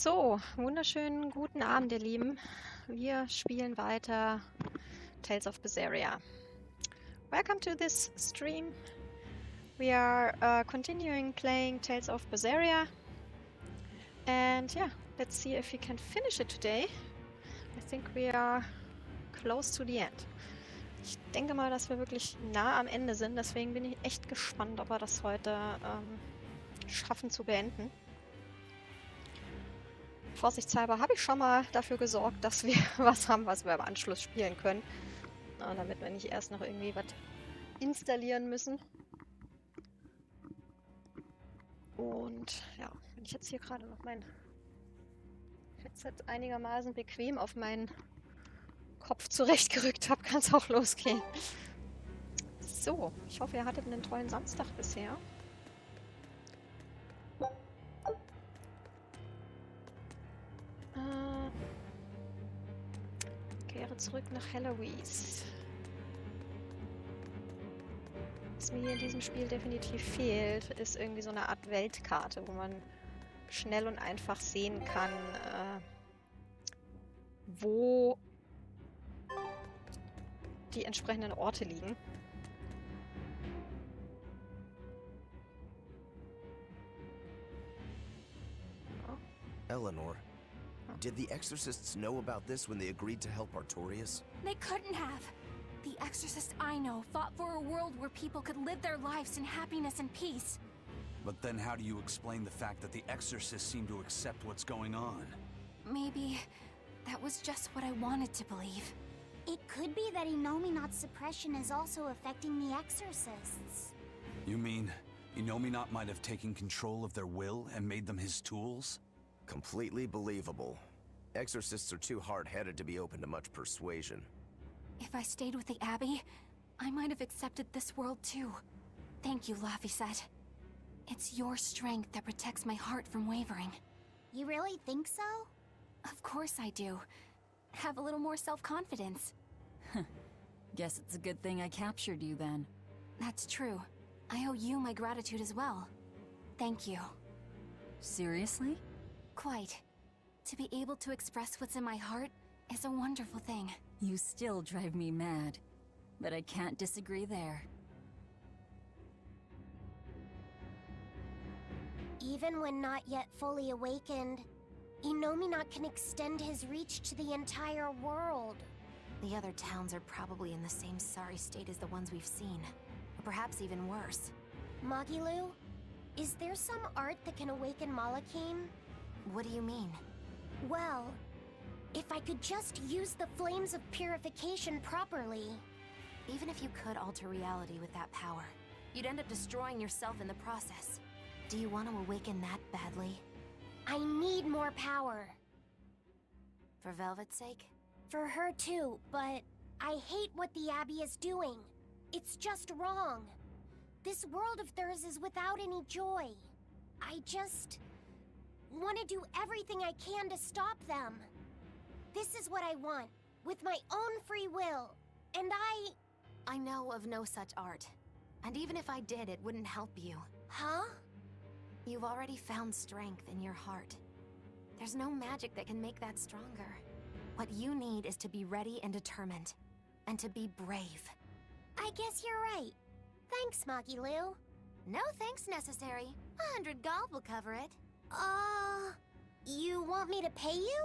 So, wunderschönen guten Abend, ihr Lieben. Wir spielen weiter Tales of Berseria. Welcome to this stream. We are continuing playing Tales of Berseria. And yeah, let's see if we can finish it today. I think we are close to the end. Ich denke mal, dass wir wirklich nah am Ende sind. Deswegen bin ich echt gespannt, ob wir das heute schaffen zu beenden. Vorsichtshalber habe ich schon mal dafür gesorgt, dass wir was haben, was wir im Anschluss spielen können. Damit wir nicht erst noch irgendwie was installieren müssen. Und ja, wenn ich jetzt hier gerade noch mein Headset einigermaßen bequem auf meinen Kopf zurechtgerückt habe, kann es auch losgehen. So, ich hoffe, ihr hattet einen tollen Samstag bisher. Kehre zurück nach Heloise. Was mir hier in diesem Spiel definitiv fehlt, ist irgendwie so eine Art Weltkarte, wo man schnell und einfach sehen kann, wo die entsprechenden Orte liegen. Eleanor, did the Exorcists know about this when they agreed to help Artorias? They couldn't have. The Exorcists I know fought for a world where people could live their lives in happiness and peace. But then how do you explain the fact that the Exorcists seem to accept what's going on? Maybe that was just what I wanted to believe. It could be that Inominat's suppression is also affecting the Exorcists. You mean Inominat might have taken control of their will and made them his tools? Completely believable. Exorcists are too hard-headed to be open to much persuasion. If I stayed with the Abbey, I might have accepted this world too. Thank you, Laphicet. It's your strength that protects my heart from wavering. You really think so? Of course I do. Have a little more self-confidence. Guess it's a good thing I captured you then. That's true. I owe you my gratitude as well. Thank you. Seriously? Quite. To be able to express what's in my heart is a wonderful thing. You still drive me mad, but I can't disagree there. Even when not yet fully awakened, Inominat can extend his reach to the entire world. The other towns are probably in the same sorry state as the ones we've seen. Or perhaps even worse. Magilu, is there some art that can awaken Malachim? What do you mean? Well, if I could just use the flames of purification properly. Even if you could alter reality with that power, you'd end up destroying yourself in the process. Do you want to awaken that badly? I need more power. For Velvet's sake? For her too, but I hate what the Abbey is doing. It's just wrong. This world of theirs is without any joy. I just want to do everything I can to stop them. This is what I want, with my own free will, and I know of no such art. And even if I did, it wouldn't help you. Huh? You've already found strength in your heart. There's no magic that can make that stronger. What you need is to be ready and determined. And to be brave. I guess you're right. Thanks, Magilu. No thanks necessary. 100 gold will cover it. You want me to pay you?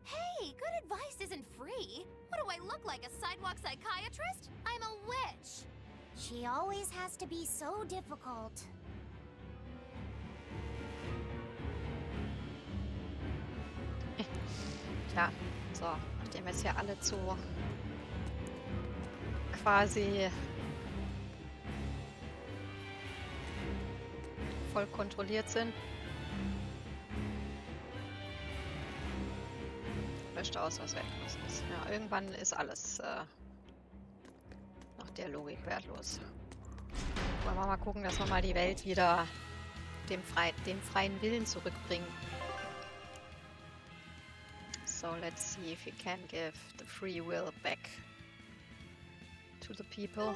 Hey, good advice isn't free. What do I look like, a sidewalk psychiatrist? I'm a witch. She always has to be so difficult. Tja, so, nachdem jetzt hier alle zu quasi voll kontrolliert sind, löscht aus, was wertlos ist. Ja, irgendwann ist alles nach der Logik wertlos. Wollen wir mal gucken, dass wir mal die Welt wieder dem freien Willen zurückbringen. So let's see if we can give the free will back to the people.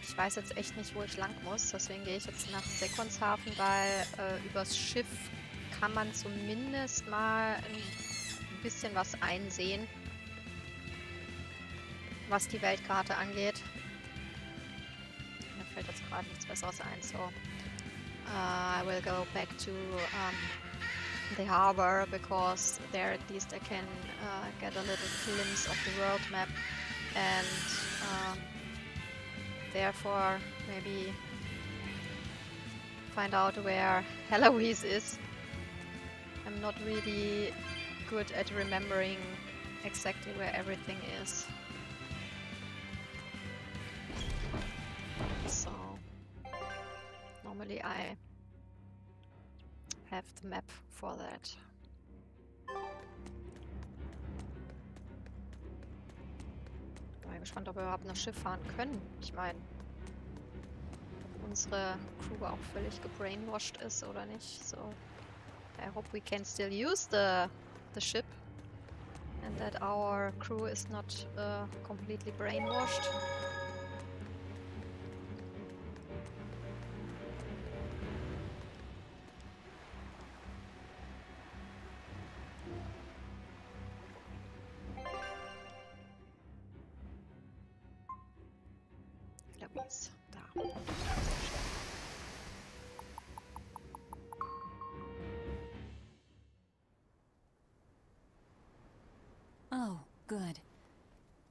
Ich weiß jetzt echt nicht, wo ich lang muss, deswegen gehe ich jetzt nach Sekonshafen, weil übers Schiff kann man zumindest mal ein bisschen was einsehen, was die Weltkarte angeht. Mir fällt jetzt gerade nichts Besseres ein, so I will go back to the harbor, because there at least I can get a little glimpse of the world map, and therefore maybe find out where Heloise is. I'm not really good at remembering exactly where everything is. So normally I have the map for that. Bin gespannt, ob wir überhaupt noch Schiff fahren können. Ich meine, ob unsere Crew auch völlig gebrainwashed ist oder nicht. So, I hope we can still use the ship and that our crew is not completely brainwashed. Eloise, da. Oh, good.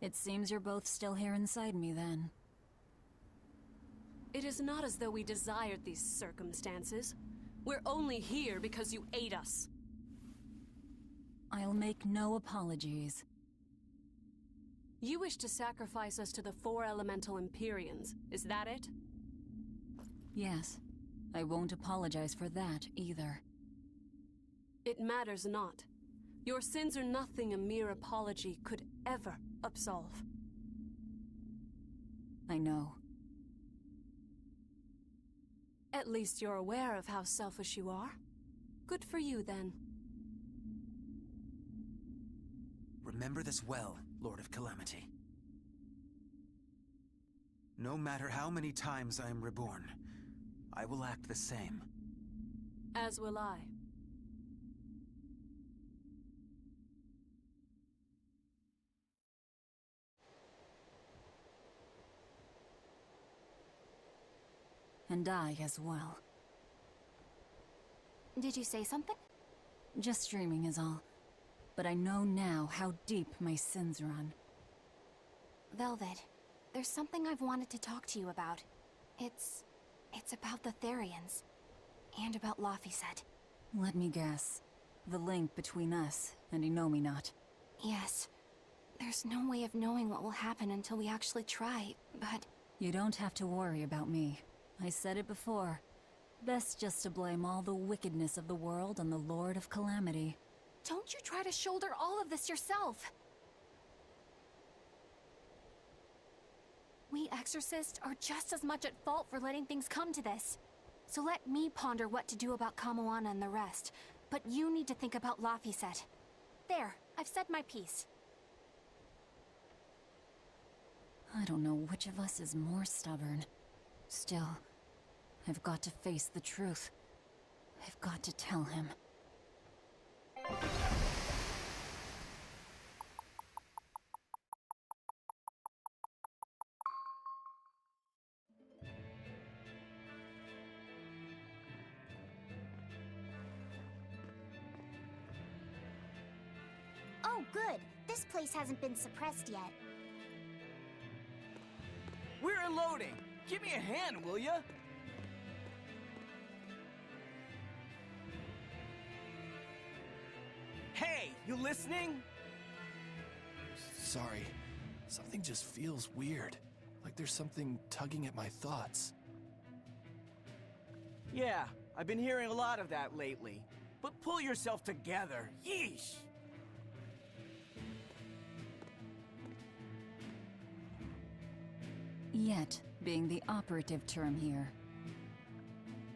It seems you're both still here inside me then. It is not as though we desired these circumstances. We're only here because you ate us. I'll make no apologies. You wish to sacrifice us to the 4 elemental Empyreans, is that it? Yes. I won't apologize for that either. It matters not. Your sins are nothing a mere apology could ever absolve. I know. At least you're aware of how selfish you are. Good for you, then. Remember this well, Lord of Calamity. No matter how many times I am reborn, I will act the same. As will I. And I as well. Did you say something? Just dreaming is all. But I know now how deep my sins run. Velvet, there's something I've wanted to talk to you about. It's about the Therians. And about Laphicet. Let me guess. The link between us and Innominat. Yes. There's no way of knowing what will happen until we actually try, but... You don't have to worry about me. I said it before. Best just to blame all the wickedness of the world on the Lord of Calamity. Don't you try to shoulder all of this yourself! We exorcists are just as much at fault for letting things come to this. So let me ponder what to do about Kamoana and the rest, but you need to think about Laphicet. There, I've said my piece. I don't know which of us is more stubborn. Still, I've got to face the truth. I've got to tell him. Oh, good. This place hasn't been suppressed yet. We're unloading! Give me a hand, will ya? Hey, you listening? Sorry. Something just feels weird. Like there's something tugging at my thoughts. Yeah, I've been hearing a lot of that lately. But pull yourself together. Yeesh! Yet being the operative term here.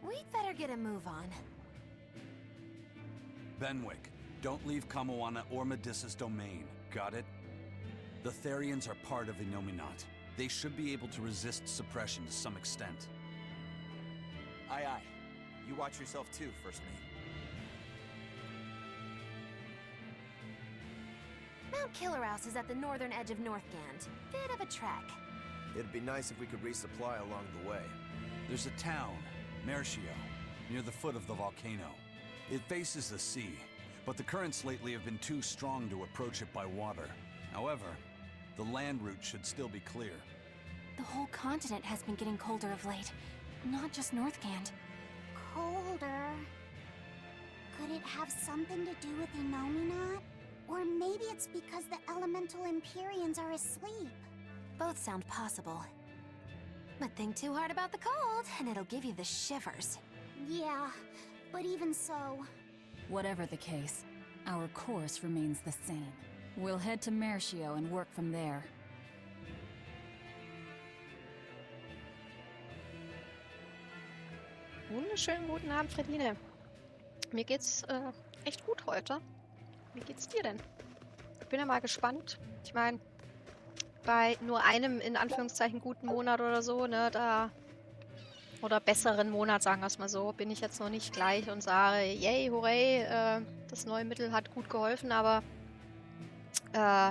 We'd better get a move on. Benwick, don't leave Kamoana or Medissa's domain, got it? The Therians are part of Innominat. They should be able to resist suppression to some extent. Aye, aye. You watch yourself too, First Mate. Mount Killerhouse is at the northern edge of Northgand. Bit of a trek. It'd be nice if we could resupply along the way. There's a town, Mercio, near the foot of the volcano. It faces the sea, but the currents lately have been too strong to approach it by water. However, the land route should still be clear. The whole continent has been getting colder of late, not just Northgand. Colder. Could it have something to do with Enominat? Or maybe it's because the elemental Empyreans are asleep. Both sound possible. But think too hard about the cold, and it'll give you the shivers. Yeah, but even so... Whatever the case, our course remains the same. We'll head to Mercio and work from there. Wunderschönen guten Abend, Fredine. Mir geht's echt gut heute. Wie geht's dir denn? Ich bin ja mal gespannt. Ich meine, bei nur einem in Anführungszeichen guten Monat oder so, ne, oder besseren Monat, sagen wir es mal so, bin ich jetzt noch nicht gleich und sage, yay, hooray, das neue Mittel hat gut geholfen, aber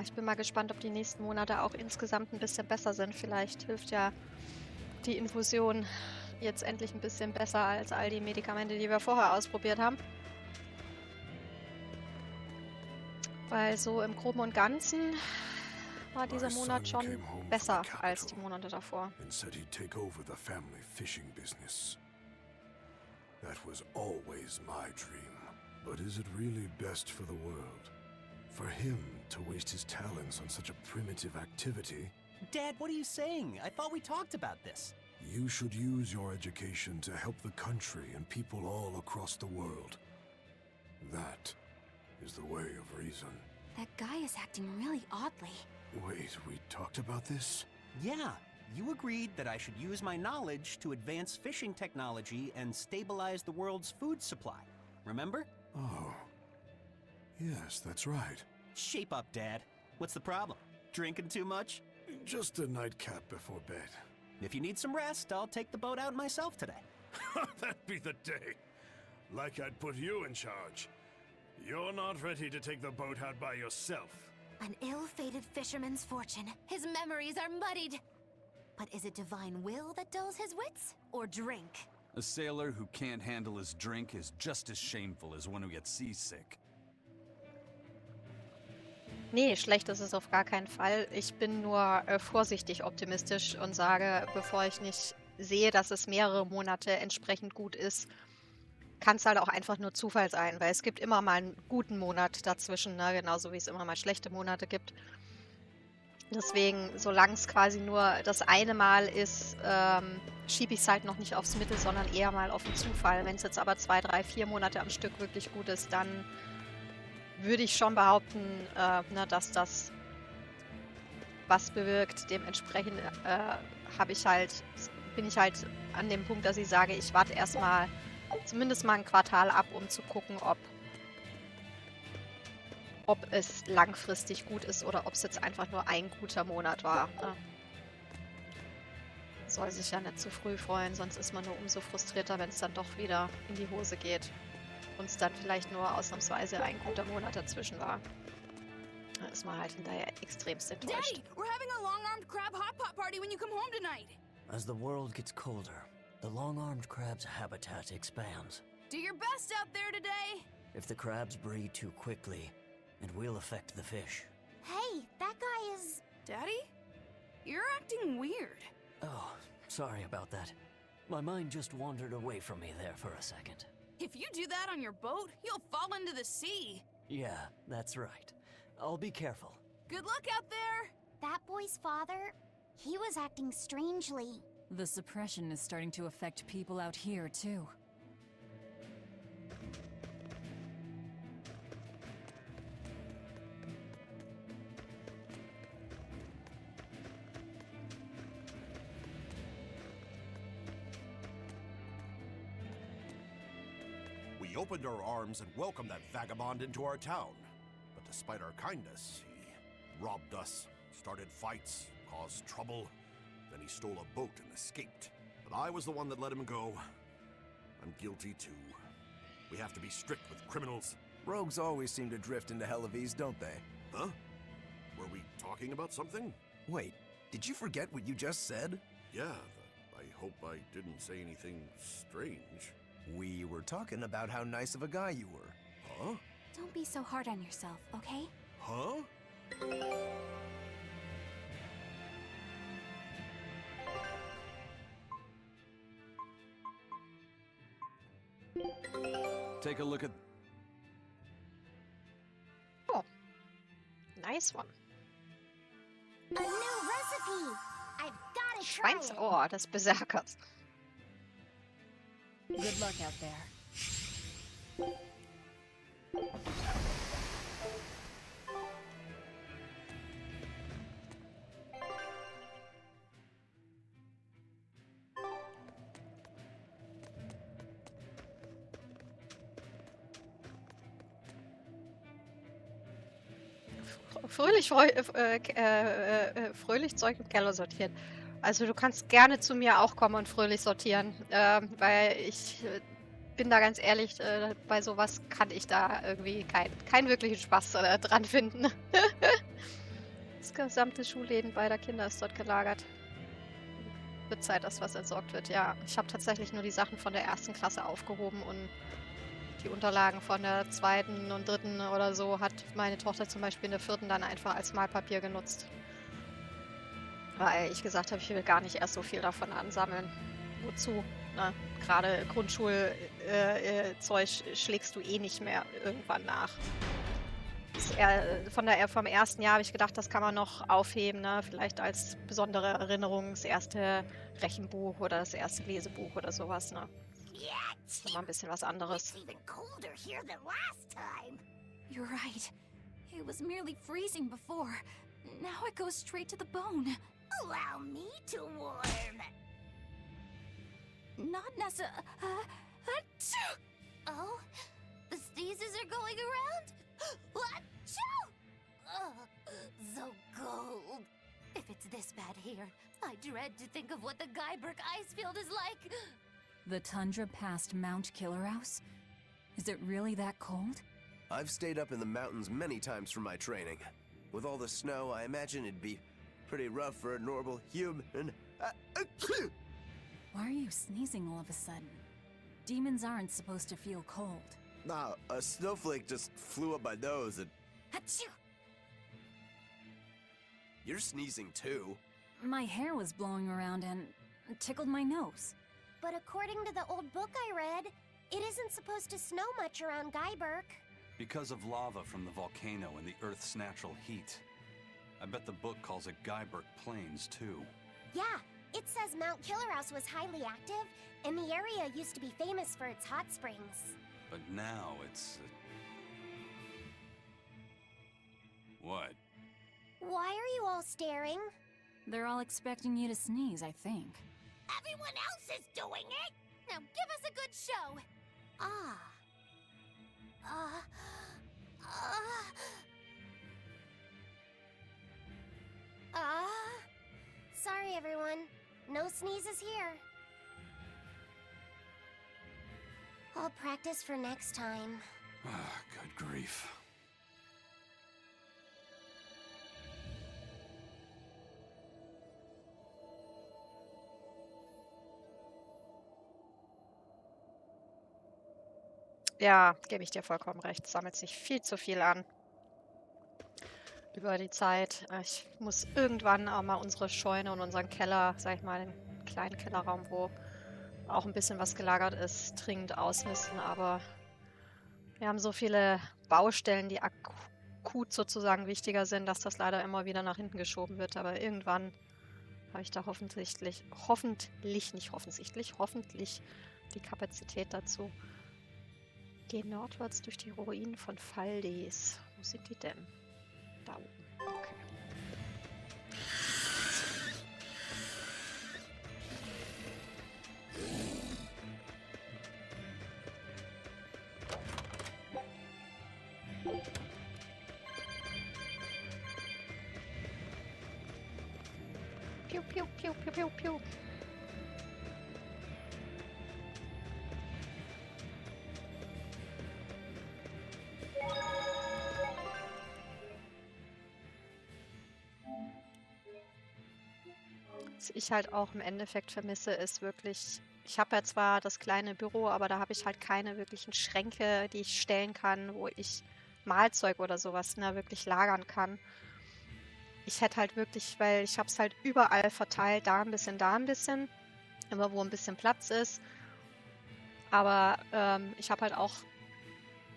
ich bin mal gespannt, ob die nächsten Monate auch insgesamt ein bisschen besser sind. Vielleicht hilft ja die Infusion jetzt endlich ein bisschen besser als all die Medikamente, die wir vorher ausprobiert haben. Weil so im Groben und Ganzen war dieser Monat schon besser als die Monate davor. And said he'd take over the family fishing business. That was always my dream. But is it really best for the world? For him to waste his talents on such a primitive activity? Dad, what are you saying? I thought we talked about this. You should use your education to help the country and people all across the world. That is the way of reason. That guy is acting really oddly. Wait, we talked about this? Yeah, you agreed that I should use my knowledge to advance fishing technology and stabilize the world's food supply. Remember? Oh. Yes, that's right. Shape up, Dad. What's the problem? Drinking too much? Just a nightcap before bed. If you need some rest, I'll take the boat out myself today. That'd be the day. Like I'd put you in charge. You're not ready to take the boat out by yourself. An ill-fated fisherman's fortune. His memories are muddied. But is it divine will that dulls his wits, or drink? A sailor who can't handle his drink is just as shameful as one who gets seasick. Nee, schlecht ist es auf gar keinen Fall. Ich bin nur vorsichtig optimistisch und sage, bevor ich nicht sehe, dass es mehrere Monate entsprechend gut ist, kann es halt auch einfach nur Zufall sein, weil es gibt immer mal einen guten Monat dazwischen, ne? Genauso wie es immer mal schlechte Monate gibt. Deswegen, solange es quasi nur das eine Mal ist, schiebe ich es halt noch nicht aufs Mittel, sondern eher mal auf den Zufall. Wenn es jetzt aber 2, 3, 4 Monate am Stück wirklich gut ist, dann würde ich schon behaupten, dass das was bewirkt. Dementsprechend bin ich halt an dem Punkt, dass ich sage, ich warte erstmal zumindest mal ein Quartal ab, um zu gucken, ob es langfristig gut ist oder ob es jetzt einfach nur ein guter Monat war. Ne? Soll sich ja nicht zu früh freuen, sonst ist man nur umso frustrierter, wenn es dann doch wieder in die Hose geht. Und es dann vielleicht nur ausnahmsweise ein guter Monat dazwischen war. Da ist man halt hinterher extremst enttäuscht. Daddy, we're having a long-armed crab hot pot party when you come home tonight. As the world gets colder, the long-armed crab's habitat expands. Do your best out there today. If the crabs breed too quickly, it will affect the fish. Hey, that guy is... Daddy? You're acting weird. Oh, sorry about that. My mind just wandered away from me there for a second. If you do that on your boat, you'll fall into the sea. Yeah, that's right. I'll be careful. Good luck out there! That boy's father, he was acting strangely. The suppression is starting to affect people out here, too. We opened our arms and welcomed that vagabond into our town. But despite our kindness, he robbed us, started fights, caused trouble. Then he stole a boat and escaped. But I was the one that let him go. I'm guilty too. We have to be strict with criminals. Rogues always seem to drift into hell of ease, don't they? Huh? Were we talking about something? Wait, did you forget what you just said? Yeah, I hope I didn't say anything strange. We were talking about how nice of a guy you were. Huh? Don't be so hard on yourself, okay? Huh? Take a look at... Oh, nice one. A new recipe! I've gotta try it! Schweinsohr des Berserkers. Good luck out there. Fröhlich Zeug im Keller sortieren. Also du kannst gerne zu mir auch kommen und fröhlich sortieren, weil ich bin da ganz ehrlich, bei sowas kann ich da irgendwie keinen wirklichen Spaß dran finden. Das gesamte Schulleben beider Kinder ist dort gelagert. Wird Zeit, dass was entsorgt wird, ja. Ich habe tatsächlich nur die Sachen von der ersten Klasse aufgehoben und die Unterlagen von der zweiten und dritten oder so hat meine Tochter zum Beispiel in der vierten dann einfach als Malpapier genutzt. Weil ich gesagt habe, ich will gar nicht erst so viel davon ansammeln. Wozu? Ne? Gerade Grundschulzeug schlägst du eh nicht mehr irgendwann nach. Vom ersten Jahr habe ich gedacht, das kann man noch aufheben, ne? Vielleicht als besondere Erinnerung, das erste Rechenbuch oder das erste Lesebuch oder sowas. Ne? Mal ein bisschen was anderes. You're right. It was merely freezing before. Now it goes straight to the bone. Allow me to warm. Not necessarily. Oh, the sneezes are going around? Achoo! Oh, so cold. If it's this bad here, I dread to think of what the Guyberg ice field is like. The tundra past Mount Killerhouse? Is it really that cold? I've stayed up in the mountains many times for my training. With all the snow, I imagine it'd be pretty rough for a normal human. Why are you sneezing all of a sudden? Demons aren't supposed to feel cold. Nah, a snowflake just flew up my nose and... Achoo! You're sneezing too. My hair was blowing around and tickled my nose. But according to the old book I read, it isn't supposed to snow much around Guyberg. Because of lava from the volcano and the Earth's natural heat. I bet the book calls it Guyberg Plains, too. Yeah, it says Mount Killerhouse was highly active, and the area used to be famous for its hot springs. But now it's... What? Why are you all staring? They're all expecting you to sneeze, I think. Everyone else is doing it! Now give us a good show! Sorry everyone. No sneezes here. I'll practice for next time. Good grief. Ja, gebe ich dir vollkommen recht. Es sammelt sich viel zu viel an. Über die Zeit. Ich muss irgendwann auch mal unsere Scheune und unseren Keller, sag ich mal, den kleinen Kellerraum, wo auch ein bisschen was gelagert ist, dringend ausmisten. Aber wir haben so viele Baustellen, die akut sozusagen wichtiger sind, dass das leider immer wieder nach hinten geschoben wird. Aber irgendwann habe ich da hoffentlich die Kapazität dazu. Gehen nordwärts durch die Ruinen von Valdis. Wo sind die denn? Da oben. Okay. Piu, piu, piu, piu, piu, piu. was ich halt auch im Endeffekt vermisse, ist wirklich, ich habe ja zwar das kleine Büro, aber da habe ich halt keine wirklichen Schränke, die ich stellen kann, wo ich Mahlzeug oder sowas, ne, wirklich lagern kann. Ich hätte halt wirklich, weil ich habe es halt überall verteilt, da ein bisschen, immer wo ein bisschen Platz ist. Aber ich habe halt auch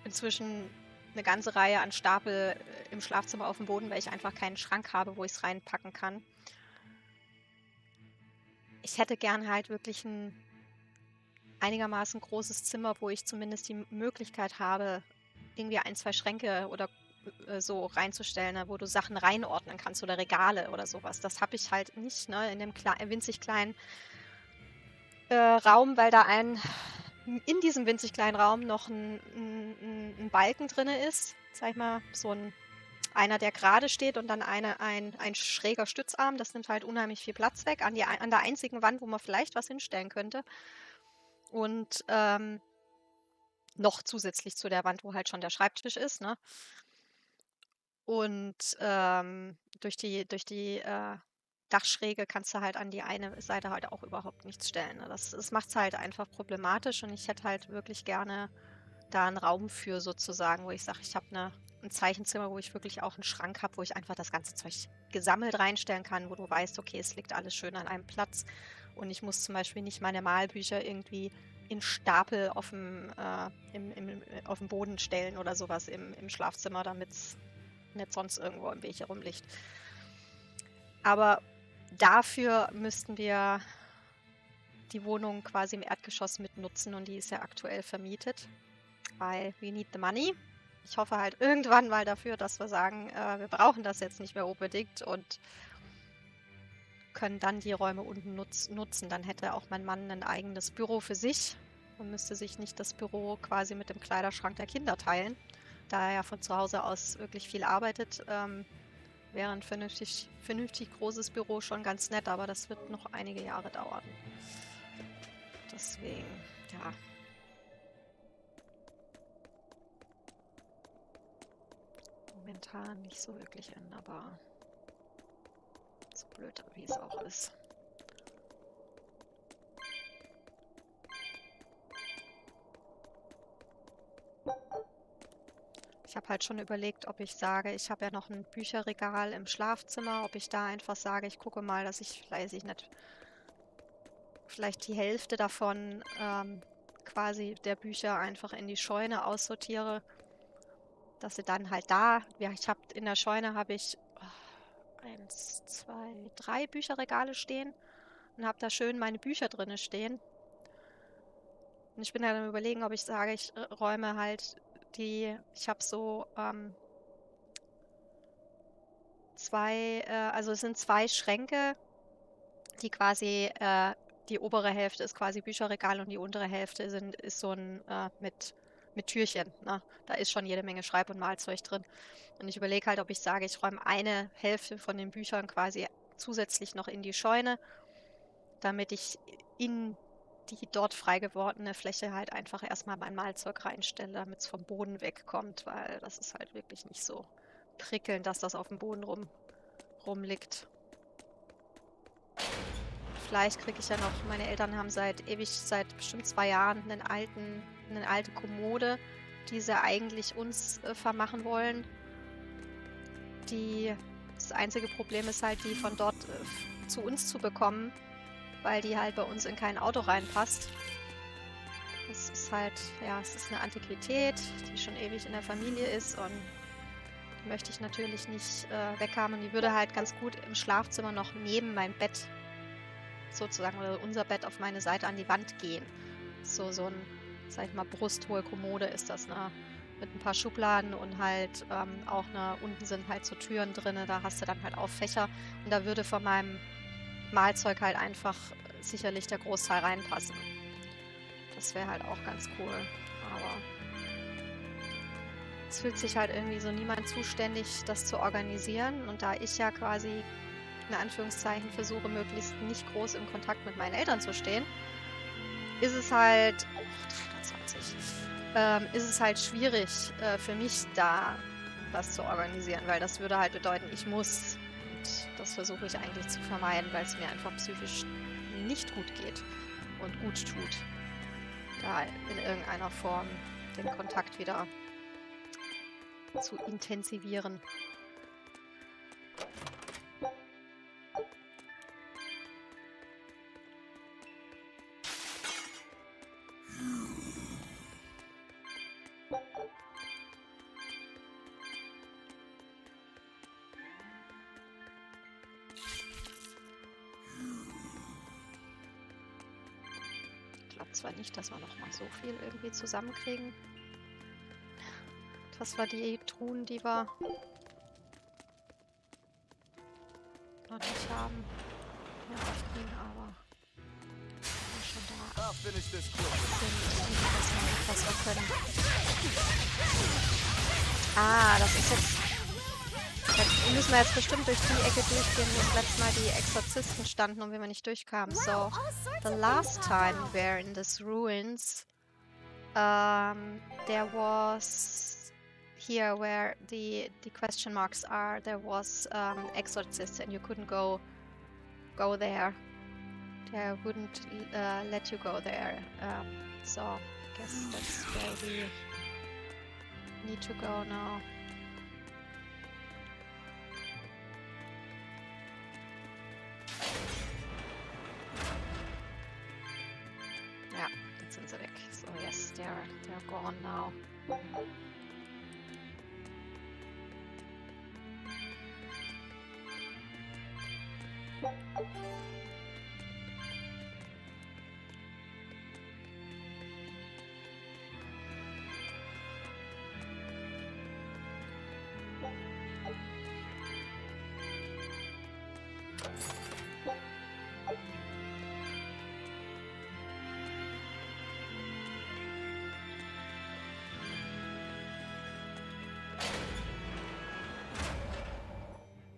inzwischen eine ganze Reihe an Stapel im Schlafzimmer auf dem Boden, weil ich einfach keinen Schrank habe, wo ich es reinpacken kann. Ich hätte gern halt wirklich ein einigermaßen großes Zimmer, wo ich zumindest die Möglichkeit habe, irgendwie 1, 2 Schränke oder so reinzustellen, ne, wo du Sachen reinordnen kannst oder Regale oder sowas. Das habe ich halt nicht, ne, in dem winzig kleinen Raum, weil da in diesem winzig kleinen Raum noch ein Balken drin ist, sag ich mal, so einer, der gerade steht und dann ein schräger Stützarm. Das nimmt halt unheimlich viel Platz weg an der einzigen Wand, wo man vielleicht was hinstellen könnte. Und noch zusätzlich zu der Wand, wo halt schon der Schreibtisch ist, ne? Und durch die Dachschräge kannst du halt an die eine Seite halt auch überhaupt nichts stellen. Ne? Das macht es halt einfach problematisch und ich hätte halt wirklich gerne da einen Raum für sozusagen, wo ich sage, ich habe ein Zeichenzimmer, wo ich wirklich auch einen Schrank habe, wo ich einfach das ganze Zeug gesammelt reinstellen kann, wo du weißt, okay, es liegt alles schön an einem Platz und ich muss zum Beispiel nicht meine Malbücher irgendwie in Stapel auf dem Boden stellen oder sowas im Schlafzimmer, damit es nicht sonst irgendwo im Weg herumliegt. Aber dafür müssten wir die Wohnung quasi im Erdgeschoss mitnutzen und die ist ja aktuell vermietet, weil we need the money. Ich hoffe halt irgendwann mal dafür, dass wir sagen, wir brauchen das jetzt nicht mehr unbedingt und können dann die Räume unten nutzen. Dann hätte auch mein Mann ein eigenes Büro für sich und müsste sich nicht das Büro quasi mit dem Kleiderschrank der Kinder teilen. Da er ja von zu Hause aus wirklich viel arbeitet, wäre ein vernünftig großes Büro schon ganz nett, aber das wird noch einige Jahre dauern. Deswegen, ja. Momentan nicht so wirklich änderbar. So blöd, wie es auch ist. Ich habe halt schon überlegt, ob ich sage, ich habe ja noch ein Bücherregal im Schlafzimmer, ob ich da einfach sage, ich gucke mal, dass ich, weiß ich nicht, vielleicht die Hälfte davon quasi der Bücher einfach in die Scheune aussortiere, dass sie dann halt da, ja, in der Scheune habe ich 1, 2, 3 Bücherregale stehen und habe da schön meine Bücher drin stehen. Und ich bin dann am Überlegen, ob ich sage, ich räume halt ich habe so also es sind 2 Schränke, die quasi, die obere Hälfte ist quasi Bücherregal und die untere Hälfte ist so ein mit Türchen. Ne? Da ist schon jede Menge Schreib- und Malzeug drin. Und ich überlege halt, ob ich sage, ich räume eine Hälfte von den Büchern quasi zusätzlich noch in die Scheune, damit ich in die dort frei gewordene Fläche halt einfach erstmal mein Malzeug reinstelle, damit es vom Boden wegkommt, weil das ist halt wirklich nicht so prickelnd, dass das auf dem Boden rumliegt. Vielleicht kriege ich ja noch, meine Eltern haben seit bestimmt 2 Jahren eine alte Kommode, die sie eigentlich uns vermachen wollen. Das einzige Problem ist halt, die von dort zu uns zu bekommen, weil die halt bei uns in kein Auto reinpasst. Es ist halt, ja, es ist eine Antiquität, die schon ewig in der Familie ist und die möchte ich natürlich nicht weghaben. Und die würde halt ganz gut im Schlafzimmer noch neben mein Bett sozusagen, oder unser Bett auf meine Seite an die Wand gehen. So ein, sag ich mal, brusthohe Kommode ist das, ne? Mit ein paar Schubladen und halt auch unten sind halt so Türen drin, da hast du dann halt auch Fächer und da würde von meinem Malzeug halt einfach sicherlich der Großteil reinpassen. Das wäre halt auch ganz cool, aber es fühlt sich halt irgendwie so niemand zuständig, das zu organisieren und da ich ja quasi in Anführungszeichen versuche, möglichst nicht groß im Kontakt mit meinen Eltern zu stehen, ist es halt 23. Ist es halt schwierig für mich da was zu organisieren, weil das würde halt bedeuten, ich muss. Und Das versuche ich eigentlich zu vermeiden, weil es mir einfach psychisch nicht gut geht und gut tut, da in irgendeiner Form den Kontakt wieder zu intensivieren. Ich glaube zwar nicht, dass wir noch mal so viel irgendwie zusammenkriegen. Das war die Truhen, die wir noch nicht haben. Ja, aufkriegen, aber schon da. Was wir können. Ah, das ist jetzt. Jetzt müssen wir jetzt bestimmt durch die Ecke durchgehen, wo das letzte Mal die Exorzisten standen und wir nicht durchkamen. So, the last time we were in these ruins, there was here where the question marks are. There was exorcist, and you couldn't go there. They wouldn't let you go there. So I guess that's where we need to go now. Yeah, that's in the weg. So yes, they're gone now.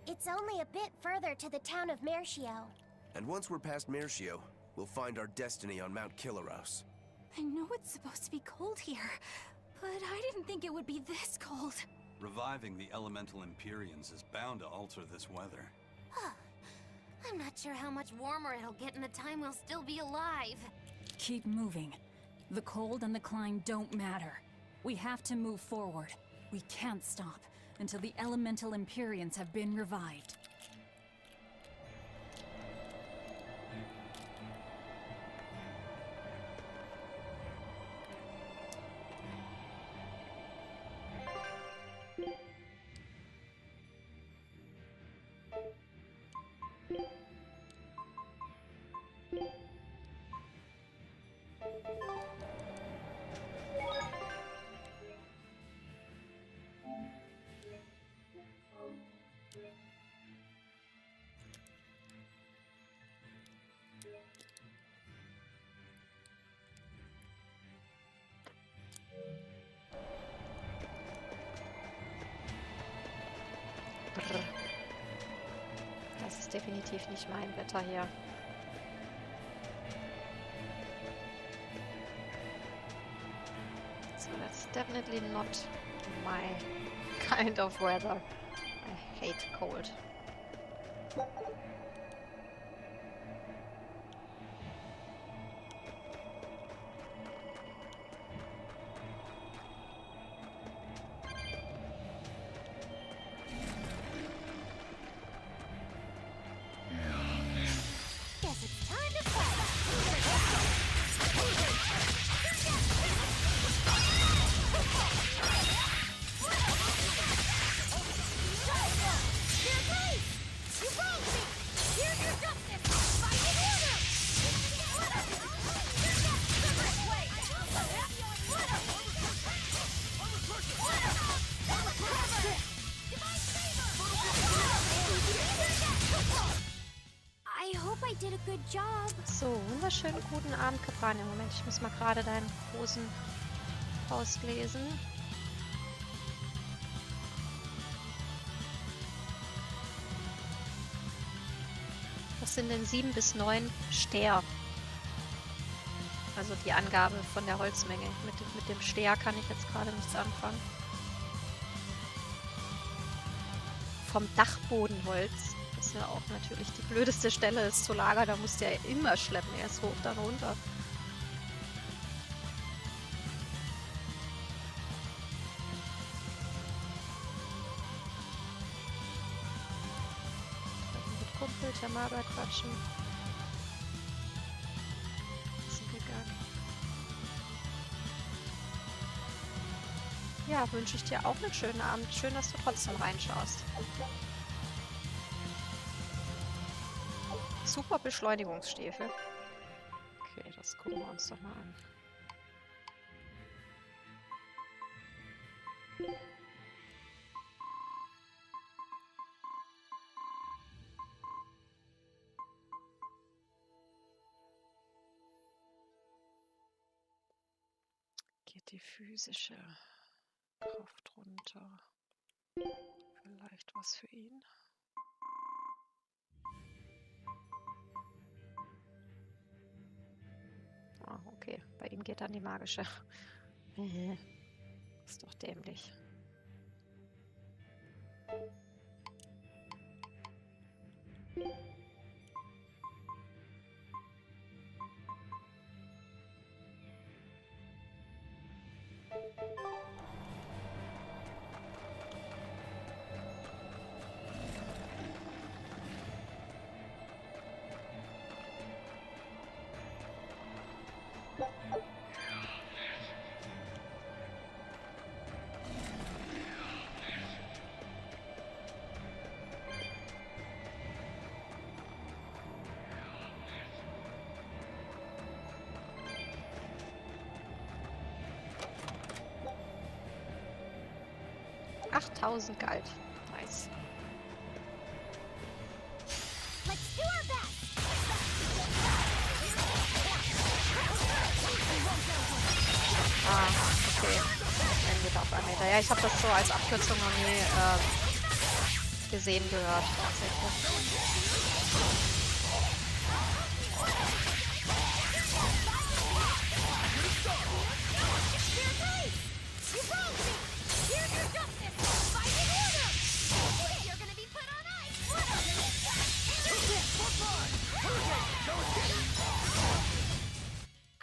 It's only a bit further to the town of Mercio. And once we're past Mercio, we'll find our destiny on Mount Killaros. I know it's supposed to be cold here, but I didn't think it would be this cold. Reviving the elemental Empyreans is bound to alter this weather. I'm not sure how much warmer it'll get in the time we'll still be alive. Keep moving. The cold and the climb don't matter. We have to move forward. We can't stop until the elemental Empyreans have been revived. Das ist definitiv nicht mein Wetter hier. So that's definitely not my kind of weather. I hate cold. So, wunderschönen guten Abend, Kaprania. Moment, ich muss mal gerade deinen großen Post lesen. Was sind denn 7 bis 9 Steer? Also die Angabe von der Holzmenge. Mit dem Steer kann ich jetzt gerade nichts anfangen. Vom Dachbodenholz. ist ja auch natürlich die blödeste Stelle, ist zu Lager. Da musst du ja immer schleppen. Erst hoch, dann runter. Mit Kumpel Tamara quatschen. Ist gegangen. Ja, wünsche ich dir auch einen schönen Abend. Schön, dass du trotzdem reinschaust. Super Beschleunigungsstiefel. Okay, das gucken wir uns doch mal an. Geht die physische Kraft runter. Vielleicht was für ihn. Ah, okay. Bei ihm geht dann die magische. Ist doch dämlich. $8.000 Gold. Nice. Let's do our best. Ah, okay. Endet auf 1 Meter. Ja, ich habe das so als Abkürzung noch nie gesehen gehört, tatsächlich.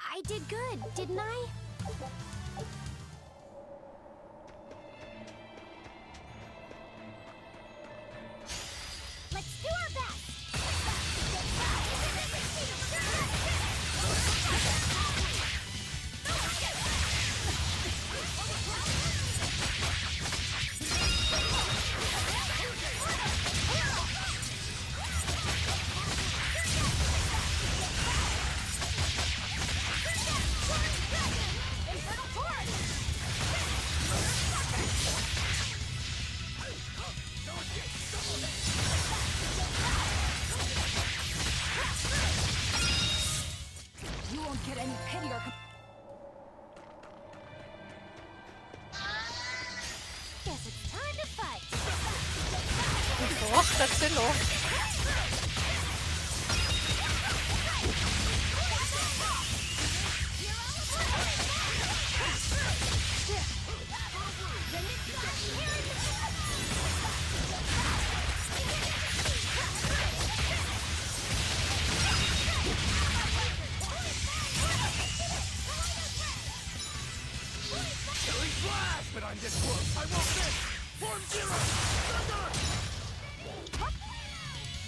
I did good, didn't I? Let's do our best. You won't get any pity or Guess it's time to fight. Och, das sind noch. But I'm this close. I won't miss. Form zero. Thunder!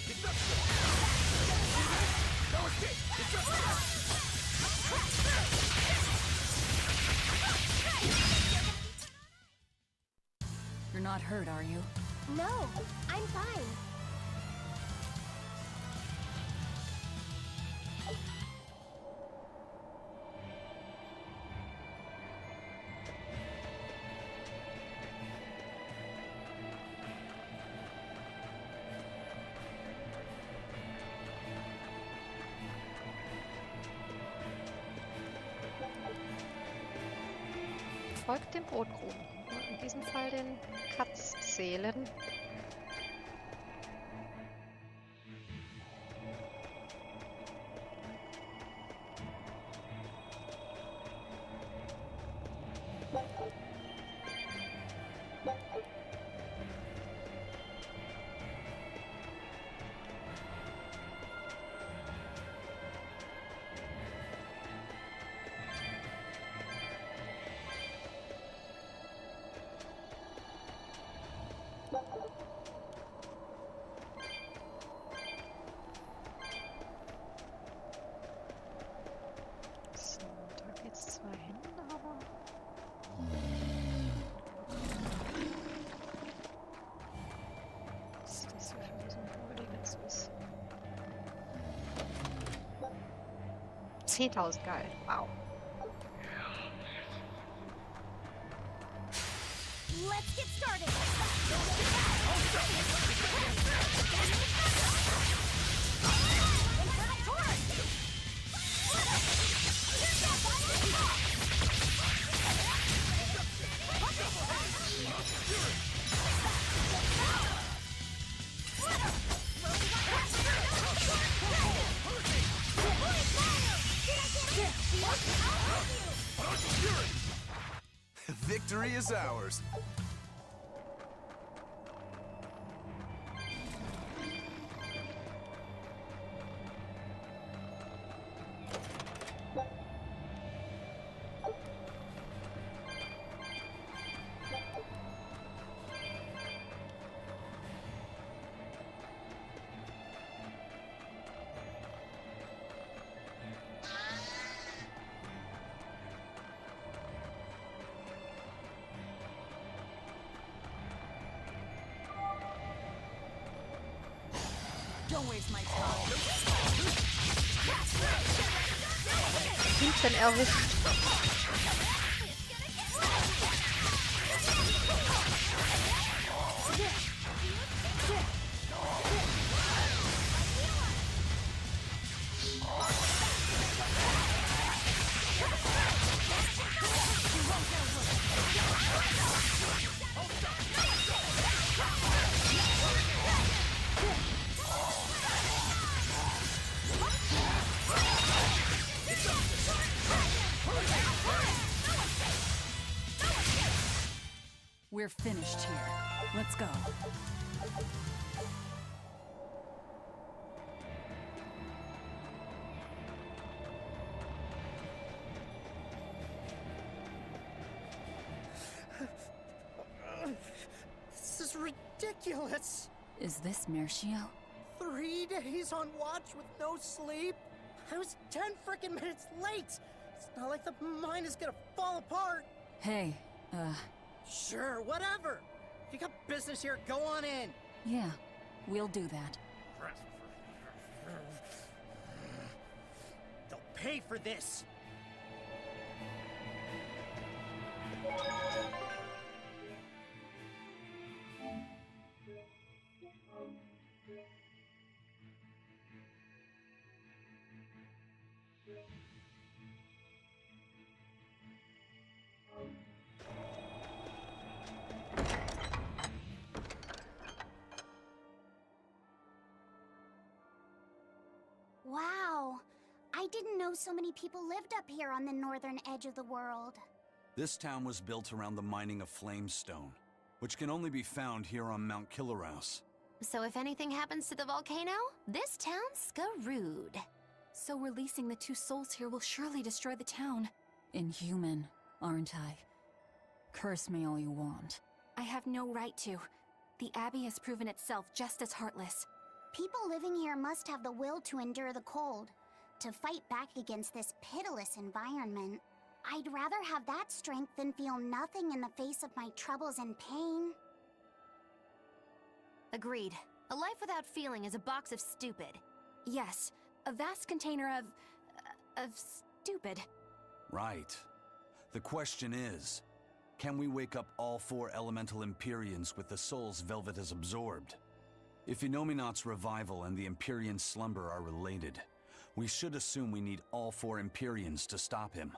It's up. No escape. It's up. You're not hurt, are you? No, I'm fine. Folgt dem Brotkrumen. In diesem Fall den Katzseelen. 10.000, geil. Wow. Let's get started. Victory is ours. Don't waste my time. 17 erwischt. We're finished here. Let's go. This is ridiculous. Is this Mercio? 3 days on watch with no sleep? I was 10 frickin' minutes late. It's not like the mine is gonna fall apart. Hey, Sure, whatever. You got business here, go on in. yeah, we'll do that. They'll pay for this. Wow. I didn't know so many people lived up here on the northern edge of the world. This town was built around the mining of flamestone, which can only be found here on Mount Killerhouse. So if anything happens to the volcano, this town's screwed. So releasing the two souls here will surely destroy the town. Inhuman, aren't I? Curse me all you want. I have no right to. The Abbey has proven itself just as heartless. People living here must have the will to endure the cold, to fight back against this pitiless environment. I'd rather have that strength than feel nothing in the face of my troubles and pain. Agreed. A life without feeling is a box of stupid. Yes, a vast container of stupid. Right. The question is, can we wake up all 4 elemental Empyreans with the souls Velvet has absorbed? If Inominat's revival and the Empyrean slumber are related, we should assume we need all 4 Empyreans to stop him.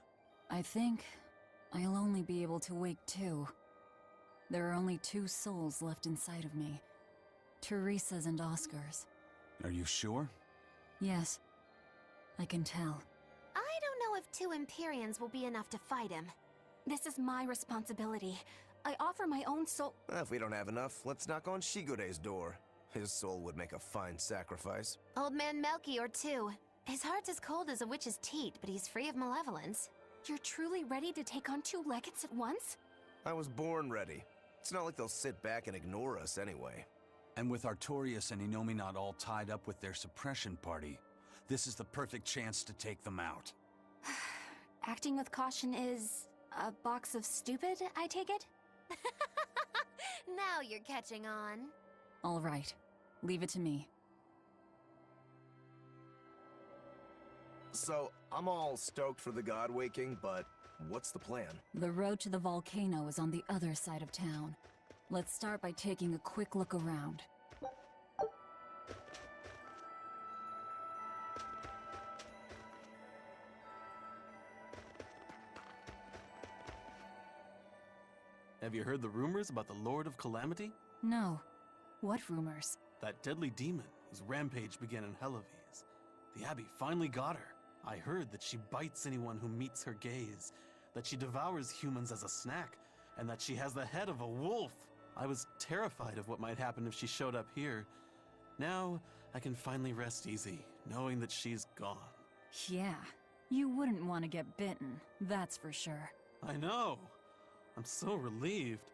I think I'll only be able to wake 2. There are only 2 souls left inside of me. Teresa's and Oscar's. Are you sure? Yes, I can tell. I don't know if 2 Empyreans will be enough to fight him. This is my responsibility. I offer my own soul. If we don't have enough, let's knock on Shigure's door. His soul would make a fine sacrifice. Old man Melchior, too. His heart's as cold as a witch's teat, but he's free of malevolence. You're truly ready to take on 2 legates at once? I was born ready. It's not like they'll sit back and ignore us anyway. And with Artorias and Inominat all tied up with their suppression party, this is the perfect chance to take them out. Acting with caution is a box of stupid, I take it? Now you're catching on. All right, leave it to me. So, I'm all stoked for the god waking, but what's the plan? The road to the volcano is on the other side of town. Let's start by taking a quick look around. Have you heard the rumors about the Lord of Calamity? No. What rumors? That deadly demon whose rampage began in Helavies. The Abbey finally got her. I heard that she bites anyone who meets her gaze, that she devours humans as a snack, and that she has the head of a wolf. I was terrified of what might happen if she showed up here. Now, I can finally rest easy, knowing that she's gone. Yeah, you wouldn't want to get bitten, that's for sure. I know. I'm so relieved.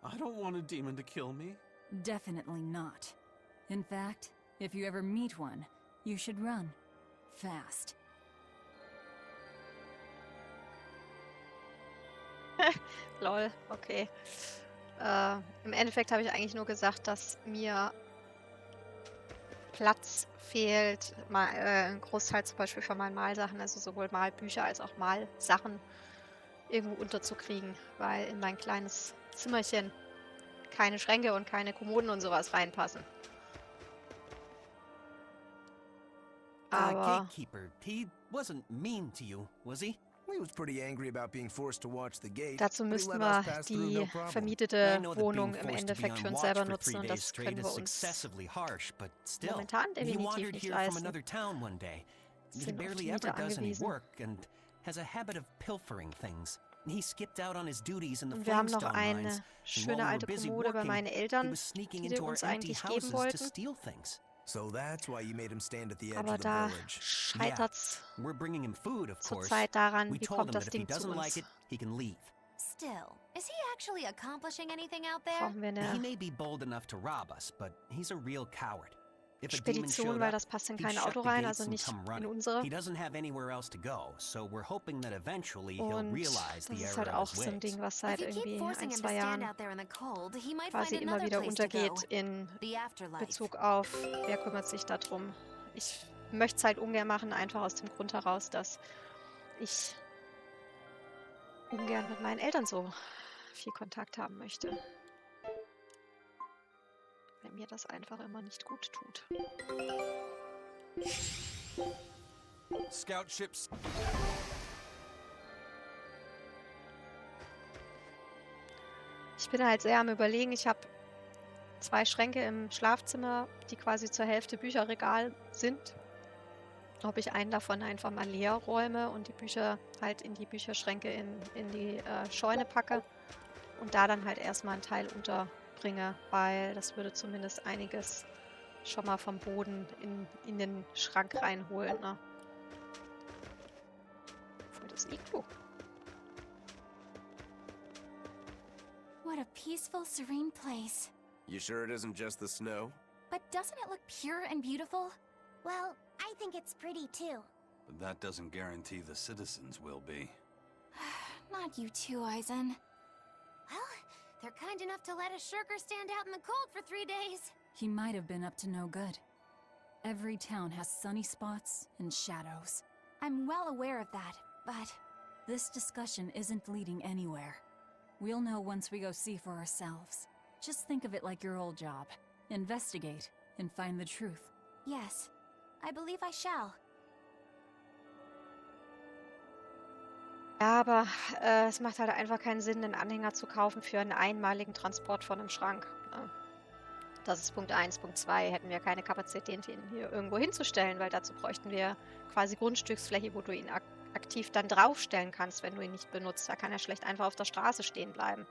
I don't want a demon to kill me. Definitely not. In fact, if you ever meet one, you should run. Fast. Lol, okay. Im Endeffekt habe ich eigentlich nur gesagt, dass mir Platz fehlt, ein Großteil zum Beispiel von meinen Malsachen, also sowohl Malbücher als auch Malsachen irgendwo unterzukriegen, weil in mein kleines Zimmerchen keine Schränke und keine Kommoden und sowas reinpassen. The Aber gatekeeper, he wasn't mean to you, was he? He was pretty angry about being forced to watch the gate. dazu but he müssten let us wir pass through die no problem. I vermietete know that Wohnung being im forced to be Endeffekt on für uns watch selber for 3 nutzen und days das straight können wir is uns excessively harsh, but still, momentan he definitiv wandered nicht here from leisten. another town one day. He Sind auf barely die ever Miete does any angewiesen. work and has a habit of pilfering things. He skipped out on his duties in the Und wir haben noch Flamestone eine mines, and while schöne we were alte busy Kommode bei working, meinen he Eltern, was sneaking die sie into our uns empty eigentlich geben houses to wollten. steal things. So that's why you made him stand at the edge Aber of the da village. scheitert's We're bringing him food, of course. zurzeit daran, We wie told kommt him das that if he Ding zu doesn't like uns. it, he can leave. Still, is he actually accomplishing anything out there? Brauchen wir He eine may be bold enough to rob us, but he's a real coward. If a demon Spedition, showed weil up, das passt in he'd kein shut Auto the rein, gates also and nicht come in running. unsere. He doesn't have anywhere else to go, so we're hoping that eventually he'll Und realize das the ist error halt of auch his so ein ways. Ding, was If seit you keep irgendwie forcing ein, him to 2 stand Jahren out there in the cold, he might quasi find immer another wieder place to go. untergeht in The afterlife. Bezug auf, wer kümmert sich darum. Ich möchte es halt ungern machen, einfach aus dem Grund heraus, dass ich ungern mit meinen Eltern so viel Kontakt haben möchte. Weil mir das einfach immer nicht gut tut. Scout ships. Ich bin halt sehr am Überlegen. Ich habe 2 Schränke im Schlafzimmer, die quasi zur Hälfte Bücherregal sind. Ob ich einen davon einfach mal leer räume und die Bücher halt in die Bücherschränke in die Scheune packe und da dann halt erstmal einen Teil unterbringe, weil das würde zumindest einiges schon mal vom Boden in den Schrank reinholen. Ne? Voll das Iglu. What a peaceful, serene place. You sure it isn't just the snow? But doesn't it look pure and beautiful? Well, I think it's pretty too. But that doesn't guarantee the citizens will be. Not you too, Eisen. Well, they're kind enough to let a shirker stand out in the cold for 3 days. He might have been up to no good. Every town has sunny spots and shadows. I'm well aware of that, but This discussion isn't leading anywhere. We'll know once we go see for ourselves. Just think of it like your old job. Investigate and find the truth. yes, I believe I shall. Ja, aber es macht halt einfach keinen Sinn, einen Anhänger zu kaufen für einen einmaligen Transport von einem Schrank. Ne? Das ist Punkt 1. Punkt 2, hätten wir keine Kapazität, den hier irgendwo hinzustellen, weil dazu bräuchten wir quasi Grundstücksfläche, wo du ihn aktiv dann draufstellen kannst, wenn du ihn nicht benutzt. Da kann er schlecht einfach auf der Straße stehen bleiben.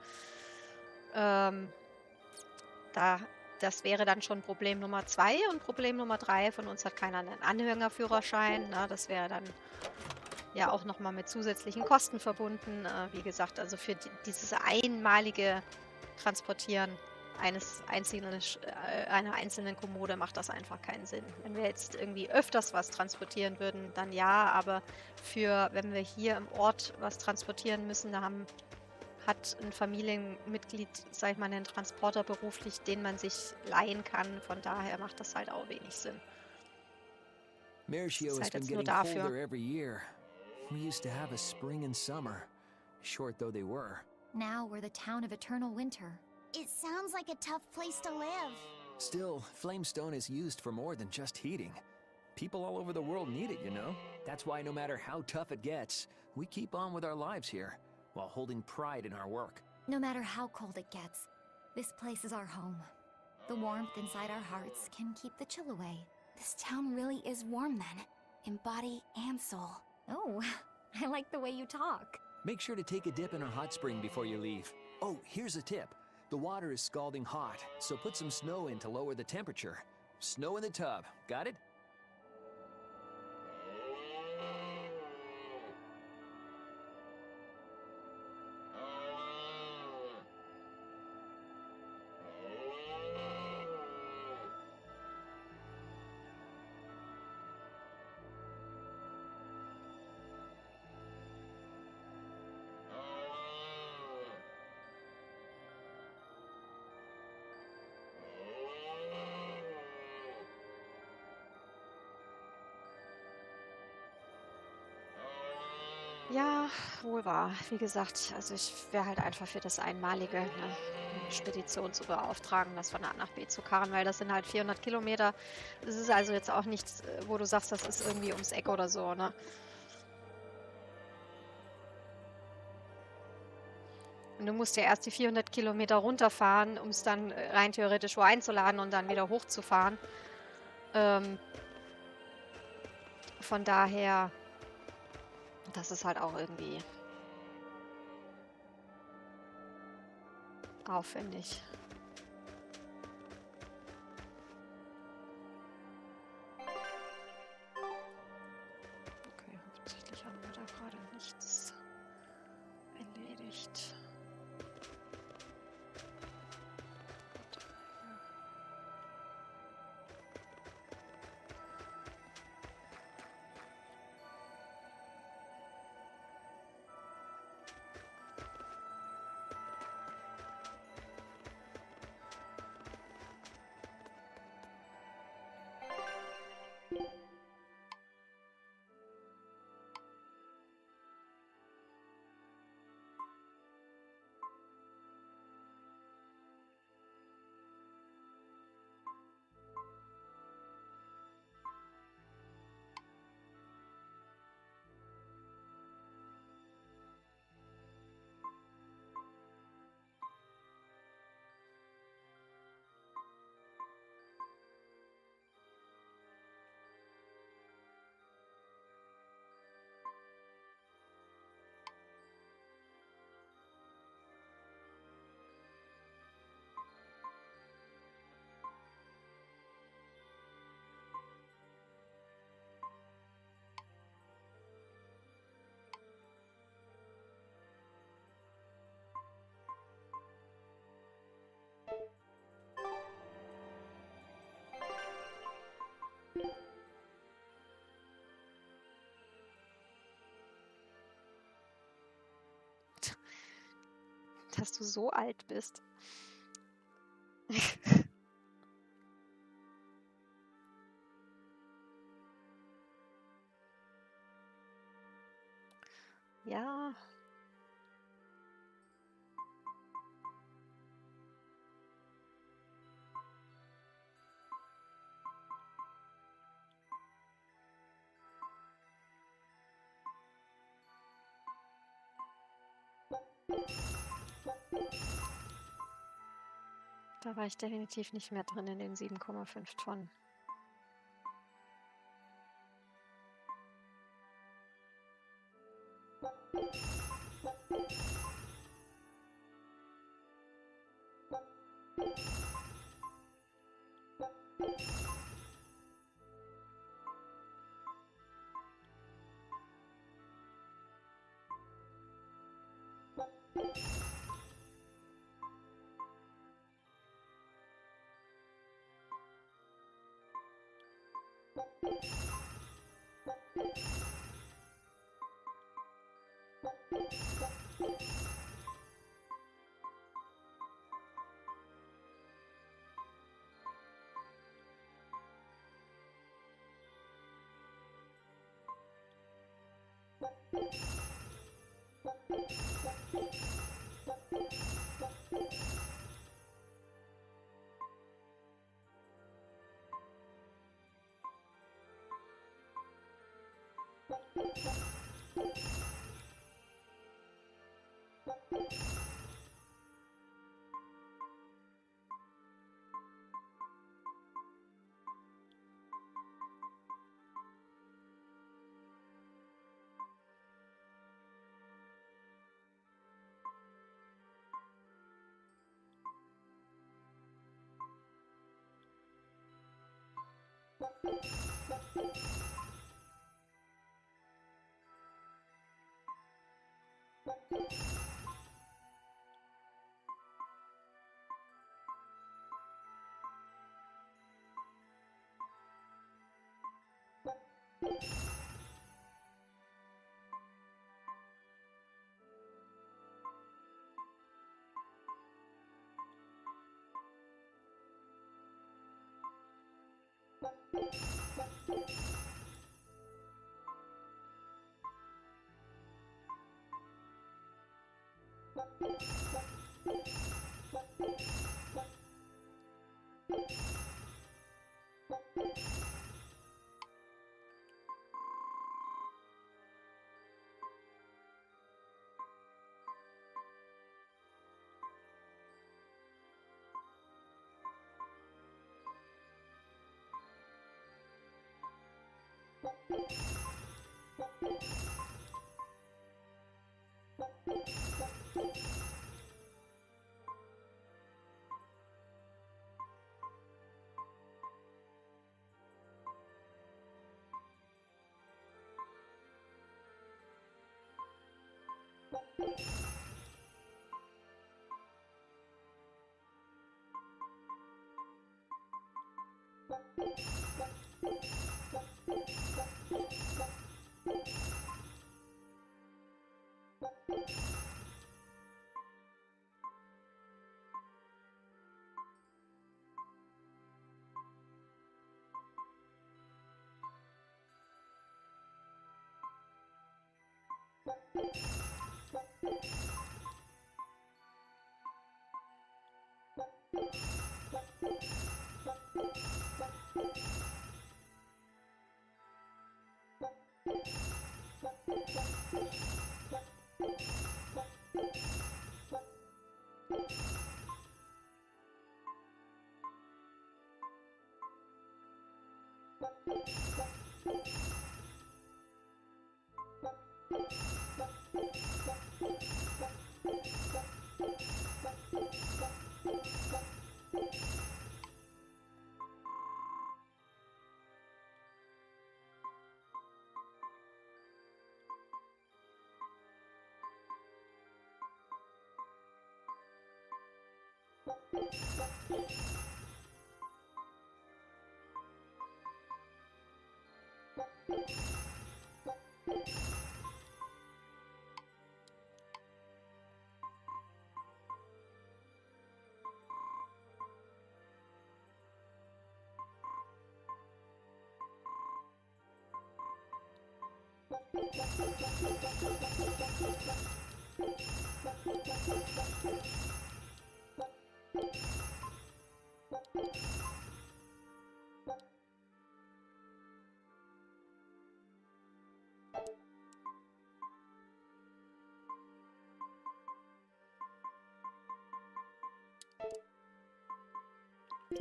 Das wäre dann schon Problem Nummer 2 und Problem Nummer 3, von uns hat keiner einen Anhängerführerschein. Ne? Das wäre dann ja auch nochmal mit zusätzlichen Kosten verbunden. Wie gesagt, also für dieses einmalige Transportieren einer einzelnen Kommode macht das einfach keinen Sinn. Wenn wir jetzt irgendwie öfters was transportieren würden, dann ja, aber wenn wir hier im Ort was transportieren müssen, da hat ein Familienmitglied, sag ich mal, einen Transporter beruflich, den man sich leihen kann. Von daher macht das halt auch wenig Sinn. Mershio Das ist has halt been jetzt nur getting dafür. colder every year. We used to have a spring and summer, short though they were. Now we're the town of eternal winter. It sounds like a tough place to live. Still, Flamestone is used for more than just heating. People all over the world need it, you know? That's why no matter how tough it gets, we keep on with our lives here, while holding pride in our work. No matter how cold it gets, this place is our home. The warmth inside our hearts can keep the chill away. This town really is warm then, in body and soul. Oh, I like the way you talk. Make sure to take a dip in our hot spring before you leave. Oh, here's a tip. The water is scalding hot, so put some snow in to lower the temperature. Snow in the tub, got it? Ja, wohl wahr. Wie gesagt, also ich wäre halt einfach für das Einmalige, ne, eine Spedition zu beauftragen, das von A nach B zu karren, weil das sind halt 400 Kilometer. Das ist also jetzt auch nichts, wo du sagst, das ist irgendwie ums Eck oder so, ne? Und du musst ja erst die 400 Kilometer runterfahren, um es dann rein theoretisch wo einzuladen und dann wieder hochzufahren. Von daher, das ist halt auch irgendwie aufwendig. Okay, offensichtlich haben wir da gerade nichts erledigt. Dass du so alt bist. Ja. Da war ich definitiv nicht mehr drin in den 7,5 Tonnen.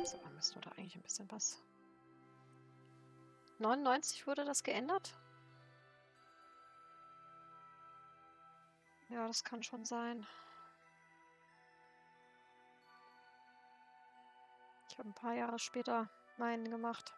So, dann müssen wir da eigentlich ein bisschen was. 99 wurde das geändert? Ja, das kann schon sein. Ich habe ein paar Jahre später meinen gemacht.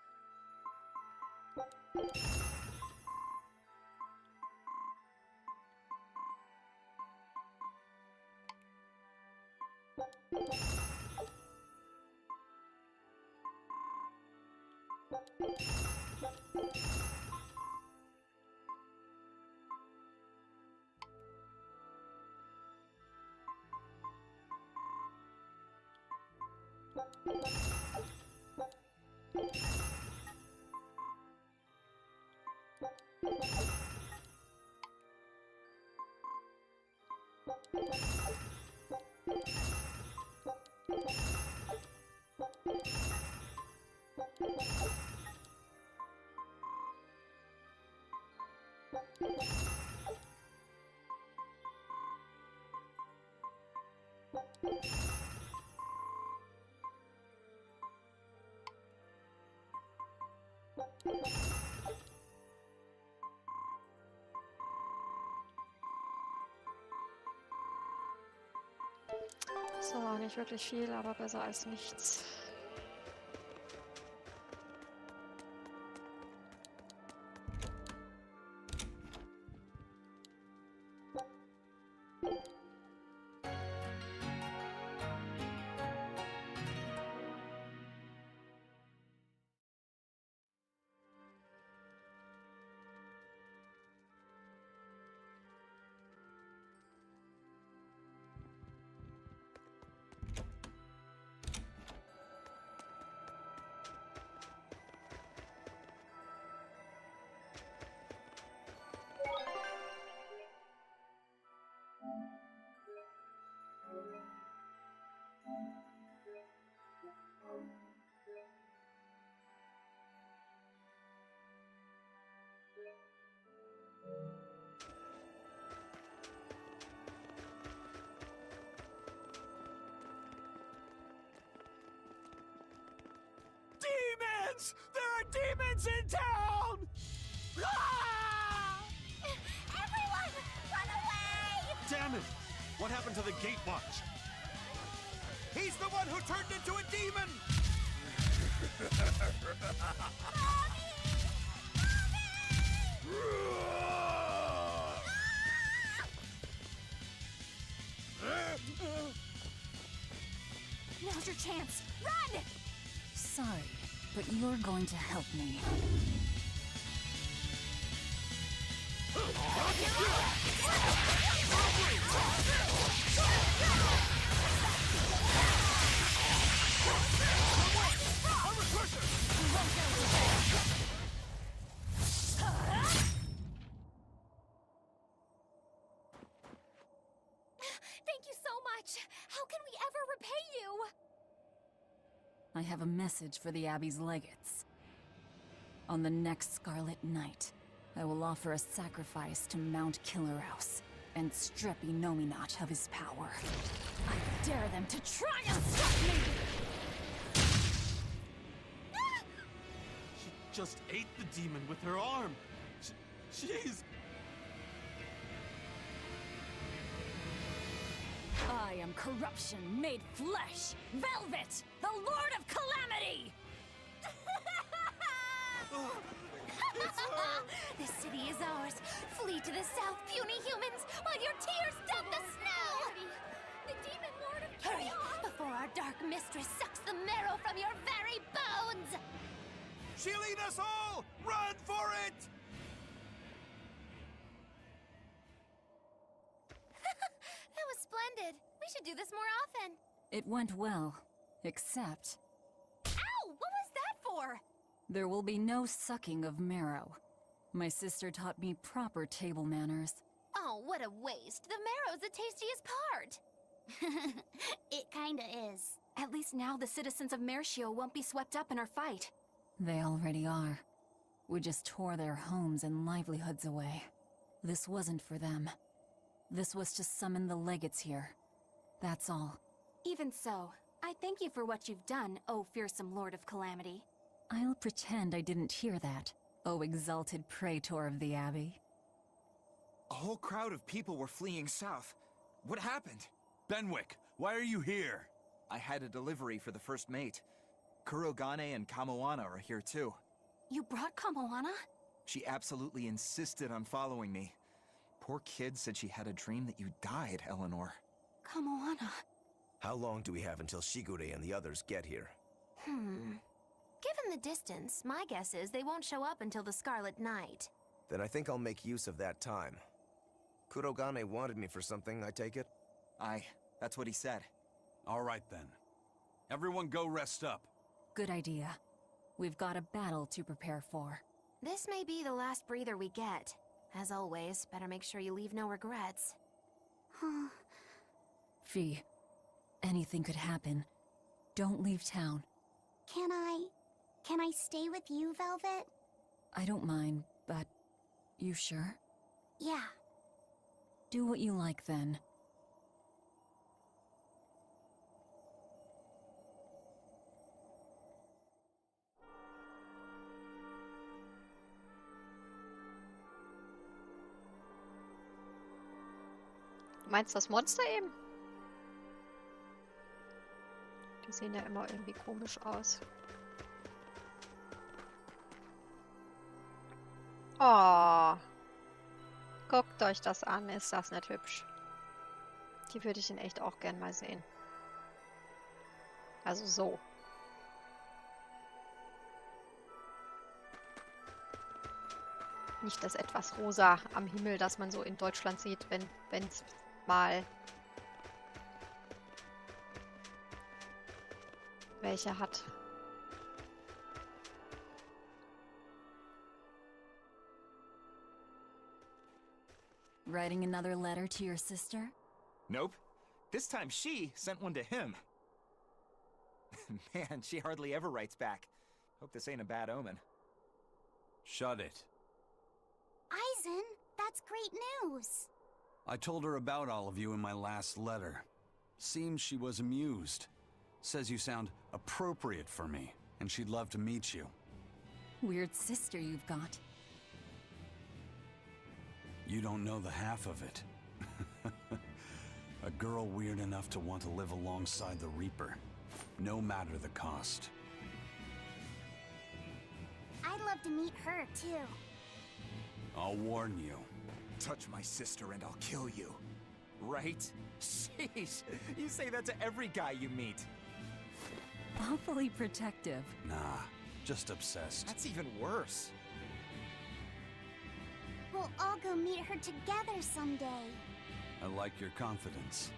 nicht wirklich viel, aber besser als nichts. Demons! There are demons in town! Ah! Everyone, run away! Damn it! What happened to the gate watch? He's the one who turned into a demon! Now's your chance. Run! Sorry, but you're going to help me. Thank you so much. How can we ever repay you? I have a message for the Abbey's legates. On the next Scarlet Night, I will offer a sacrifice to Mount Killerhouse and strip Inominat of his power. I dare them to try and stop me! She just ate the demon with her arm. She's... I am corruption made flesh! Velvet, the Lord of Calamity! This city is ours. Flee to the south, puny humans, while your tears dump the snow! The demon lord of chaos! Hurry, before our dark mistress sucks the marrow from your very bones! She'll eat us all! Run for it! That was splendid. We should do this more often. It went well, except Ow! What was that for? there will be no sucking of marrow. My sister taught me proper table manners. Oh, what a waste. The marrow's the tastiest part. It kinda is. At least now the citizens of Mercio won't be swept up in our fight. They already are. We just tore their homes and livelihoods away. This wasn't for them. This was to summon the legates here. That's all. Even so, I thank you for what you've done, O fearsome Lord of Calamity. I'll pretend I didn't hear that, O exalted praetor of the Abbey. A whole crowd of people were fleeing south. What happened? Benwick, why are you here? I had a delivery for the first mate. Kurogane and Kamoana are here too. You brought Kamoana? She absolutely insisted on following me. Poor kid said she had a dream that you died, Eleanor. Kamoana. How long do we have until Shigure and the others get here? Given the distance, my guess is they won't show up until the Scarlet Night. Then I think I'll make use of that time. Kurogane wanted me for something, I take it? Aye, that's what he said. All right then. Everyone go rest up. Good idea. We've got a battle to prepare for. This may be the last breather we get. As always, better make sure you leave no regrets. Fee, anything could happen. Don't leave town. Can I stay with you, Velvet? I don't mind, but you sure? Yeah. Do what you like then. Du meinst das Monster eben? Die sehen ja immer irgendwie komisch aus. Oh. Guckt euch das an, ist das nicht hübsch. Die würde ich in echt auch gern mal sehen. Also so. Nicht das etwas rosa am Himmel, das man so in Deutschland sieht, wenn es mal welche hat. Writing another letter to your sister? Nope. This time she sent one to him. Man, she hardly ever writes back. Hope this ain't a bad omen. Shut it. Eisen, that's great news. I told her about all of you in my last letter. Seems she was amused. Says you sound appropriate for me, and she'd love to meet you. Weird sister you've got. You don't know the half of it. A girl weird enough to want to live alongside the Reaper, no matter the cost. I'd love to meet her, too. I'll warn you. Touch my sister and I'll kill you. Right? Sheesh, you say that to every guy you meet. Awfully protective. Nah, just obsessed. That's even worse. We'll all go meet her together someday. I like your confidence.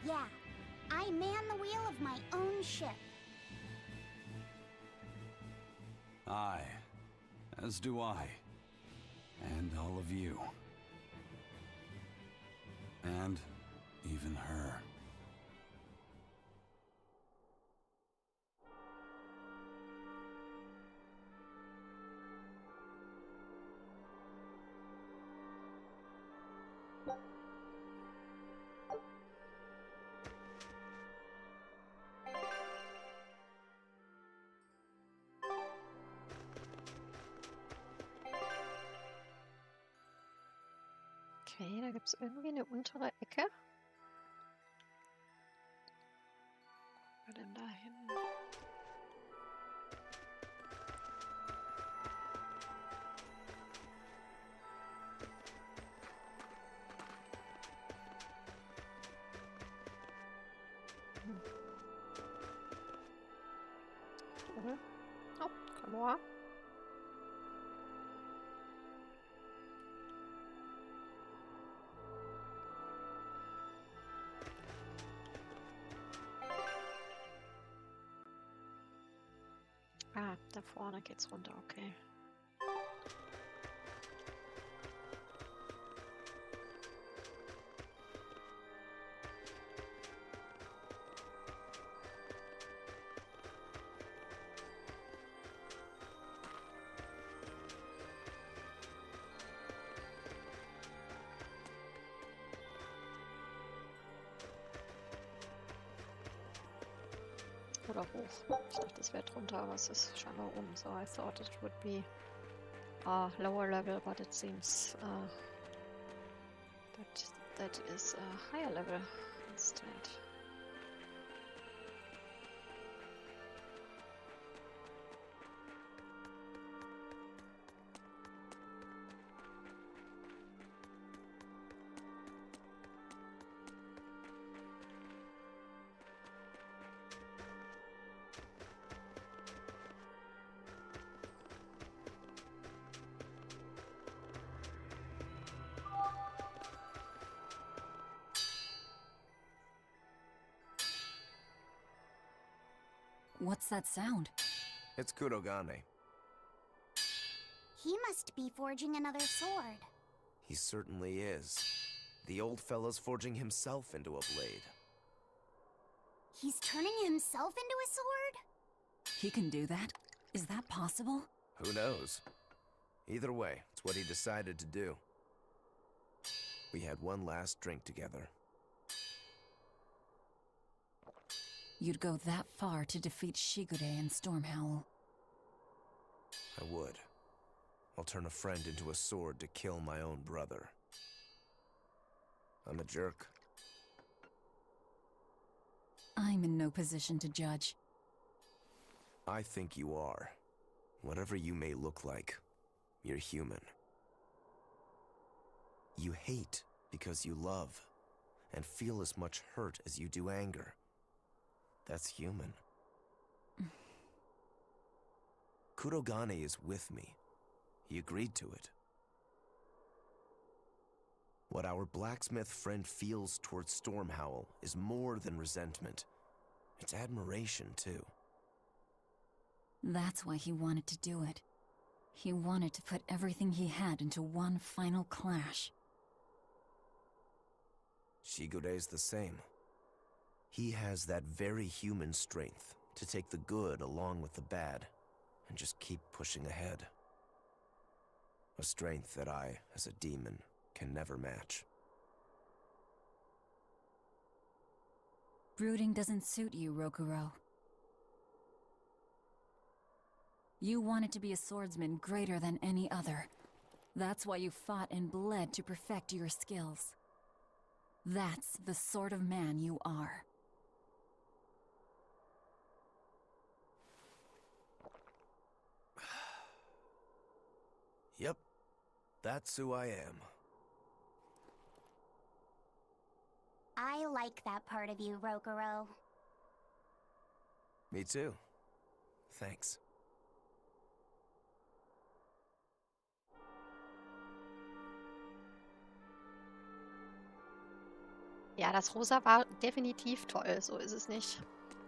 Yeah, I man the wheel of my own ship. Aye, as do I. And all of you. And even her. Okay, da gibt es irgendwie eine untere Ecke. Wo denn da hin? Oh, Kamera. Ah, da vorne geht's runter, okay. Oder hoch. Ich dachte, es wäre drunter, aber es ist scheinbar oben. So I thought it would be a lower level, but it seems that is a higher level instead. What's that sound? It's Kurogane. He must be forging another sword. He certainly is. The old fellow's forging himself into a blade. He's turning himself into a sword? He can do that? Is that possible? Who knows? Either way, it's what he decided to do. We had one last drink together. You'd go that far to defeat Shigure and Stormhowl. I would. I'll turn a friend into a sword to kill my own brother. I'm a jerk. I'm in no position to judge. I think you are. Whatever you may look like, you're human. You hate because you love, and feel as much hurt as you do anger. That's human. Kurogane is with me. He agreed to it. What our blacksmith friend feels towards Stormhowl is more than resentment. It's admiration, too. That's why he wanted to do it. He wanted to put everything he had into one final clash. Shigure's the same. He has that very human strength to take the good along with the bad, and just keep pushing ahead. A strength that I, as a demon, can never match. Brooding doesn't suit you, Rokuro. You wanted to be a swordsman greater than any other. That's why you fought and bled to perfect your skills. That's the sort of man you are. Yep, that's who I am. I like that part of you, Rokuro. Me too. Thanks. Ja, das Rosa war definitiv toll, so ist es nicht.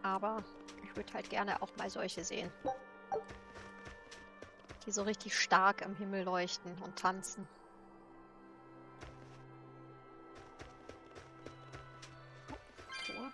Aber ich würde halt gerne auch mal solche sehen. Die so richtig stark im Himmel leuchten und tanzen. Oh.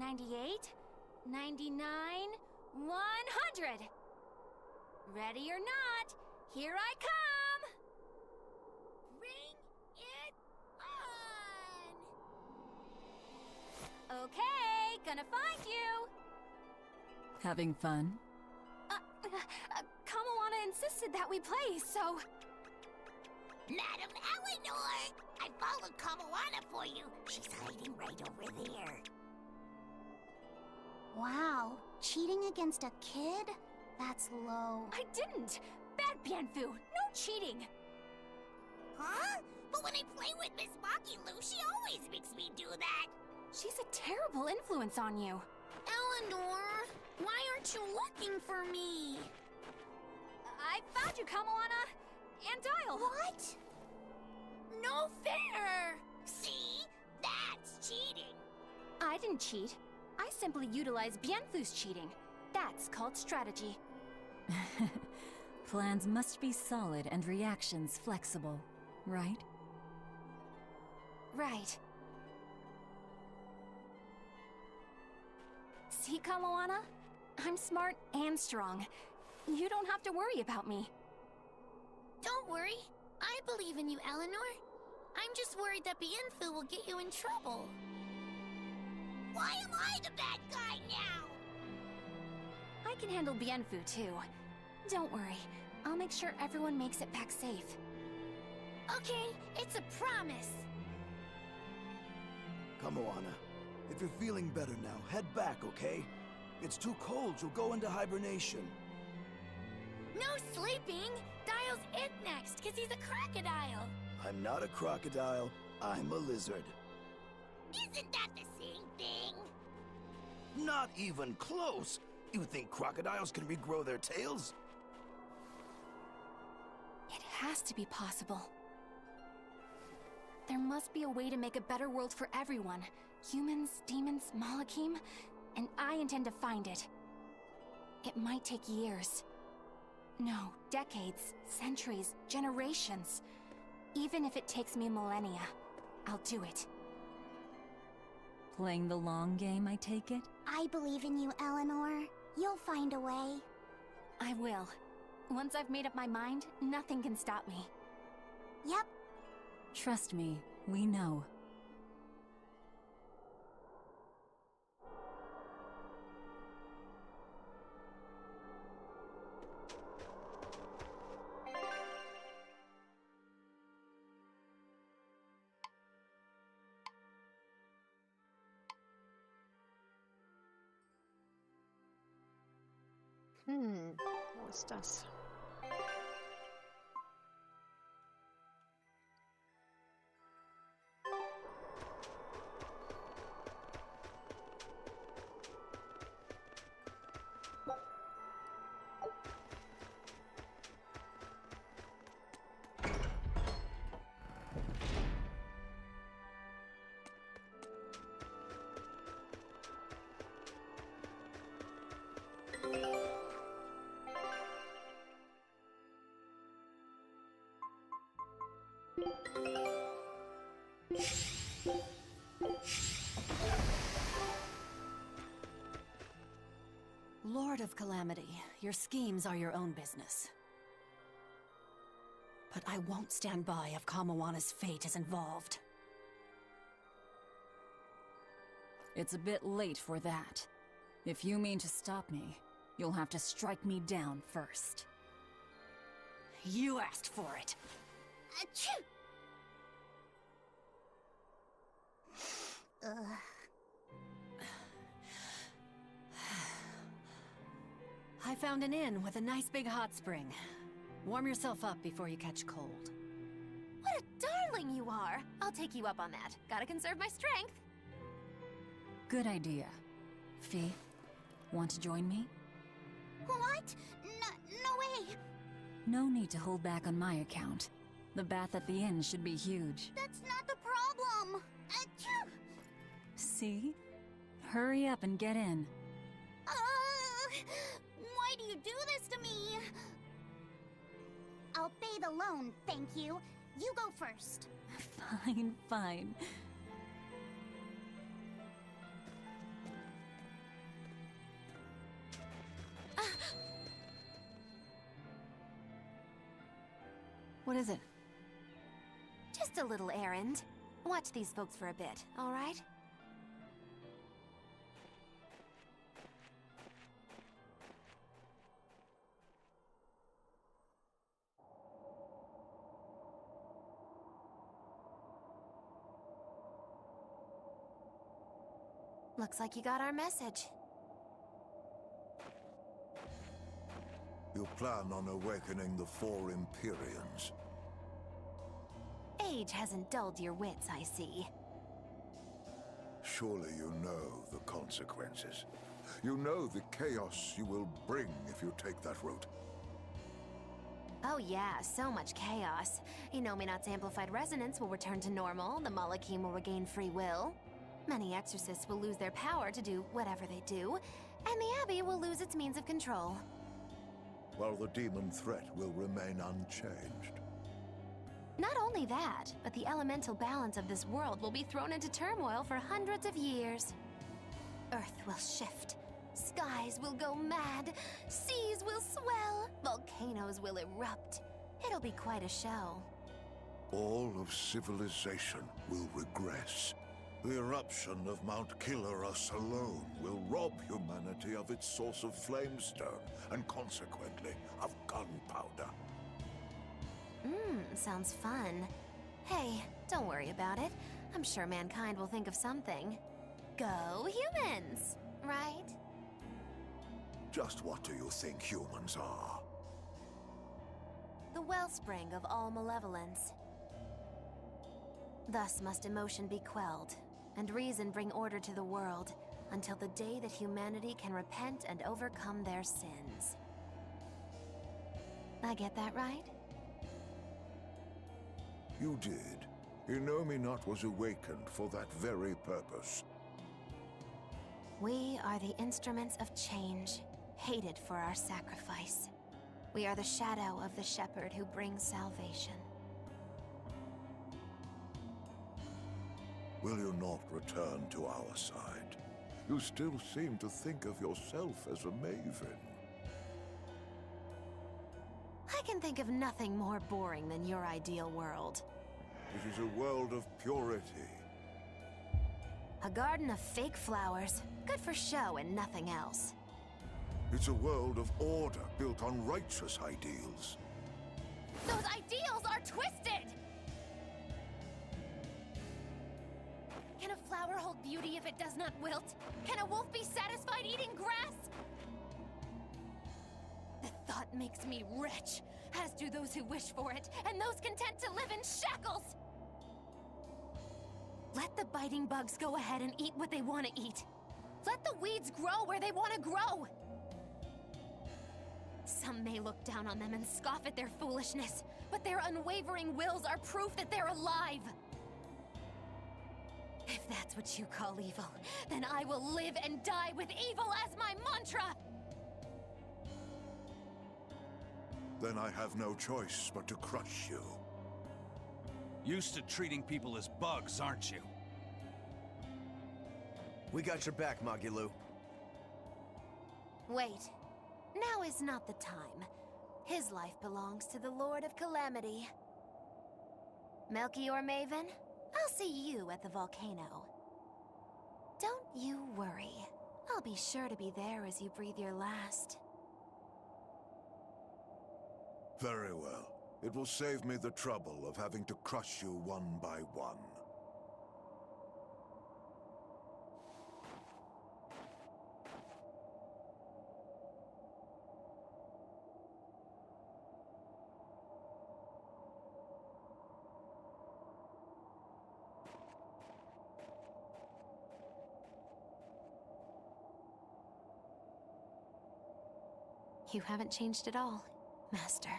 $98, $99, $100. Ready or not, here I come! Bring it on! Okay, gonna find you! Having fun? Kamawana insisted that we play, so... Madam Eleanor! I followed Kamawana for you. She's hiding right over there. Wow, cheating against a kid? That's low. I didn't! Bad Bienfu! No cheating! Huh? But when I play with Miss Makilu, she always makes me do that. She's a terrible influence on you. Eleanor, why aren't you looking for me? I found you, Kamawana! And Dial! What? No fair! See? That's cheating. I didn't cheat. I simply utilized Bienfu's cheating. That's called strategy. Plans must be solid and reactions flexible, right? Right. See, Kamawana? I'm smart and strong. You don't have to worry about me. Don't worry. I believe in you, Eleanor. I'm just worried that Bienfu will get you in trouble. Why am I the bad guy now? I can handle Bienfu, too. Don't worry. I'll make sure everyone makes it back safe. Okay, it's a promise. Kamawana, if you're feeling better now, head back, okay? It's too cold, you'll go into hibernation. No sleeping! Dial Crocodile's it next, because he's a crocodile. I'm not a crocodile, I'm a lizard. Isn't that the same thing? Not even close! You think crocodiles can regrow their tails? It has to be possible. There must be a way to make a better world for everyone. Humans, demons, Malakim, and I intend to find it. It might take years. No, decades, centuries, generations. Even if it takes me millennia, I'll do it. Playing the long game, I take it? I believe in you, Eleanor. You'll find a way. I will. Once I've made up my mind, nothing can stop me. Yep. Trust me, we know. Wo ist das? Lord of Calamity, your schemes are your own business. But I won't stand by if Kamawana's fate is involved. It's a bit late for that. If you mean to stop me, you'll have to strike me down first. You asked for it. Achoo! I found an inn with a nice big hot spring. Warm yourself up before you catch cold. What a darling you are! I'll take you up on that. Gotta conserve my strength. Good idea. Fee, want to join me? What? No way! No need to hold back on my account. The bath at the inn should be huge. That's not the problem! Achoo! See? Hurry up and get in. Why do you do this to me? I'll bathe alone, thank you. You go first. Fine, fine. What is it? Just a little errand. Watch these folks for a bit, all right? Looks like you got our message. You plan on awakening the 4 Empyreans. Age hasn't dulled your wits, I see. Surely you know the consequences. You know the chaos you will bring if you take that route. Oh yeah, so much chaos. Inominat's amplified resonance will return to normal, the Malakim will regain free will. Many exorcists will lose their power to do whatever they do, and the Abbey will lose its means of control. While the demon threat will remain unchanged. Not only that, but the elemental balance of this world will be thrown into turmoil for hundreds of years. Earth will shift, skies will go mad, seas will swell, volcanoes will erupt. It'll be quite a show. All of civilization will regress. The eruption of Mount Killerus alone will rob humanity of its source of flamestone, and consequently, of gunpowder. Sounds fun. Hey, don't worry about it. I'm sure mankind will think of something. Go humans, right? Just what do you think humans are? The the wellspring of all malevolence. Thus must emotion be quelled, and reason bring order to the world, until the day that humanity can repent and overcome their sins. I get that right? You did. Inominet was awakened for that very purpose. We are the instruments of change, hated for our sacrifice. We are the shadow of the shepherd who brings salvation. Will you not return to our side? You still seem to think of yourself as a maven. I can think of nothing more boring than your ideal world. It is a world of purity. A garden of fake flowers, good for show and nothing else. It's a world of order built on righteous ideals. Those ideals are twisted! Can a flower hold beauty if it does not wilt? Can a wolf be satisfied eating grass? The thought makes me rich, as do those who wish for it, and those content to live in shackles! Let the biting bugs go ahead and eat what they want to eat. Let the weeds grow where they want to grow. Some may look down on them and scoff at their foolishness, but their unwavering wills are proof that they're alive. If that's what you call evil, then I will live and die with evil as my mantra! Then I have no choice but to crush you. Used to treating people as bugs, aren't you? We got your back, Magilu. Wait. Now is not the time. His life belongs to the Lord of Calamity. Melchior Maven, I'll see you at the volcano. Don't you worry. I'll be sure to be there as you breathe your last. Very well. It will save me the trouble of having to crush you one by one. You haven't changed at all, Master.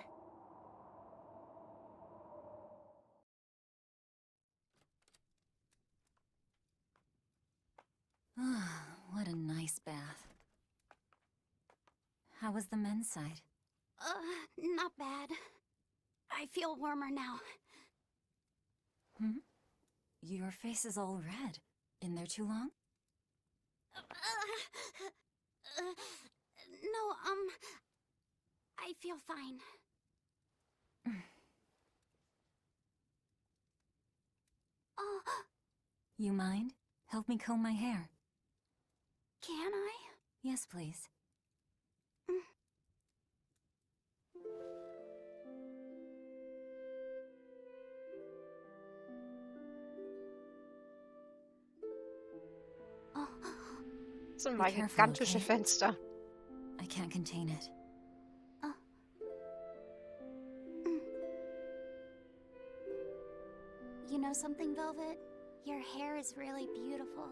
What a nice bath. How was the men's side? Not bad. I feel warmer now. Hmm? Your face is all red. In there too long? No, I feel fine. Oh, You mind? Help me comb my hair. can I? Yes, please. So ein Be careful, gigantische okay? Fenster. I can't contain it. You know something, Velvet? Your hair is really beautiful.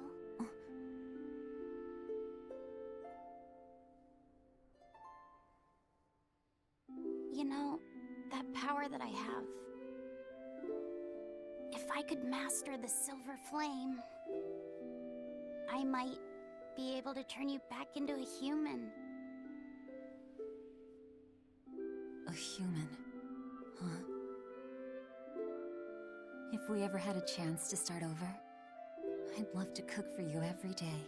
You know, that power that I have. If I could master the silver flame, I might be able to turn you back into a human. A human. Huh? If we ever had a chance to start over, I'd love to cook for you every day.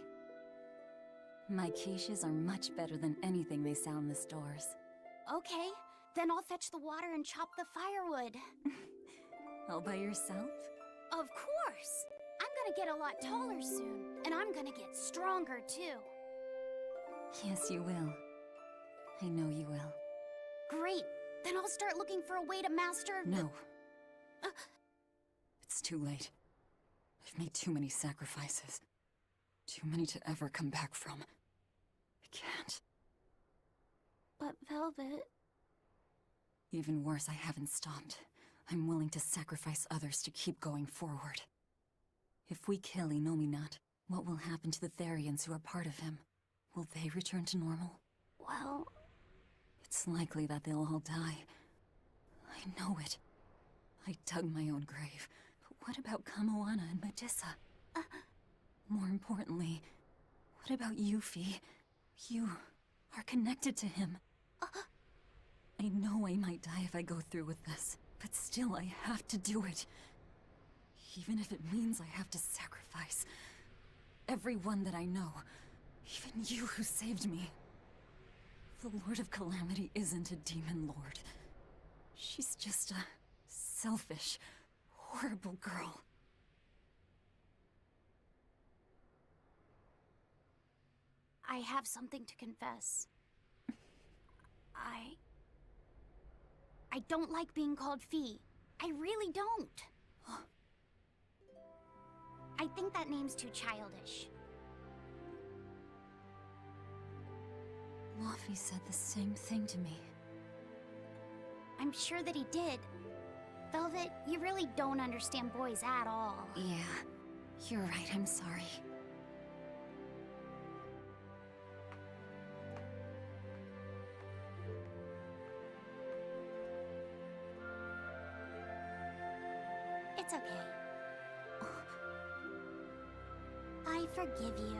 My quiches are much better than anything they sell in the stores. Okay, then I'll fetch the water and chop the firewood. All by yourself? Of course! I'm gonna get a lot taller soon, and I'm gonna get stronger too. Yes, you will. I know you will. Great! Then I'll start looking for a way to master No. It's too late. I've made too many sacrifices. Too many to ever come back from. I can't. But Velvet... Even worse, I haven't stopped. I'm willing to sacrifice others to keep going forward. If we kill Inominat, what will happen to the Therians who are part of him? Will they return to normal? Well... It's likely that they'll all die. I know it. I dug my own grave. But what about Kamoana and Medissa? More importantly, what about Yuffie? You are connected to him. I know I might die if I go through with this, but still I have to do it. Even if it means I have to sacrifice everyone that I know. Even you who saved me. The Lord of Calamity isn't a demon lord. She's just a selfish, horrible girl. I have something to confess. I don't like being called Fee. I really don't. I think that name's too childish. Luffy said the same thing to me. I'm sure that he did. Velvet, you really don't understand boys at all. Yeah, you're right, I'm sorry. It's okay. I forgive you.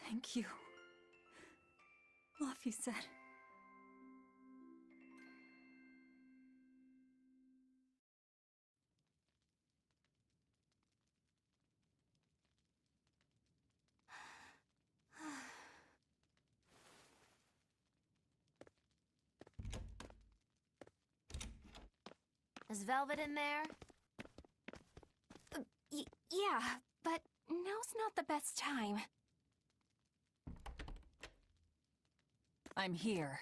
Thank you. Luffy said. Is Velvet in there? Yeah, but now's not the best time. I'm here.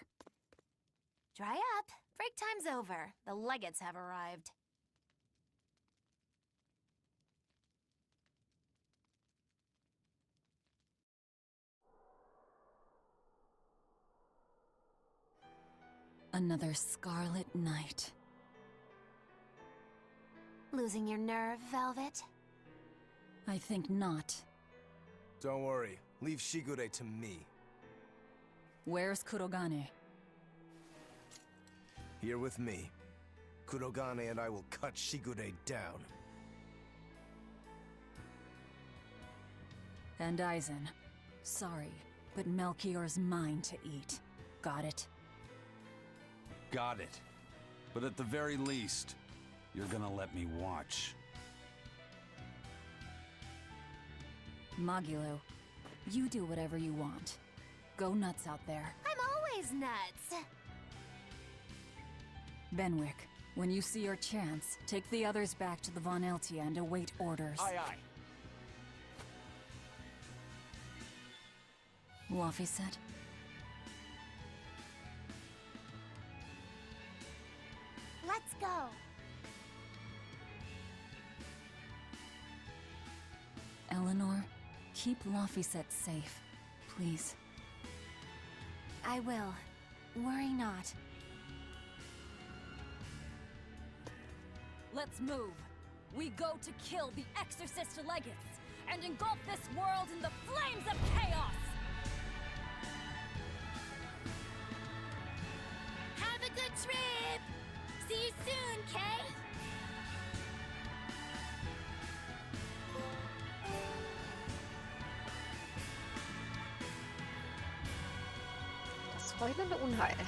Dry up. Break time's over. The legates have arrived. Another scarlet night. Losing your nerve, Velvet? I think not. Don't worry. Leave Shigure to me. Where's Kurogane? Here with me. Kurogane and I will cut Shigure down. And Aizen. Sorry, but Melchior's mine to eat. Got it? Got it. But at the very least, you're gonna let me watch. Magilo, you do whatever you want. Go nuts out there. I'm always nuts! Benwick, when you see your chance, take the others back to the Von Eltia and await orders. Aye, aye. Luffy said. Let's go. Eleanor, keep Laphicet safe, please. I will. Worry not. Let's move. We go to kill the Exorcist Legates and engulf this world in the flames of chaos! Have a good trip! See you soon, Kay! Das heulende Unheil.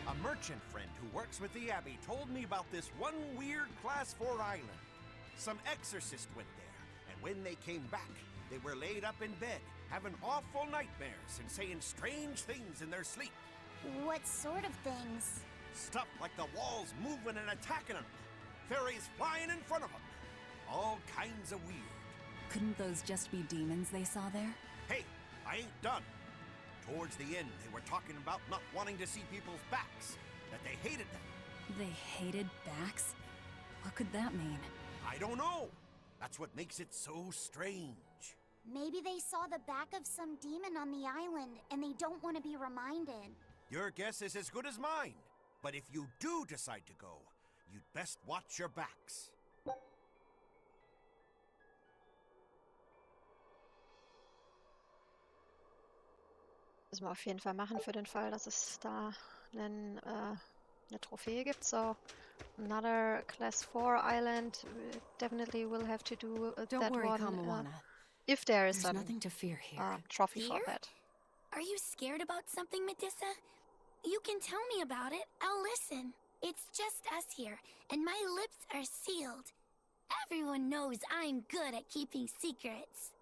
A merchant friend who works with the Abbey told me about this one weird Class 4 island. Some exorcist went there, and when they came back, they were laid up in bed, having awful nightmares and saying strange things in their sleep. What sort of things? Stuff like the walls moving and attacking them. Fairies flying in front of them. All kinds of weird. Couldn't those just be demons they saw there? Hey, I ain't done. Towards the end, they were talking about not wanting to see people's backs, that they hated them. They hated backs? What could that mean? I don't know. That's what makes it so strange. Maybe they saw the back of some demon on the island, and they don't want to be reminded. Your guess is as good as mine. But if you do decide to go, you'd best watch your backs. Müssen wir auf jeden Fall machen für den Fall, dass es da eine Trophäe gibt. So, another Class 4 island. We definitely will have to do Don't that worry, one. Kamawana. If there is There's some nothing to fear here. trophy for Fear? that. Are you scared about something, Medusa? You can tell me about it. I'll listen. It's just us here, and my lips are sealed. Everyone knows I'm good at keeping secrets.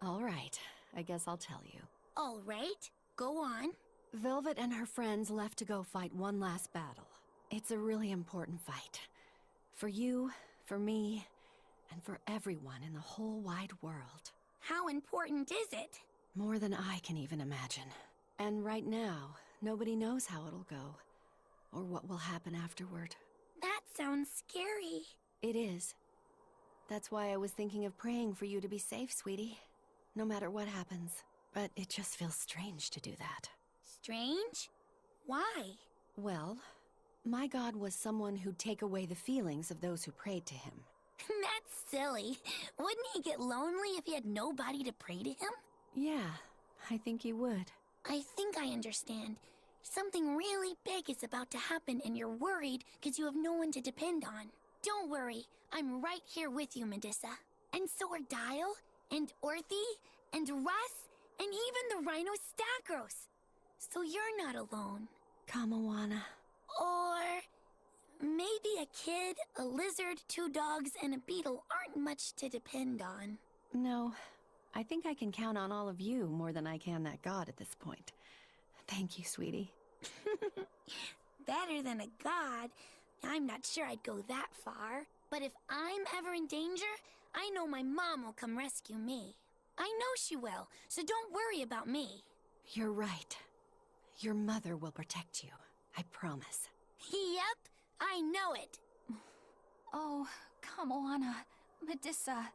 All right, I guess I'll tell you. All right, go on. Velvet and her friends left to go fight one last battle. It's a really important fight. For you, for me, and for everyone in the whole wide world. How important is it? More than I can even imagine. And right now, nobody knows how it'll go, or what will happen afterward. That sounds scary. It is. That's why I was thinking of praying for you to be safe, sweetie. No matter what happens. But it just feels strange to do that. Strange? Why? Well, my god was someone who'd take away the feelings of those who prayed to him. That's silly. Wouldn't he get lonely if he had nobody to pray to him? Yeah, I think he would. I think I understand. Something really big is about to happen and you're worried because you have no one to depend on. Don't worry, I'm right here with you, Medusa. And so are Dial, and Orthy, and Russ, and even the Rhino Stagros. So you're not alone. Kamawana. Or maybe a kid, a lizard, 2 dogs, and a beetle aren't much to depend on. No, I think I can count on all of you more than I can that god at this point. Thank you, sweetie. Better than a god. I'm not sure I'd go that far. But if I'm ever in danger, I know my mom will come rescue me. I know she will, so don't worry about me. You're right. Your mother will protect you. I promise. Yep, I know it. Oh, Kamawana, Medusa.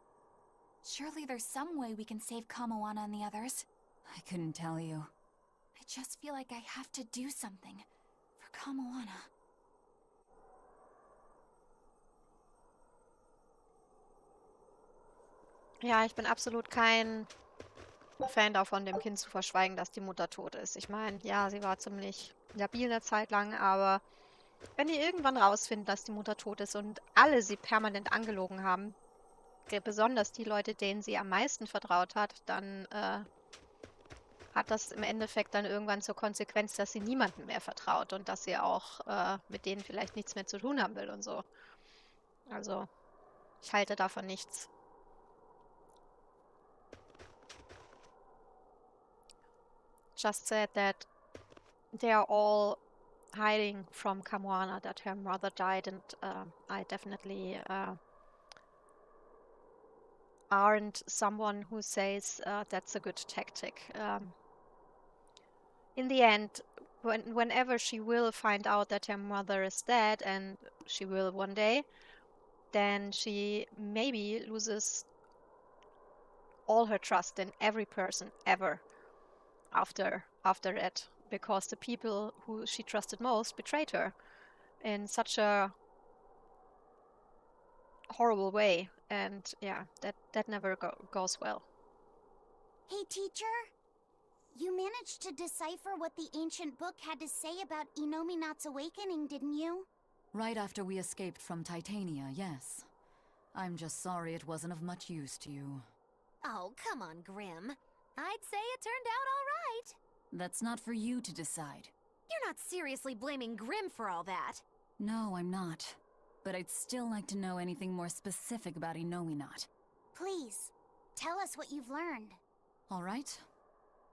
Surely there's some way we can save Kamawana and the others. I couldn't tell you. I just feel like I have to do something for Kamawana. Ja, ich bin absolut kein Fan davon, dem Kind zu verschweigen, dass die Mutter tot ist. Ich meine, ja, sie war ziemlich labil eine Zeit lang, aber wenn die irgendwann rausfinden, dass die Mutter tot ist und alle sie permanent angelogen haben, besonders die Leute, denen sie am meisten vertraut hat, dann hat das im Endeffekt dann irgendwann zur Konsequenz, dass sie niemandem mehr vertraut und dass sie auch mit denen vielleicht nichts mehr zu tun haben will und so. Also, ich halte davon nichts. Just said that they are all hiding from Kamoana, that her mother died, and I definitely aren't someone who says that's a good tactic. In the end, whenever she will find out that her mother is dead, and she will one day, then she maybe loses all her trust in every person ever after that, because the people who she trusted most betrayed her in such a horrible way, and yeah, that never goes well. Hey, teacher? You managed to decipher what the ancient book had to say about Inominat's awakening, didn't you? Right after we escaped from Titania, yes. I'm just sorry it wasn't of much use to you. Oh, come on, Grim. I'd say it turned out all right. That's not for you to decide. You're not seriously blaming Grim for all that. No, I'm not. But I'd still like to know anything more specific about Inominat. Please, tell us what you've learned. All right.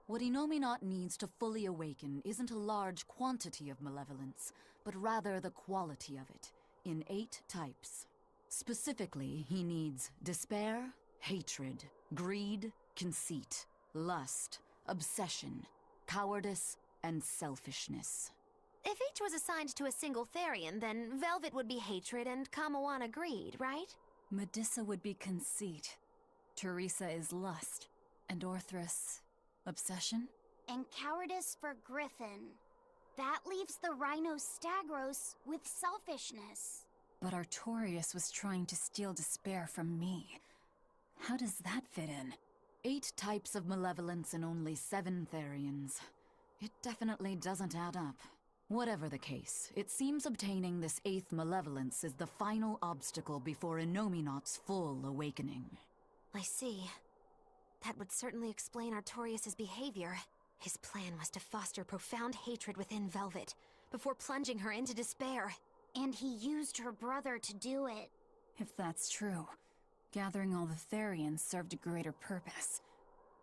What Inominat needs to fully awaken isn't a large quantity of malevolence, but rather the quality of it, in 8 types. Specifically, he needs despair, hatred, greed, conceit, lust, obsession, cowardice, and selfishness. If each was assigned to a single Therian, then Velvet would be hatred and Kamoana greed, right? Medusa would be conceit. Teresa is lust. And Orthrus, obsession? And cowardice for Griffin. That leaves the Rhino Stagros with selfishness. But Artorius was trying to steal despair from me. How does that fit in? 8 types of malevolence and only 7 Therians. It definitely doesn't add up. Whatever the case, it seems obtaining this 8th malevolence is the final obstacle before Innominat's full awakening. I see. That would certainly explain Artorius' behavior. His plan was to foster profound hatred within Velvet, before plunging her into despair. And he used her brother to do it. If that's true, gathering all the Therians served a greater purpose.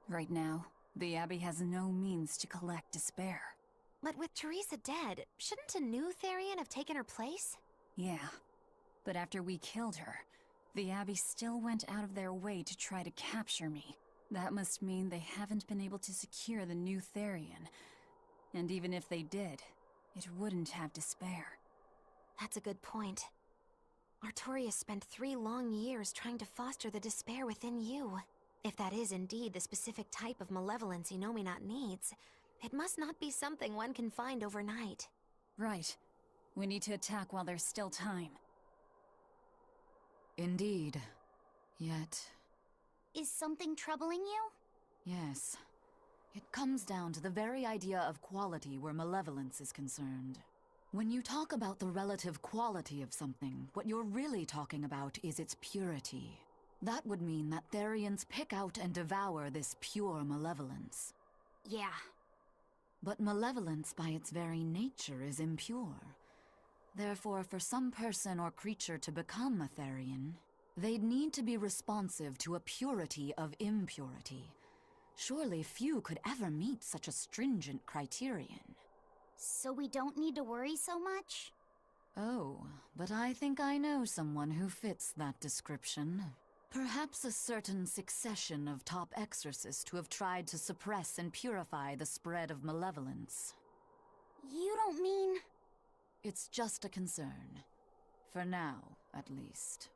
Right now, the Abbey has no means to collect despair. But with Teresa dead, shouldn't a new Therian have taken her place? Yeah, but after we killed her, the Abbey still went out of their way to try to capture me. That must mean they haven't been able to secure the new Therian. And even if they did, it wouldn't have despair. That's a good point. Artorius spent 3 long years trying to foster the despair within you. If that is indeed the specific type of malevolence Innominat needs, it must not be something one can find overnight. Right. We need to attack while there's still time. Indeed. Yet... Is something troubling you? Yes. It comes down to the very idea of quality where malevolence is concerned. When you talk about the relative quality of something, what you're really talking about is its purity. That would mean that Therians pick out and devour this pure malevolence. Yeah. But malevolence by its very nature is impure. Therefore, for some person or creature to become a Therian, they'd need to be responsive to a purity of impurity. Surely few could ever meet such a stringent criterion. So we don't need to worry so much? Oh, but I think I know someone who fits that description. Perhaps a certain succession of top exorcists who have tried to suppress and purify the spread of malevolence. You don't mean... It's just a concern. For now, at least.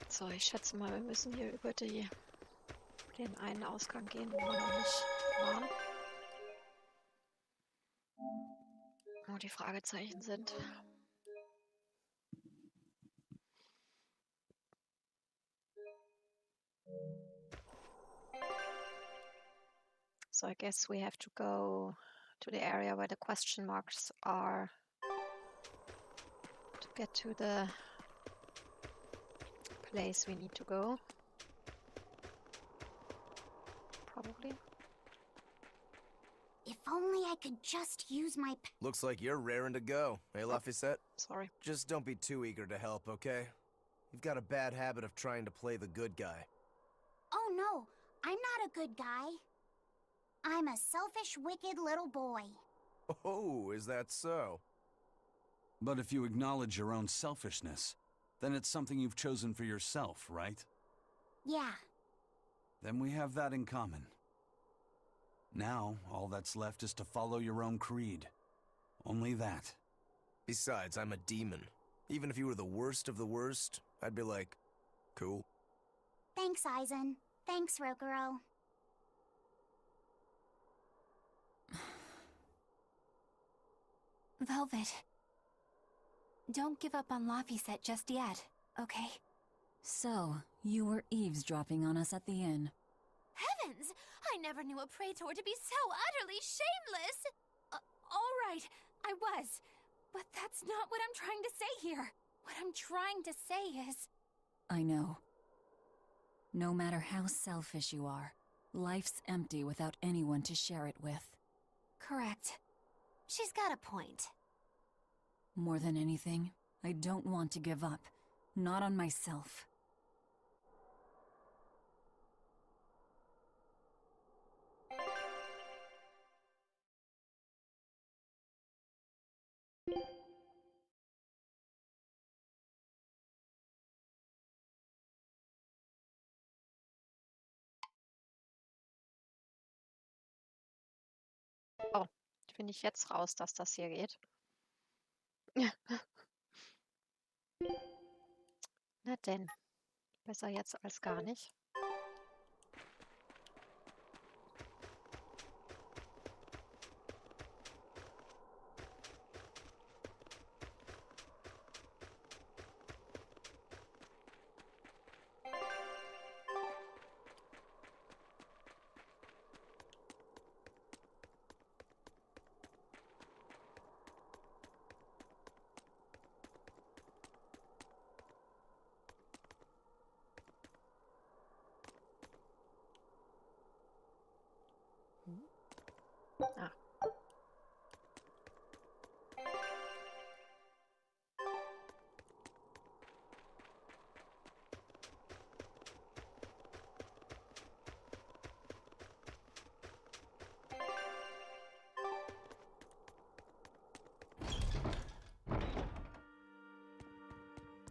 So, ich schätze mal, wir müssen hier über den einen Ausgang gehen, wo wir noch nicht waren. Wo die Fragezeichen sind. So I guess we have to go to the area where the question marks are to get to the place we need to go. Probably. If only I could just use my... Looks like you're raring to go, eh, Laphicet? Sorry. Just don't be too eager to help, okay? You've got a bad habit of trying to play the good guy. Oh no, I'm not a good guy. I'm a selfish, wicked little boy. Oh, is that so? But if you acknowledge your own selfishness, then it's something you've chosen for yourself, right? Yeah. Then we have that in common. Now, all that's left is to follow your own creed. Only that. Besides, I'm a demon. Even if you were the worst of the worst, I'd be like, cool. Thanks, Aizen. Thanks, Rokuro. Velvet. Don't give up on Laphicet just yet, okay? So, you were eavesdropping on us at the inn. Heavens! I never knew a praetor to be so utterly shameless! All right, I was. But that's not what I'm trying to say here. What I'm trying to say is... I know. No matter how selfish you are, life's empty without anyone to share it with. Correct. She's got a point. More than anything, I don't want to give up. Not on myself. Finde ich jetzt raus, dass das hier geht. Na denn. Besser jetzt als gar nicht. Ah.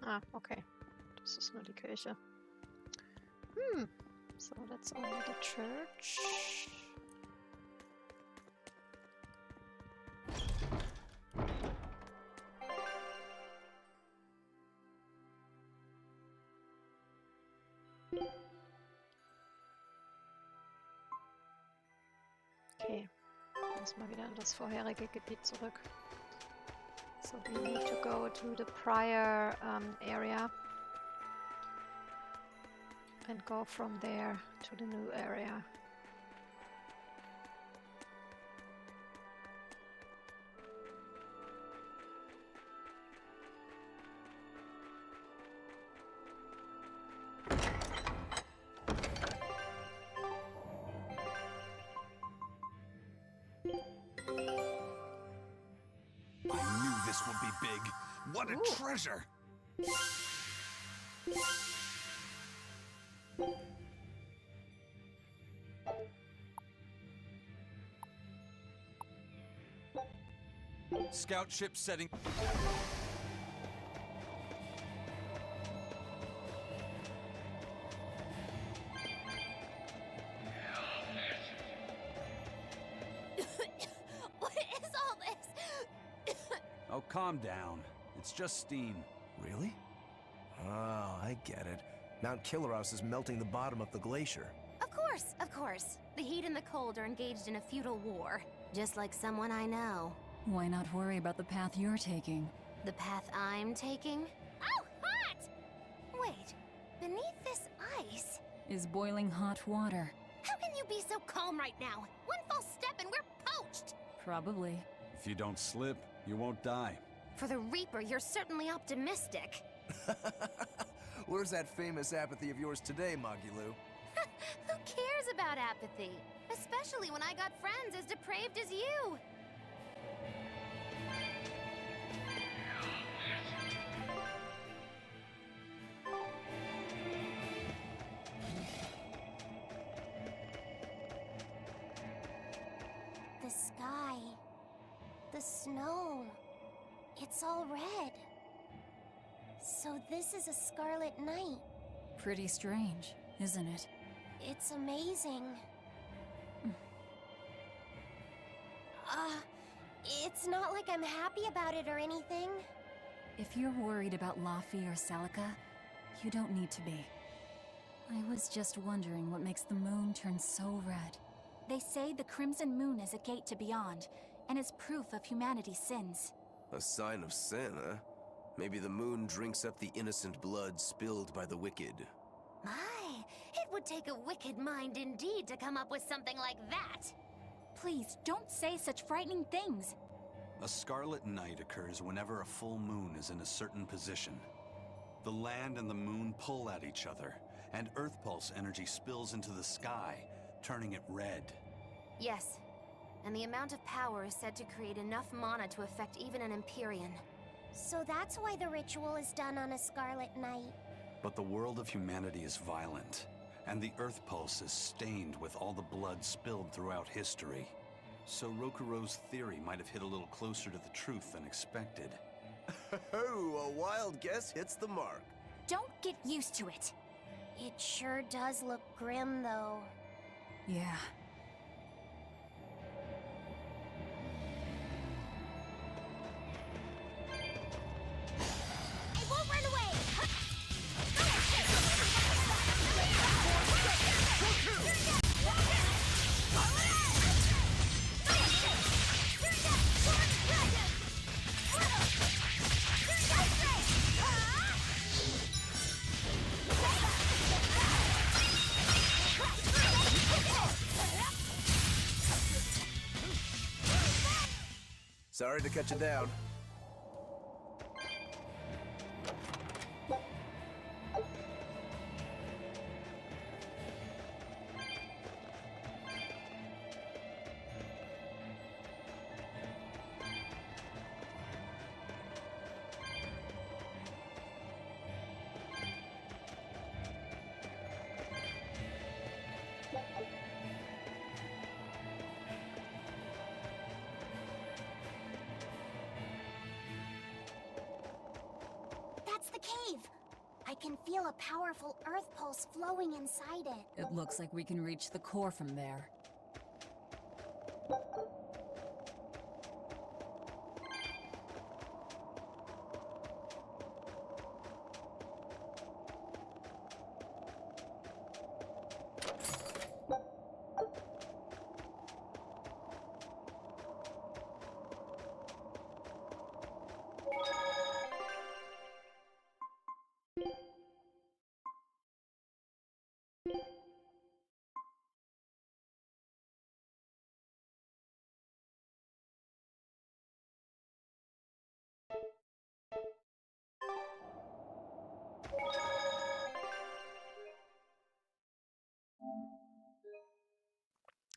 Ah, okay. Das ist nur die Kirche. So, that's only the church. Okay. Muss mal wieder in das vorherige Gebiet zurück. So we need to go to the prior area and go from there to the new area. I knew this would be big. What a treasure! Scout ship setting. What is all this? Oh, calm down. It's just steam. Really? Oh, I get it. Mount Killerhouse is melting the bottom of the glacier. Of course, of course. The heat and the cold are engaged in a feudal war. Just like someone I know. Why not worry about the path you're taking? The path I'm taking? Oh, hot! Wait, beneath this ice... Is boiling hot water. How can you be so calm right now? One false step and we're poached! Probably. If you don't slip, you won't die. For the Reaper, you're certainly optimistic. Where's that famous apathy of yours today, Magilou? Who cares about apathy? Especially when I got friends as depraved as you. The sky. The snow. It's all red. So this is a scarlet night. Pretty strange, isn't it? It's amazing. It's not like I'm happy about it or anything. If you're worried about Laffy or Celica, you don't need to be. I was just wondering what makes the moon turn so red. They say the Crimson Moon is a gate to beyond, and is proof of humanity's sins. A sign of sin, huh? Maybe the moon drinks up the innocent blood spilled by the wicked. My, it would take a wicked mind indeed to come up with something like that. Please, don't say such frightening things. A scarlet night occurs whenever a full moon is in a certain position. The land and the moon pull at each other, and Earth Pulse energy spills into the sky, turning it red. Yes, and the amount of power is said to create enough mana to affect even an Empyrean. So that's why the ritual is done on a scarlet night. But the world of humanity is violent, and the Earth Pulse is stained with all the blood spilled throughout history. So Rokuro's theory might have hit a little closer to the truth than expected. Oh, a wild guess hits the mark. Don't get used to it. It sure does look grim, though. Yeah. Sorry to cut you down. That's the cave! I can feel a powerful earth pulse flowing inside it. It looks like we can reach the core from there.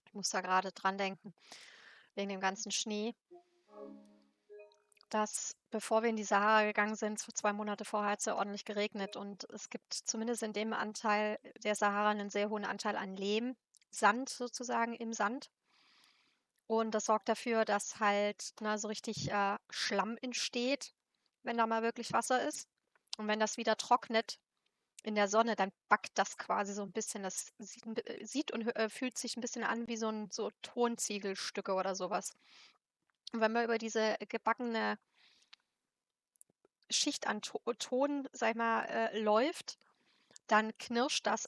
Ich muss da gerade dran denken, wegen dem ganzen Schnee, dass bevor wir in die Sahara gegangen sind, 2 Monate vorher hat es ja ordentlich geregnet und es gibt zumindest in dem Anteil der Sahara einen sehr hohen Anteil an Lehm, Sand sozusagen im Sand. Und das sorgt dafür, dass halt so richtig Schlamm entsteht, wenn da mal wirklich Wasser ist. Und wenn das wieder trocknet in der Sonne, dann backt das quasi so ein bisschen. Das sieht und fühlt sich ein bisschen an wie so Tonziegelstücke oder sowas. Und wenn man über diese gebackene Schicht an Ton, sag ich mal, läuft, dann knirscht das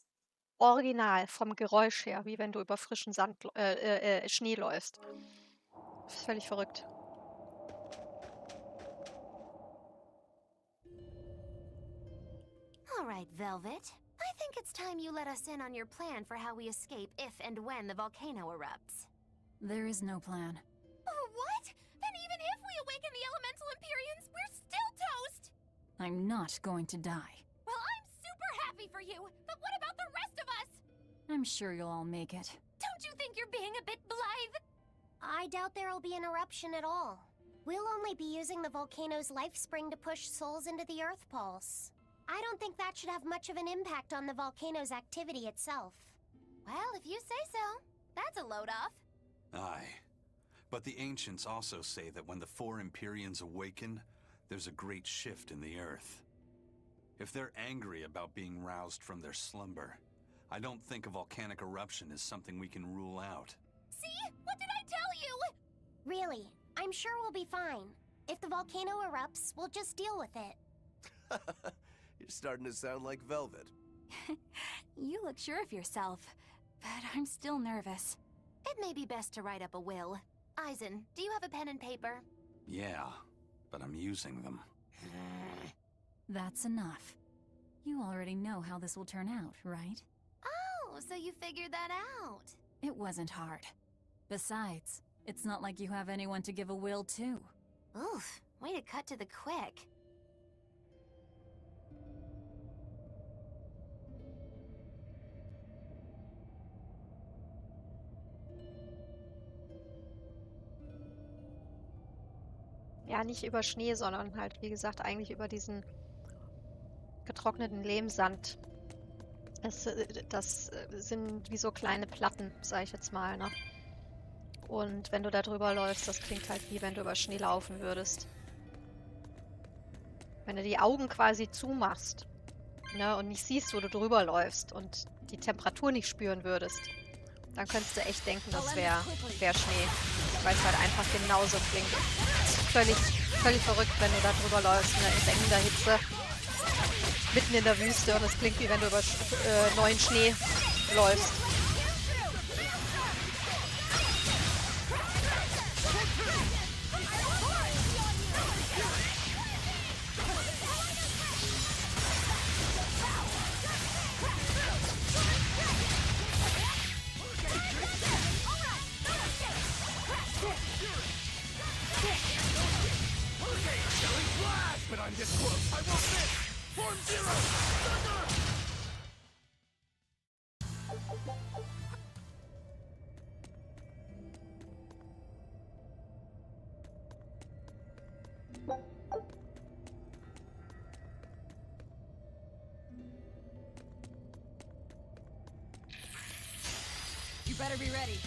original vom Geräusch her, wie wenn du über frischen Schnee läufst. Völlig verrückt. All right, Velvet. I think it's time you let us in on your plan for how we escape if and when the volcano erupts. There is no plan. Oh, what? Then even if we awaken the Elemental Empyreans, we're still toast! I'm not going to die. Well, I'm super happy for you, but what about the rest of us? I'm sure you'll all make it. Don't you think you're being a bit blithe? I doubt there'll be an eruption at all. We'll only be using the volcano's life spring to push souls into the Earth Pulse. I don't think that should have much of an impact on the volcano's activity itself. Well, if you say so. That's a load off. Aye. But the ancients also say that when the 4 Empyreans awaken, there's a great shift in the earth. If they're angry about being roused from their slumber, I don't think a volcanic eruption is something we can rule out. See? What did I tell you? Really, I'm sure we'll be fine. If the volcano erupts, we'll just deal with it. You're starting to sound like Velvet. You look sure of yourself, but I'm still nervous. It may be best to write up a will. Eisen, do you have a pen and paper? Yeah, but I'm using them. That's enough. You already know how this will turn out, right? Oh, so you figured that out. It wasn't hard. Besides, it's not like you have anyone to give a will to. Oof, way to cut to the quick. Ja, nicht über Schnee, sondern halt, wie gesagt, eigentlich über diesen getrockneten Lehmsand. Das sind wie so kleine Platten, sag ich jetzt mal, ne? Und wenn du da drüber läufst, das klingt halt wie wenn du über Schnee laufen würdest. Wenn du die Augen quasi zumachst, ne, und nicht siehst, wo du drüber läufst und die Temperatur nicht spüren würdest, dann könntest du echt denken, das wäre Schnee. Weil es halt einfach genauso klingt. Völlig verrückt, wenn du da drüber läufst, ne, in sengender Hitze, mitten in der Wüste, und es klingt wie wenn du über neuen Schnee läufst. time gets close, I will miss! Form Zero! Thunder! You better be ready.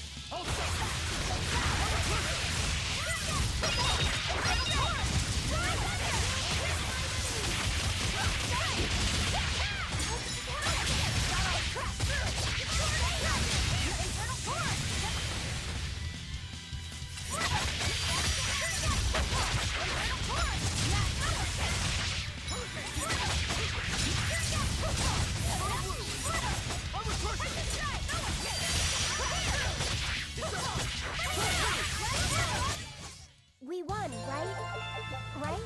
We won, right? Right?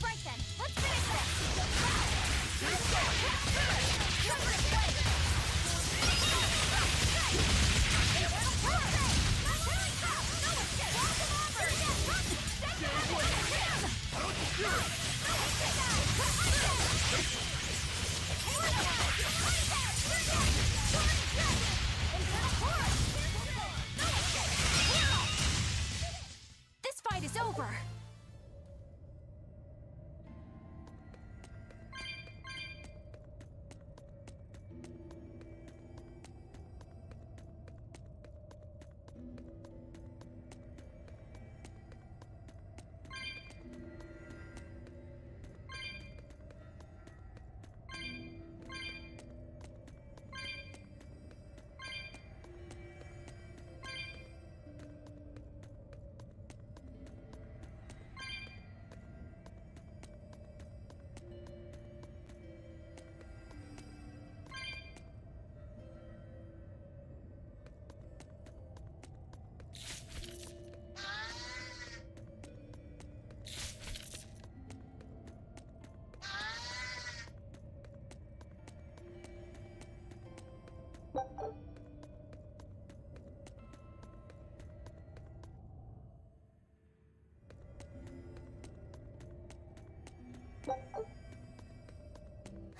Right then, let's finish this fight is over!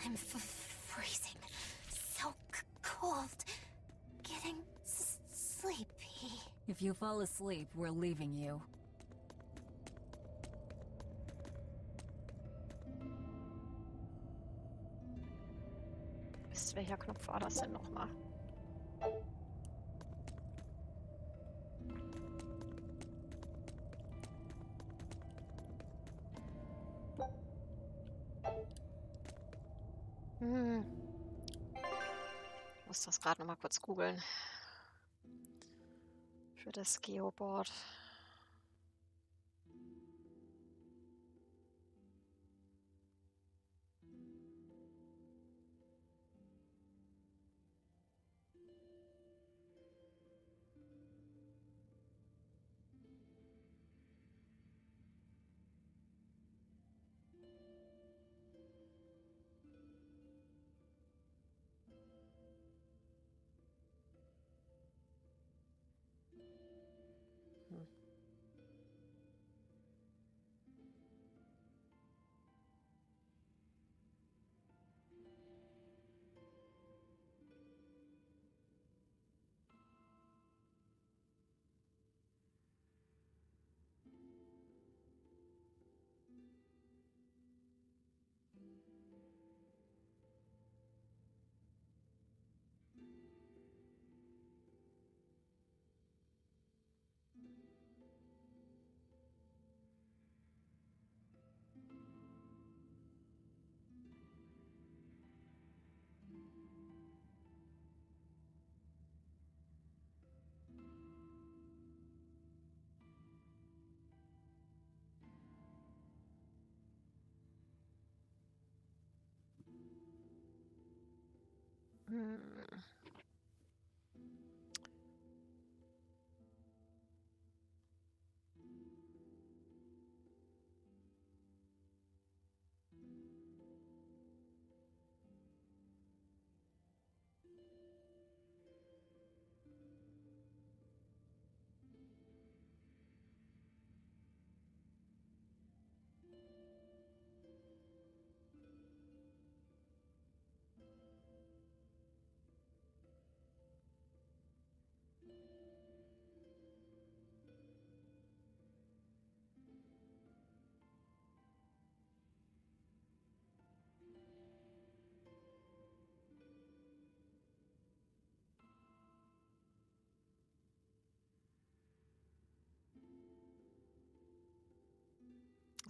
I'm freezing. So cold. Getting sleepy. If you fall asleep, we're leaving you. Mist, welcher Knopf war das denn nochmal? Ich muss das gerade nochmal kurz googeln. Für das Geoboard.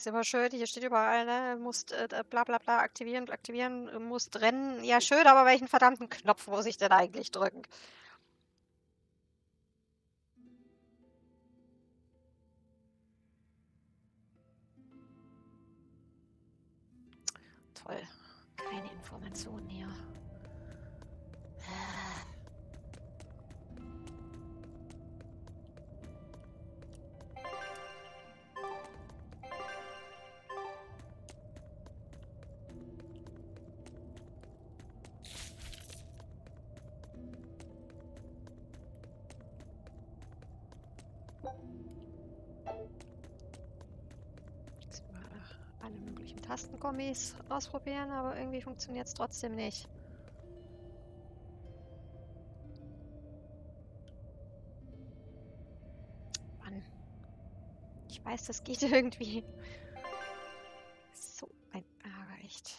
Ist aber schön, hier steht überall, ne? Musst bla bla bla aktivieren, musst rennen. Ja, schön, aber welchen verdammten Knopf muss ich denn eigentlich drücken? Toll. Keine Informationen hier. Alle möglichen Tastenkombis ausprobieren, aber irgendwie funktioniert es trotzdem nicht. Mann. Ich weiß, das geht irgendwie. So ein Ärger, echt.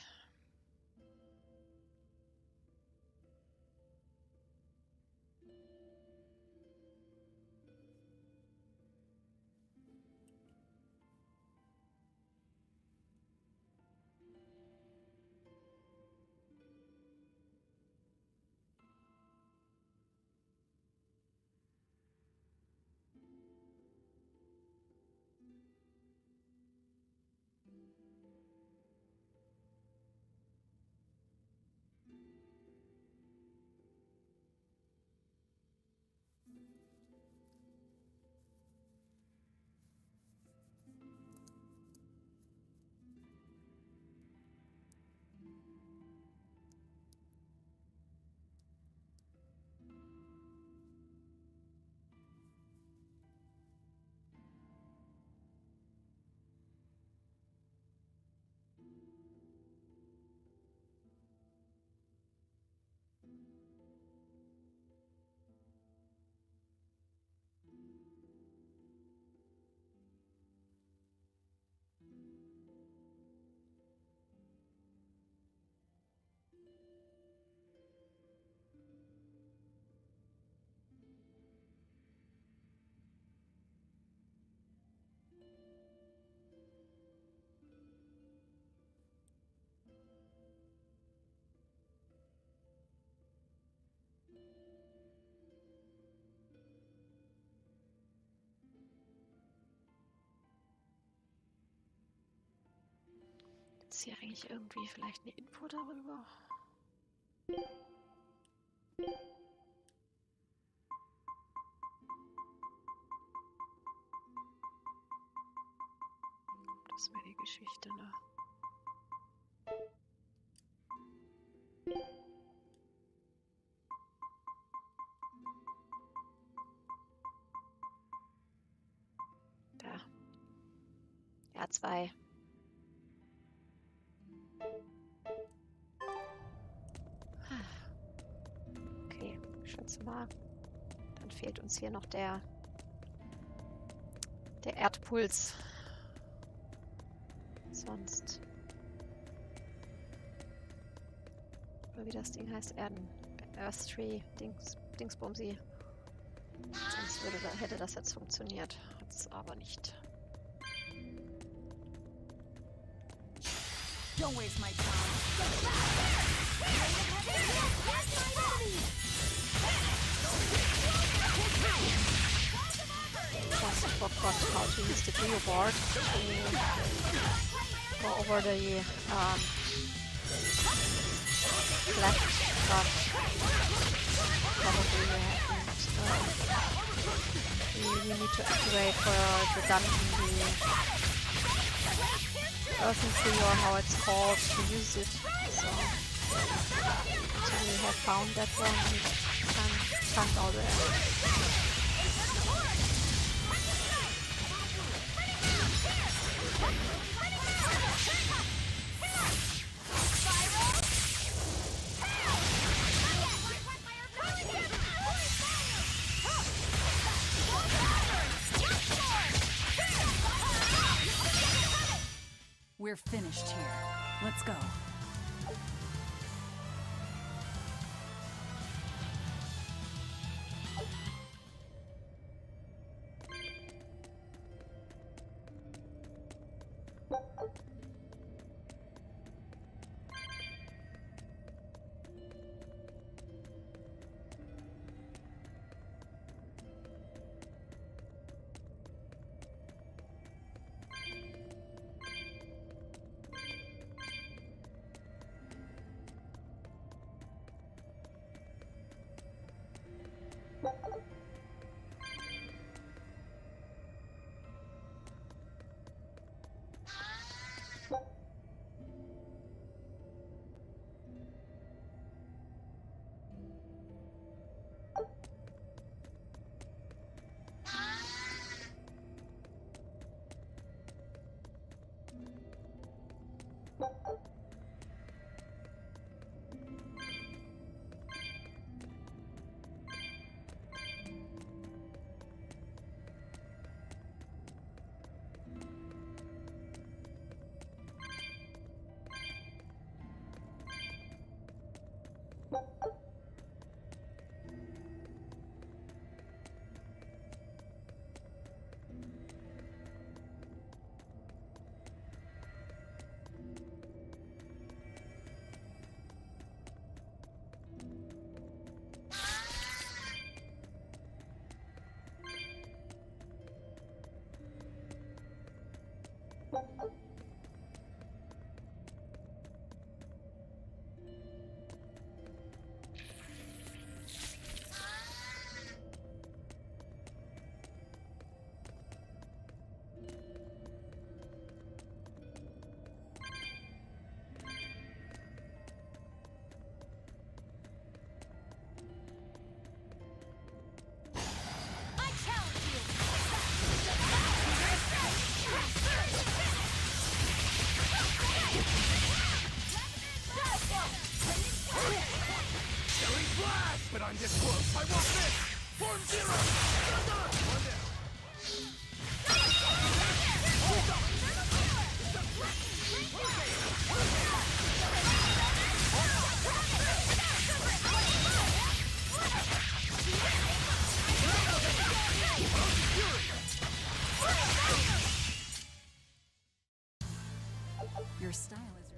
Ist hier eigentlich irgendwie vielleicht eine Info darüber? Das wäre die Geschichte, ne? Da. R2. Okay, ich schätze mal. Dann fehlt uns hier noch der Erdpuls. Sonst. Oder wie das Ding heißt, Earth Tree Dingsbumsi. Sonst hätte das jetzt funktioniert. Hat es aber nicht. Don't waste my time. Just forgot how to use the Geo board to go over the left, but probably we need to activate for the dungeon the earthen tree, or how it's called, to use it. So we have found that one and can't go there. We're finished here. Let's go. But I'm this close. I won't miss. Form zero. One down. Your style is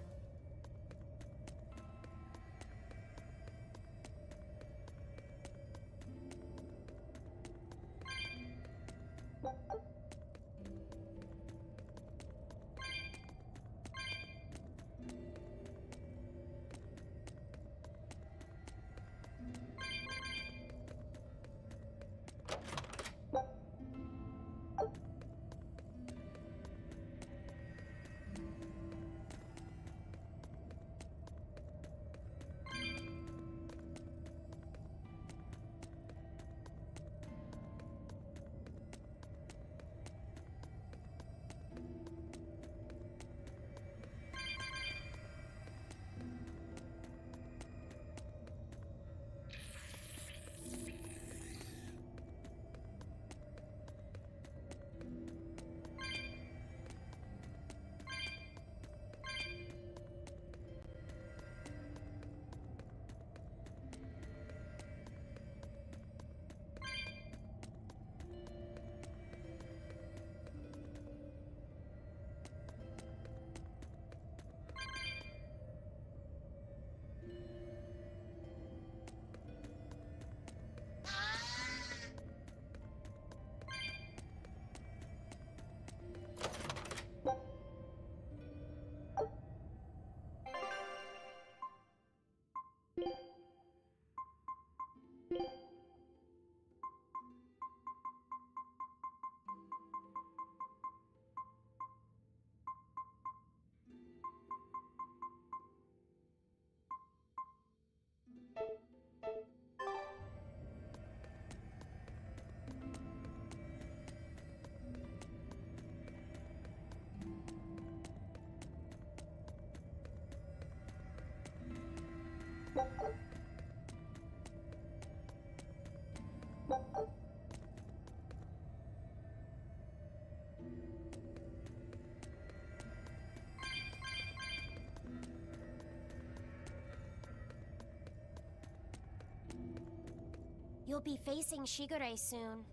You'll be facing Shigure soon.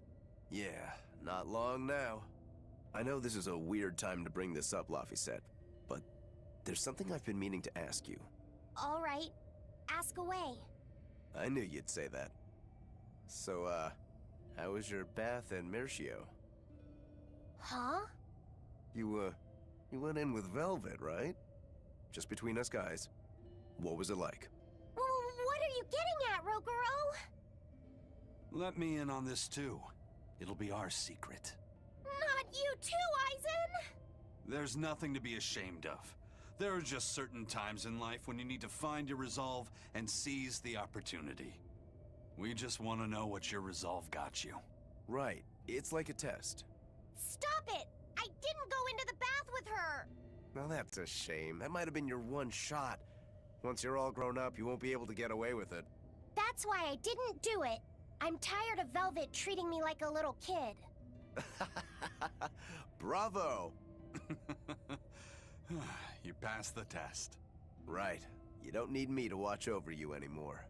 Yeah, not long now. I know this is a weird time to bring this up, Laphicet, but there's something I've been meaning to ask you. All right, ask away. I knew you'd say that. So, how was your bath in Mercio? Huh? You went in with Velvet, right? Just between us guys. What was it like? What are you getting at, Rokuro? Let me in on this too. It'll be our secret. Not you too, Aizen! There's nothing to be ashamed of. There are just certain times in life when you need to find your resolve and seize the opportunity. We just want to know what your resolve got you. Right. It's like a test. Stop it! I didn't go into the bath with her! Now that's a shame. That might have been your one shot. Once you're all grown up, you won't be able to get away with it. That's why I didn't do it. I'm tired of Velvet treating me like a little kid. Bravo! You passed the test. Right. You don't need me to watch over you anymore.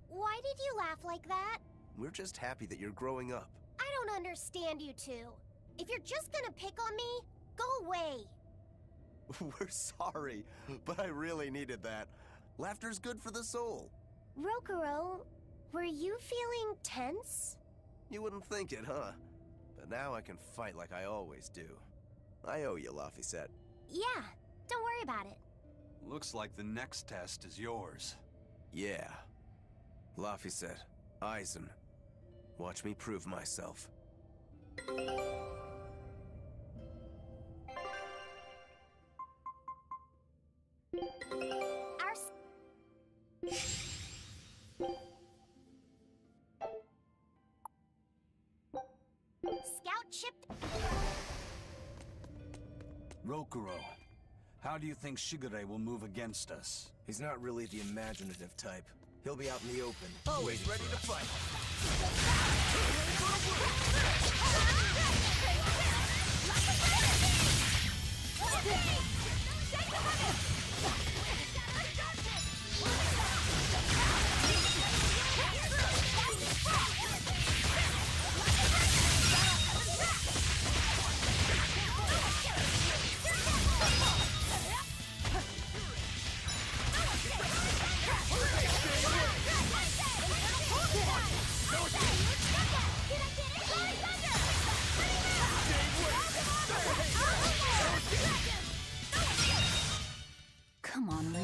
Why did you laugh like that? We're just happy that you're growing up. I don't understand you two. If you're just gonna pick on me, go away. We're sorry, but I really needed that. Laughter's good for the soul. Rokuro, were you feeling tense? You wouldn't think it, huh? But now I can fight like I always do. I owe you, Laphicet. Yeah, don't worry about it. Looks like the next test is yours. Yeah. Laphicet, Aizen, watch me prove myself. Scout ship. Rokuro, how do you think Shigure will move against us? He's not really the imaginative type. He'll be out in the open, Always ready to fight. Come on, really?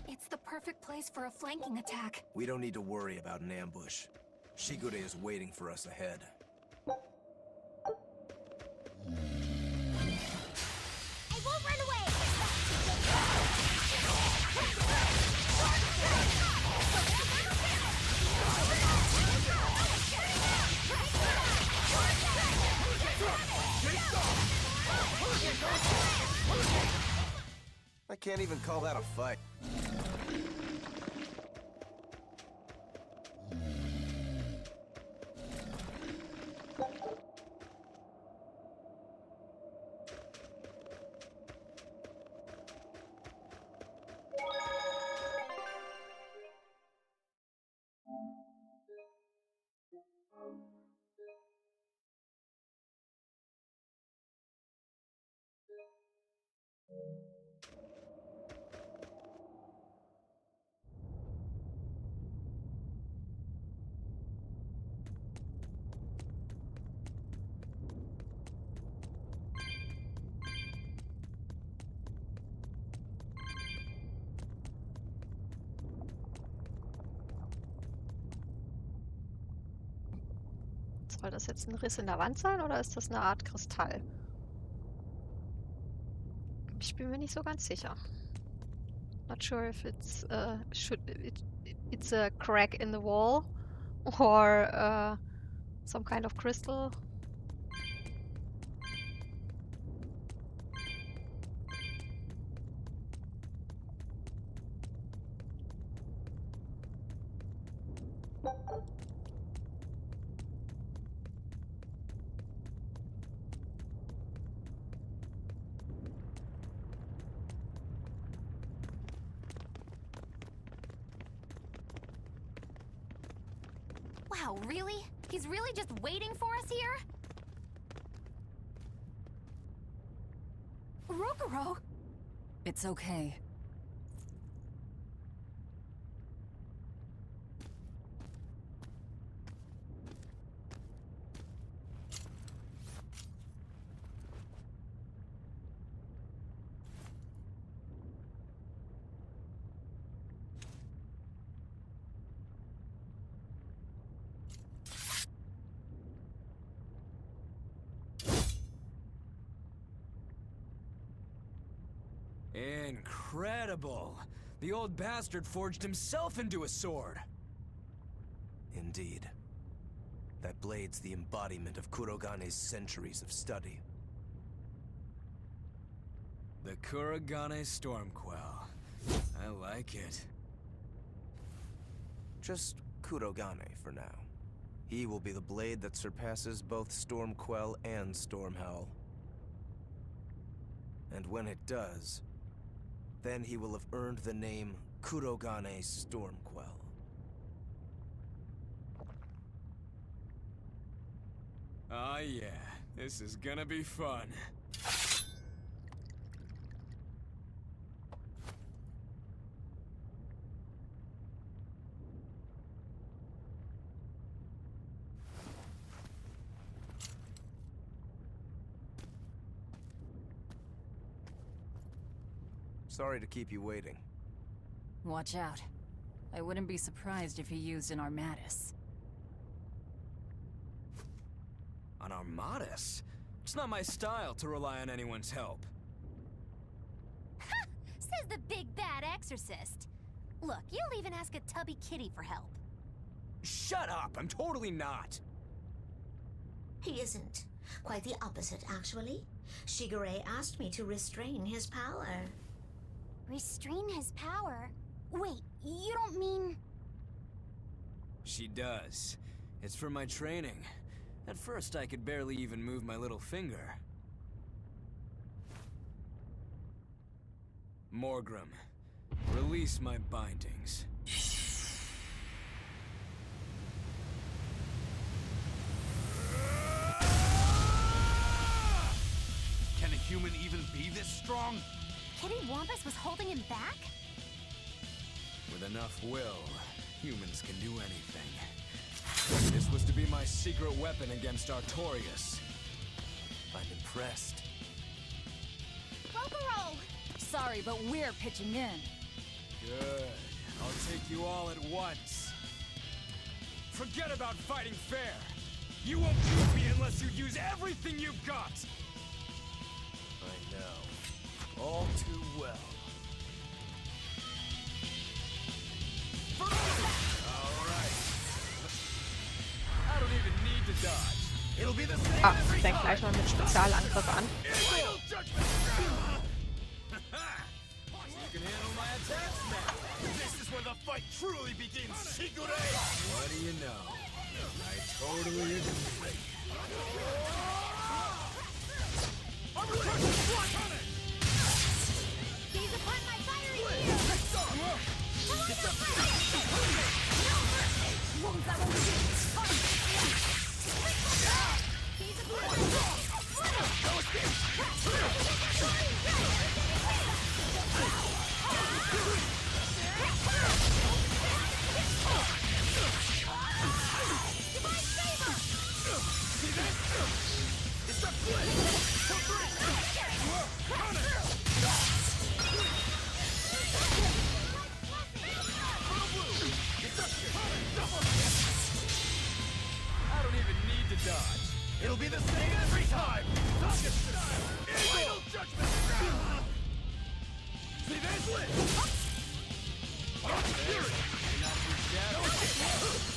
It's the perfect place for a flanking attack. We don't need to worry about an ambush. Shigure is waiting for us ahead. I won't run away! I can't even call that a fight. Soll das jetzt ein Riss in der Wand sein oder ist das eine Art Kristall? Ich bin mir nicht so ganz sicher. Not sure if it's it's a crack in the wall or some kind of crystal. Wow, really? He's really just waiting for us here? Rokuro! It's okay. Incredible! The old bastard forged himself into a sword! Indeed. That blade's the embodiment of Kurogane's centuries of study. The Kurogane Stormquell. I like it. Just Kurogane for now. He will be the blade that surpasses both Stormquell and Stormhowl. And when it does, then he will have earned the name Kurogane Stormquell. Oh yeah, this is gonna be fun. Sorry to keep you waiting. Watch out. I wouldn't be surprised if he used an Armatus. An Armatus? It's not my style to rely on anyone's help. Ha! Says the big bad exorcist. Look, you'll even ask a tubby kitty for help. Shut up! I'm totally not! He isn't. Quite the opposite, actually. Shigure asked me to restrain his power. Restrain his power? Wait, you don't mean... She does. It's for my training. At first, I could barely even move my little finger. Morgrim, release my bindings. Can a human even be this strong? Kitty Wampus was holding him back? With enough will, humans can do anything. This was to be my secret weapon against Artorias. I'm impressed. Rokuro! Sorry, but we're pitching in. Good. I'll take you all at once. Forget about fighting fair. You won't beat me unless you use everything you've got. I know. All too well. I don't even need to dodge. It'll be the same Ah, every fängt time. gleich mal mit Spezialangriff an. Final judgment. You can handle my attacks now. This is where the fight truly begins, Shigure! What do you know? I totally agree. Gaze upon my fiery wheel! Wounds that won't do! Gaze upon my Divine favor! be the same every time! Final judgment! See this?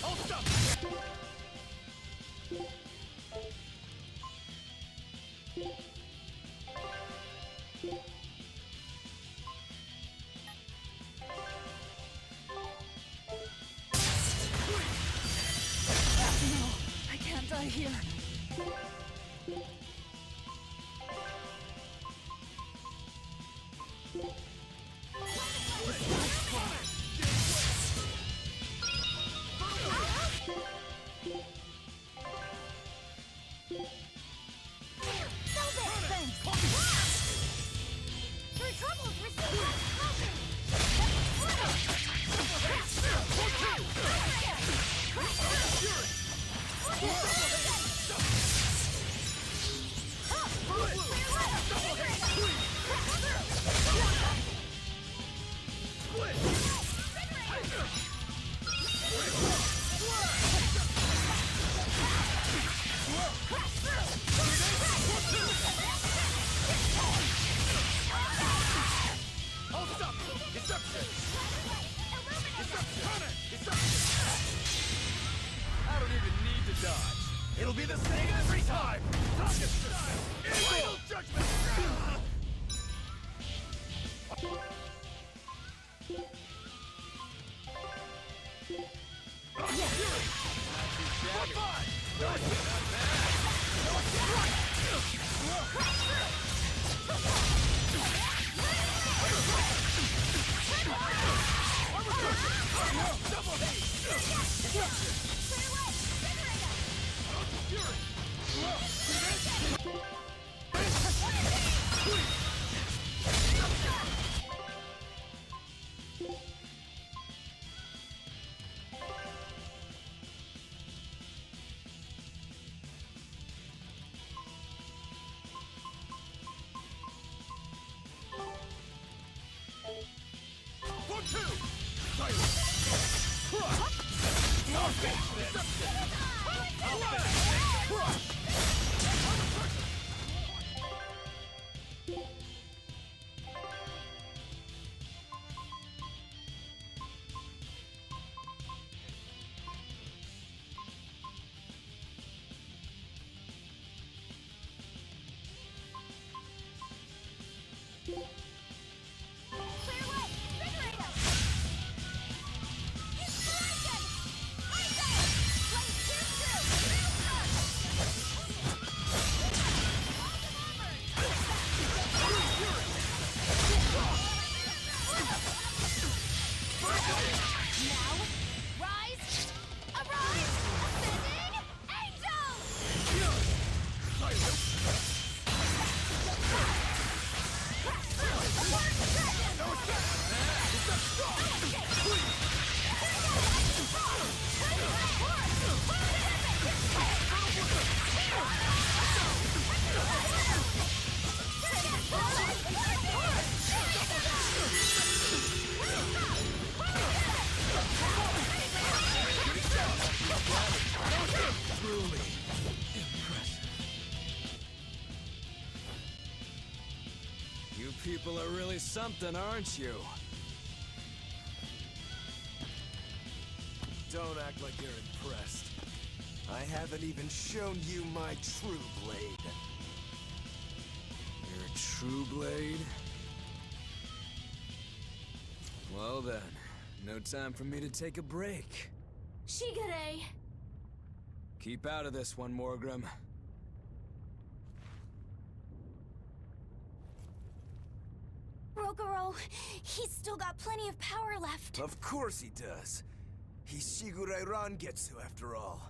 I'll stop! No, I can't die here. Your troubles receive I'll stop! Deception! I don't even need to dodge. It'll be the same every time! Final judgment! You people are really something, aren't you? Don't act like you're impressed. I haven't even shown you my true blade. You're a true blade? Well then, no time for me to take a break. Shigure! Keep out of this one, Morgrim. Rogoro, he's still got plenty of power left. Of course he does. He's Shigure Rangetsu after all.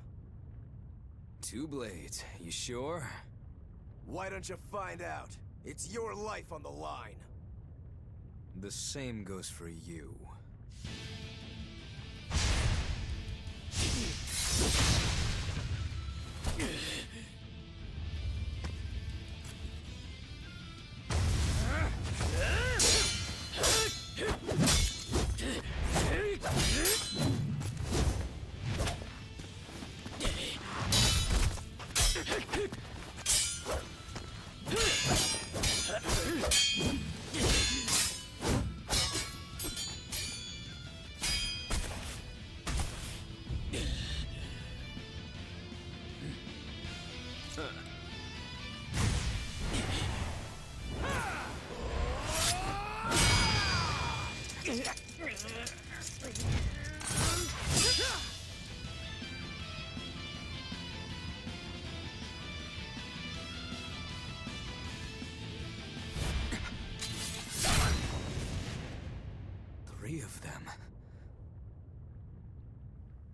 Two blades, you sure? Why don't you find out? It's your life on the line. The same goes for you. Three of them.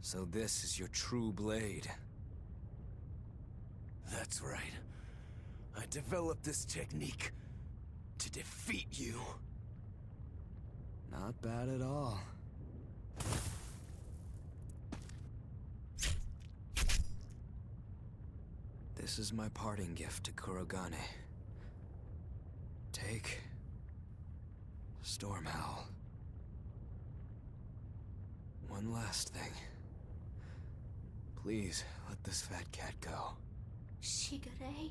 So this is your true blade. That's right. I developed this technique to defeat you. Not bad at all. This is my parting gift to Kurogane. Take Stormhowl. One last thing. Please, let this fat cat go. Shigure?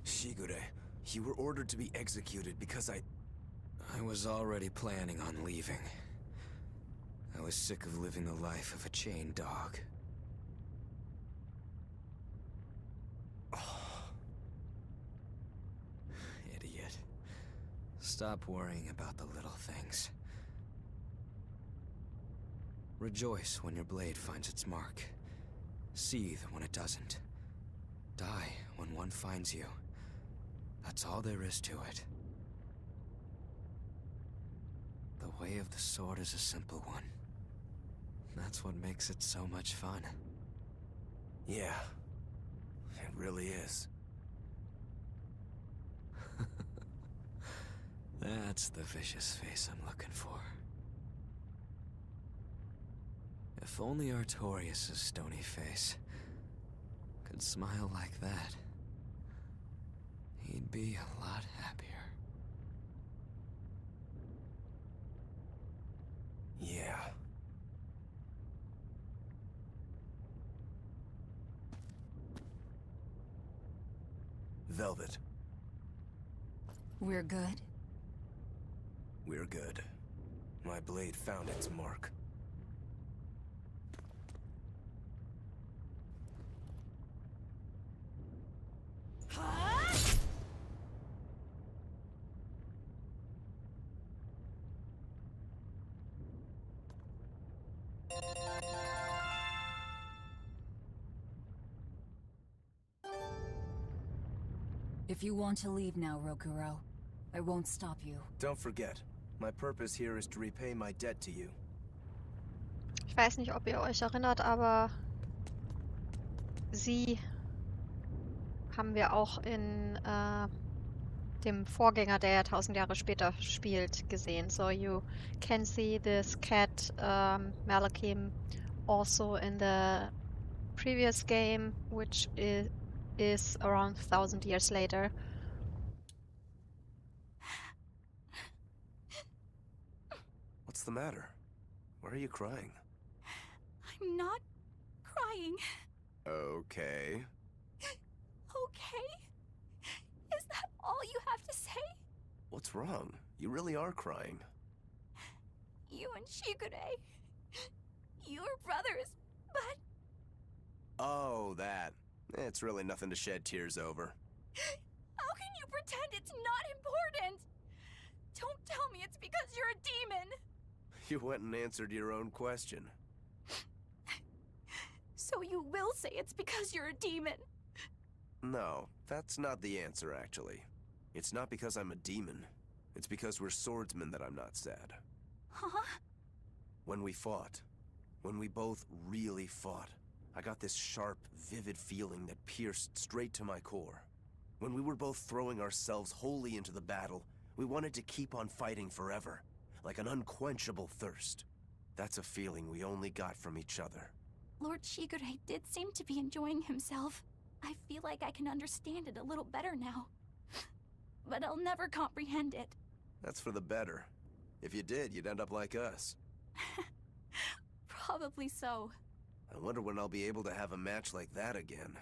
Shigure, you were ordered to be executed because I was already planning on leaving. I was sick of living the life of a chained dog. Idiot. Stop worrying about the little things. Rejoice when your blade finds its mark. Seethe when it doesn't. Die when one finds you. That's all there is to it. The way of the sword is a simple one. That's what makes it so much fun. Yeah, it really is. That's the vicious face I'm looking for. If only Artorias' stony face could smile like that, he'd be a lot happier. Yeah. Velvet. We're good? We're good. My blade found its mark. If you want to leave now, Rokuro, I won't stop you. Don't forget, my purpose here is to repay my debt to you. Ich weiß nicht, ob ihr euch erinnert, aber sie haben wir auch in dem Vorgänger, der ja 1000 Jahre später spielt, gesehen. So you can see this cat Malakim also in the previous game, which is around 1000 years later. What's the matter? Why are you crying? I'm not crying. Okay. Okay? Is that all you have to say? What's wrong? You really are crying. You and Shigure. You're brothers, but... Oh, that. It's really nothing to shed tears over. How can you pretend it's not important? Don't tell me it's because you're a demon. You went and answered your own question. So you will say it's because you're a demon. No, that's not the answer, actually. It's not because I'm a demon. It's because we're swordsmen that I'm not sad. Huh? When we fought, when we both really fought, I got this sharp, vivid feeling that pierced straight to my core. When we were both throwing ourselves wholly into the battle, we wanted to keep on fighting forever, like an unquenchable thirst. That's a feeling we only got from each other. Lord Shigure did seem to be enjoying himself. I feel like I can understand it a little better now. But I'll never comprehend it. That's for the better. If you did, you'd end up like us. Probably so. I wonder when I'll be able to have a match like that again.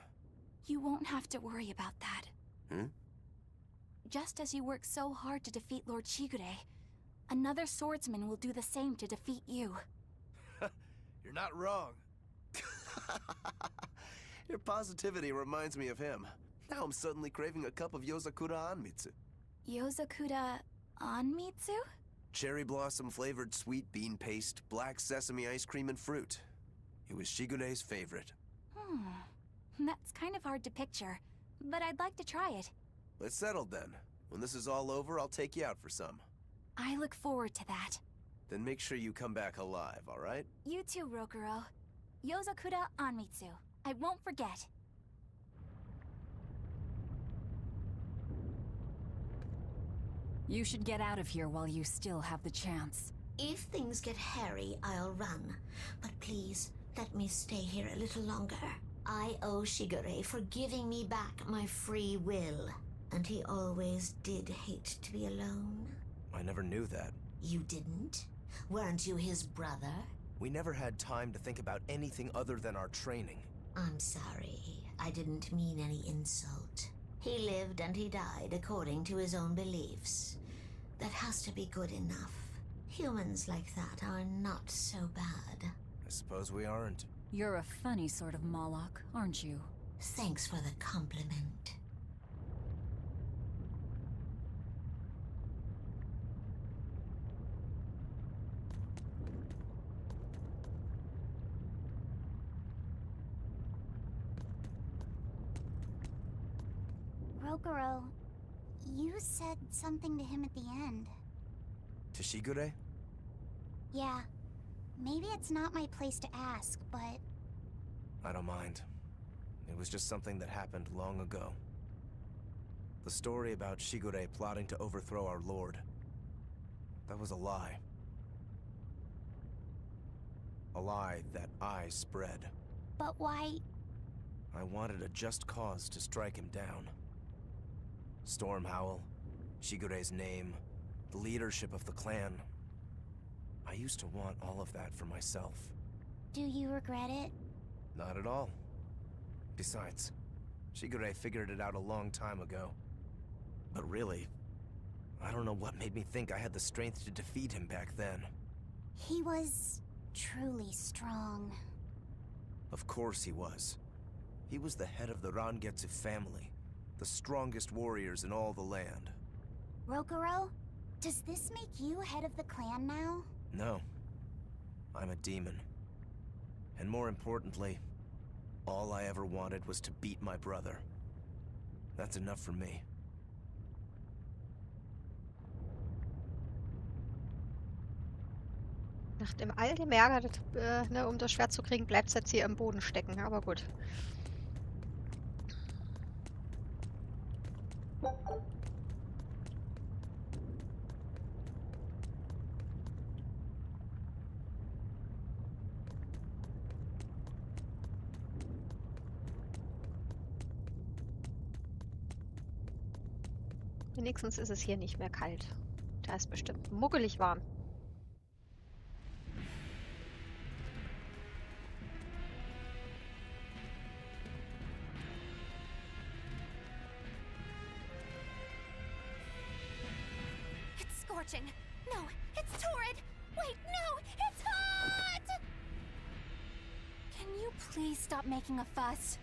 You won't have to worry about that. Hmm? Just as you work so hard to defeat Lord Shigure, another swordsman will do the same to defeat you. You're not wrong. Your positivity reminds me of him. Now I'm suddenly craving a cup of Yozakura Anmitsu. Yozakura Anmitsu? Cherry blossom flavored sweet bean paste, black sesame ice cream, and fruit. It was Shigure's favorite. That's kind of hard to picture, but I'd like to try it. It's settled then. When this is all over, I'll take you out for some. I look forward to that. Then make sure you come back alive, all right? You too, Rokuro. Yozakura Anmitsu. I won't forget. You should get out of here while you still have the chance. If things get hairy, I'll run. But please, let me stay here a little longer. I owe Shigure for giving me back my free will. And he always did hate to be alone. I never knew that. You didn't? Weren't you his brother? We never had time to think about anything other than our training. I'm sorry. I didn't mean any insult. He lived and he died according to his own beliefs. That has to be good enough. Humans like that are not so bad. I suppose we aren't. You're a funny sort of Moloch, aren't you? Thanks for the compliment. Rokuro, you said something to him at the end. To Shigure? Yeah. Maybe it's not my place to ask, but... I don't mind. It was just something that happened long ago. The story about Shigure plotting to overthrow our lord. That was a lie. A lie that I spread. But why... I wanted a just cause to strike him down. Storm Howl, Shigure's name, the leadership of the clan. I used to want all of that for myself. Do you regret it? Not at all. Besides, Shigure figured it out a long time ago. But really, I don't know what made me think I had the strength to defeat him back then. He was truly strong. Of course he was. He was the head of the Rangetsu family, the strongest warriors in all the land. Rokuro, does this make you head of the clan now? No. I'm a demon. And more importantly, all I ever wanted was to beat my brother. That's enough for me. Nach dem all dem Ärger, um das Schwert zu kriegen, bleibt es jetzt hier im Boden stecken, aber gut. Wenigstens ist es hier nicht mehr kalt. Da ist bestimmt muckelig warm. It's scorching. No, it's torrid. Wait, no, it's hot! Can you please stop making a fuss?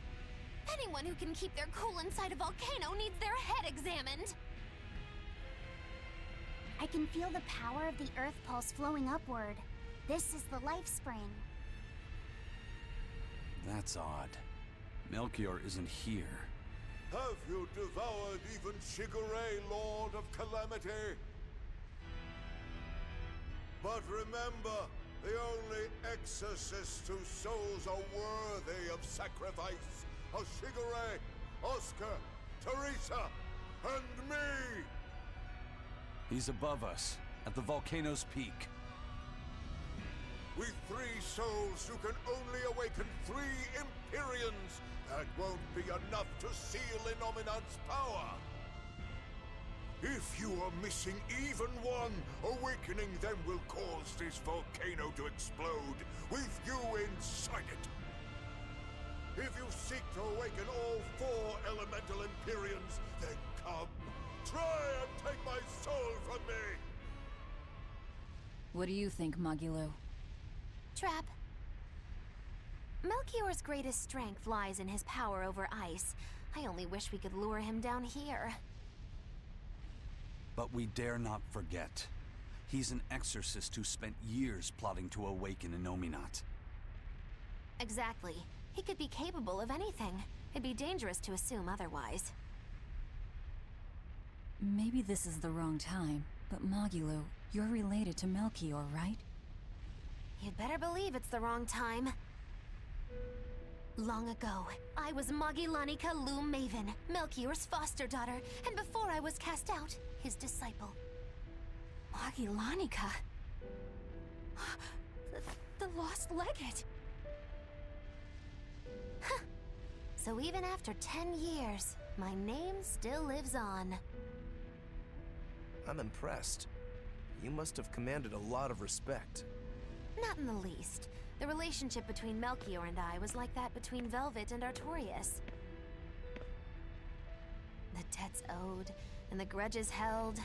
Anyone who can keep their cool inside a volcano needs their head examined. I can feel the power of the Earth Pulse flowing upward. This is the life spring. That's odd. Melchior isn't here. Have you devoured even Shigure, Lord of Calamity? But remember, the only exorcists whose souls are worthy of sacrifice are Shigure, Oscar, Teresa, and me! He's above us, at the volcano's peak. We three souls who can only awaken 3 Empyreans. That won't be enough to seal Innominat's power. If you are missing even one, awakening them will cause this volcano to explode, with you inside it. If you seek to awaken all 4 elemental Empyreans, then come. Try and take my soul from me! What do you think, Magilo? Trap. Melchior's greatest strength lies in his power over ice. I only wish we could lure him down here. But we dare not forget. He's an exorcist who spent years plotting to awaken Innominat. Exactly. He could be capable of anything. It'd be dangerous to assume otherwise. Maybe this is the wrong time, but Magilo, you're related to Melchior, right? You'd better believe it's the wrong time. Long ago, I was Magilanica Loom Maven, Melchior's foster daughter, and before I was cast out, his disciple. Magilanica? The lost legate. Huh. So even after 10 years, my name still lives on. I'm impressed. You must have commanded a lot of respect. Not in the least. The relationship between Melchior and I was like that between Velvet and Artorias. The debts owed, and the grudges held.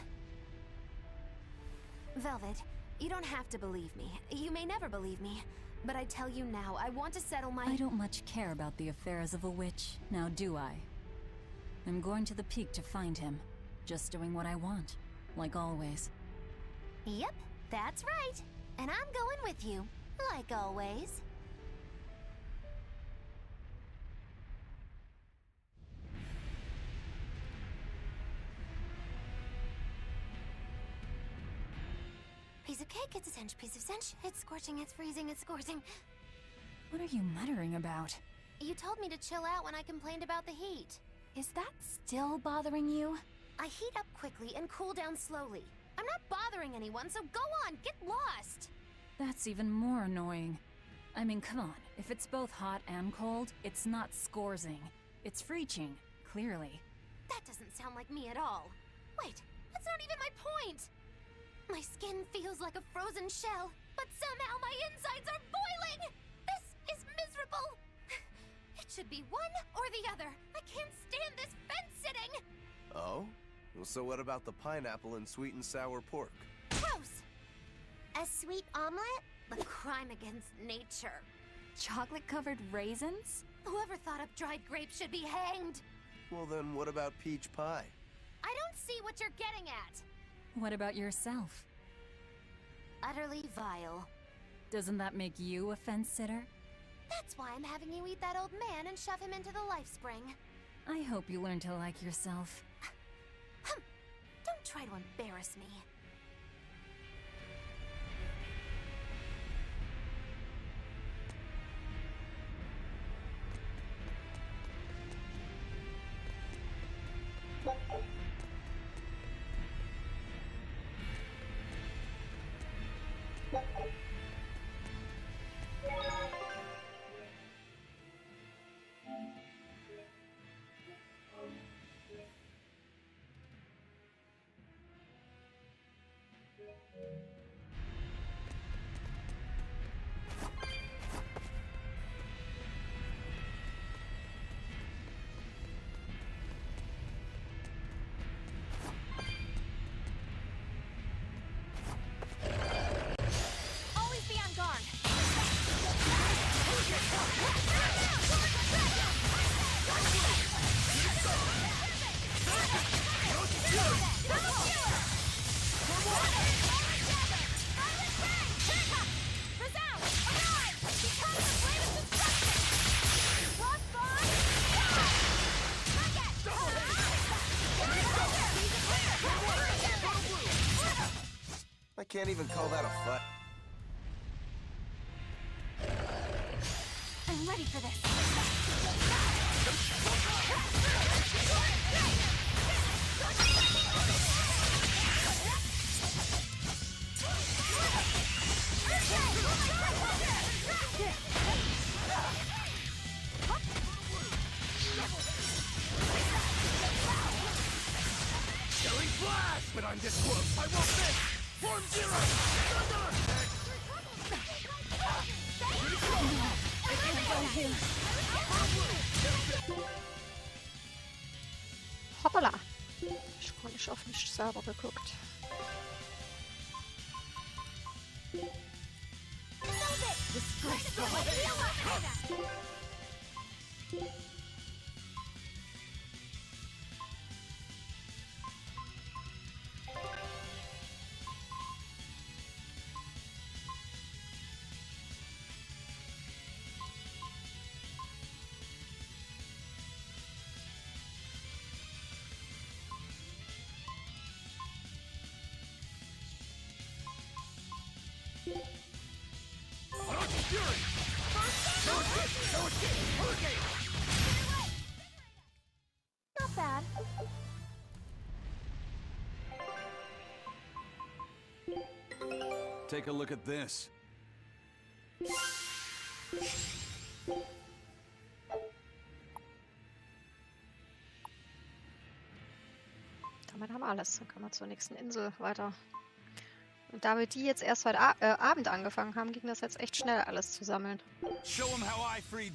Velvet, you don't have to believe me. You may never believe me. But I tell you now, I want to settle my— I don't much care about the affairs of a witch, now do I? I'm going to the peak to find him. Just doing what I want, like always. Yep, that's right. And I'm going with you, like always. Piece of cake, it's a cinch, piece of cinch. It's scorching, it's freezing, it's scorching. What are you muttering about? You told me to chill out when I complained about the heat. Is that still bothering you? I heat up quickly and cool down slowly. I'm not bothering anyone, so go on, get lost! That's even more annoying. I mean, come on. If it's both hot and cold, it's not scorzing. It's freeching, clearly. That doesn't sound like me at all. Wait, that's not even my point! My skin feels like a frozen shell, but somehow my insides are boiling! This is miserable! It should be one or the other. I can't stand this fence-sitting! Oh? Well, so what about the pineapple and sweet and sour pork? Gross! A sweet omelet? A crime against nature. Chocolate-covered raisins? Whoever thought up dried grapes should be hanged! Well then, what about peach pie? I don't see what you're getting at! What about yourself? Utterly vile. Doesn't that make you a fence-sitter? That's why I'm having you eat that old man and shove him into the life spring. I hope you learn to like yourself. Don't try to embarrass me. I can't even call that a fight. I'm ready for this. Killing Flash! But I'm this close. I won't miss. Form Zero. Thunder! I can't go here. Hoppala. Ich habe nicht auf mich selber geguckt. Not bad. Take a look at this. Damit haben wir alles. Dann kann man zur nächsten Insel weiter. Und da wir die jetzt erst heute Abend angefangen haben, ging das jetzt echt schnell, alles zu sammeln. Show 'em how I freed.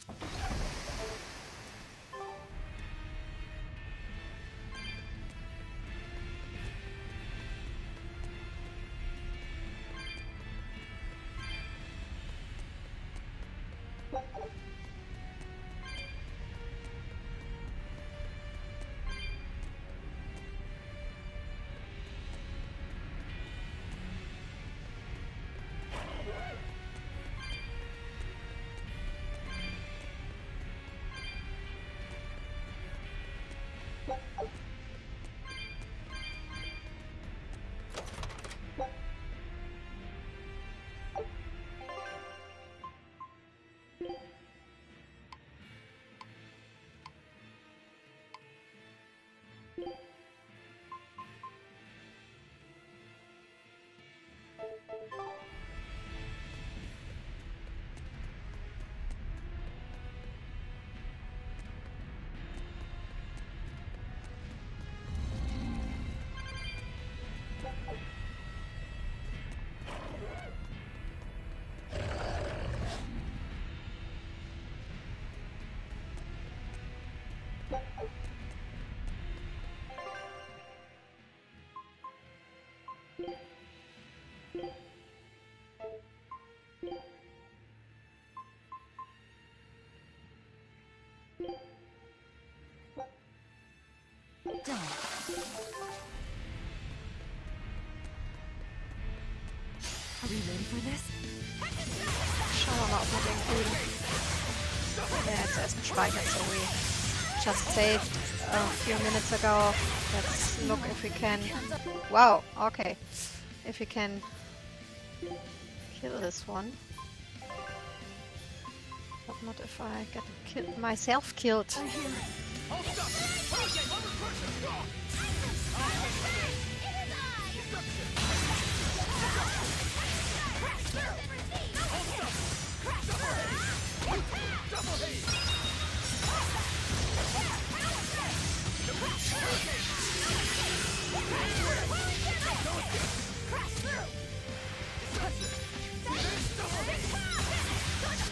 Are we ready for this? Schauen wir mal, ob wir den kriegen. Der hat zuerst gespeichert, so we just saved a few minutes ago. Let's look if we can. Wow, okay. If we can kill this one. But not if I get myself killed.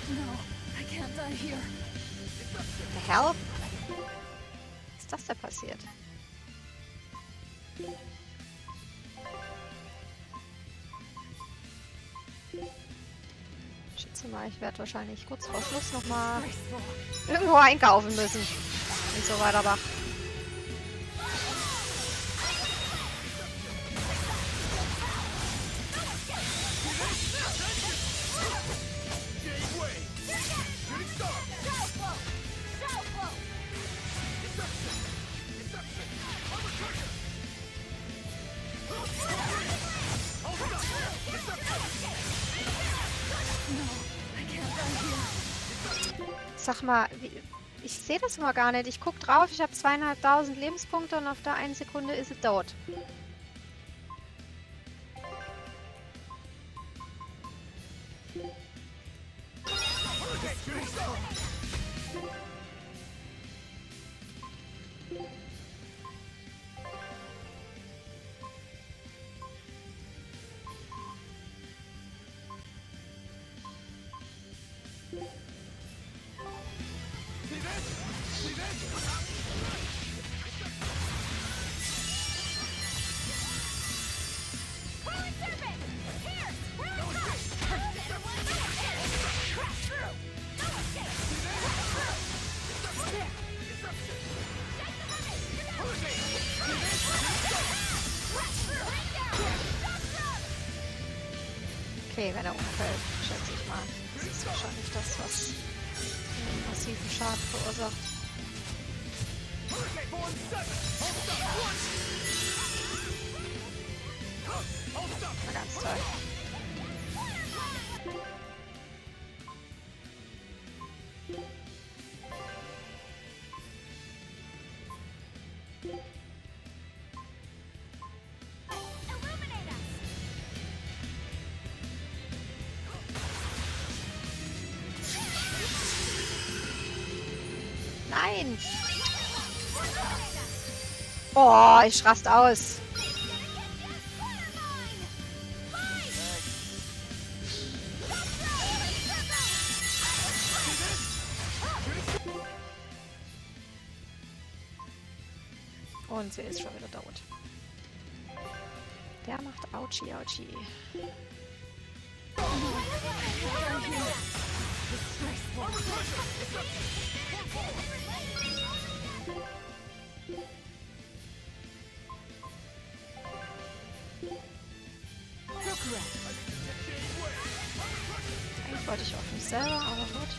No, I can't die here. The hell? Was ist das da passiert? Ich schätze mal, ich werde wahrscheinlich kurz vor Schluss nochmal irgendwo einkaufen müssen. Nicht so weiter wach. Sag mal, ich sehe das immer gar nicht. Ich guck drauf, ich habe 2500 Lebenspunkte und auf der einen Sekunde ist es tot. Okay, wenn er umfällt, schätze ich mal. Das ist wahrscheinlich das, was einen massiven Schaden verursacht. Na, ganz toll. Nein! Oh, ich rast aus. Und sie ist schon wieder tot. Der macht Autschi, Autschi. Eigentlich wollte ich auf mich selber, aber gut.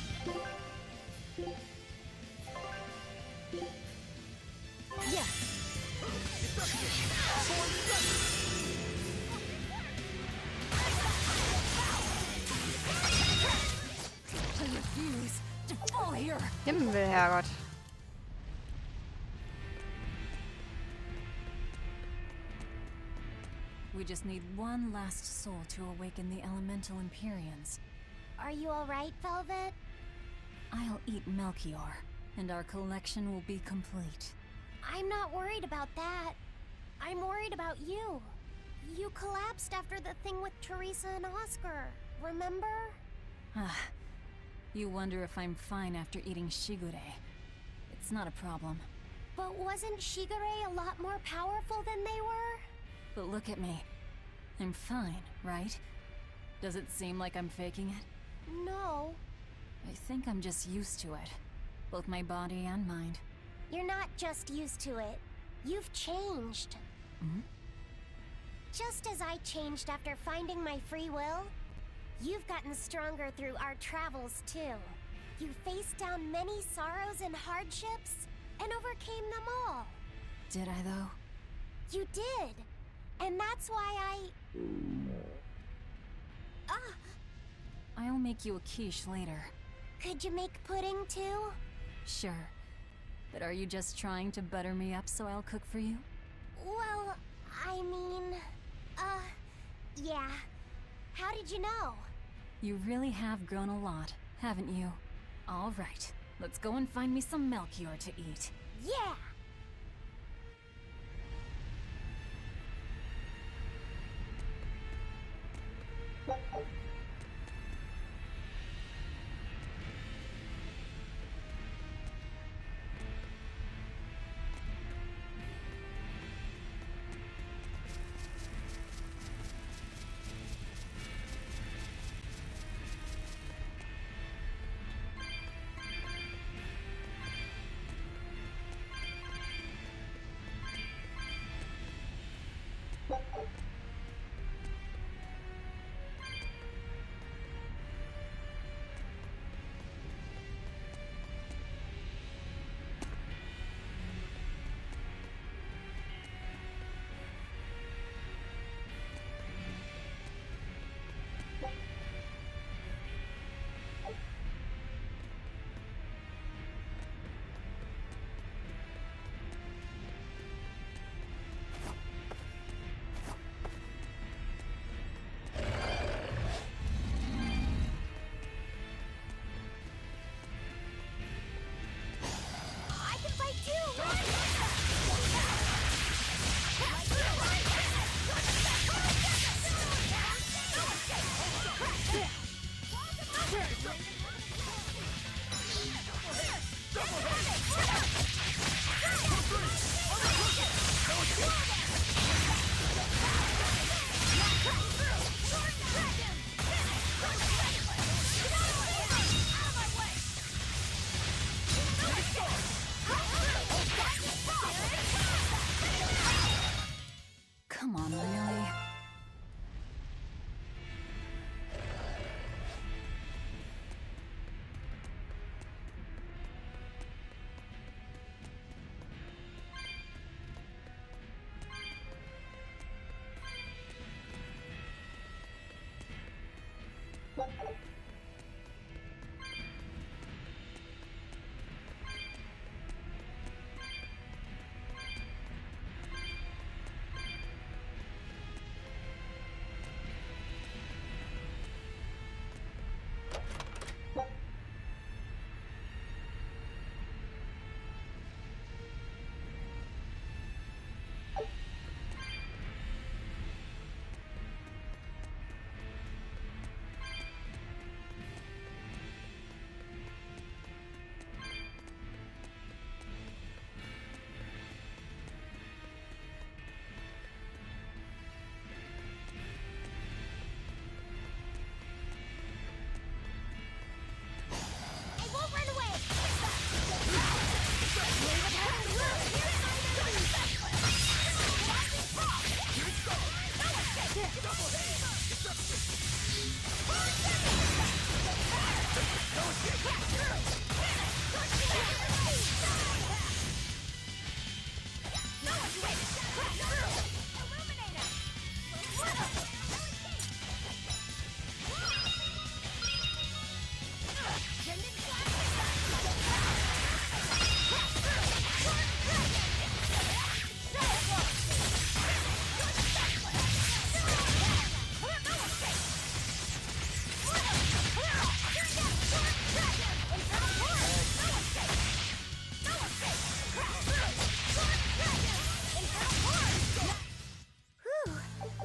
Himmel, Herrgott. We just need one last soul to awaken the elemental Empyreans. Are you alright, Velvet? I'll eat Melchior, and our collection will be complete. I'm not worried about that. I'm worried about you. You collapsed after the thing with Teresa and Oscar, remember? You wonder if I'm fine after eating Shigure. It's not a problem. But wasn't Shigure a lot more powerful than they were? But look at me. I'm fine, right? Does it seem like I'm faking it? No. I think I'm just used to it. Both my body and mind. You're not just used to it. You've changed. Hmm? Just as I changed after finding my free will, you've gotten stronger through our travels, too. You faced down many sorrows and hardships, and overcame them all. Did I, though? You did. And that's why I'll make you a quiche later. Could you make pudding, too? Sure. But are you just trying to butter me up so I'll cook for you? Well, I mean... yeah. How did you know? You really have grown a lot, haven't you? All right. Let's go and find me some Melchior to eat. Yeah! me.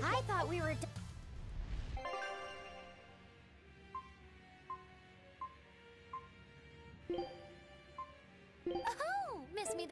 I thought we were Oh, miss me.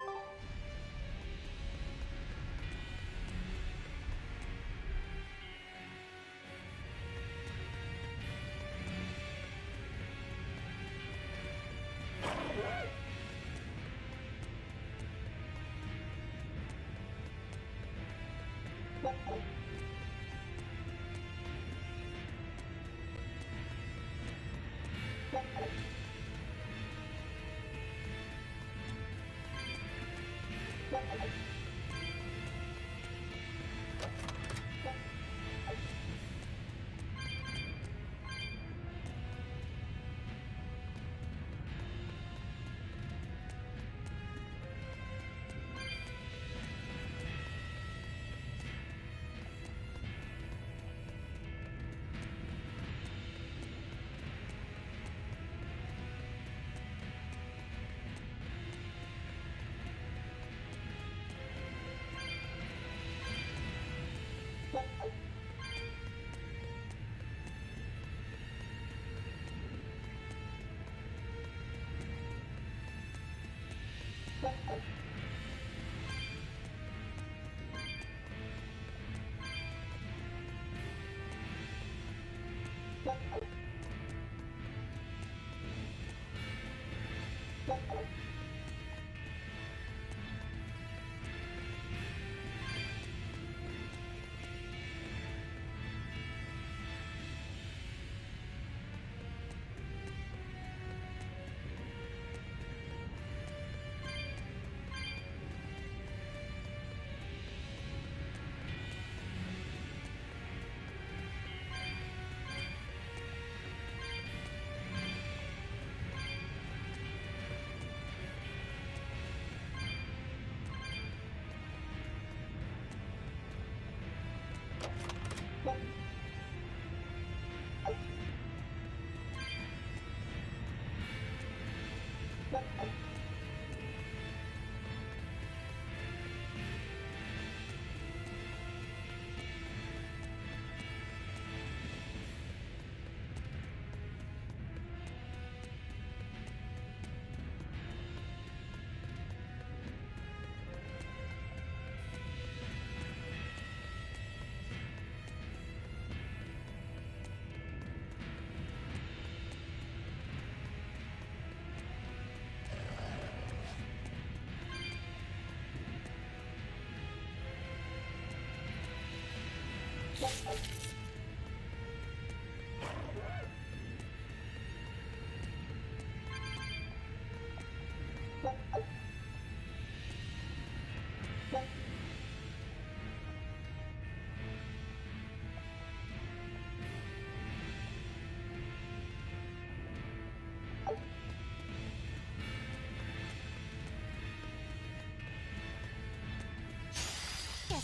Guess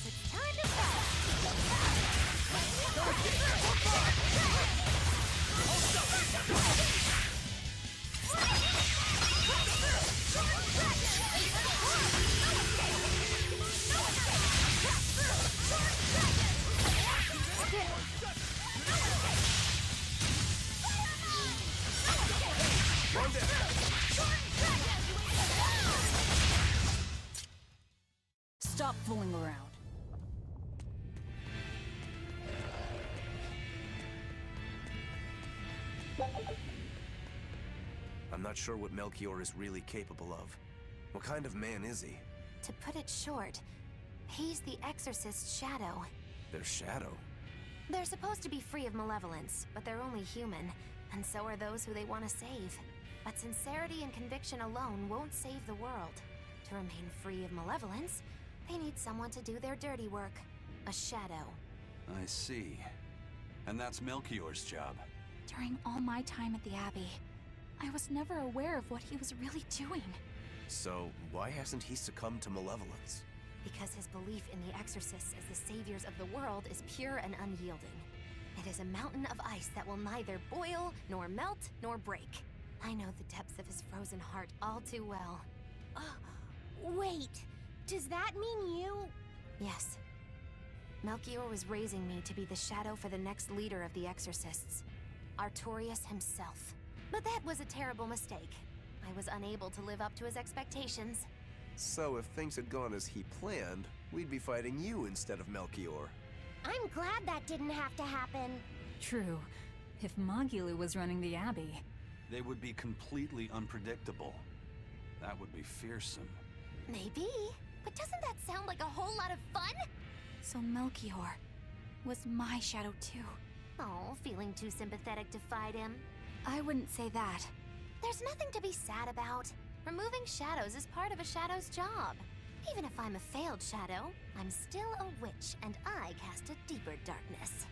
it's time to fight! Stop fooling around. I'm not sure what Melchior is really capable of. What kind of man is he? To put it short, he's the Exorcist's shadow. Their shadow? They're supposed to be free of malevolence, but they're only human, and so are those who they want to save. But sincerity and conviction alone won't save the world. To remain free of malevolence, they need someone to do their dirty work. A shadow. I see. And that's Melchior's job. During all my time at the Abbey, I was never aware of what he was really doing. So, why hasn't he succumbed to malevolence? Because his belief in the Exorcists as the saviors of the world is pure and unyielding. It is a mountain of ice that will neither boil, nor melt, nor break. I know the depths of his frozen heart all too well. Wait, does that mean you? Yes. Melchior was raising me to be the shadow for the next leader of the Exorcists. Artorius himself. But that was a terrible mistake. I was unable to live up to his expectations. So if things had gone as he planned, we'd be fighting you instead of Melchior. I'm glad that didn't have to happen. True. If Magilu was running the Abbey... They would be completely unpredictable. That would be fearsome. Maybe, but doesn't that sound like a whole lot of fun? So Melchior was my shadow too. Oh, feeling too sympathetic to fight him? I wouldn't say that. There's nothing to be sad about. Removing shadows is part of a shadow's job. Even if I'm a failed shadow, I'm still a witch, and I cast a deeper darkness.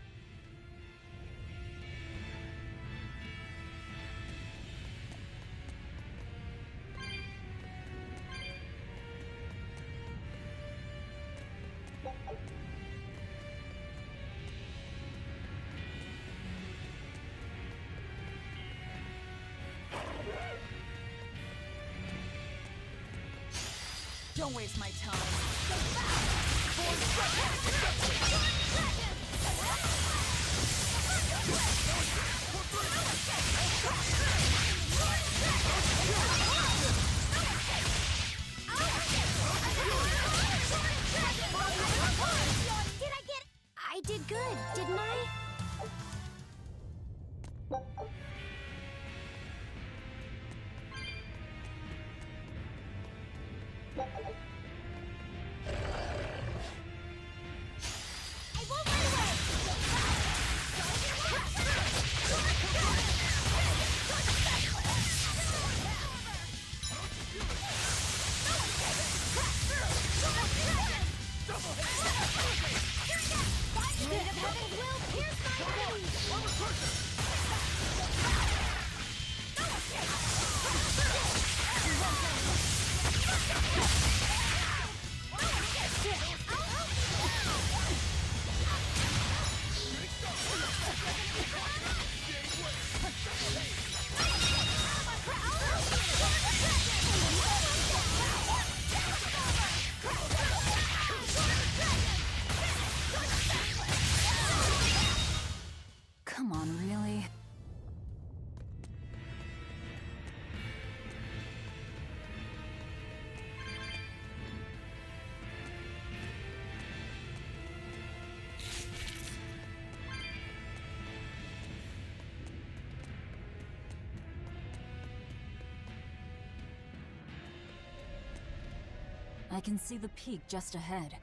Don't waste my time. I did good, didn't I? Come on, really? I can see the peak just ahead.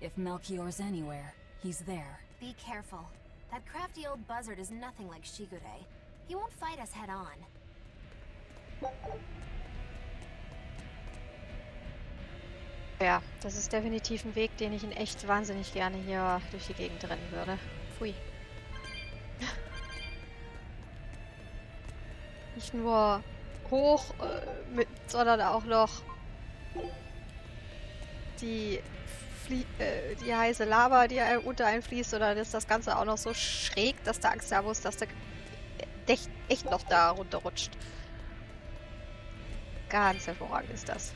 If Melchior's anywhere, he's there. Be careful. That crafty old buzzard is nothing like Shigure. He won't fight us head on. Ja, das ist definitiv ein Weg, den ich in echt wahnsinnig gerne hier durch die Gegend rennen würde. Pfui. Nicht nur hoch, sondern auch noch die heiße Lava, die unter einem fließt, oder ist das Ganze auch noch so schräg, dass du Angst haben musst, dass der echt noch da runterrutscht. Ganz hervorragend ist das.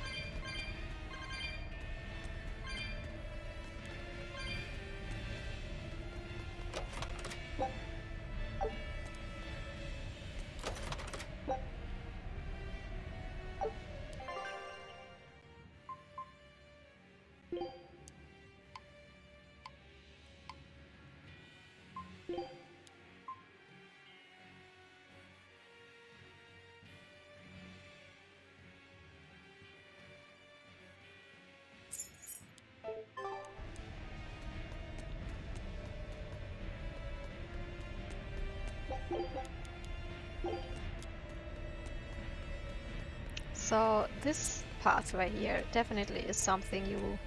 So this pathway here definitely is something you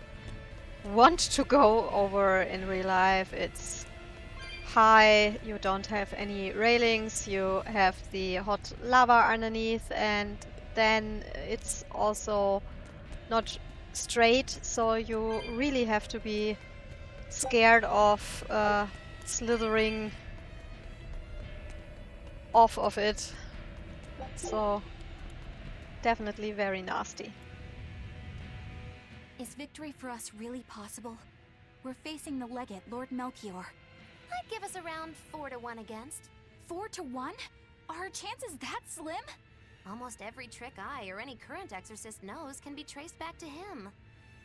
want to go over in real life. It's high, you don't have any railings, you have the hot lava underneath, and then it's also not straight, so you really have to be scared of slithering off of it. So definitely very nasty. Is victory for us really possible? We're facing the legate, Lord Melchior. I'd give us around 4 to 1 against. 4 to 1? Are our chances that slim? Almost every trick I or any current exorcist knows can be traced back to him.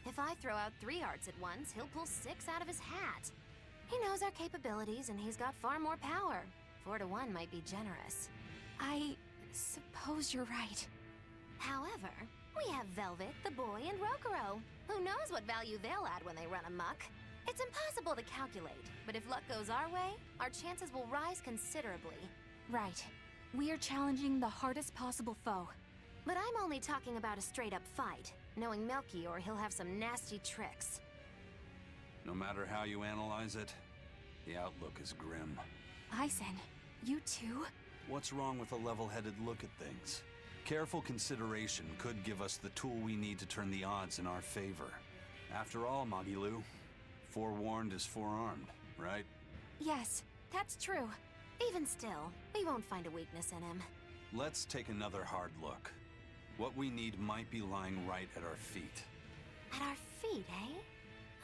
If I throw out 3 arts at once, he'll pull 6 out of his hat. He knows our capabilities and he's got far more power. 4 to 1 might be generous. I suppose you're right. However, we have Velvet, the boy, and Rokuro. Who knows what value they'll add when they run amok? It's impossible to calculate, but if luck goes our way, our chances will rise considerably. Right. We are challenging the hardest possible foe. But I'm only talking about a straight-up fight. Knowing Melchior, he'll have some nasty tricks. No matter how you analyze it, the outlook is grim. Eisen, you too? What's wrong with a level-headed look at things? Careful consideration could give us the tool we need to turn the odds in our favor. After all, Magilu, forewarned is forearmed, right? Yes, that's true. Even still, we won't find a weakness in him. Let's take another hard look. What we need might be lying right at our feet. At our feet, eh?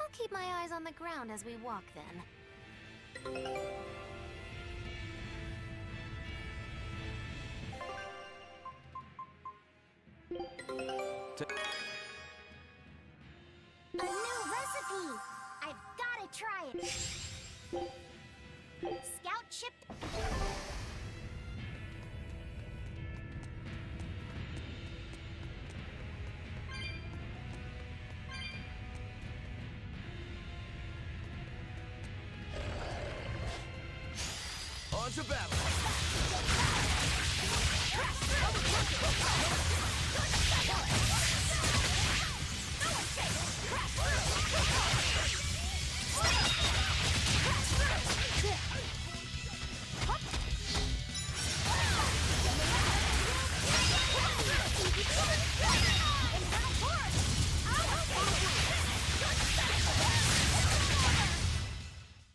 I'll keep my eyes on the ground as we walk, then. A new recipe! I've gotta try it! Scout ship... On to battle!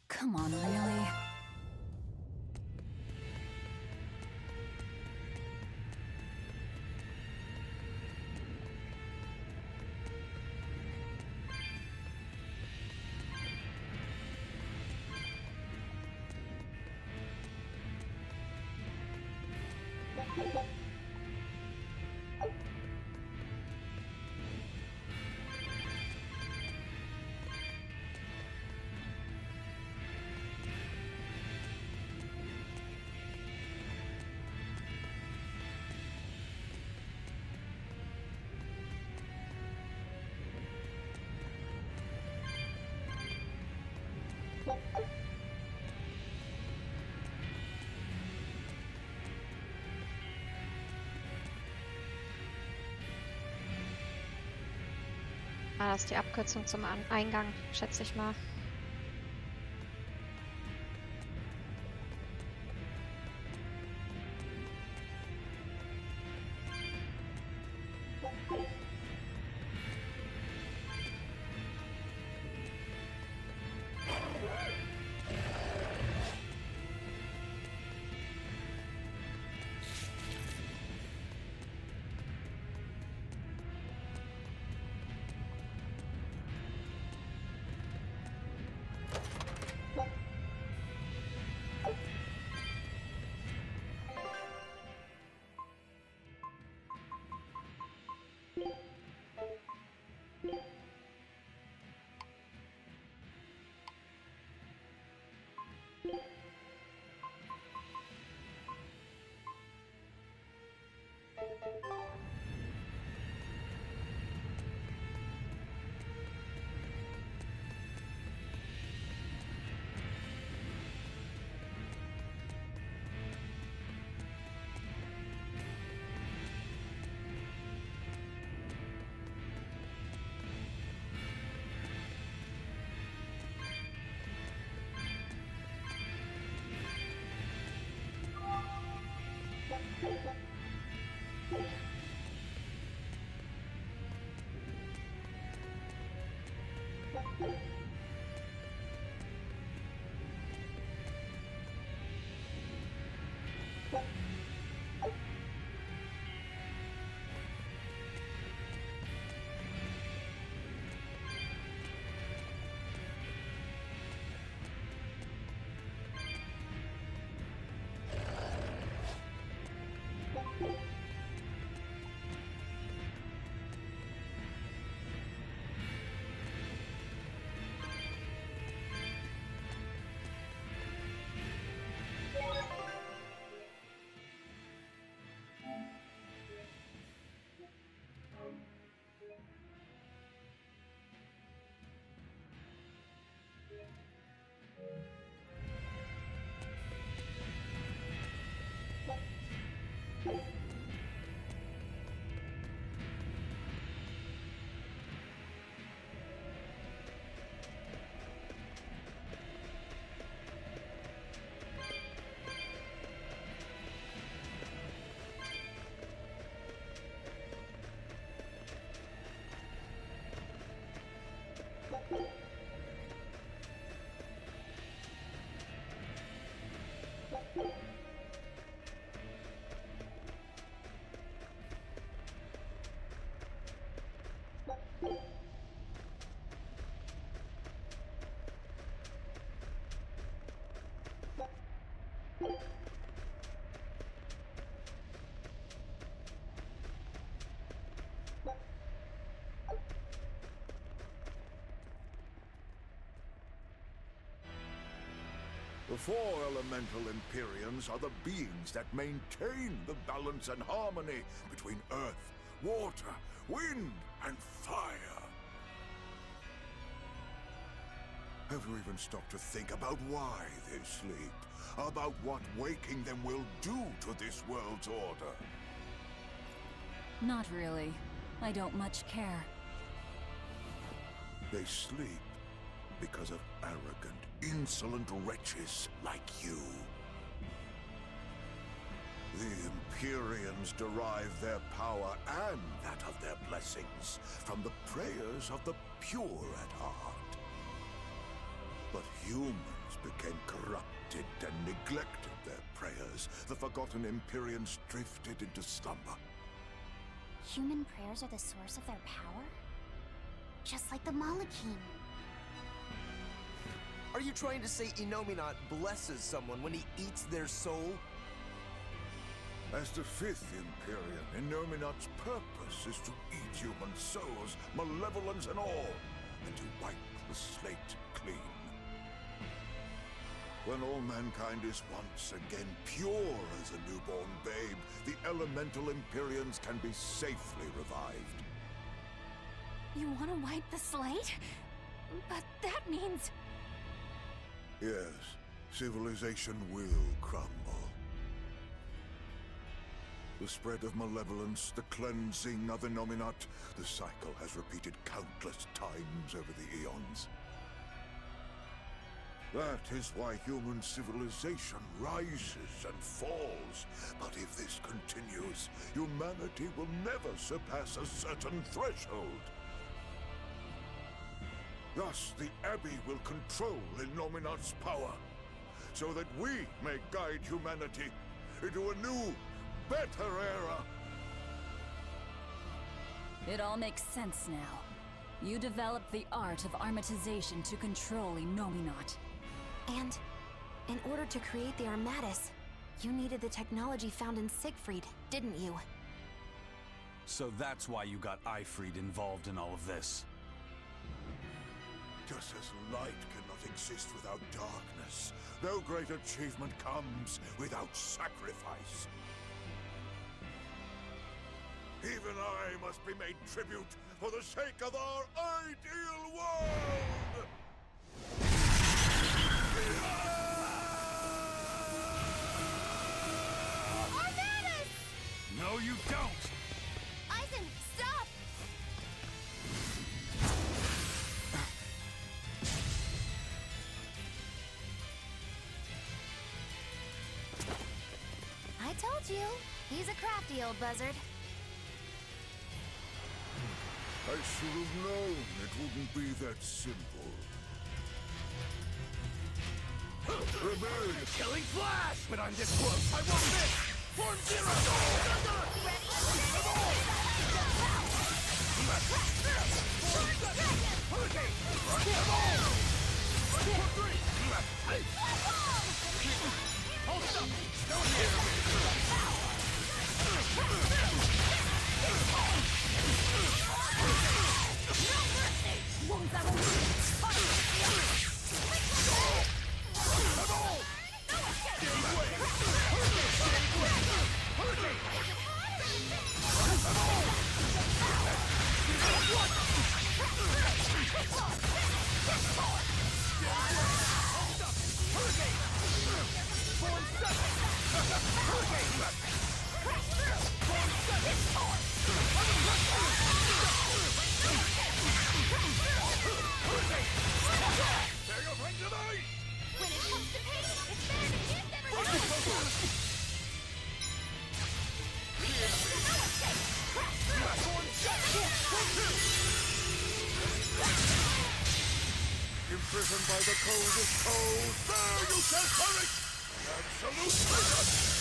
Come on, really? Ah, das ist die Abkürzung zum Eingang, schätze ich mal. The four elemental Empyreans are the beings that maintain the balance and harmony between earth, water, wind, and fire. Have you even stopped to think about why they sleep? About what waking them will do to this world's order? Not really. I don't much care. They sleep because of arrogant, insolent wretches like you. The Empyreans derive their power and that of their blessings from the prayers of the pure at heart. But humans became corrupted and neglected their prayers. The forgotten Empyreans drifted into slumber. Human prayers are the source of their power? Just like the Malachim. Are you trying to say Innominat blesses someone when he eats their soul? As the fifth Empyrean, Innominat's purpose is to eat human souls, malevolence and all, and to wipe the slate clean. When all mankind is once again pure as a newborn babe, the elemental Empyreans can be safely revived. You want to wipe the slate? But that means... Yes, civilization will crumble. The spread of malevolence, the cleansing of the Nominat, the cycle has repeated countless times over the eons. That is why human civilization rises and falls. But if this continues, humanity will never surpass a certain threshold. Thus, the Abbey will control Illuminat's power, so that we may guide humanity into a new, better era. It all makes sense now. You developed the art of armatization to control Innominat. And in order to create the Armatus, you needed the technology found in Siegfried, didn't you? So that's why you got Ifried involved in all of this. Just as light cannot exist without darkness, no great achievement comes without sacrifice. Even I must be made tribute for the sake of our ideal world! Armatus! No, you don't! Eisen, stop! I told you, he's a crafty old buzzard. I should have known it wouldn't be that simple. Rebellion! Killing flash! But I'm this close, I won't miss! Form zero! Hold up! Don't hear Imprisoned by the coldest cold, there you shall perish! Absolute freedom!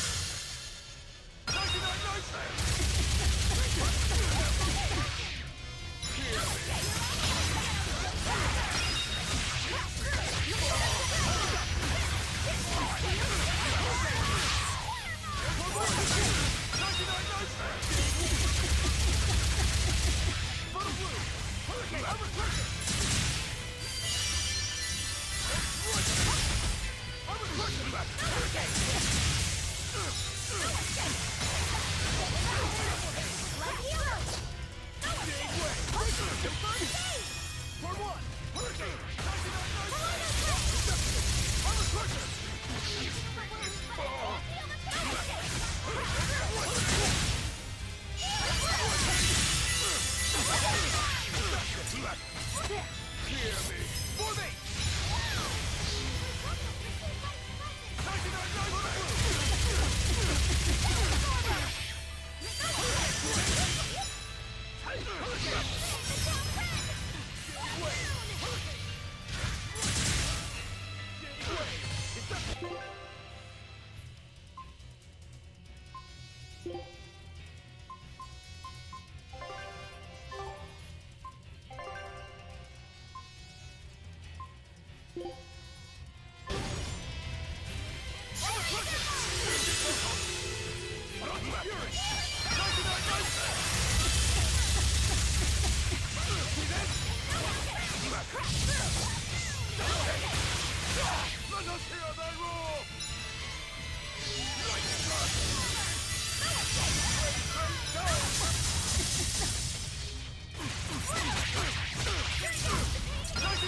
99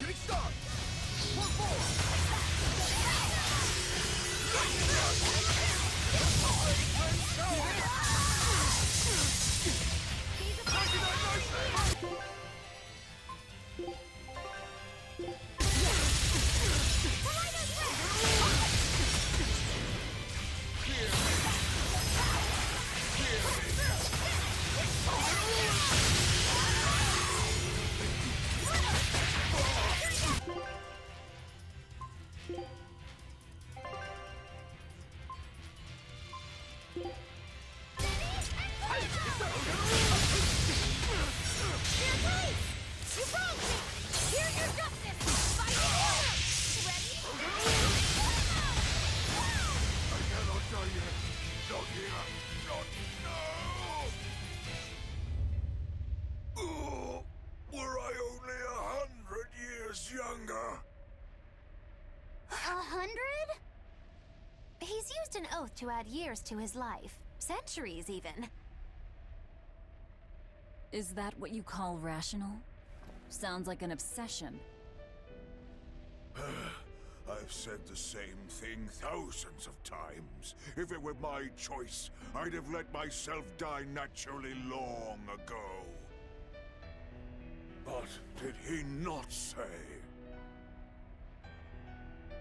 Getting started! 1-4! Were I only 100 years younger? 100? He's used an oath to add years to his life. Centuries, even. Is that what you call rational? Sounds like an obsession. I've said the same thing thousands of times. If it were my choice, I'd have let myself die naturally long ago. But did he not say?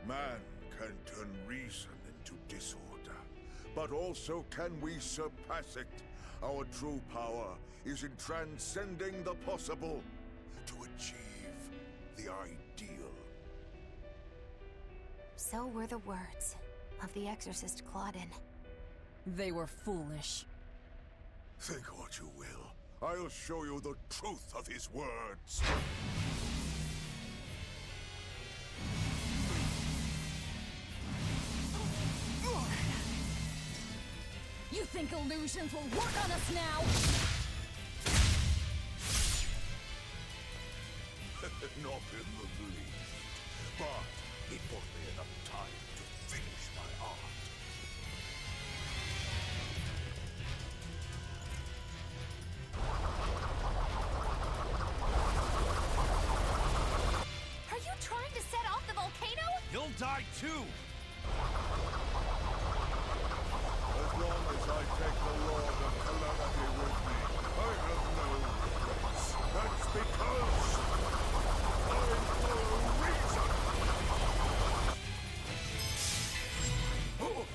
Man can turn reason into disorder, but also can we surpass it? Our true power is in transcending the possible to achieve the ideal. So were the words of the exorcist Claudin. They were foolish. Think what you will. I'll show you the truth of his words. You think illusions will work on us now? Not in the least. But it bought me enough time to finish my art. Are you trying to set off the volcano? You'll die too! As long as I take the Lord of Calamity with me, I have no regrets. That's because I follow reason! Oh.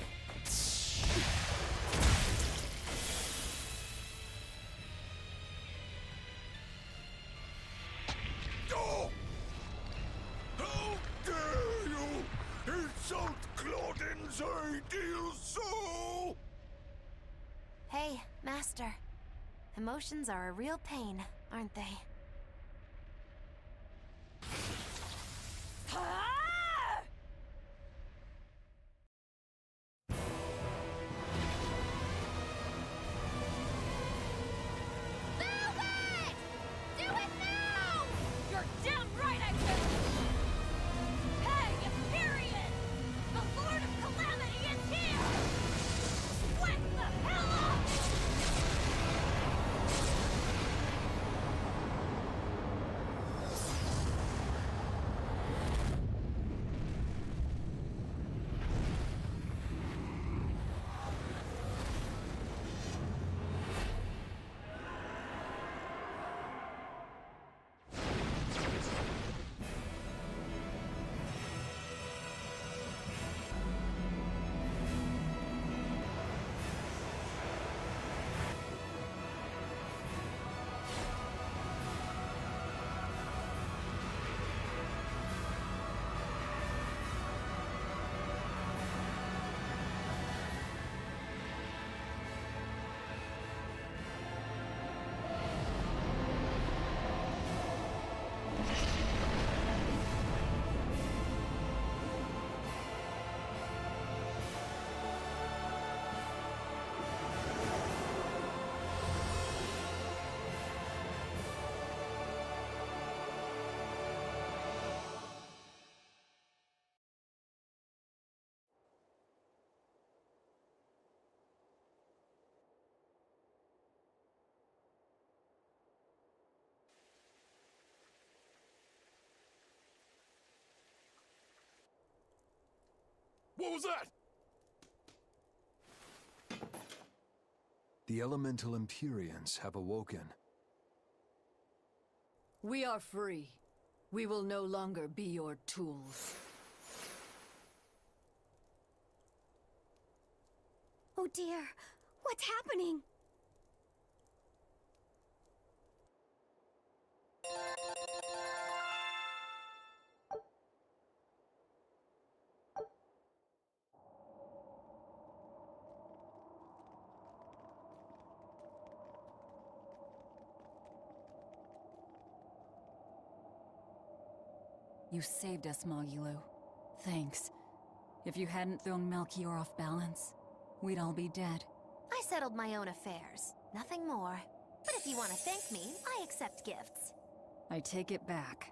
Oh! How dare you insult Claudin's ideal soul! Hey, Master. Emotions are a real pain, aren't they? Do it now! You're damn right I will! Hey, period! The Lord of Calamity is here! Wake the hell up! What was that? The elemental Empyreans have awoken. We are free. We will no longer be your tools. Oh dear, what's happening? You saved us, Magilu. Thanks. If you hadn't thrown Melchior off balance, we'd all be dead. I settled my own affairs. Nothing more. But if you want to thank me, I accept gifts. I take it back.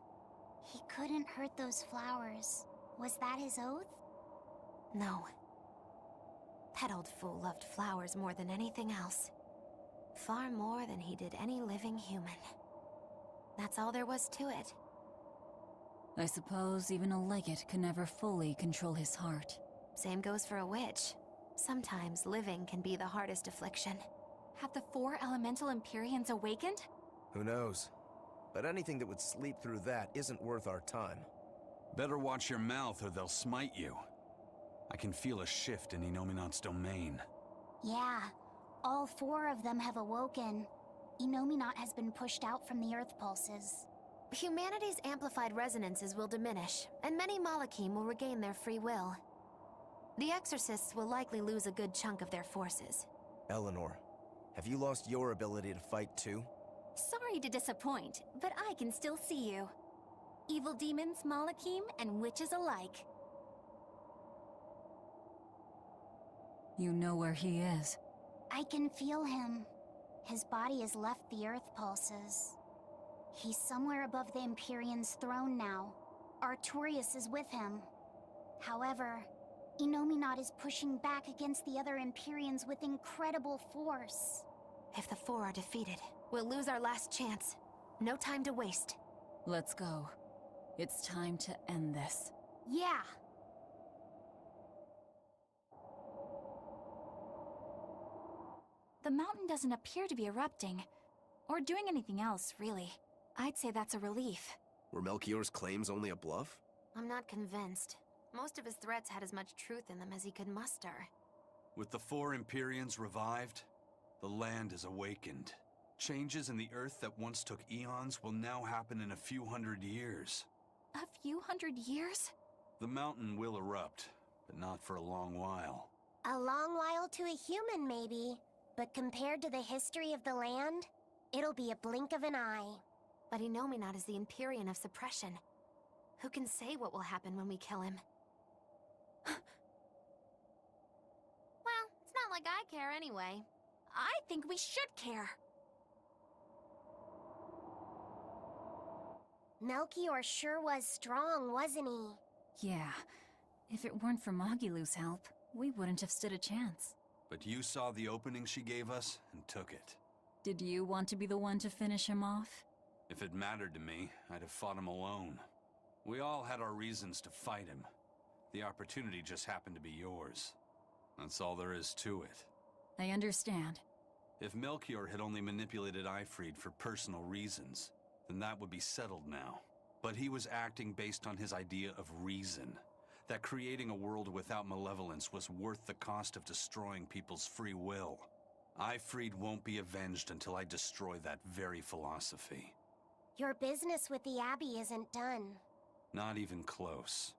He couldn't hurt those flowers. Was that his oath? No. That old fool loved flowers more than anything else. Far more than he did any living human. That's all there was to it. I suppose even a legate can never fully control his heart. Same goes for a witch. Sometimes living can be the hardest affliction. Have the 4 elemental Empyreans awakened? Who knows? But anything that would sleep through that isn't worth our time. Better watch your mouth or they'll smite you. I can feel a shift in Inominat's domain. Yeah, all 4 of them have awoken. Inominat has been pushed out from the Earth pulses. Humanity's amplified resonances will diminish, and many Malachim will regain their free will. The Exorcists will likely lose a good chunk of their forces. Eleanor, have you lost your ability to fight too? Sorry to disappoint, but I can still see you. Evil demons, Malachim, and witches alike. You know where he is. I can feel him. His body has left the Earth pulses. He's somewhere above the Empyrean's throne now. Artorias is with him. However, Inominat is pushing back against the other Empyreans with incredible force. If the 4 are defeated, we'll lose our last chance. No time to waste. Let's go. It's time to end this. Yeah! The mountain doesn't appear to be erupting, or doing anything else, really. I'd say that's a relief. Were Melchior's claims only a bluff? I'm not convinced. Most of his threats had as much truth in them as he could muster. With the 4 Empyreans revived, the land is awakened. Changes in the Earth that once took eons will now happen in a few hundred years. A few hundred years? The mountain will erupt, but not for a long while. A long while to a human, maybe. But compared to the history of the land, it'll be a blink of an eye. But Inominat is the Empyrean of suppression. Who can say what will happen when we kill him? Well, it's not like I care anyway. I think we should care. Melchior sure was strong, wasn't he? Yeah. If it weren't for Magilu's help, we wouldn't have stood a chance. But you saw the opening she gave us and took it. Did you want to be the one to finish him off? If it mattered to me, I'd have fought him alone. We all had our reasons to fight him. The opportunity just happened to be yours. That's all there is to it. I understand. If Melchior had only manipulated Ifrid for personal reasons, then that would be settled now. But he was acting based on his idea of reason. That creating a world without malevolence was worth the cost of destroying people's free will. Ifrid won't be avenged until I destroy that very philosophy. Your business with the Abbey isn't done. Not even close.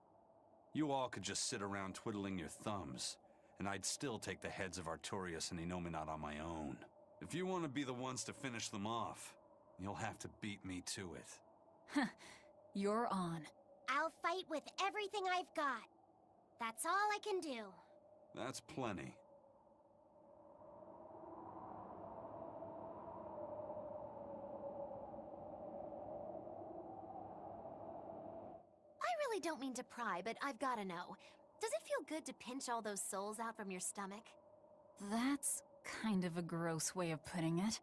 You all could just sit around twiddling your thumbs, and I'd still take the heads of Artorias and Inominat on my own. If you want to be the ones to finish them off, you'll have to beat me to it. You're on. I'll fight with everything I've got. That's all I can do. That's plenty. I really don't mean to pry, but I've gotta know. Does it feel good to pinch all those souls out from your stomach? That's kind of a gross way of putting it.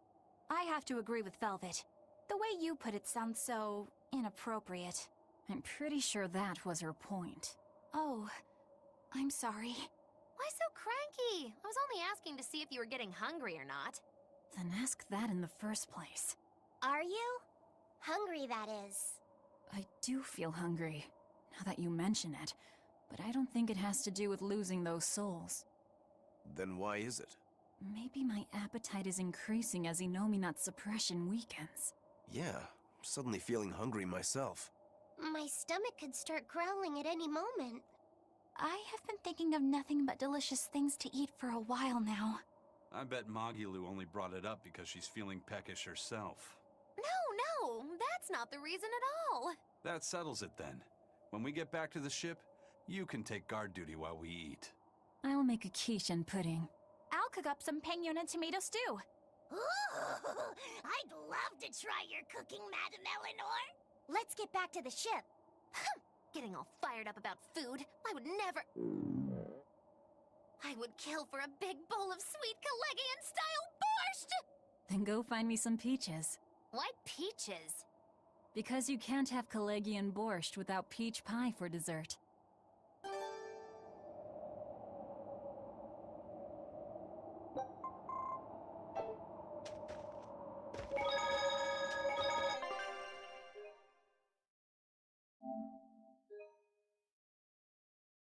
I have to agree with Velvet. The way you put it sounds so inappropriate. I'm pretty sure that was her point. Oh, I'm sorry. Why so cranky? I was only asking to see if you were getting hungry or not. Then ask that in the first place. Are you? Hungry, that is. I do feel hungry, now that you mention it, but I don't think it has to do with losing those souls. Then why is it? Maybe my appetite is increasing as Inominat's suppression weakens. Yeah, I'm suddenly feeling hungry myself. My stomach could start growling at any moment. I have been thinking of nothing but delicious things to eat for a while now. I bet Magilu only brought it up because she's feeling peckish herself. No, that's not the reason at all. That settles it then. When we get back to the ship, you can take guard duty while we eat. I'll make a quiche and pudding. I'll cook up some penguin and tomato stew. Ooh, I'd love to try your cooking, Madame Eleanor. Let's get back to the ship. Getting all fired up about food. I would never... I would kill for a big bowl of sweet Kalegian-style borscht! Then go find me some peaches. Why peaches? Because you can't have Kalegian borscht without peach pie for dessert.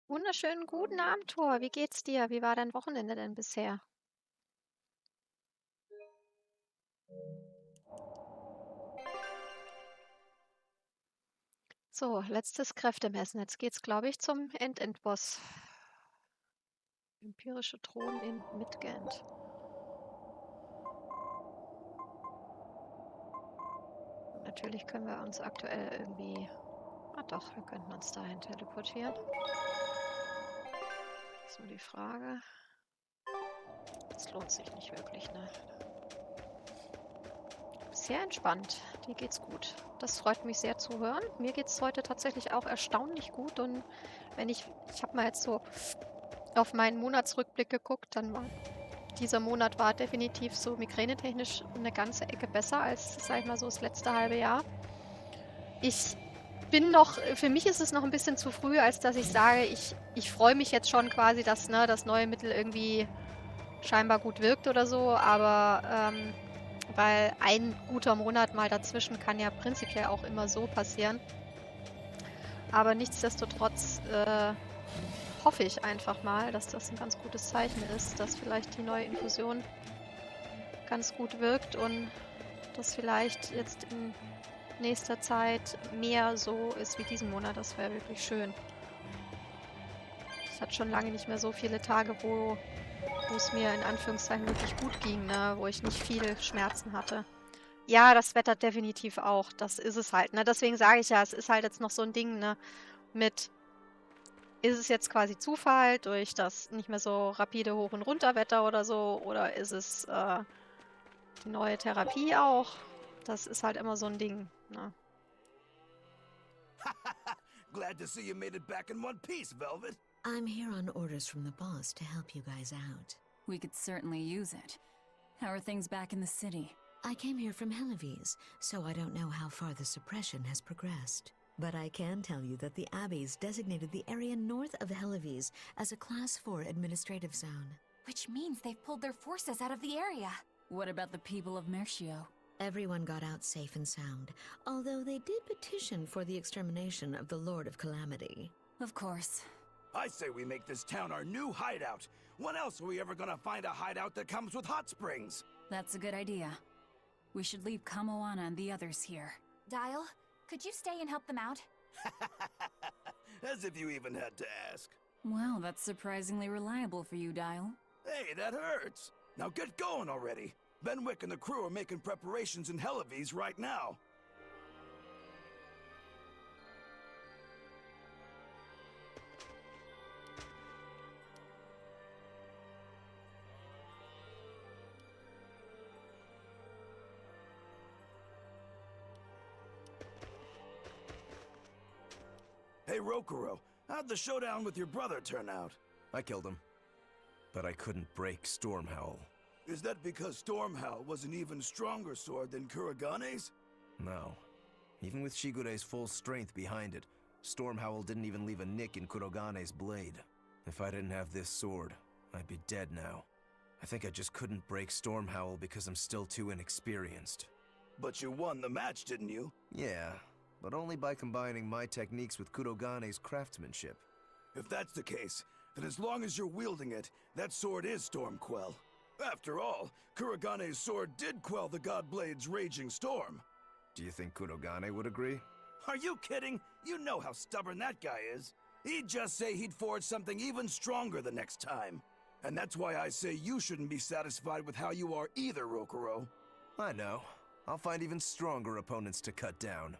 Wunderschönen guten Abend, Thor. Wie geht's dir? Wie war dein Wochenende denn bisher? So, letztes Kräftemessen. Jetzt geht's, glaube ich, zum Endboss. Empirische Thron in Midgand. Und natürlich können wir uns aktuell irgendwie... Ah doch, wir könnten uns dahin teleportieren. Das ist nur die Frage. Das lohnt sich nicht wirklich, ne? Sehr entspannt. Dir geht's gut. Das freut mich sehr zu hören. Mir geht's heute tatsächlich auch erstaunlich gut. Und wenn ich habe mal jetzt so auf meinen Monatsrückblick geguckt, dann war dieser Monat war definitiv so migränetechnisch eine ganze Ecke besser als, sag ich mal, so das letzte halbe Jahr. Ich bin noch, für mich ist es noch ein bisschen zu früh, als dass ich sage, ich freue mich jetzt schon quasi, dass das neue Mittel irgendwie scheinbar gut wirkt oder so, aber weil ein guter Monat mal dazwischen kann ja prinzipiell auch immer so passieren. Aber nichtsdestotrotz hoffe ich einfach mal, dass das ein ganz gutes Zeichen ist, dass vielleicht die neue Infusion ganz gut wirkt und dass vielleicht jetzt in nächster Zeit mehr so ist wie diesen Monat. Das wäre wirklich schön. Es hat schon lange nicht mehr so viele Tage, wo es mir in Anführungszeichen wirklich gut ging, ne? Wo ich nicht viele Schmerzen hatte. Ja, das Wetter definitiv auch. Das ist es halt. Ne? Deswegen sage ich ja, es ist halt jetzt noch so ein Ding, ne? Ist es jetzt quasi Zufall durch das nicht mehr so rapide Hoch- und Runterwetter oder so? Oder ist es die neue Therapie auch? Das ist halt immer so ein Ding. Ne? Glad to see you made it back in one piece, Velvet. I'm here on orders from the boss to help you guys out. We could certainly use it. How are things back in the city? I came here from Helives, so I don't know how far the suppression has progressed. But I can tell you that the Abbeys designated the area north of Helives as a Class 4 administrative zone. Which means they've pulled their forces out of the area. What about the people of Mercio? Everyone got out safe and sound, although they did petition for the extermination of the Lord of Calamity. Of course. I say we make this town our new hideout. When else are we ever gonna find a hideout that comes with hot springs? That's a good idea. We should leave Kamoana and the others here. Dial, could you stay and help them out? As if you even had to ask. Well, that's surprisingly reliable for you, Dial. Hey, that hurts. Now get going already. Benwick and the crew are making preparations in Helives right now. Hey, Rokuro, how'd the showdown with your brother turn out? I killed him. But I couldn't break Stormhowl. Is that because Stormhowl was an even stronger sword than Kuragane's? No. Even with Shigure's full strength behind it, Stormhowl didn't even leave a nick in Kuragane's blade. If I didn't have this sword, I'd be dead now. I think I just couldn't break Stormhowl because I'm still too inexperienced. But you won the match, didn't you? Yeah, but only by combining my techniques with Kurogane's craftsmanship. If that's the case, then as long as you're wielding it, that sword is Stormquell. After all, Kurogane's sword did quell the Godblade's raging storm. Do you think Kurogane would agree? Are you kidding? You know how stubborn that guy is. He'd just say he'd forge something even stronger the next time. And that's why I say you shouldn't be satisfied with how you are either, Rokuro. I know. I'll find even stronger opponents to cut down.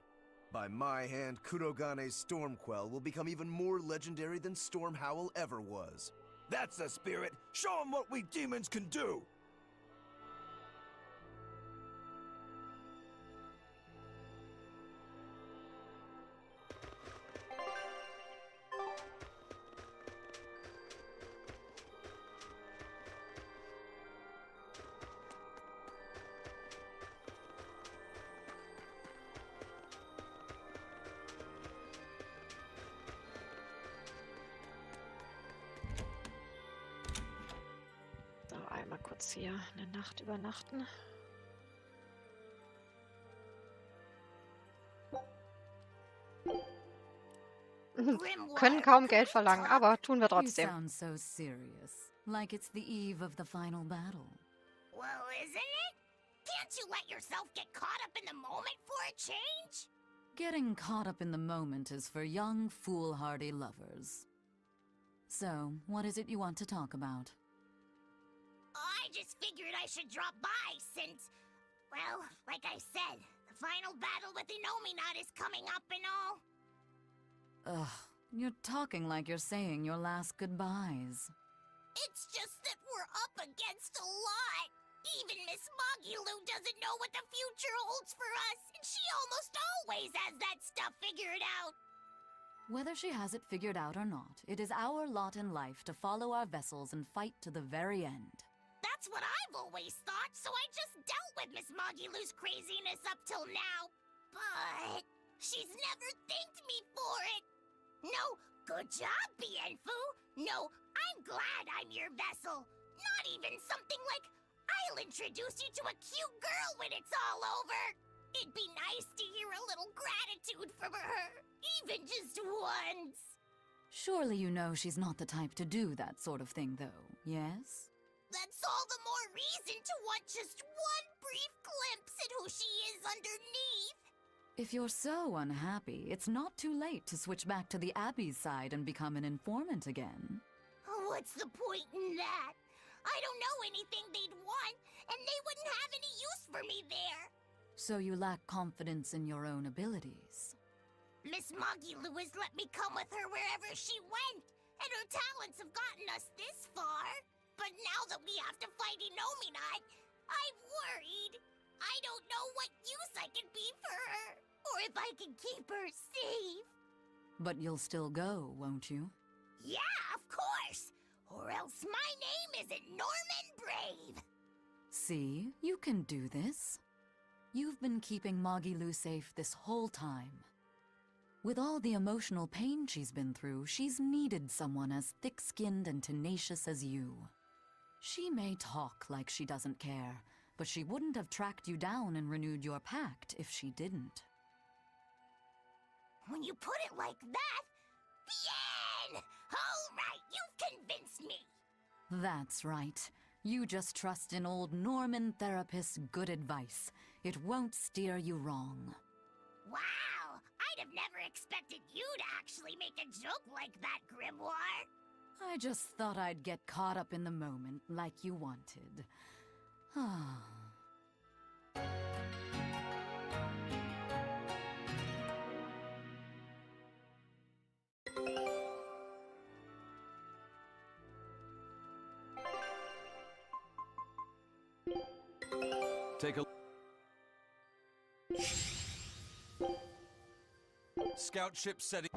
By my hand, Kurogane's Stormquell will become even more legendary than Stormhowl ever was. That's the spirit! Show him what we demons can do! Einmal kurz hier eine Nacht übernachten. Können kaum Geld verlangen, aber tun wir trotzdem. You sound so serious, like it's the eve of the final battle. Well, isn't it? Can't you let yourself get caught up in the moment for a change? Getting caught up in the moment is for young, foolhardy lovers. So, what is it you want to talk about? I just figured I should drop by since, well, like I said, the final battle with Innominat is coming up and all. Ugh, you're talking like you're saying your last goodbyes. It's just that we're up against a lot. Even Miss Magilu doesn't know what the future holds for us, and she almost always has that stuff figured out. Whether she has it figured out or not, it is our lot in life to follow our vessels and fight to the very end. That's what I've always thought, so I just dealt with Miss Magilu's craziness up till now. But she's never thanked me for it. No, good job, Bienfu. No, I'm glad I'm your vessel. Not even something like, I'll introduce you to a cute girl when it's all over. It'd be nice to hear a little gratitude from her, even just once. Surely you know she's not the type to do that sort of thing, though, yes? That's all the more reason to want just one brief glimpse at who she is underneath. If you're so unhappy, it's not too late to switch back to the Abbey's side and become an informant again. What's the point in that? I don't know anything they'd want, and they wouldn't have any use for me there. So you lack confidence in your own abilities. Miss Magilu has let me come with her wherever she went, and her talents have gotten us this far. But now that we have to fight Innominat, I'm worried. I don't know what use I can be for her, or if I can keep her safe. But you'll still go, won't you? Yeah, of course. Or else my name isn't Norman Brave. See, you can do this. You've been keeping Magilu safe this whole time. With all the emotional pain she's been through, she's needed someone as thick-skinned and tenacious as you. She may talk like she doesn't care, but she wouldn't have tracked you down and renewed your pact if she didn't. When you put it like that, bien! All right, you've convinced me. That's right. You just trust in old Norman Therapist's good advice. It won't steer you wrong. Wow! I'd have never expected you to actually make a joke like that, Grimoire. I just thought I'd get caught up in the moment like you wanted. Take a scout ship setting.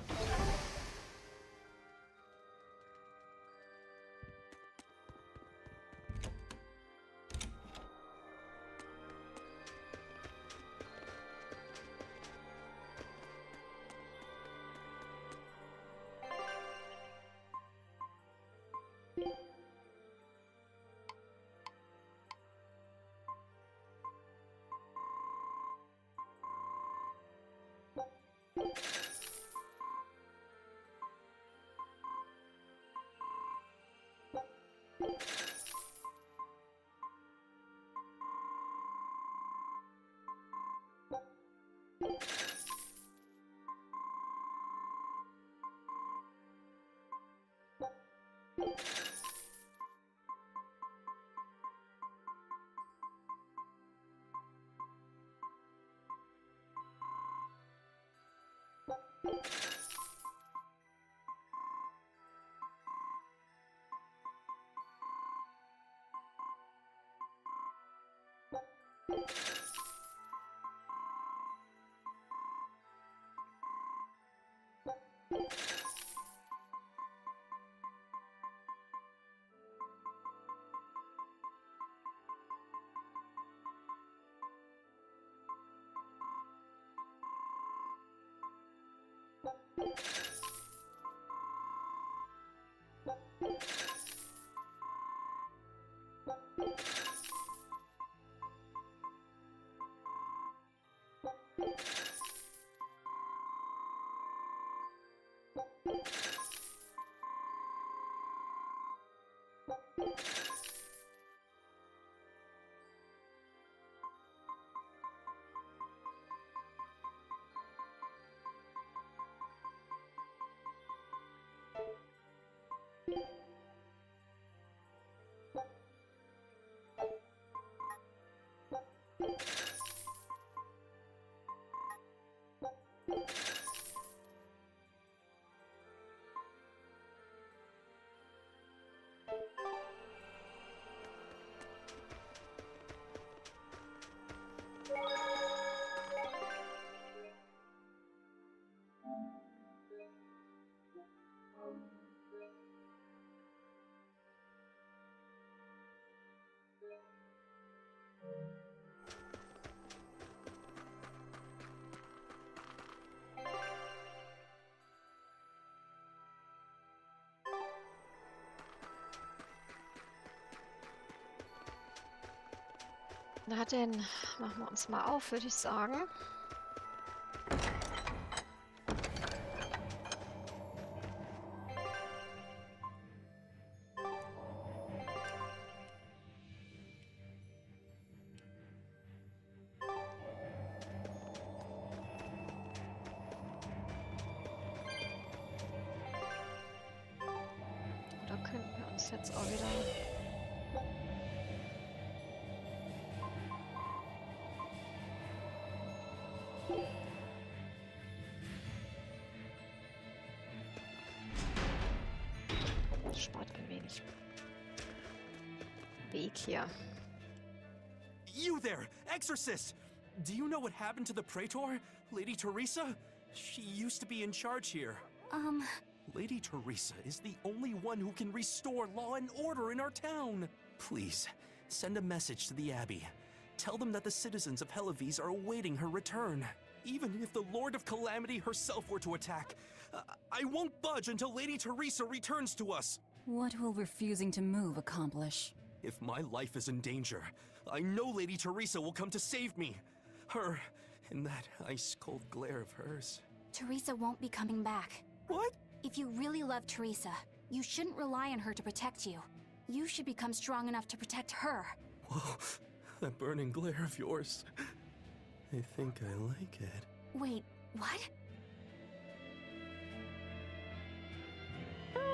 Na denn, machen wir uns mal auf, würde ich sagen. Oder könnten wir uns jetzt auch wieder... Spart ein wenig Weg hier. You there, Exorcist! Do you know what happened to the Praetor, Lady Teresa? She used to be in charge here. Lady Teresa is the only one who can restore law and order in our town. Please, send a message to the Abbey. Tell them that the citizens of Helives are awaiting her return. Even if the Lord of Calamity herself were to attack, I won't budge until Lady Teresa returns to us. What will refusing to move accomplish? If my life is in danger, I know Lady Teresa will come to save me. Her, in that ice-cold glare of hers. Teresa won't be coming back. What? If you really love Teresa, you shouldn't rely on her to protect you. You should become strong enough to protect her. Whoa, that burning glare of yours. I think I like it. Wait, what?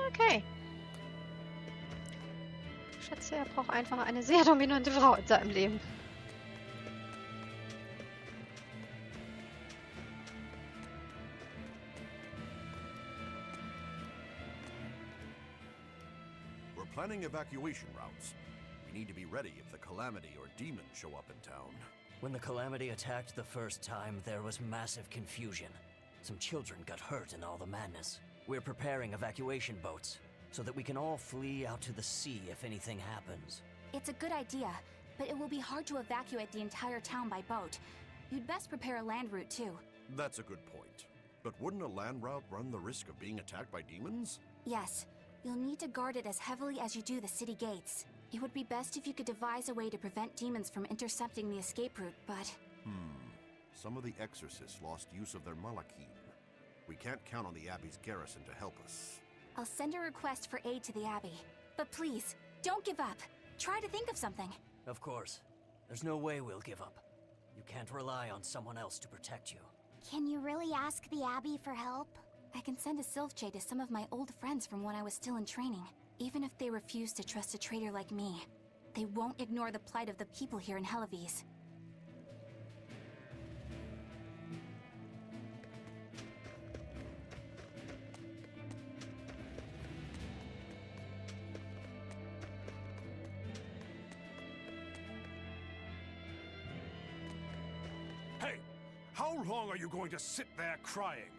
Okay. Ich schätze, er braucht einfach eine sehr dominante Frau in seinem Leben. We're planning evacuation routes. We need to be ready if the Calamity or demons show up in town. When the Calamity attacked the first time, there was massive confusion. Some children got hurt in all the madness. We're preparing evacuation boats, so that we can all flee out to the sea if anything happens. It's a good idea, but it will be hard to evacuate the entire town by boat. You'd best prepare a land route too. That's a good point. But wouldn't a land route run the risk of being attacked by demons? Yes, you'll need to guard it as heavily as you do the city gates. It would be best if you could devise a way to prevent demons from intercepting the escape route, but... Some of the exorcists lost use of their malachim. We can't count on the Abbey's garrison to help us. I'll send a request for aid to the Abbey. But please, don't give up. Try to think of something. Of course. There's no way we'll give up. You can't rely on someone else to protect you. Can you really ask the Abbey for help? I can send a Sylph-Jade to some of my old friends from when I was still in training. Even if they refuse to trust a traitor like me, they won't ignore the plight of the people here in Helives. How long are you going to sit there crying?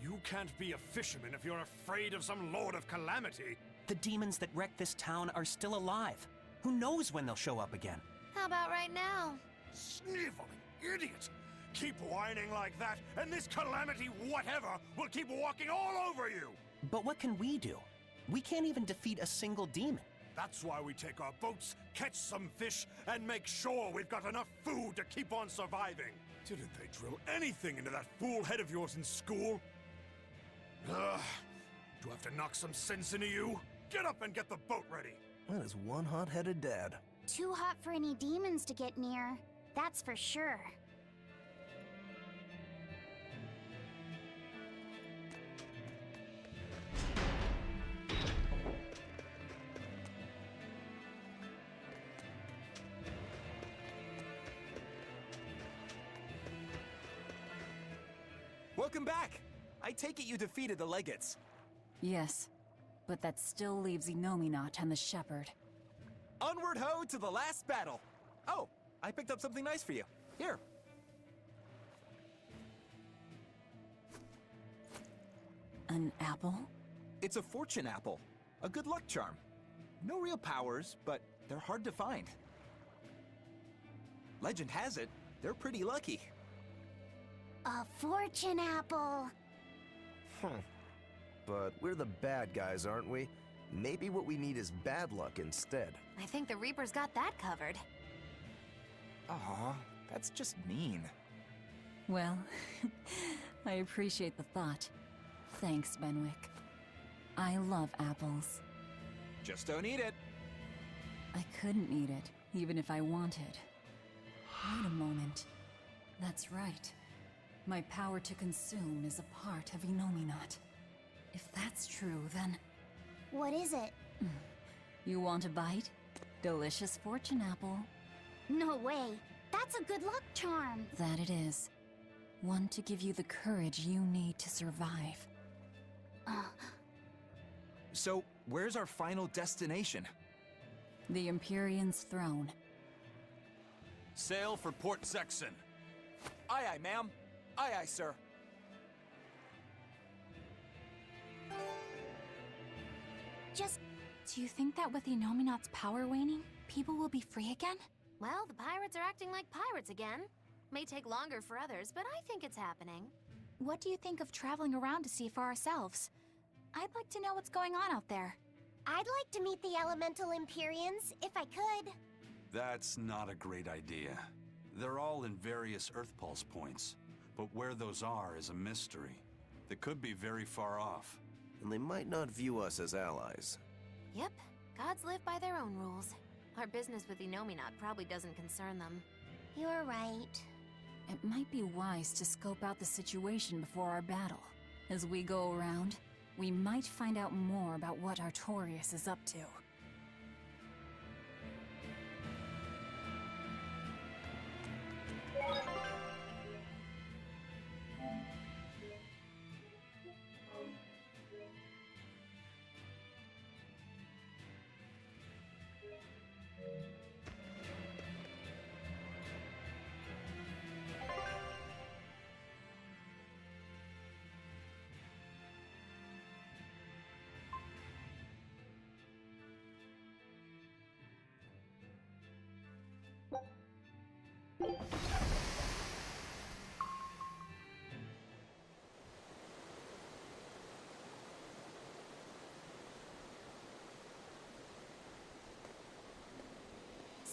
You can't be a fisherman if you're afraid of some Lord of Calamity. The demons that wrecked this town are still alive. Who knows when they'll show up again? How about right now? Sniveling idiot! Keep whining like that, and this calamity whatever will keep walking all over you! But what can we do? We can't even defeat a single demon. That's why we take our boats, catch some fish, and make sure we've got enough food to keep on surviving. Didn't they drill anything into that fool head of yours in school? Ugh. Do I have to knock some sense into you? Get up and get the boat ready! That is one hot-headed dad. Too hot for any demons to get near. That's for sure. Welcome back! I take it you defeated the Legates. Yes, but that still leaves Enominat and the Shepherd. Onward ho to the last battle! Oh, I picked up something nice for you. Here. An apple? It's a fortune apple. A good luck charm. No real powers, but they're hard to find. Legend has it, they're pretty lucky. A fortune apple. But we're the bad guys, aren't we? Maybe what we need is bad luck instead. I think the Reaper's got that covered. Aw, that's just mean. Well, I appreciate the thought. Thanks, Benwick. I love apples. Just don't eat it. I couldn't eat it, even if I wanted. Wait a moment. That's right. My power to consume is a part of Enominat. If that's true, then... What is it? You want a bite? Delicious fortune apple. No way. That's a good luck charm. That it is. One to give you the courage you need to survive. So, where's our final destination? The Empyrean's throne. Sail for Port Sexton. Aye, aye, ma'am. Aye, aye, sir. Do you think that with Enominat's power waning, people will be free again? Well, the pirates are acting like pirates again. May take longer for others, but I think it's happening. What do you think of traveling around to see for ourselves? I'd like to know what's going on out there. I'd like to meet the elemental Empyreans, if I could. That's not a great idea. They're all in various Earth Pulse points, but where those are is a mystery. They could be very far off. And they might not view us as allies. Yep, gods live by their own rules. Our business with Enominat probably doesn't concern them. You're right. It might be wise to scope out the situation before our battle. As we go around, we might find out more about what Artorias is up to.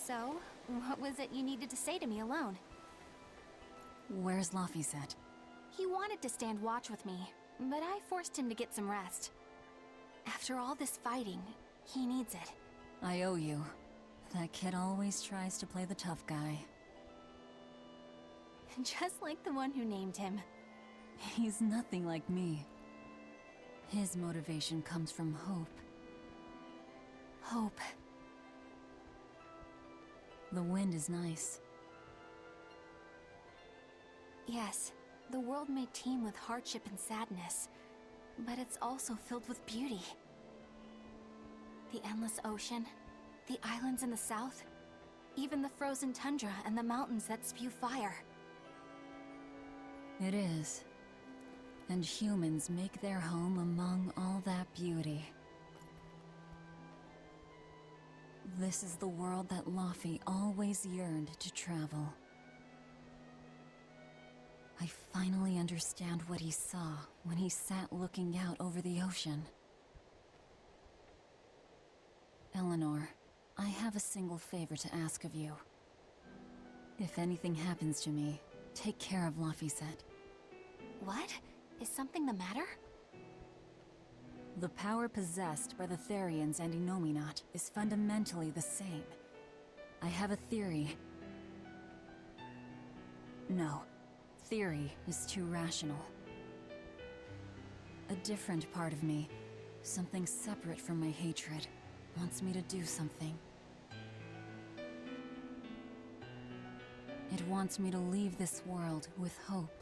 So, what was it you needed to say to me alone? Where's Laphicet? He wanted to stand watch with me, but I forced him to get some rest. After all this fighting, he needs it. I owe you. That kid always tries to play the tough guy. Just like the one who named him. He's nothing like me. His motivation comes from hope. Hope. The wind is nice. Yes, the world may teem with hardship and sadness, but it's also filled with beauty. The endless ocean, the islands in the south, even the frozen tundra and the mountains that spew fire. It is. And humans make their home among all that beauty. This is the world that Laufey always yearned to travel. I finally understand what he saw when he sat looking out over the ocean. Eleanor, I have a single favor to ask of you. If anything happens to me, take care of Laufeyset. What? Is something the matter? The power possessed by the Therians and Innominat is fundamentally the same. I have a theory. No, theory is too rational. A different part of me, something separate from my hatred, wants me to do something. It wants me to leave this world with hope.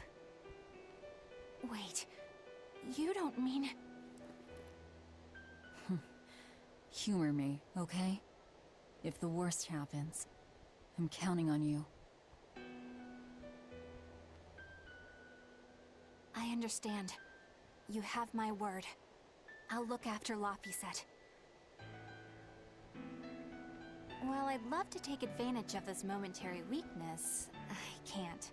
Wait, you don't mean... Humor me, okay? If the worst happens, I'm counting on you. I understand. You have my word. I'll look after Laufeyset. While I'd love to take advantage of this momentary weakness, I can't.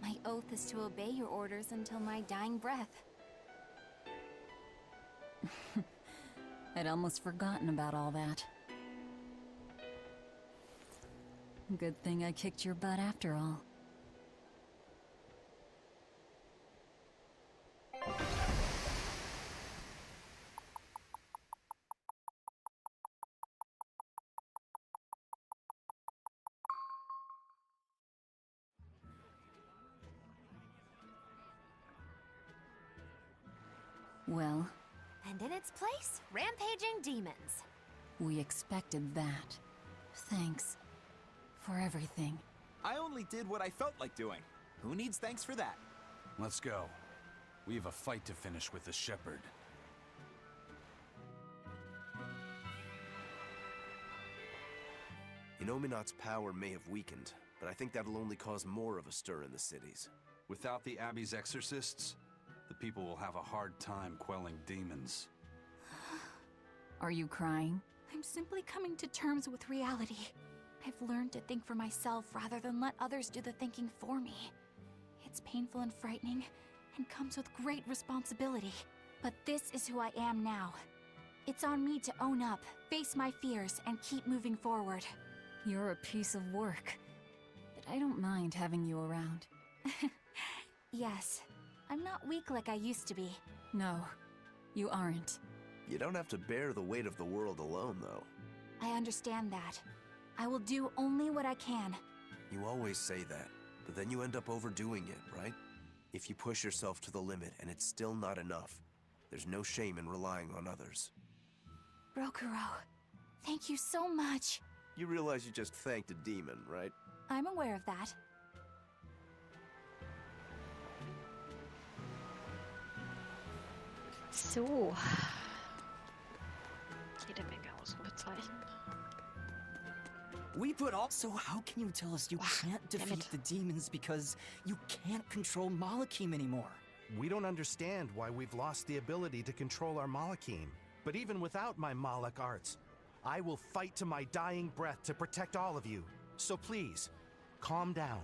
My oath is to obey your orders until my dying breath. I'd almost forgotten about all that. Good thing I kicked your butt after all. Well, And in its place, rampaging demons. we expected that. Thanks for everything. I only did what I felt like doing. Who needs thanks for that? Let's go. We have a fight to finish with the Shepherd. Innominat's power may have weakened, but I think that'll only cause more of a stir in the cities. Without the Abbey's exorcists, the people will have a hard time quelling demons. Are you crying? I'm simply coming to terms with reality. I've learned to think for myself rather than let others do the thinking for me. It's painful and frightening, and comes with great responsibility. But this is who I am now. It's on me to own up, face my fears, and keep moving forward. You're a piece of work, but I don't mind having you around. Yes, I'm not weak like I used to be. No, you aren't. You don't have to bear the weight of the world alone, though. I understand that. I will do only what I can. You always say that, but then you end up overdoing it, right? If you push yourself to the limit and it's still not enough, there's no shame in relying on others. Rokuro, thank you so much. You realize you just thanked a demon, right? I'm aware of that. So. Jede Menge Ausrufezeichen. We put all. So how can you tell us you can't defeat the demons because you can't control Malakim anymore? We don't understand why we've lost the ability to control our Malakim. But even without my Malak arts, I will fight to my dying breath to protect all of you. So please, calm down.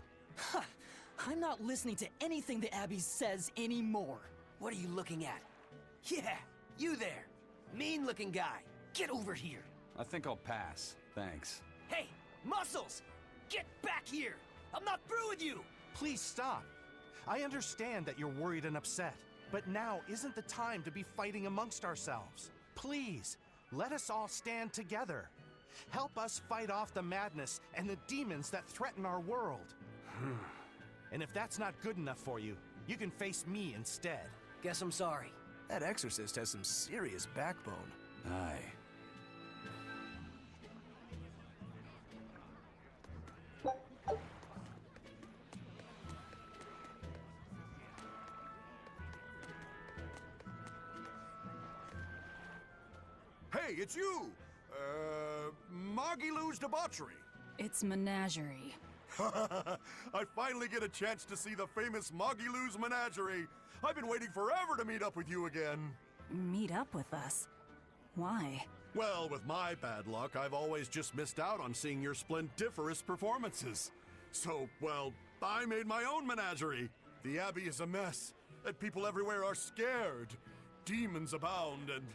I'm not listening to anything the Abbey says anymore. What are you looking at? Yeah, you there. Mean-looking guy. Get over here. I think I'll pass. Thanks. Hey, Muscles! Get back here! I'm not through with you! Please stop. I understand that you're worried and upset, but now isn't the time to be fighting amongst ourselves. Please, let us all stand together. Help us fight off the madness and the demons that threaten our world. And if that's not good enough for you, you can face me instead. Guess I'm sorry. That exorcist has some serious backbone. Aye. Hey, it's you! Magilou's debauchery. It's menagerie. I finally get a chance to see the famous Mogilou's menagerie. I've been waiting forever to meet up with you again. Meet up with us? Why? Well, with my bad luck, I've always just missed out on seeing your splendiferous performances. So, well, I made my own menagerie. The Abbey is a mess, and people everywhere are scared. Demons abound, and,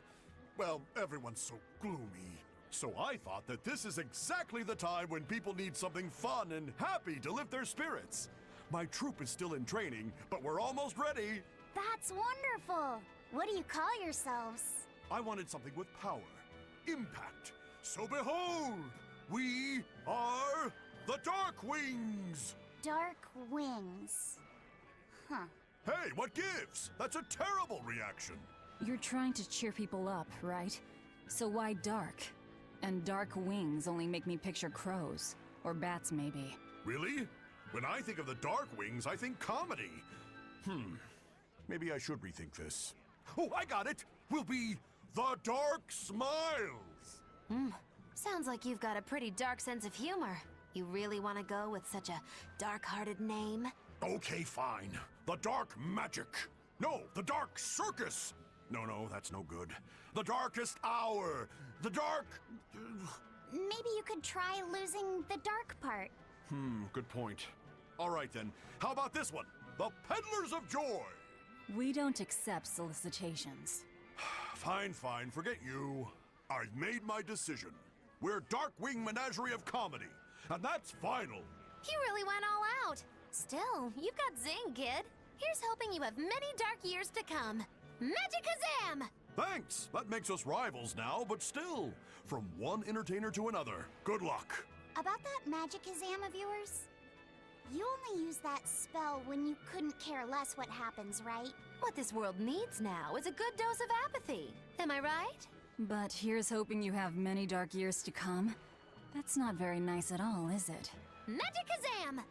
well, everyone's so gloomy. So I thought that this is exactly the time when people need something fun and happy to lift their spirits. My troupe is still in training, but we're almost ready. That's wonderful! What do you call yourselves? I wanted something with power, impact. So behold, we are the Dark Wings! Dark Wings. Huh. Hey, what gives? That's a terrible reaction. You're trying to cheer people up, right? So why dark? And dark wings only make me picture crows. Or bats, maybe. Really? When I think of the Dark Wings, I think comedy. Maybe I should rethink this. Oh, I got it! We'll be the Dark Smiles! Sounds like you've got a pretty dark sense of humor. You really want to go with such a dark-hearted name? Okay, fine. The Dark Magic. No, the Dark Circus. No, that's no good. The Darkest Hour. The Dark... Maybe you could try losing the dark part. Good point. All right, then. How about this one? The Peddlers of Joy. We don't accept solicitations. Fine. Forget you. I've made my decision. We're Darkwing Menagerie of Comedy. And that's final. You really went all out. Still, you've got zing, kid. Here's hoping you have many dark years to come. Magikazam! Thanks. That makes us rivals now, but still. From one entertainer to another. Good luck. About that Magikazam of yours? You only use that spell when you couldn't care less what happens, right? What this world needs now is a good dose of apathy. Am I right? But here's hoping you have many dark years to come. That's not very nice at all, is it? Magikazam!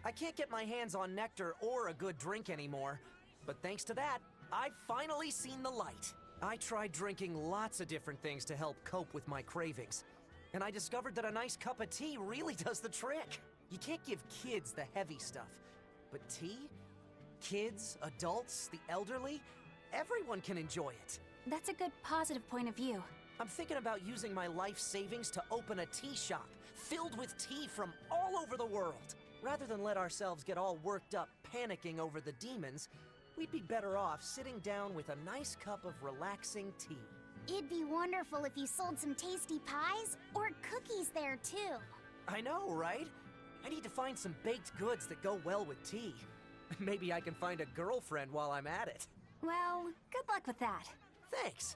I can't get my hands on nectar or a good drink anymore, but thanks to that, I've finally seen the light. I tried drinking lots of different things to help cope with my cravings, and I discovered that a nice cup of tea really does the trick. You can't give kids the heavy stuff, but tea? Kids, adults, the elderly, everyone can enjoy it. That's a good positive point of view. I'm thinking about using my life savings to open a tea shop filled with tea from all over the world. Rather than let ourselves get all worked up panicking over the demons, we'd be better off sitting down with a nice cup of relaxing tea. It'd be wonderful if you sold some tasty pies or cookies there, too. I know, right? I need to find some baked goods that go well with tea. Maybe I can find a girlfriend while I'm at it. Well, good luck with that. Thanks.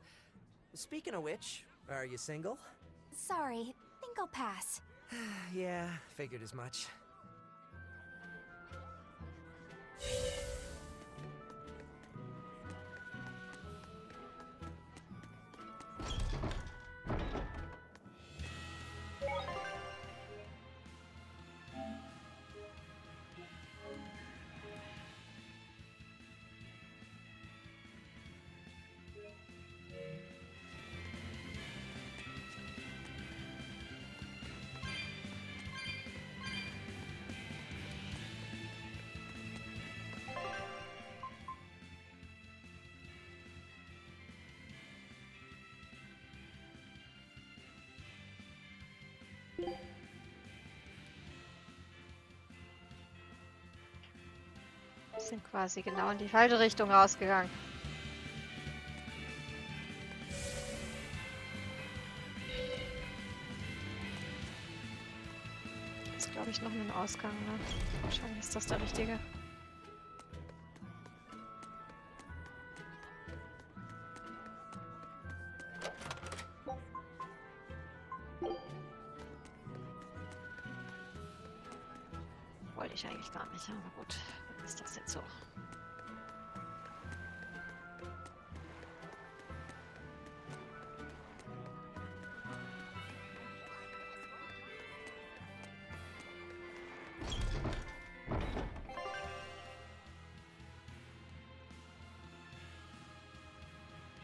Speaking of which, are you single? Sorry, think I'll pass. Yeah, figured as much. Sind quasi genau in die falsche Richtung rausgegangen. Es glaube ich, noch einen Ausgang, ne? Wahrscheinlich ist das der richtige. Wollte ich eigentlich gar nicht, aber gut. Dann ist das jetzt so.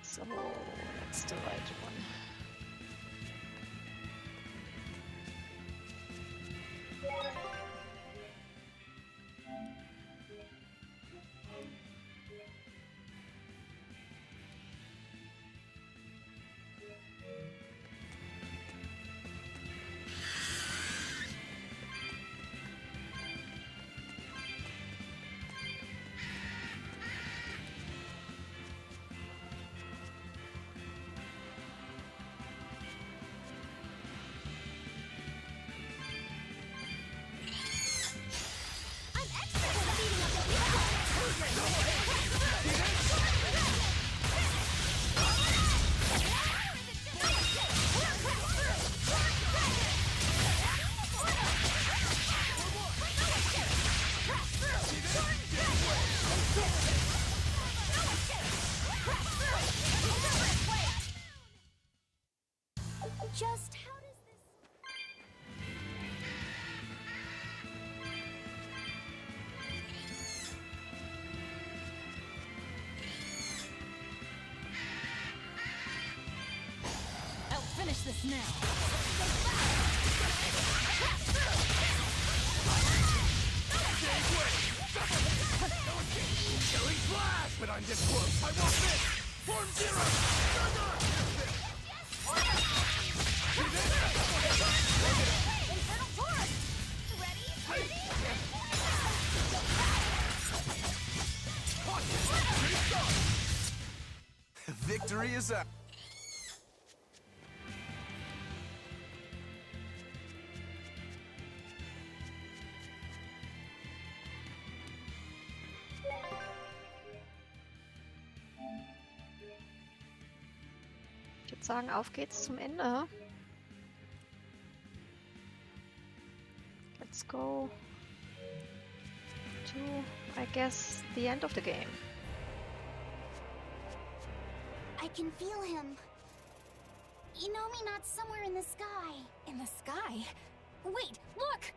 So, that's the right one. Just how does this... I'll finish this now. Killing flash! But I'm this close, I won't miss! Form zero! Victory is up. Ich würde sagen, auf geht's zum Ende. Let's go to, I guess, the end of the game. I can feel him. Inomi's somewhere in the sky. In the sky? Wait, look!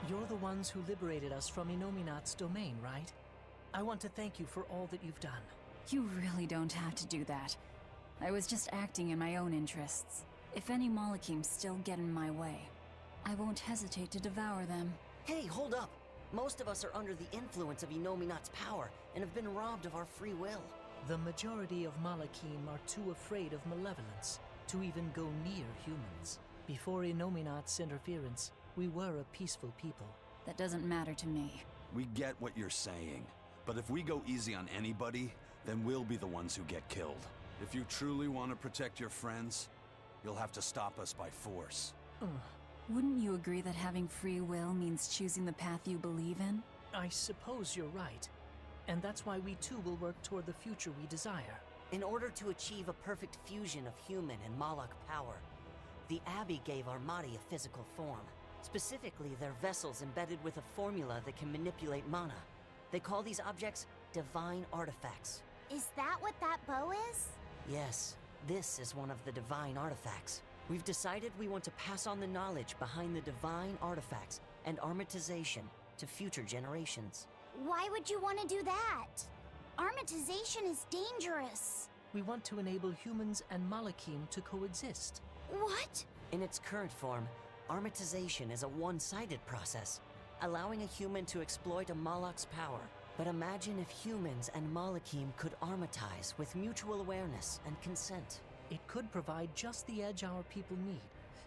You're the ones who liberated us from Inominat's domain, right? I want to thank you for all that you've done. You really don't have to do that. I was just acting in my own interests. If any Malachims still get in my way, I won't hesitate to devour them. Hey, hold up! Most of us are under the influence of Inominat's power and have been robbed of our free will. The majority of Malachim are too afraid of malevolence to even go near humans. Before Inominat's interference, we were a peaceful people. That doesn't matter to me. We get what you're saying, but if we go easy on anybody, then we'll be the ones who get killed. If you truly want to protect your friends, you'll have to stop us by force. Wouldn't you agree that having free will means choosing the path you believe in? I suppose you're right. And that's why we too will work toward the future we desire. In order to achieve a perfect fusion of human and Malak power, the Abbey gave Armati a physical form. Specifically, they're vessels embedded with a formula that can manipulate mana. They call these objects divine artifacts. Is that what that bow is? Yes, this is one of the divine artifacts. We've decided we want to pass on the knowledge behind the divine artifacts and armatization to future generations. Why would you want to do that? Armatization is dangerous. We want to enable humans and Malakim to coexist. What? In its current form, armatization is a one-sided process, allowing a human to exploit a Malak's power. But imagine if humans and Malakim could armatize with mutual awareness and consent. It could provide just the edge our people need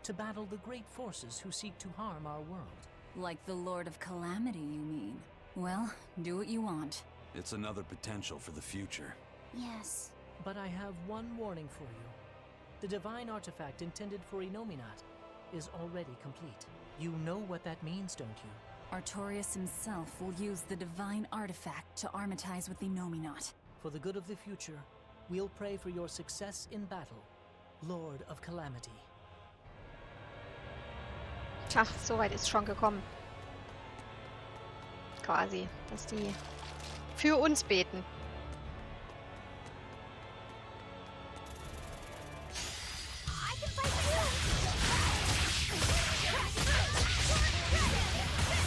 to battle the great forces who seek to harm our world. Like the Lord of Calamity, you mean? Well, do what you want. It's another potential for the future. Yes. But I have one warning for you. The divine artifact intended for Inominat is already complete. You know what that means, don't you? Artorius himself will use the divine artifact to armatize with the Nominat. For the good of the future, we'll pray for your success in battle, Lord of Calamity. Tja, so weit ist schon gekommen. Quasi, dass die für uns beten.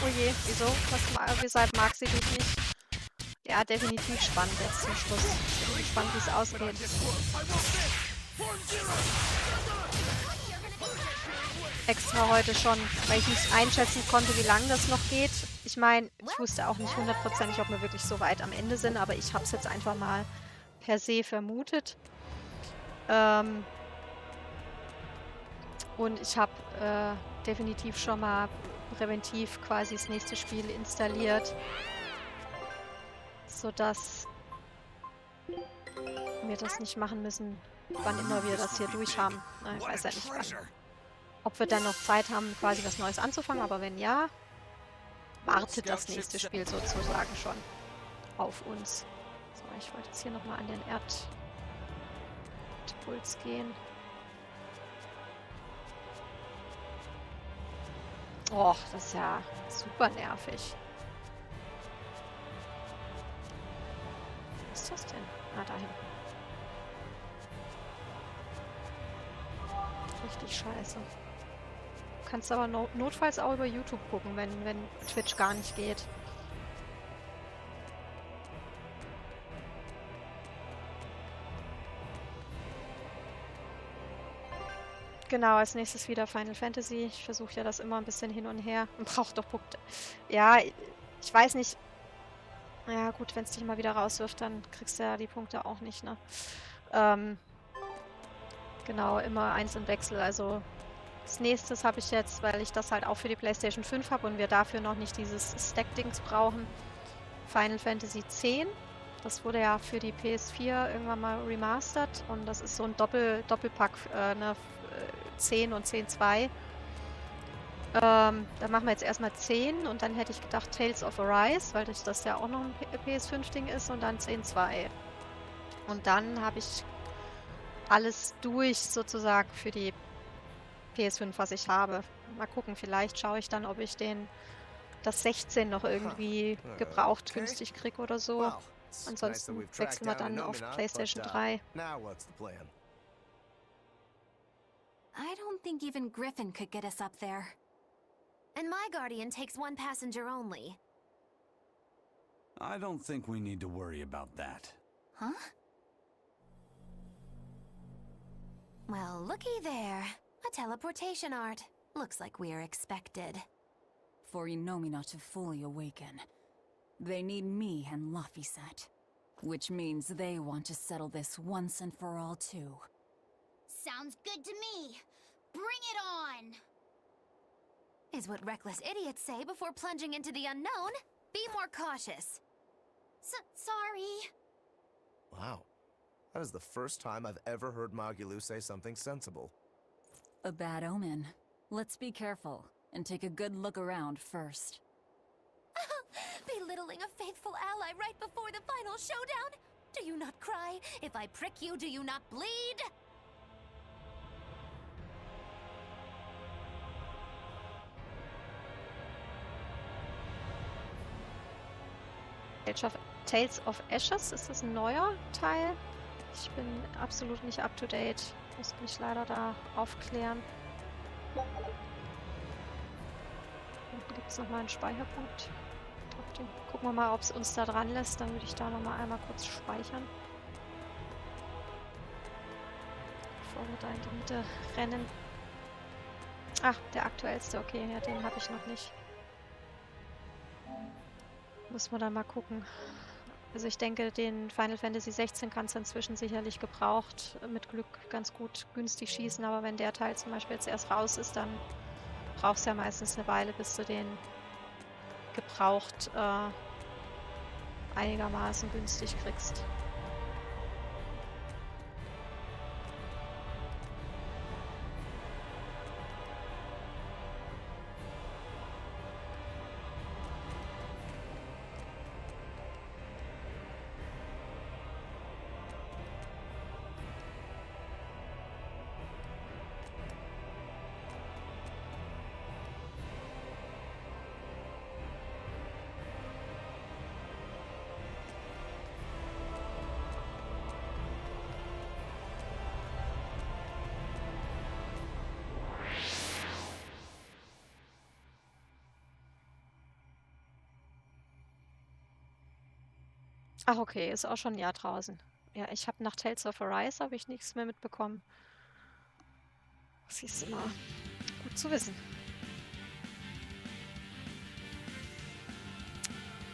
Oh je, wieso? Weshalb mag sie dich nicht? Ja, definitiv spannend jetzt zum Schluss. Ich bin gespannt, wie es ausgeht. Extra heute schon, weil ich nicht einschätzen konnte, wie lange das noch geht. Ich meine, ich wusste auch nicht hundertprozentig, ob wir wirklich so weit am Ende sind, aber ich habe es jetzt einfach mal per se vermutet. Und ich habe definitiv schon mal präventiv quasi das nächste Spiel installiert, sodass wir das nicht machen müssen, wann immer wir das hier durch haben. Na, ich weiß ja nicht wann. Ob wir dann noch Zeit haben, quasi was Neues anzufangen, aber wenn ja, wartet das nächste Spiel sozusagen schon auf uns. So, ich wollte jetzt hier nochmal an den Erdpuls gehen. Och, das ist ja super nervig. Was ist das denn? Ah, dahin. Richtig scheiße. Du kannst aber notfalls auch über YouTube gucken, wenn Twitch gar nicht geht. Genau, als nächstes wieder Final Fantasy. Ich versuche ja das immer ein bisschen hin und her. Man braucht doch Punkte. Ja, ich weiß nicht. Ja gut, wenn es dich mal wieder rauswirft, dann kriegst du ja die Punkte auch nicht, ne? Genau, immer eins im Wechsel. Also als nächstes habe ich jetzt, weil ich das halt auch für die PlayStation 5 habe und wir dafür noch nicht dieses Stack-Dings brauchen, Final Fantasy X. Das wurde ja für die PS4 irgendwann mal remastert und das ist so ein Doppelpack, ne? 10 und 10.2. Dann machen wir jetzt erstmal 10 und dann hätte ich gedacht Tales of Berseria, weil das ja auch noch ein PS5-Ding ist und dann 10.2. Und dann habe ich alles durch sozusagen für die PS5, was ich habe. Mal gucken, vielleicht schaue ich dann, ob ich das 16 noch irgendwie gebraucht günstig kriege oder so. Ansonsten wechseln wir dann auf PlayStation 3. I don't think even Griffin could get us up there. And my guardian takes one passenger only. I don't think we need to worry about that. Huh? Well, looky there. A teleportation art. Looks like we're expected. For Inomina to fully awaken, they need me and Laphicet. Which means they want to settle this once and for all, too. Sounds good to me. Bring it on! Is what reckless idiots say before plunging into the unknown. Be more cautious. Sorry. Wow. That is the first time I've ever heard Magilou say something sensible. A bad omen. Let's be careful, and take a good look around first. Belittling a faithful ally right before the final showdown? Do you not cry? If I prick you, do you not bleed? Tales of Ashes, ist das ein neuer Teil? Ich bin absolut nicht up to date. Muss mich leider da aufklären. Gibt es nochmal einen Speicherpunkt? Gucken wir mal, ob es uns da dran lässt. Dann würde ich da nochmal einmal kurz speichern. Bevor wir da in die Mitte rennen. Ach, der aktuellste. Okay, ja, den habe ich noch nicht. Muss man dann mal gucken. Also ich denke, den Final Fantasy 16 kannst du inzwischen sicherlich gebraucht, mit Glück ganz gut günstig schießen. Aber wenn der Teil zum Beispiel jetzt erst raus ist, dann brauchst du ja meistens eine Weile, bis du den gebraucht einigermaßen günstig kriegst. Ach okay, ist auch schon ein Jahr draußen. Ja, ich habe nach Tales of Berseria habe ich nichts mehr mitbekommen. Das ist immer gut zu wissen.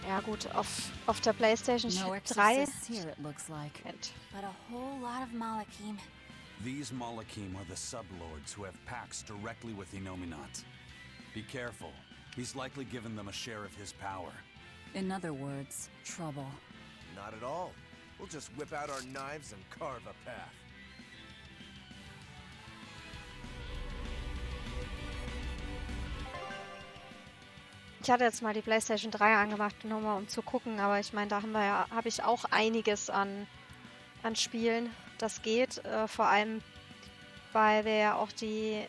Ja gut, auf der PlayStation 3 here, it looks like. But a whole lot of Malakim. These Malakim are the sublords who have pacts directly with Inominat. Be careful. He's likely given them a share of his power. In other words, trouble. Not at all. We'll just whip out our knives and carve a path. Ich hatte jetzt mal die PlayStation 3 angemacht, nur mal um zu gucken, aber ich meine, da habe ich auch einiges an Spielen. Das geht, vor allem, weil wir ja auch die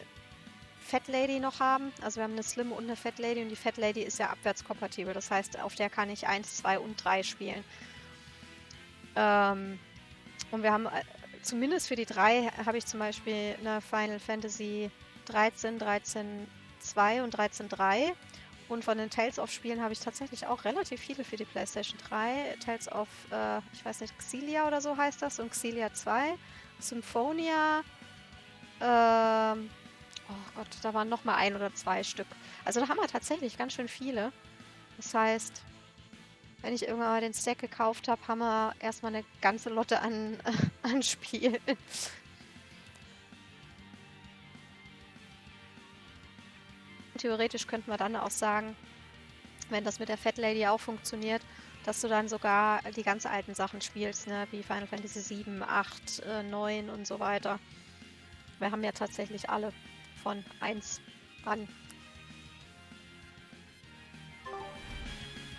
Fat Lady noch haben. Also wir haben eine Slim und eine Fat Lady und die Fat Lady ist ja abwärtskompatibel. Das heißt, auf der kann ich 1, 2 und 3 spielen. Und wir haben, zumindest für die 3, habe ich zum Beispiel eine Final Fantasy 13, 13.2 und 13.3. Und von den Tales of Spielen habe ich tatsächlich auch relativ viele für die PlayStation 3. Tales of, ich weiß nicht, Xillia oder so heißt das. Und Xillia 2. Symphonia. Oh Gott, da waren noch mal 1 oder 2 Stück. Also da haben wir tatsächlich ganz schön viele. Das heißt, wenn ich irgendwann mal den Stack gekauft habe, haben wir erstmal eine ganze Lotte an Spielen. Theoretisch könnten wir dann auch sagen, wenn das mit der Fat Lady auch funktioniert, dass du dann sogar die ganz alten Sachen spielst, ne? Wie Final Fantasy 7, 8, 9 und so weiter. Wir haben ja tatsächlich alle von 1 an.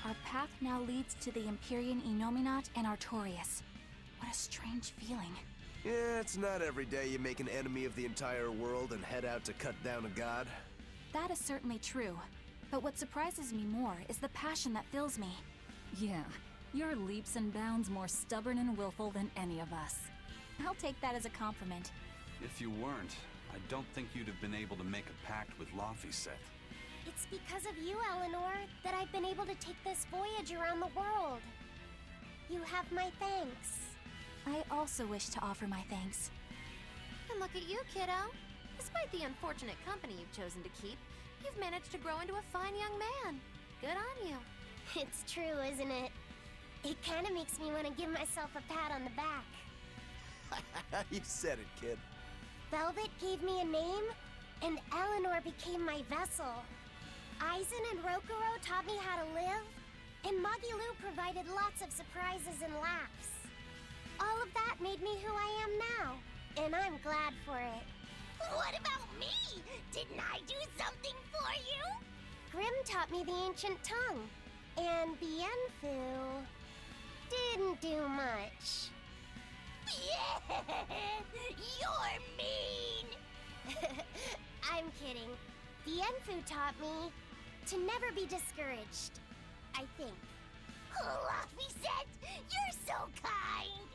Our path now leads to the Empyrean Inominat and Artorias. What a strange feeling. Yeah, it's not every day you make an enemy of the entire world and head out to cut down a god. That is certainly true. But what surprises me more is the passion that fills me. Yeah, you're leaps and bounds more stubborn and willful than any of us. I'll take that as a compliment. If you weren't, I don't think you'd have been able to make a pact with Laphicet. It's because of you, Eleanor, that I've been able to take this voyage around the world. You have my thanks. I also wish to offer my thanks. And look at you, kiddo. Despite the unfortunate company you've chosen to keep, you've managed to grow into a fine young man. Good on you. It's true, isn't it? It kind of makes me want to give myself a pat on the back. You said it, kid. Velvet gave me a name, and Eleanor became my vessel. Aizen and Rokuro taught me how to live, and Magilou provided lots of surprises and laughs. All of that made me who I am now, and I'm glad for it. What about me? Didn't I do something for you? Grimm taught me the ancient tongue, and Bienfu didn't do much. Yeah, you're mean! I'm kidding. Bienfu taught me to never be discouraged, I think. Laphicet, you're so kind!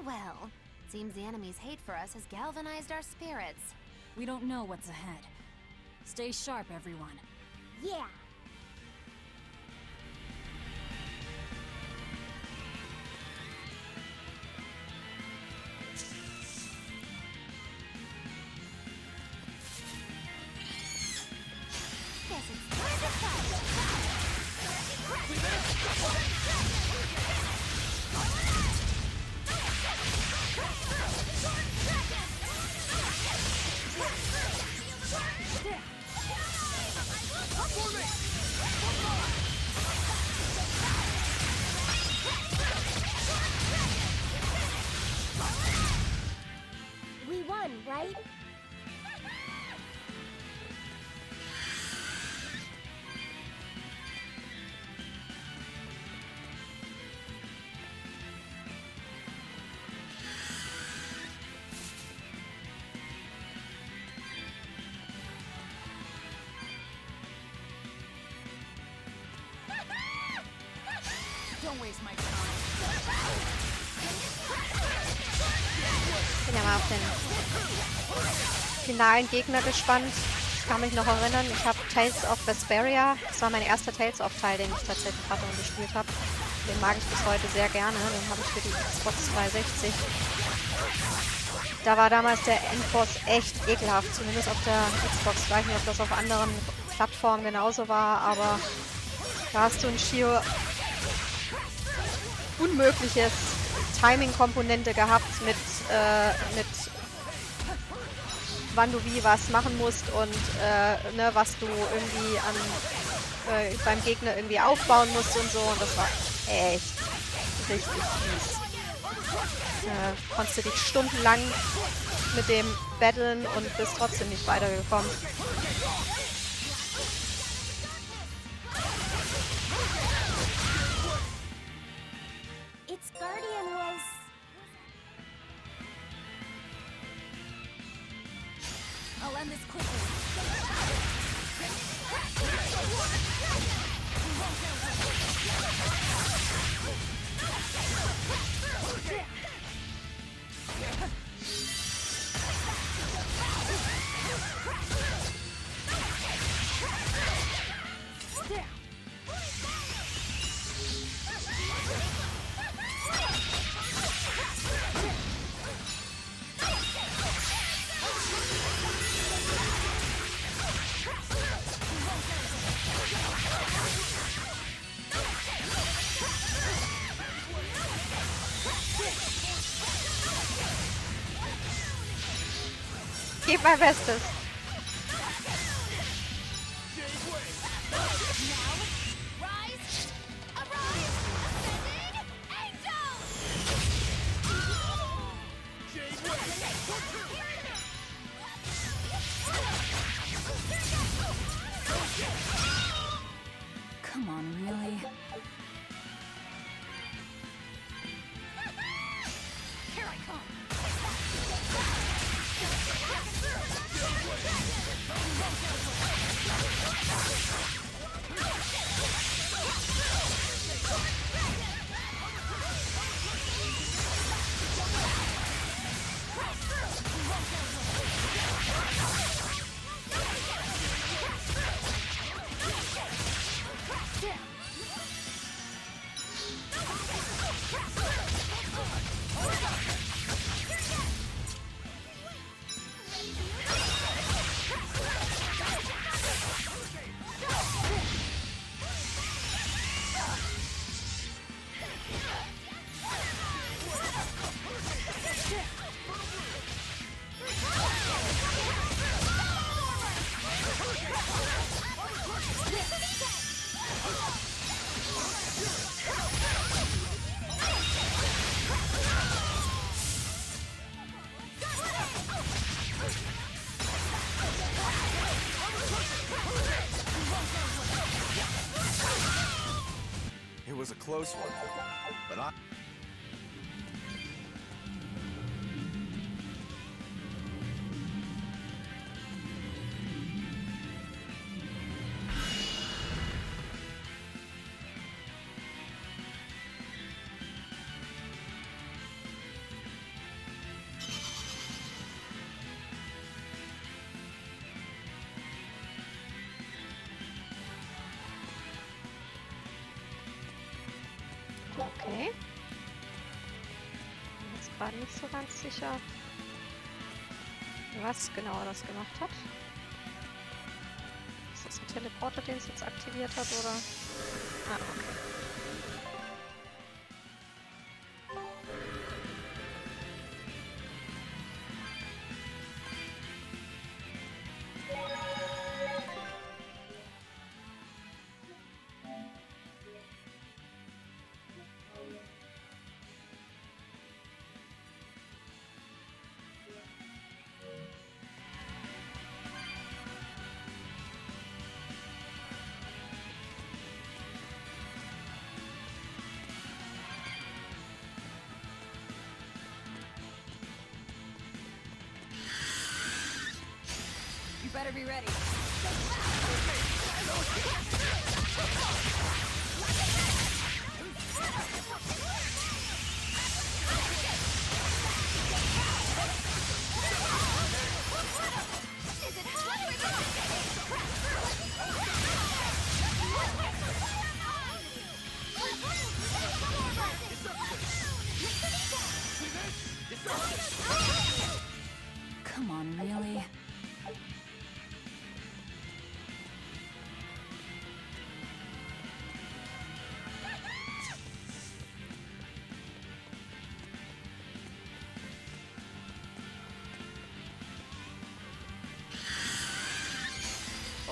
Well. Seems the enemy's hate for us has galvanized our spirits. We don't know what's ahead. Stay sharp, everyone. Yeah. Guess it's time to fight! We won, right? Don't waste my time. Ich bin ja mal auf den finalen Gegner gespannt. Ich kann mich noch erinnern, ich habe Tales of Berseria, das war mein erster Tales of Teil, den ich tatsächlich hatte und gespielt habe. Den mag ich bis heute sehr gerne, den habe ich für die Xbox 360. Da war damals der Endboss echt ekelhaft, zumindest auf der Xbox. Ich weiß nicht, ob das auf anderen Plattformen genauso war, aber da hast du ein schier unmögliches Timing-Komponente gehabt mit wann du wie was machen musst und was du irgendwie beim Gegner irgendwie aufbauen musst und so. Und das war echt richtig fies. Konntest du dich stundenlang mit dem battlen und bist trotzdem nicht weitergekommen. Its guardian was... I'll end this quickly. Gib mein Bestes. Come on, really? Here I come! was a close one, but I... Okay. Ich bin jetzt gerade nicht so ganz sicher, was genau das gemacht hat. Ist das ein Teleporter, den es jetzt aktiviert hat, oder? Ah, okay. Better be ready. Come on, really?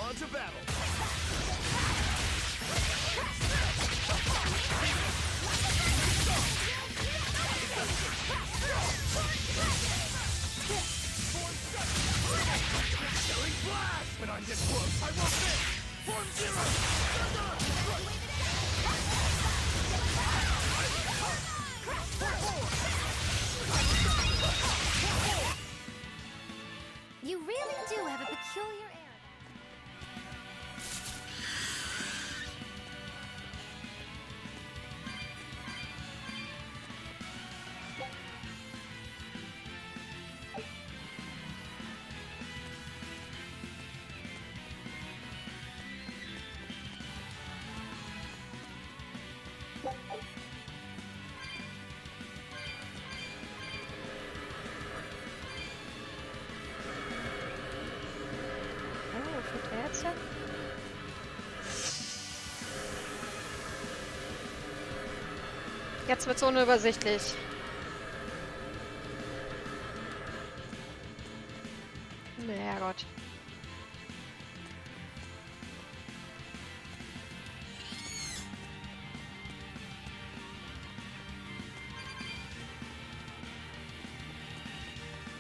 On to battle! Killing blast! When I'm this close, I won't miss! Form zero! You really do have a peculiar air. Oh, für Rätsel? Jetzt wird's unübersichtlich. Herrgott.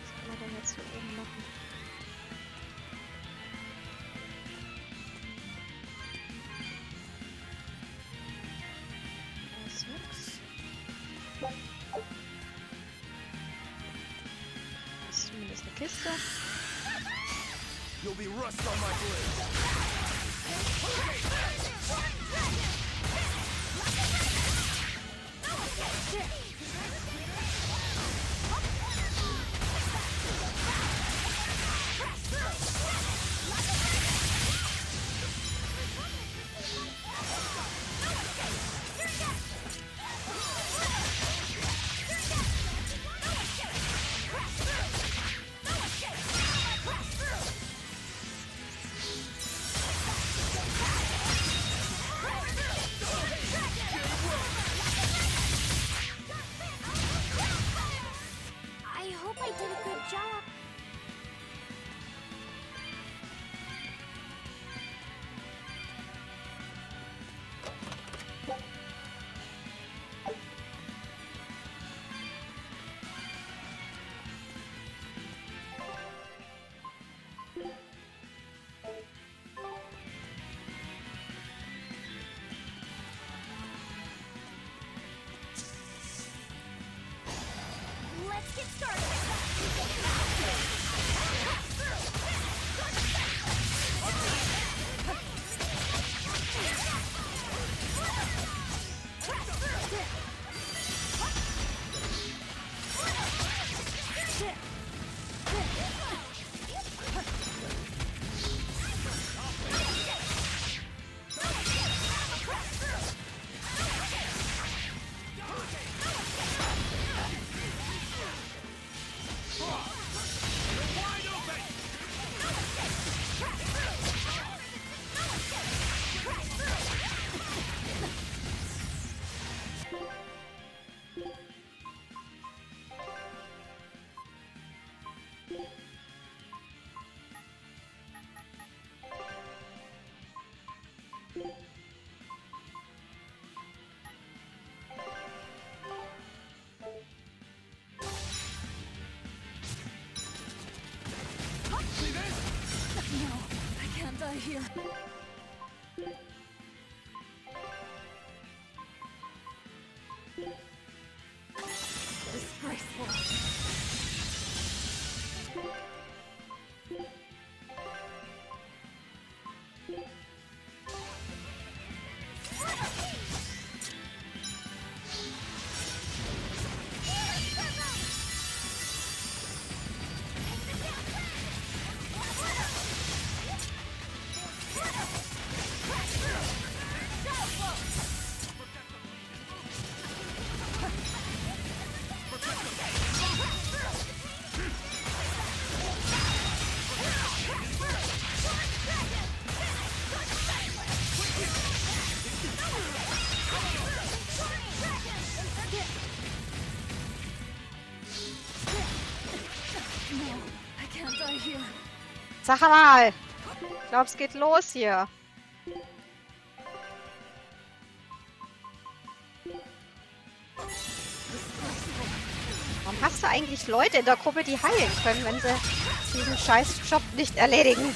Was kann man denn jetzt hier oben machen? Da ist nix. Das ist zumindest eine Kiste. You'll be rust on my blade! Here. Disgraceful. Sag mal! Ich glaube, es geht los hier. Warum hast du eigentlich Leute in der Gruppe, die heilen können, wenn sie diesen scheiß Job nicht erledigen?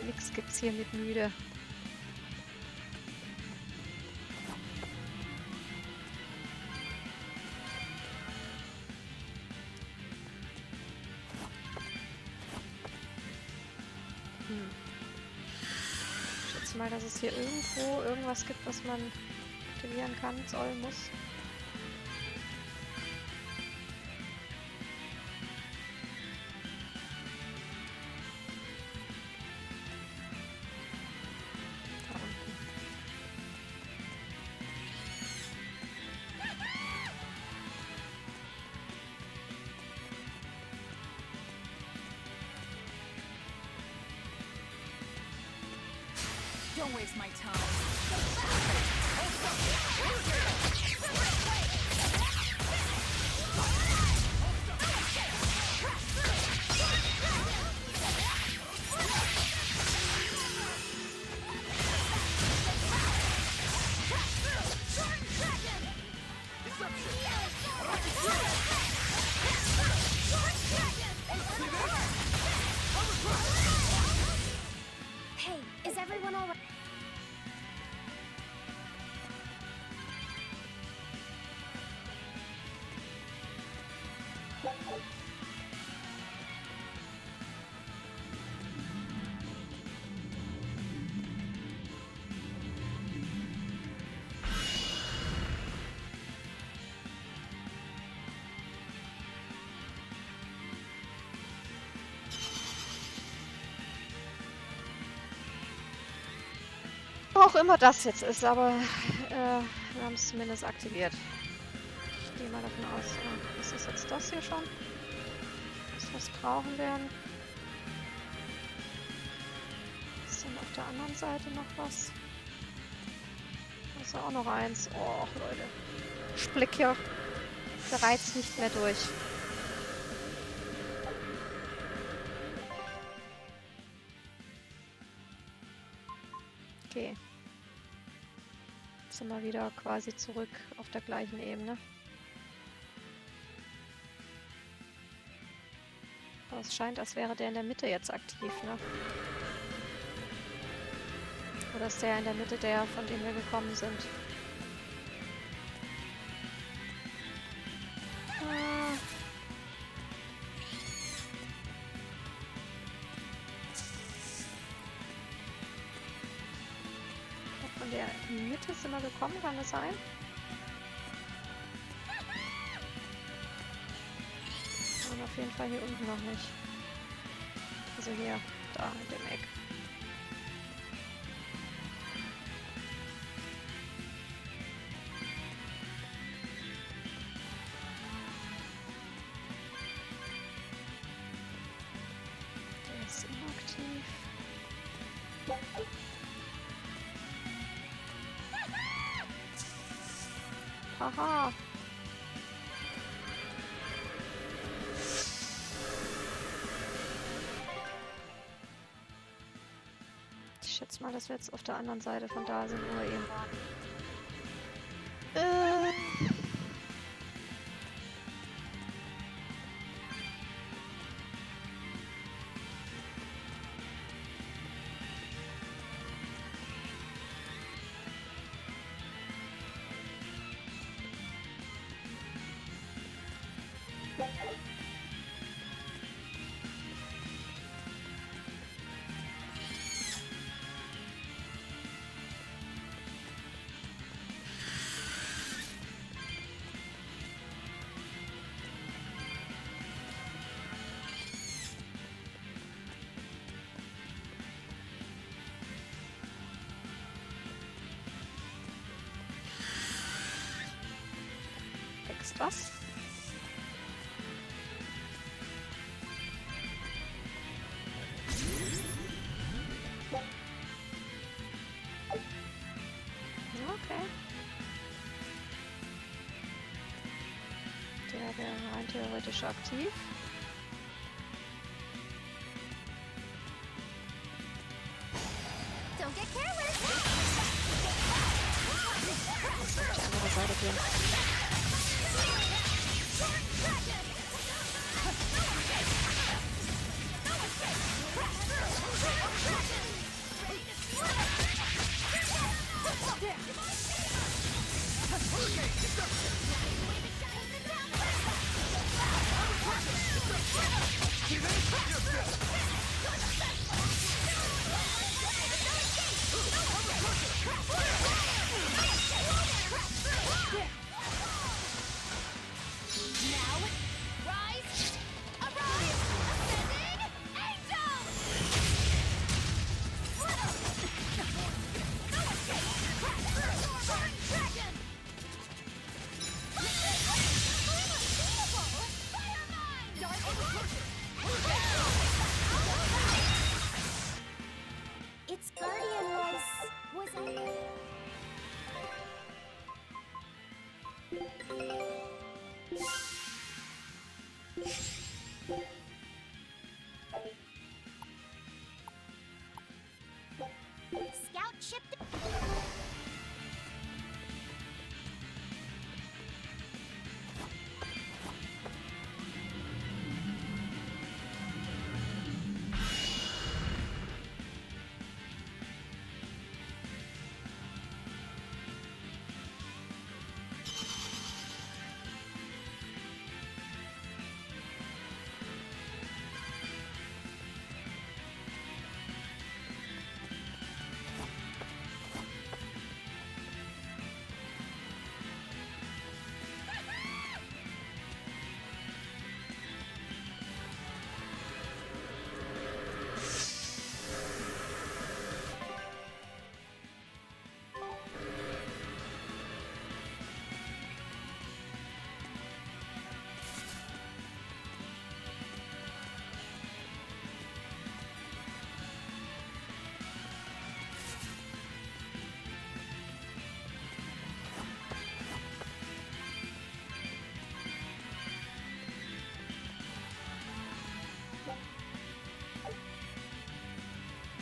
Nix gibt's hier mit müde. Ich schätze mal, dass es hier irgendwo irgendwas gibt, was man aktivieren kann, soll, muss. Don't waste my time. Hey, is everyone all right? Auch immer das jetzt ist, aber wir haben es zumindest aktiviert. Ich gehe mal davon aus, ist das jetzt das hier schon? Was wir brauchen werden. Ist dann auf der anderen Seite noch was? Da ist ja auch noch eins. Oh, Leute. Splick hier. bereits nicht mehr durch. Okay. Jetzt sind wir wieder quasi zurück auf der gleichen Ebene. Aber es scheint, als wäre der in der Mitte jetzt aktiv, ne? Oder ist der in der Mitte der, von dem wir gekommen sind? Von der Mitte sind wir gekommen, kann das sein? Aber auf jeden Fall hier unten noch nicht. Also hier, da in dem Eck. Der ist inaktiv. Haha. Ich schätze mal, dass wir jetzt auf der anderen Seite von da sind, wo wir eben waren. Was? Okay. Der wäre rein theoretisch aktiv. Don't get careless. Auf die andere Seite gehen. Its guardian was Scout ship.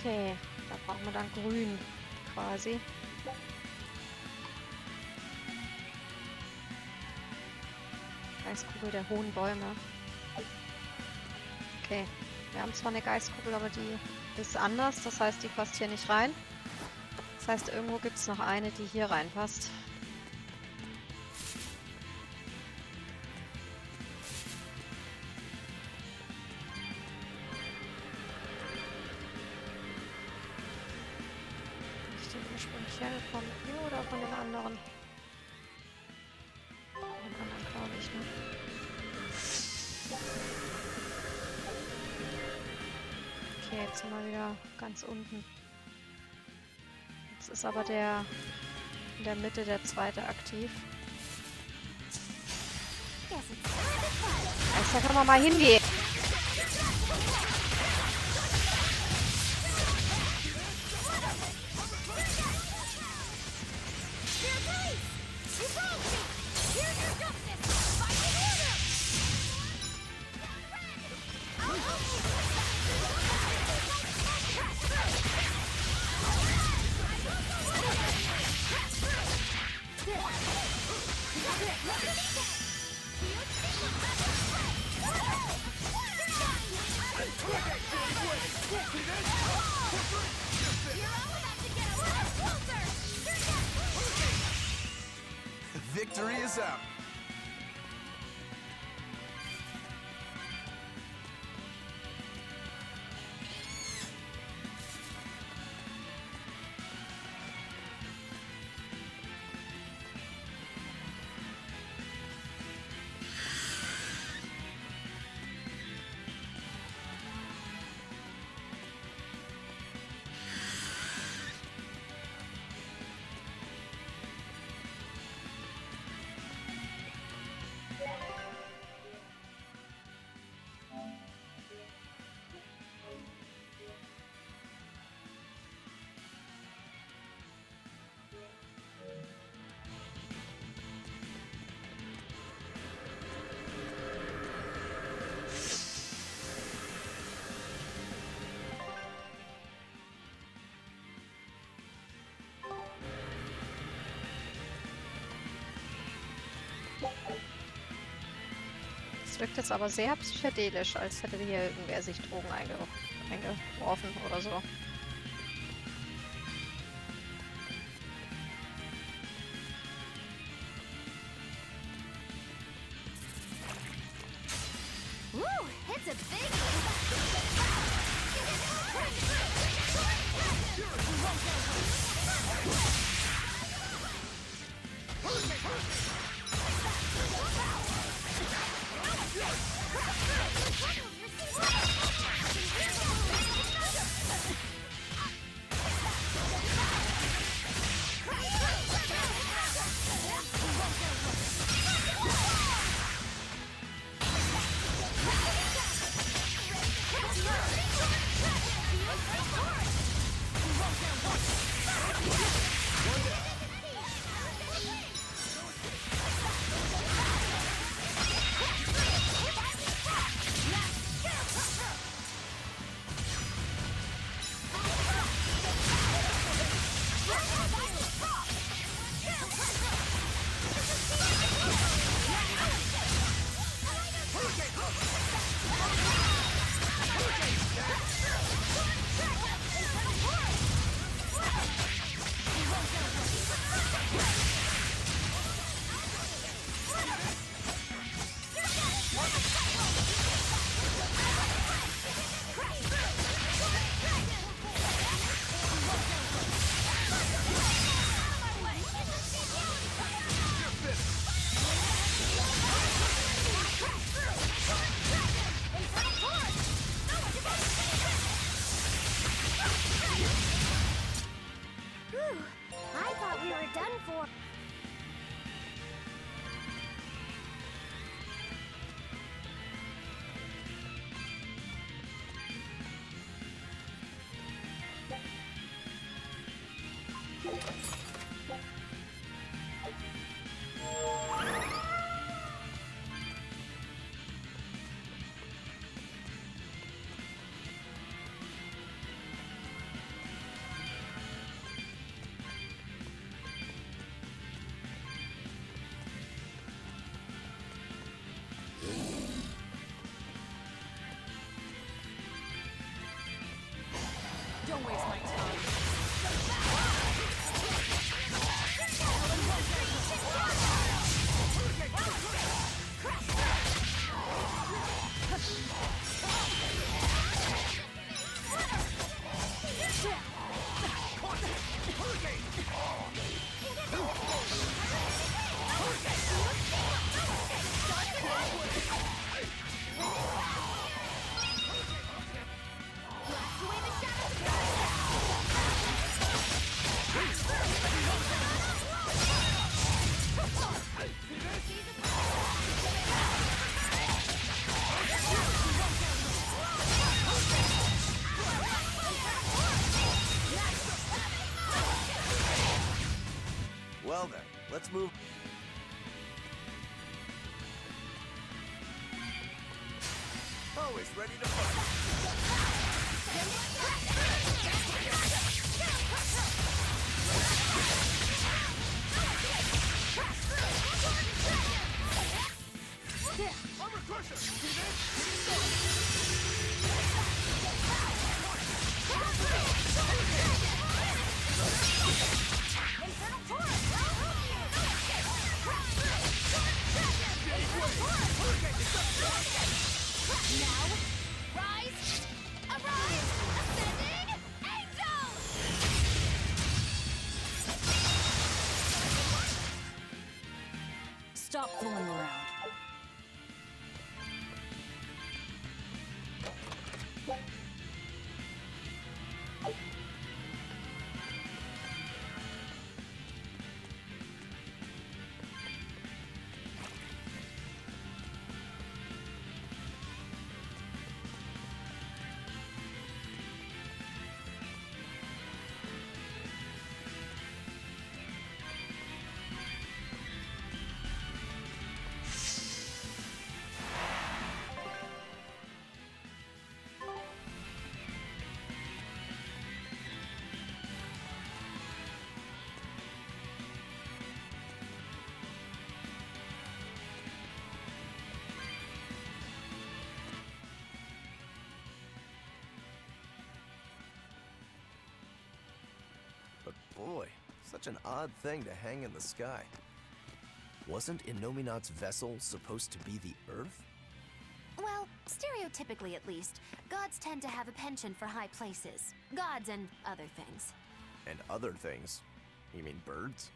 Okay, da brauchen wir dann grün quasi. Geistkugel der hohen Bäume. Okay, wir haben zwar eine Geistkugel, aber die ist anders. Das heißt, die passt hier nicht rein. Das heißt, irgendwo gibt es noch eine, die hier reinpasst. Ist die ursprünglich hergekommen? Hier oder von dem anderen? Von dem anderen, glaube ich, ne? Okay, jetzt sind wir wieder ganz unten. Jetzt ist aber der in der Mitte der zweite aktiv. Da kann man mal hingehen. Victory is out. Das wirkt jetzt aber sehr psychedelisch, als hätte hier irgendwer sich Drogen eingeworfen oder so. Ooh, it's a big... I thought we were done for. Well then, let's move. Always ready to fight. Now, rise, arise, ascending angel! Stop fooling around. But boy, such an odd thing to hang in the sky. Wasn't Innominat's vessel supposed to be the Earth? Well, stereotypically at least, gods tend to have a penchant for high places. Gods and other things. And other things? You mean birds?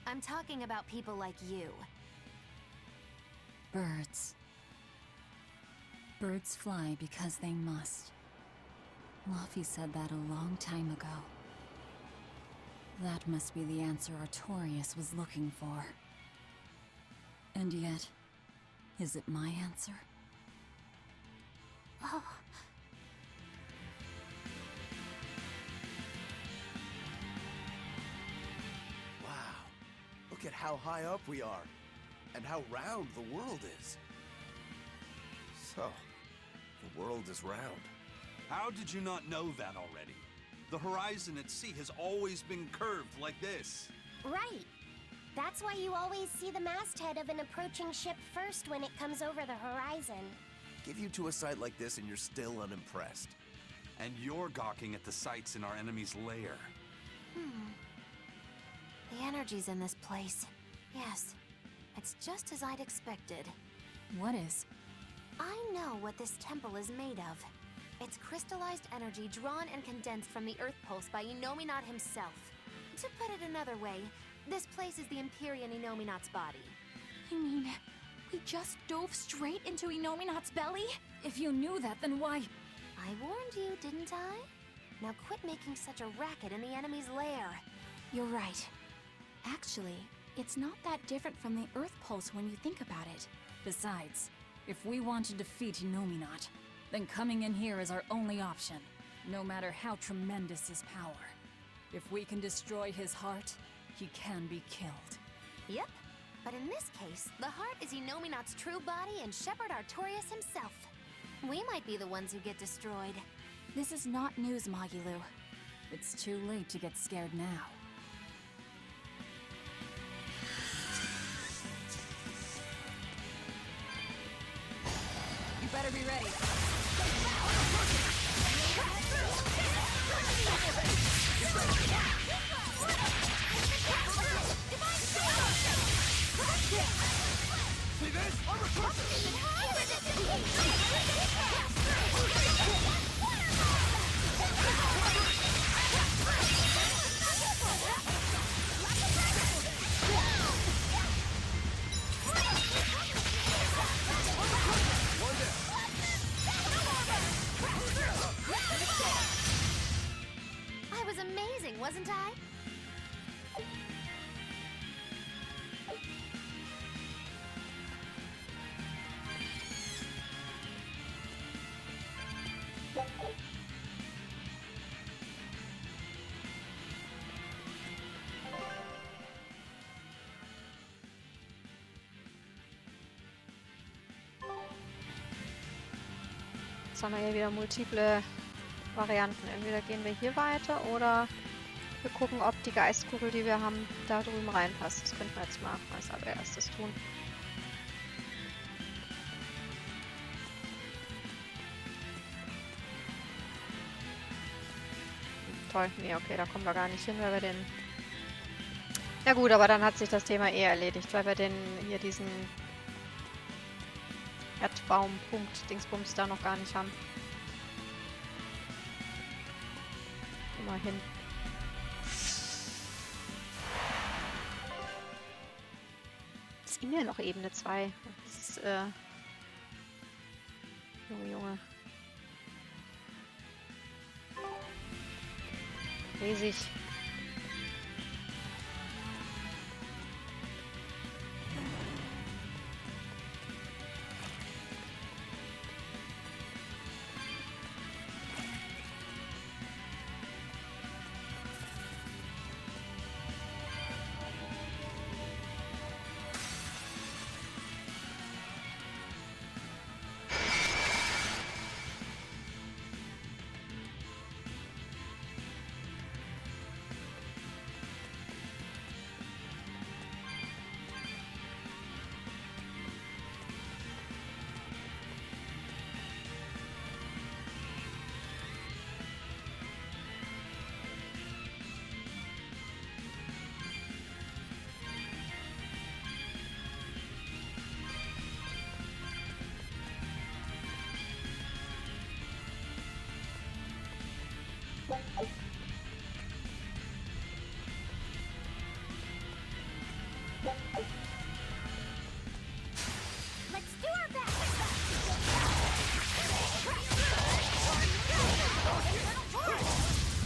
I'm talking about people like you. Birds. Birds fly because they must. Laufey said that a long time ago. That must be the answer Artorias was looking for. And yet, is it my answer? Oh. Wow. Look at how high up we are. And how round the world is. So, the world is round. How did you not know that already? The horizon at sea has always been curved like this. Right. That's why you always see the masthead of an approaching ship first when it comes over the horizon. Give you to a sight like this and you're still unimpressed. And you're gawking at the sights in our enemy's lair. The energy's in this place. Yes. It's just as I'd expected. What is? I know what this temple is made of. It's crystallized energy drawn and condensed from the Earth Pulse by Innominat himself. To put it another way, this place is the Empyrean Innominat's body. I mean, we just dove straight into Innominat's belly? If you knew that, then why? I warned you, didn't I? Now quit making such a racket in the enemy's lair. You're right. Actually, it's not that different from the Earth Pulse when you think about it. Besides, if we want to defeat Innominat, then coming in here is our only option, no matter how tremendous his power. If we can destroy his heart, he can be killed. Yep. But in this case, the heart is Innominat's true body and Shepherd Artorias himself. We might be the ones who get destroyed. This is not news, Magilu. It's too late to get scared now. You better be ready. See this? haben wir hier wieder multiple Varianten. Entweder gehen wir hier weiter oder wir gucken, ob die Geistkugel, die wir haben, da drüben reinpasst. Das könnten wir jetzt mal als allererstes tun. Toll. Nee, okay, da kommen wir gar nicht hin, weil wir den... Ja gut, aber dann hat sich das Thema eh erledigt, weil wir den hier diesen Erdbaumpunkt Dingsbums da noch gar nicht haben. Immerhin. Ist immer noch Ebene 2. Das ist, Junge, Junge. Riesig.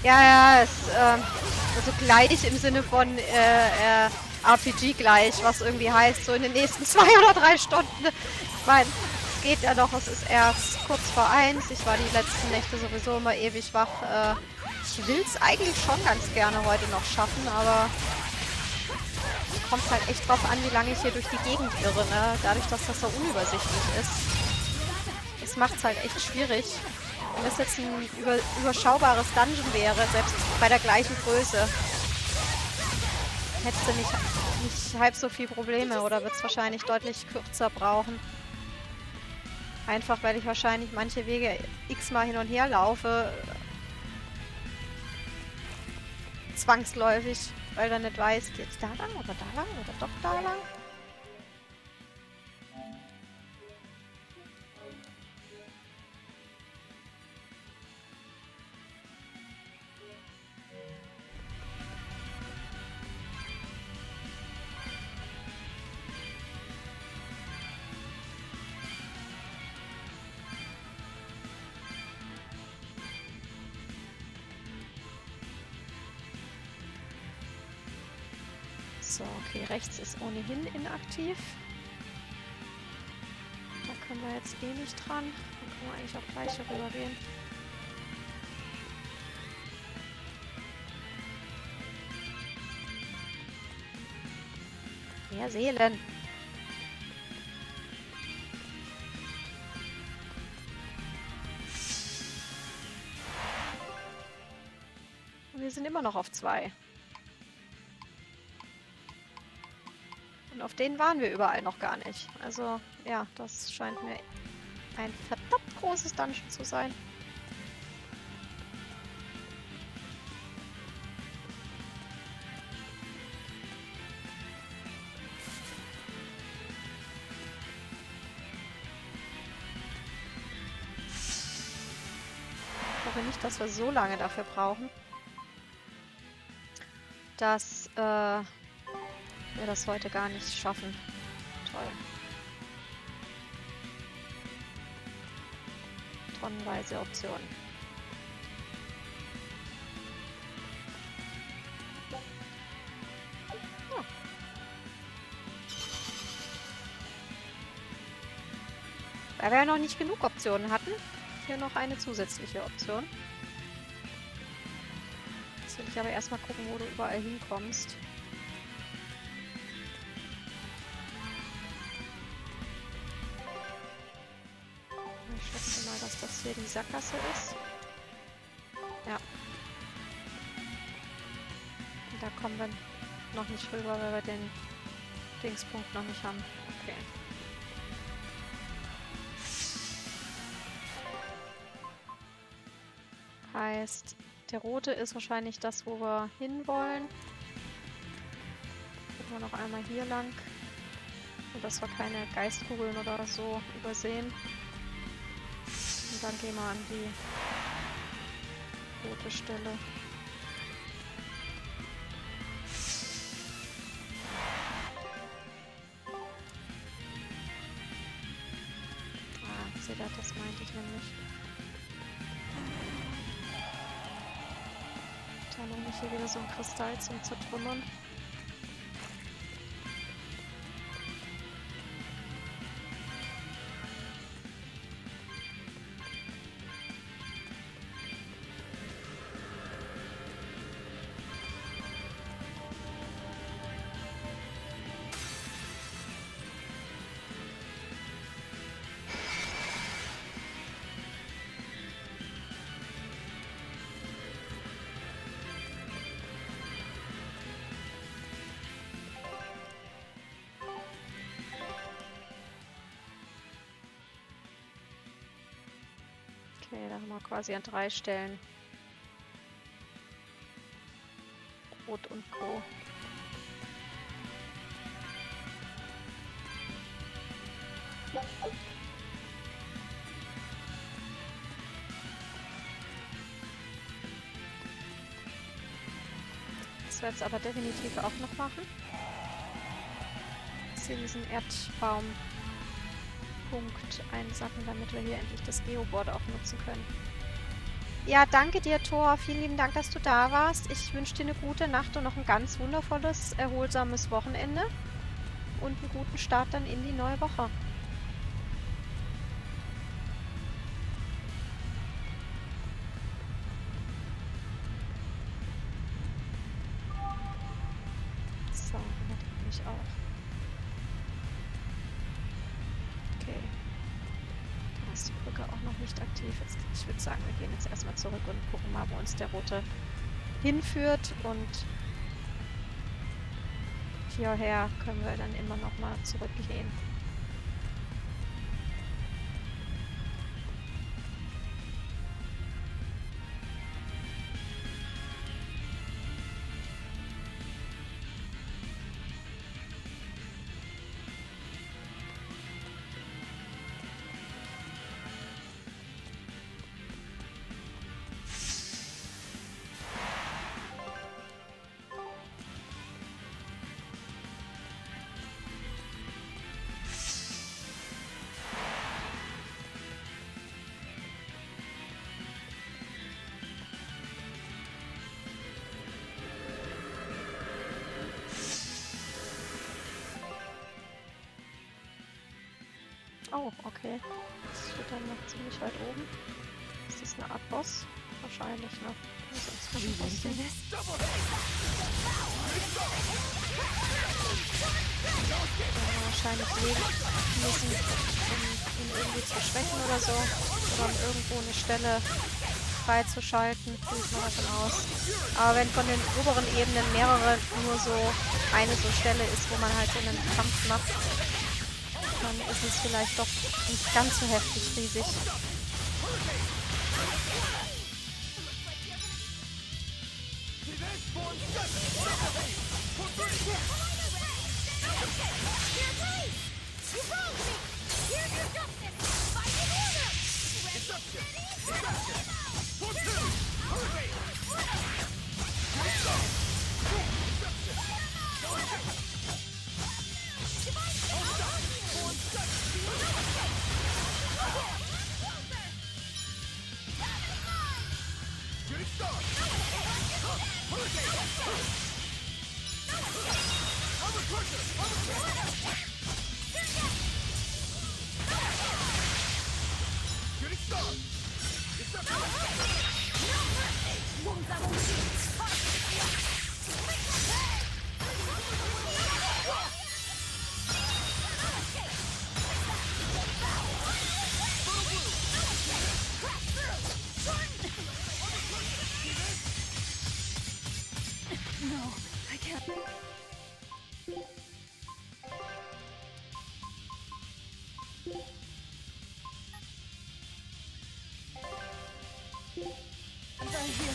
Ja, also gleich im Sinne von RPG gleich, was irgendwie heißt, so in den nächsten 2 oder 3 Stunden. Ich meine, es geht ja noch, es ist erst kurz vor 1. Ich war die letzten Nächte sowieso immer ewig wach. Ich will es eigentlich schon ganz gerne heute noch schaffen, aber es kommt halt echt drauf an, wie lange ich hier durch die Gegend irre, ne? Dadurch, dass das so unübersichtlich ist. Das macht es halt echt schwierig. Wenn das jetzt ein überschaubares Dungeon wäre, selbst bei der gleichen Größe, hättest du nicht halb so viel Probleme oder wird es wahrscheinlich deutlich kürzer brauchen. Einfach, weil ich wahrscheinlich manche Wege x-mal hin und her laufe. Zwangsläufig, weil er nicht weiß, geht's da lang oder da lang oder doch da lang? So, okay, rechts ist ohnehin inaktiv. Da können wir jetzt eh nicht dran. Da können wir eigentlich auch gleich darüber gehen. Mehr Seelen. Und wir sind immer noch auf 2. Und auf denen waren wir überall noch gar nicht. Also, ja, das scheint mir ein verdammt großes Dungeon zu sein. Ich hoffe nicht, dass wir so lange dafür brauchen, dass wir das heute gar nicht schaffen. Toll. Tonnenweise Optionen. Ja. Weil wir ja noch nicht genug Optionen hatten, hier noch eine zusätzliche Option. Jetzt will ich aber erstmal gucken, wo du überall hinkommst. Ich schätze mal, dass das hier die Sackgasse ist. Ja. Und da kommen wir noch nicht rüber, weil wir den Dingspunkt noch nicht haben. Okay. Heißt, der rote ist wahrscheinlich das, wo wir hinwollen. Gucken wir noch einmal hier lang. Und dass wir keine Geistkugeln oder so übersehen. Und dann gehen wir an die rote Stelle. Ah, seht ihr, das meinte ich nämlich. Da noch nicht hier wieder so ein Kristall zum Zertrümmern. Okay, da haben wir quasi an 3 Stellen Rot und Co. Das werde ich aber definitiv auch noch machen. Dass wir diesen Erdbaum einsacken, damit wir hier endlich das Geoboard auch nutzen können. Ja, danke dir, Thor. Vielen lieben Dank, dass du da warst. Ich wünsche dir eine gute Nacht und noch ein ganz wundervolles, erholsames Wochenende. Und einen guten Start dann in die neue Woche. So, das mich auch. Okay. Da ist die Brücke auch noch nicht aktiv. Jetzt, ich würde sagen, wir gehen jetzt erstmal zurück und gucken mal, wo uns der rote hinführt. Und hierher können wir dann immer noch mal zurückgehen. Oh, okay. Das steht dann noch ziemlich weit oben. Ist das eine Art Boss? Wahrscheinlich noch. Wahrscheinlich legen müssen, um ihn irgendwie zu schwächen oder so. Oder um irgendwo eine Stelle freizuschalten. Gehe ich mal davon aus. Aber wenn von den oberen Ebenen mehrere nur so eine so Stelle ist, wo man halt so einen Kampf macht, dann ist es vielleicht doch nicht ganz so heftig riesig. Right here.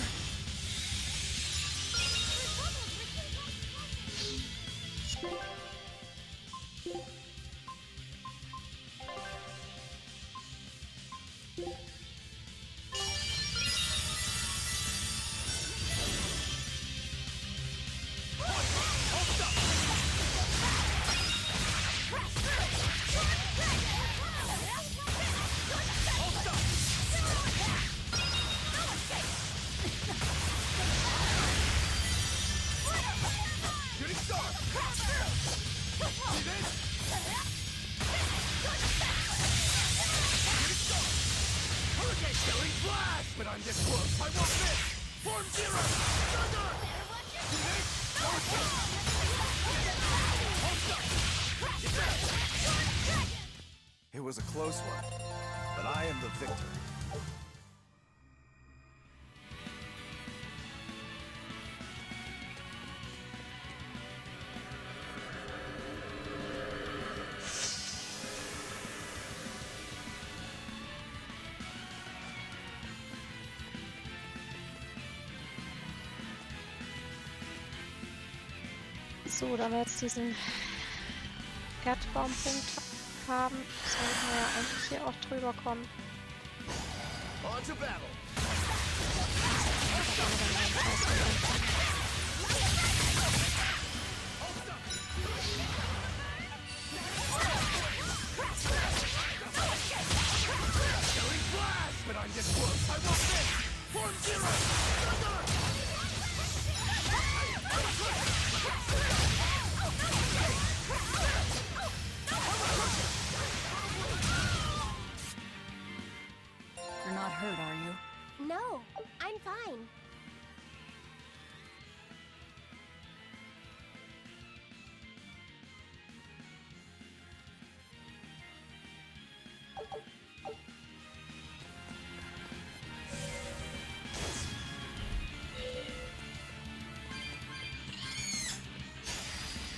But I'm this close. I won't miss. Form zero. It was a close one, but I am the victor. So, da wir jetzt diesen Erdbaumpunkt haben, sollten wir ja eigentlich hier auch drüber kommen. On to battle. But I'm this close. I won't miss. Form zero. You're not hurt, are you? No, I'm fine.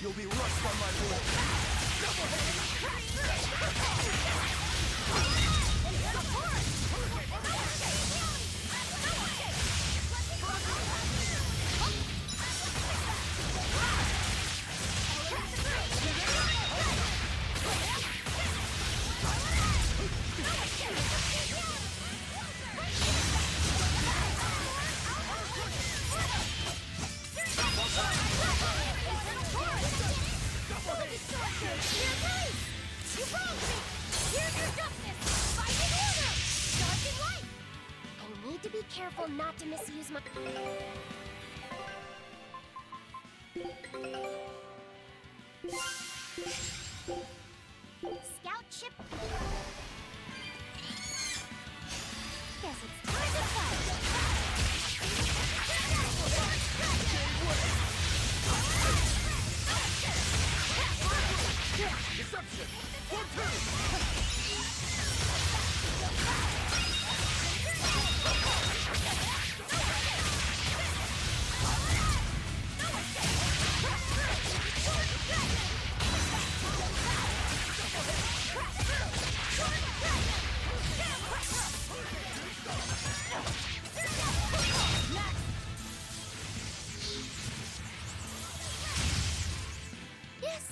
You'll be rushed on my blade. I need to be careful not to misuse my... Scout ship... Guess it's time to fight! Deception! Form two!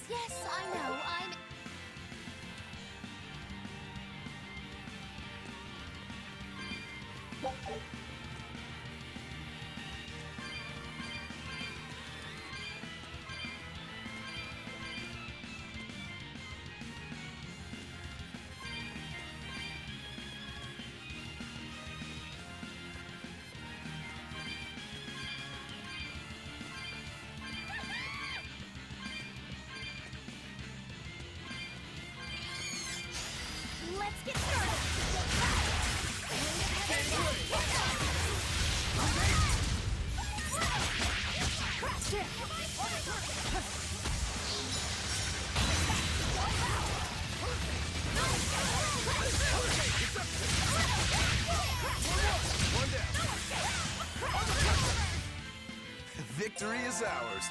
Yes, I know, I'm... Let's get started! Victory is ours.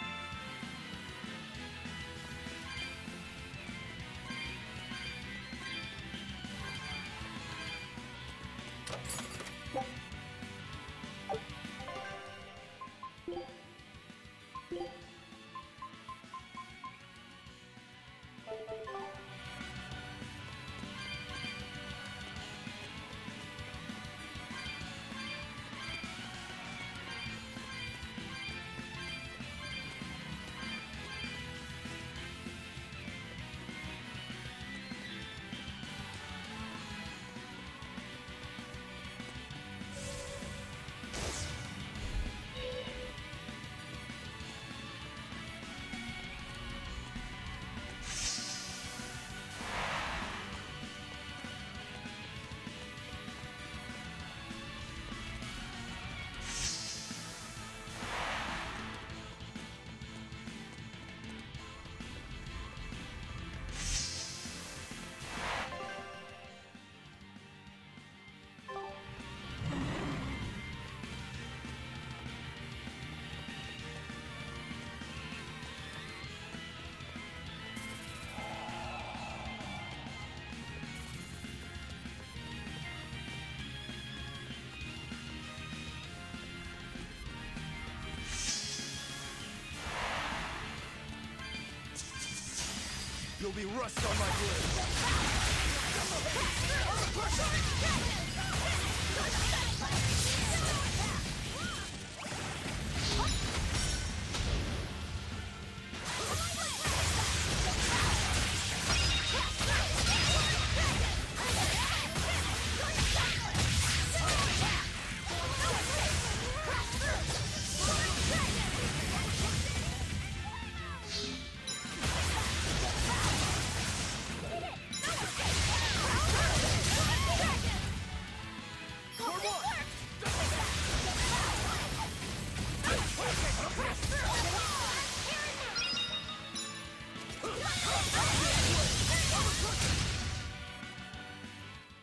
You'll be rust on my blade.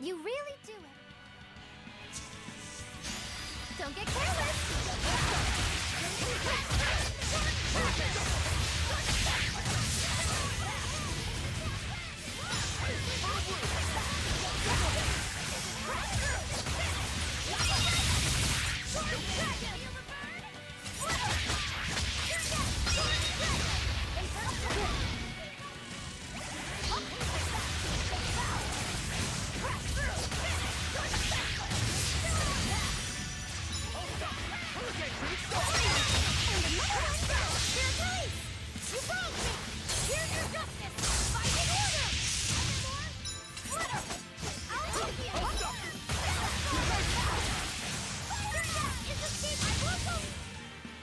You really do it. Don't get careless.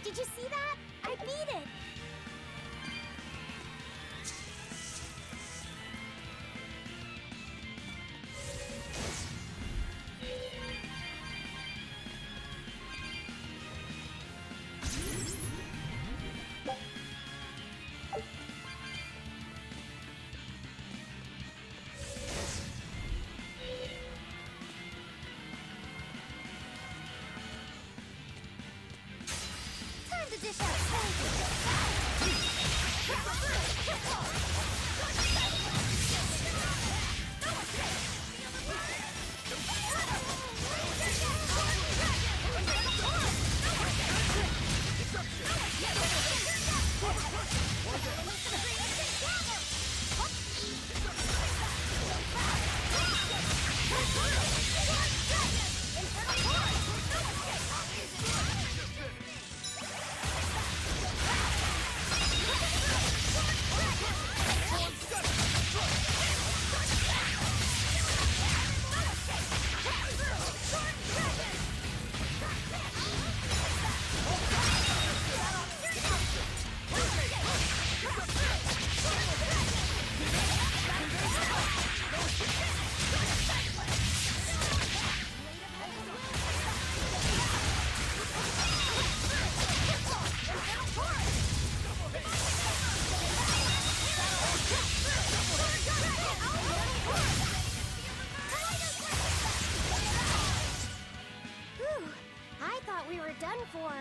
Did you see that? I beat it! Time to dish out Whew, I thought we were done for.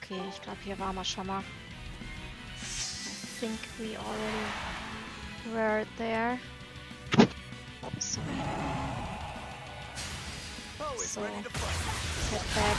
Okay, ich glaube, hier waren wir schon mal. I think we already were there. Sorry. So, head back.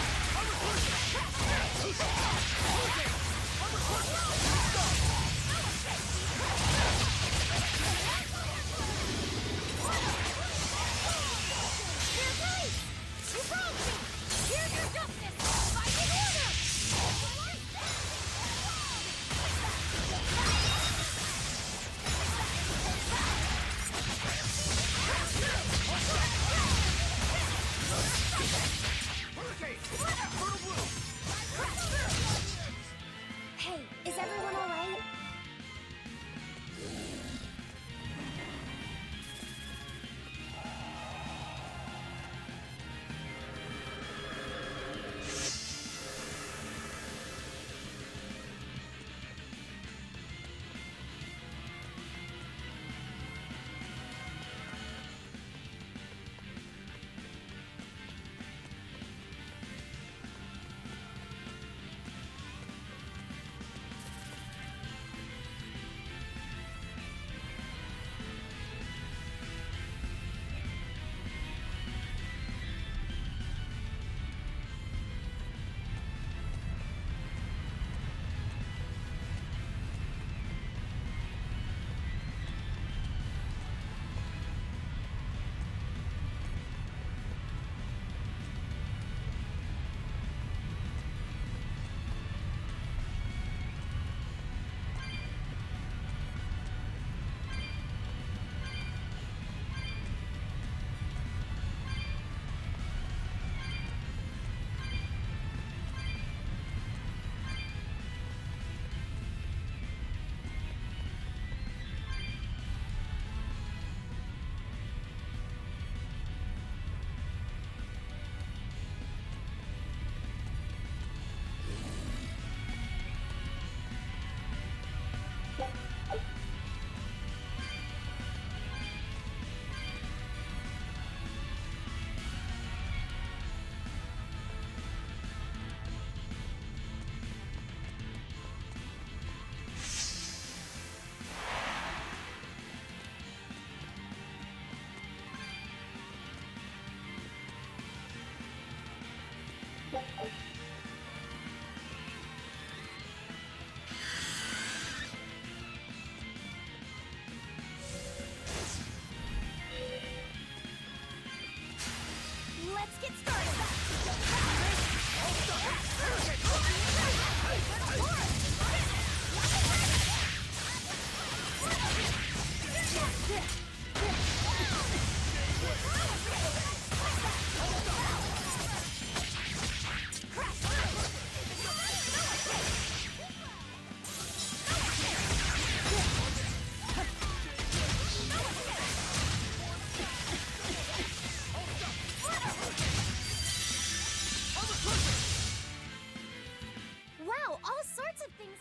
Hey, is everyone alright? Let's get started! Wow, all sorts of things.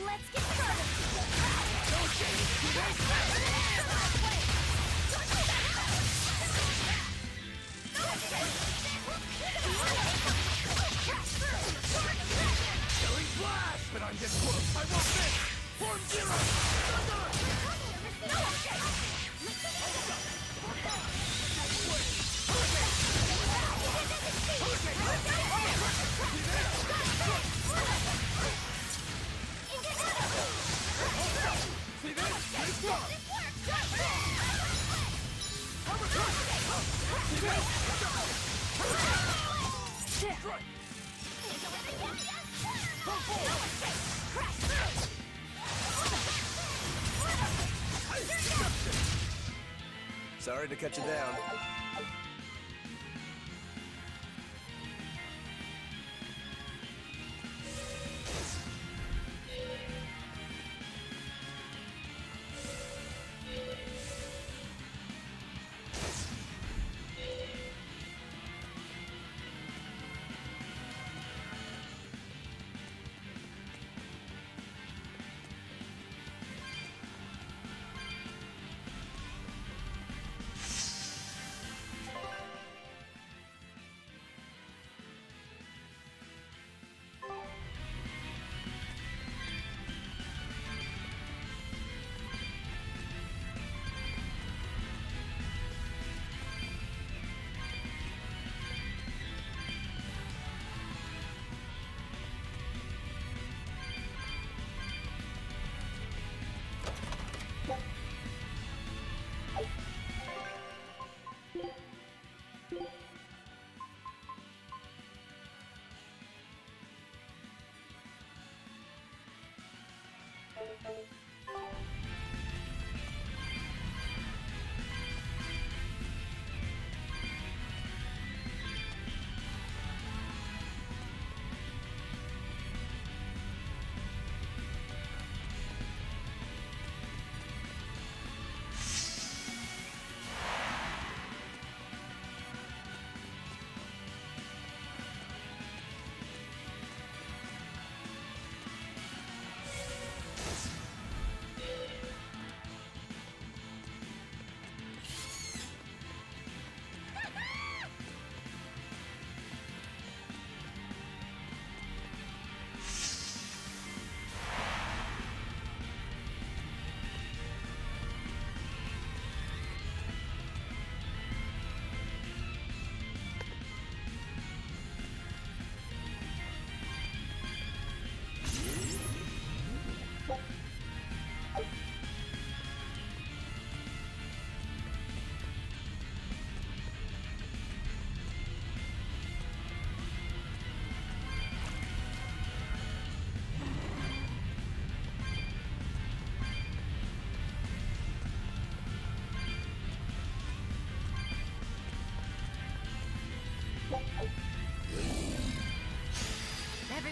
Let's get started! Going flash, but I'm this close. I won't miss. Form zero. Sorry to cut you down.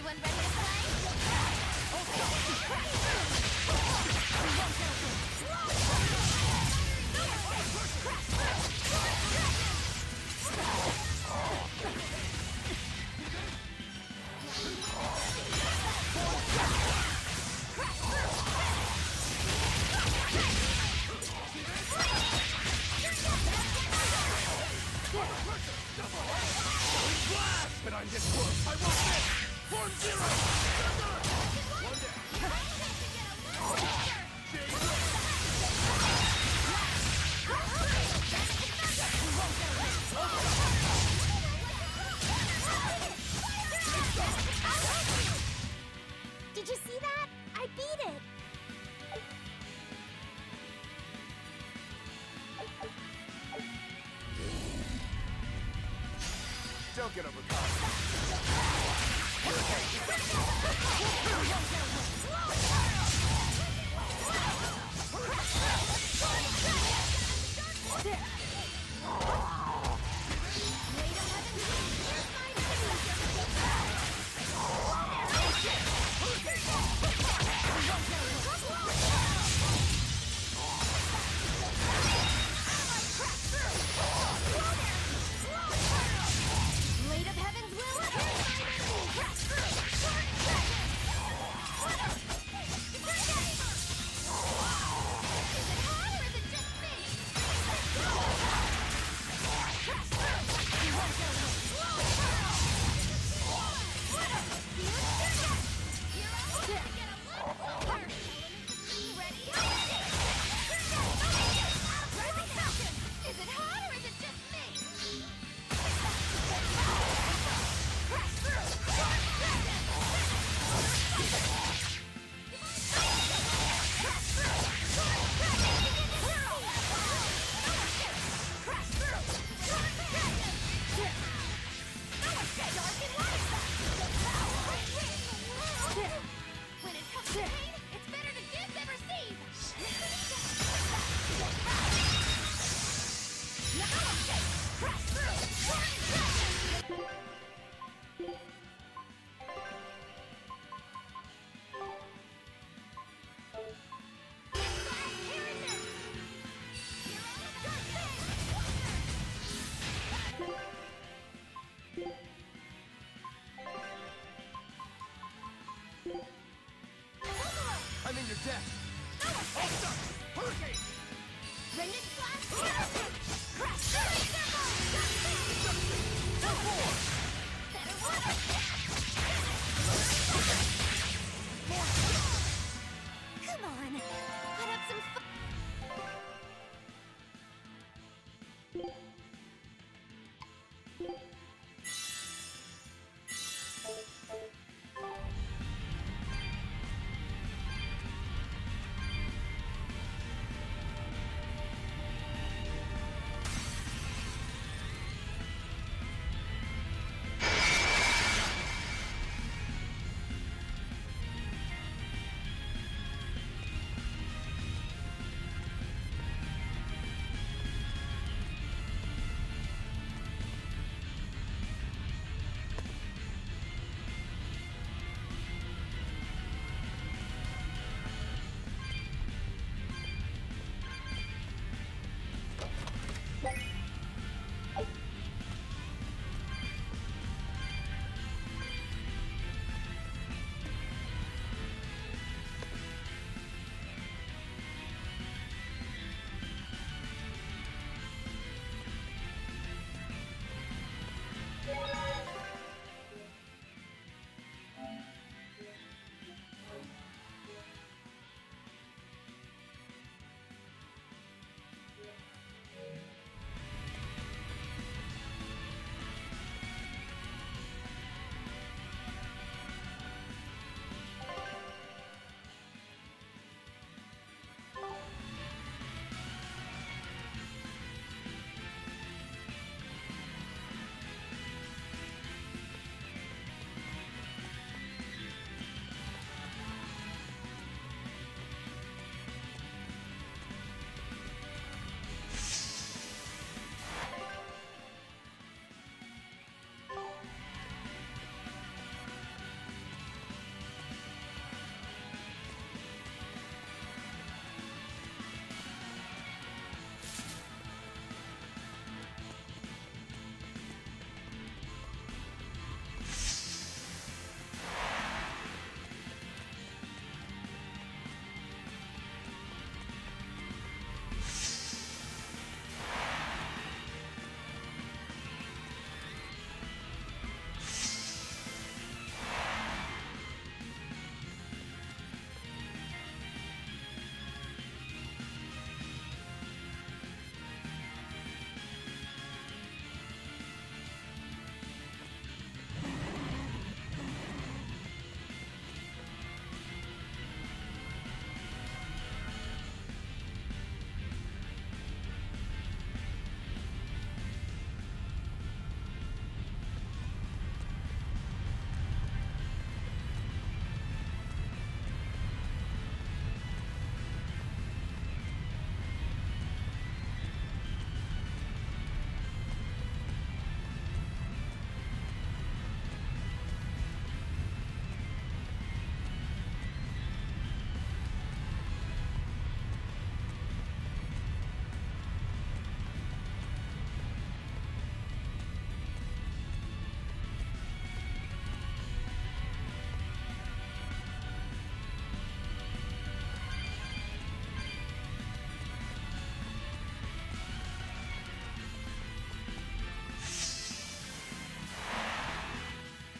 Everyone ready to play? But I'm this close. I won't miss. Form zero. One down. Did you see that? I beat it. Don't get overcome. Blade of Heaven's will. Is it hot or is it just me? When it comes to pain, it's better to give than receive. I'm in your debt. All stuck. Hurricane. Radiant Flash. Better water. Come on, put up some fun.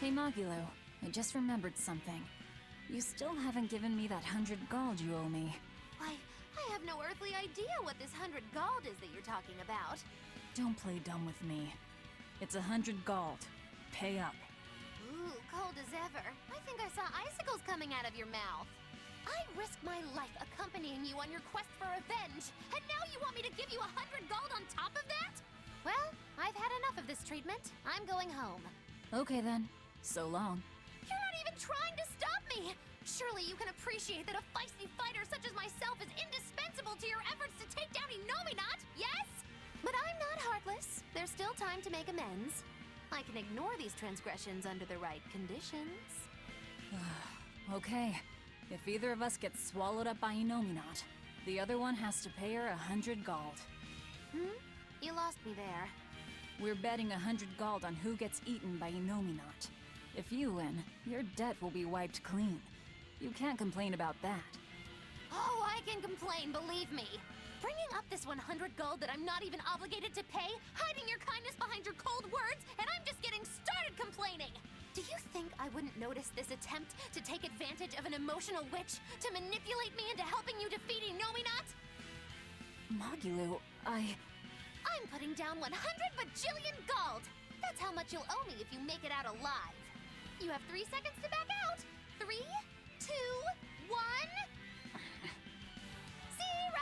Hey Magilo, I just remembered something. You still haven't given me that 100 gold you owe me. Why, I have no earthly idea what this 100 gold is that you're talking about. Don't play dumb with me. It's 100 gold. Pay up. Ooh, cold as ever. I think I saw icicles coming out of your mouth. I risked my life accompanying you on your quest for revenge, and now you want me to give you 100 gold on top of that? Well, I've had enough of this treatment. I'm going home. Okay then. So long. You're not even trying to stop me! Surely you can appreciate that a feisty fighter such as myself is indispensable to your efforts to take down Inominat, yes? But I'm not heartless. There's still time to make amends. I can ignore these transgressions under the right conditions. Okay. If either of us gets swallowed up by Inominat, the other one has to pay her 100 gold. You lost me there. We're betting 100 gold on who gets eaten by Inominat. If you win, your debt will be wiped clean. You can't complain about that. Oh, I can complain, believe me. Bringing up this 100 gold that I'm not even obligated to pay, hiding your kindness behind your cold words, and I'm just getting started complaining! Do you think I wouldn't notice this attempt to take advantage of an emotional witch to manipulate me into helping you defeat Inominat? Magilo, I'm putting down 100 bajillion gold! That's how much you'll owe me if you make it out alive. You have 3 seconds to back out. 3, 2, 1... 0!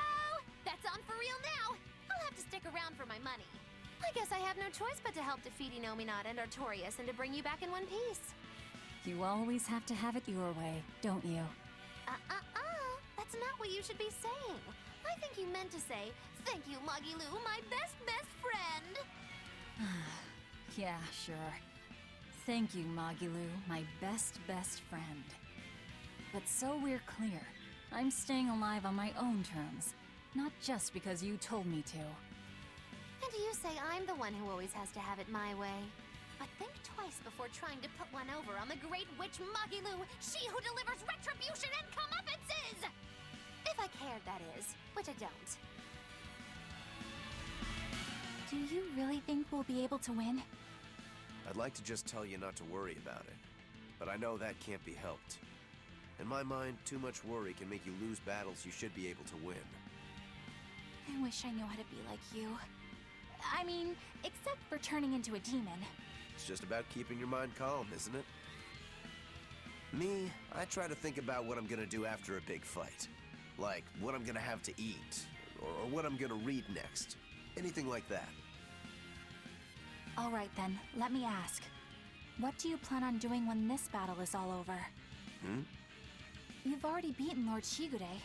That's on for real now. I'll have to stick around for my money. I guess I have no choice but to help defeat Inominat and Artorias and to bring you back in one piece. you always have to have it your way, don't you? That's not what you should be saying. I think you meant to say, thank you, Magilou, my best friend. Yeah, sure. Thank you, Magilou, my best friend. But so we're clear, I'm staying alive on my own terms, not just because you told me to. And you say I'm the one who always has to have it my way. But think twice before trying to put one over on the great witch Magilou, she who delivers retribution and comeuppances! If I cared, that is, which I don't. Do you really think we'll be able to win? I'd like to just tell you not to worry about it, but I know that can't be helped. In my mind, too much worry can make you lose battles you should be able to win. I wish I knew how to be like you. I mean, except for turning into a demon. It's just about keeping your mind calm, isn't it? Me, I try to think about what I'm gonna do after a big fight. Like, what I'm gonna have to eat, or what I'm gonna read next. Anything like that. All right then, let me ask. What do you plan on doing when this battle is all over? You've already beaten Lord Shigure.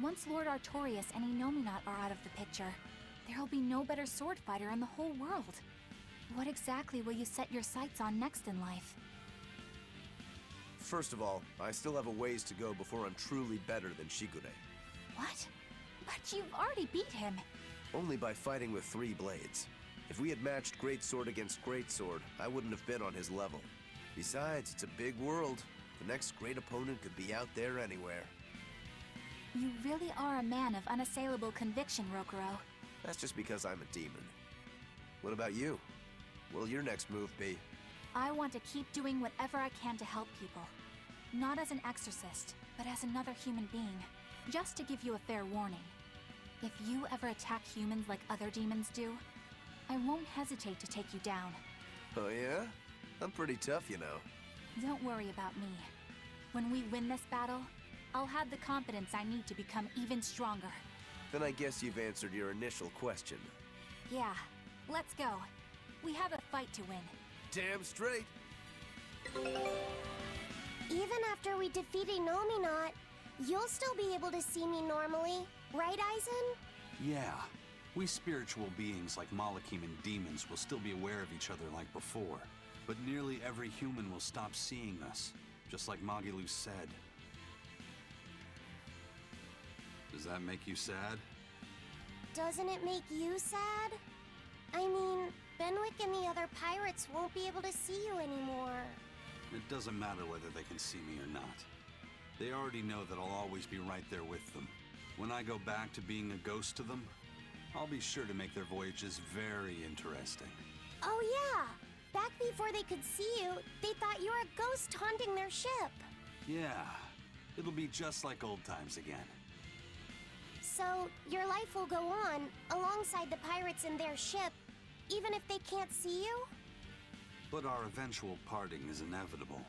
Once Lord Artorias and Inominat are out of the picture, there will be no better sword fighter in the whole world. What exactly will you set your sights on next in life? First of all, I still have a ways to go before I'm truly better than Shigure. What? But you've already beat him. Only by fighting with 3 blades. If we had matched Greatsword against Greatsword, I wouldn't have been on his level. Besides, it's a big world. The next great opponent could be out there anywhere. You really are a man of unassailable conviction, Rokuro. That's just because I'm a demon. What about you? What'll your next move be? I want to keep doing whatever I can to help people. Not as an exorcist, but as another human being. Just to give you a fair warning. If you ever attack humans like other demons do, I won't hesitate to take you down. Oh yeah? I'm pretty tough, you know. Don't worry about me. When we win this battle, I'll have the confidence I need to become even stronger. Then I guess you've answered your initial question. Yeah, let's go. We have a fight to win. Damn straight. Even after we defeat Inominat, you'll still be able to see me normally, right, Aizen? Yeah. We spiritual beings like Malakim and demons will still be aware of each other like before. But nearly every human will stop seeing us, just like Magilou said. Does that make you sad? Doesn't it make you sad? I mean, Benwick and the other pirates won't be able to see you anymore. It doesn't matter whether they can see me or not. They already know that I'll always be right there with them. When I go back to being a ghost to them, I'll be sure to make their voyages very interesting. Oh yeah! Back before they could see you, they thought you were a ghost haunting their ship. Yeah, it'll be just like old times again. So, your life will go on, alongside the pirates and their ship, even if they can't see you? But our eventual parting is inevitable.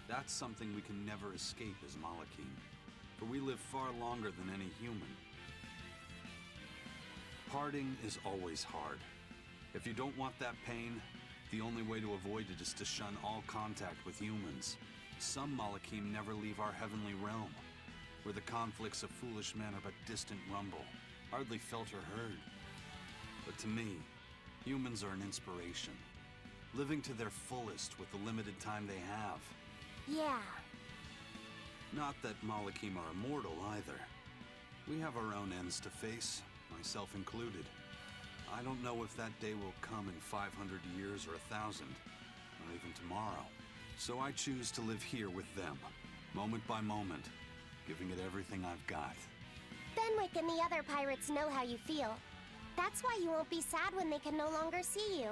That's something we can never escape as Malachim, for we live far longer than any human. Parting is always hard. If you don't want that pain, the only way to avoid it is to shun all contact with humans. Some Malachim never leave our heavenly realm, where the conflicts of foolish men are but distant rumble, hardly felt or heard. But to me, humans are an inspiration, living to their fullest with the limited time they have. Yeah. Not that Malachim are immortal either. We have our own ends to face, myself included. I don't know if that day will come in 500 years or 1,000, or even tomorrow. So I choose to live here with them, moment by moment, giving it everything I've got. Benwick and the other pirates know how you feel. That's why you won't be sad when they can no longer see you.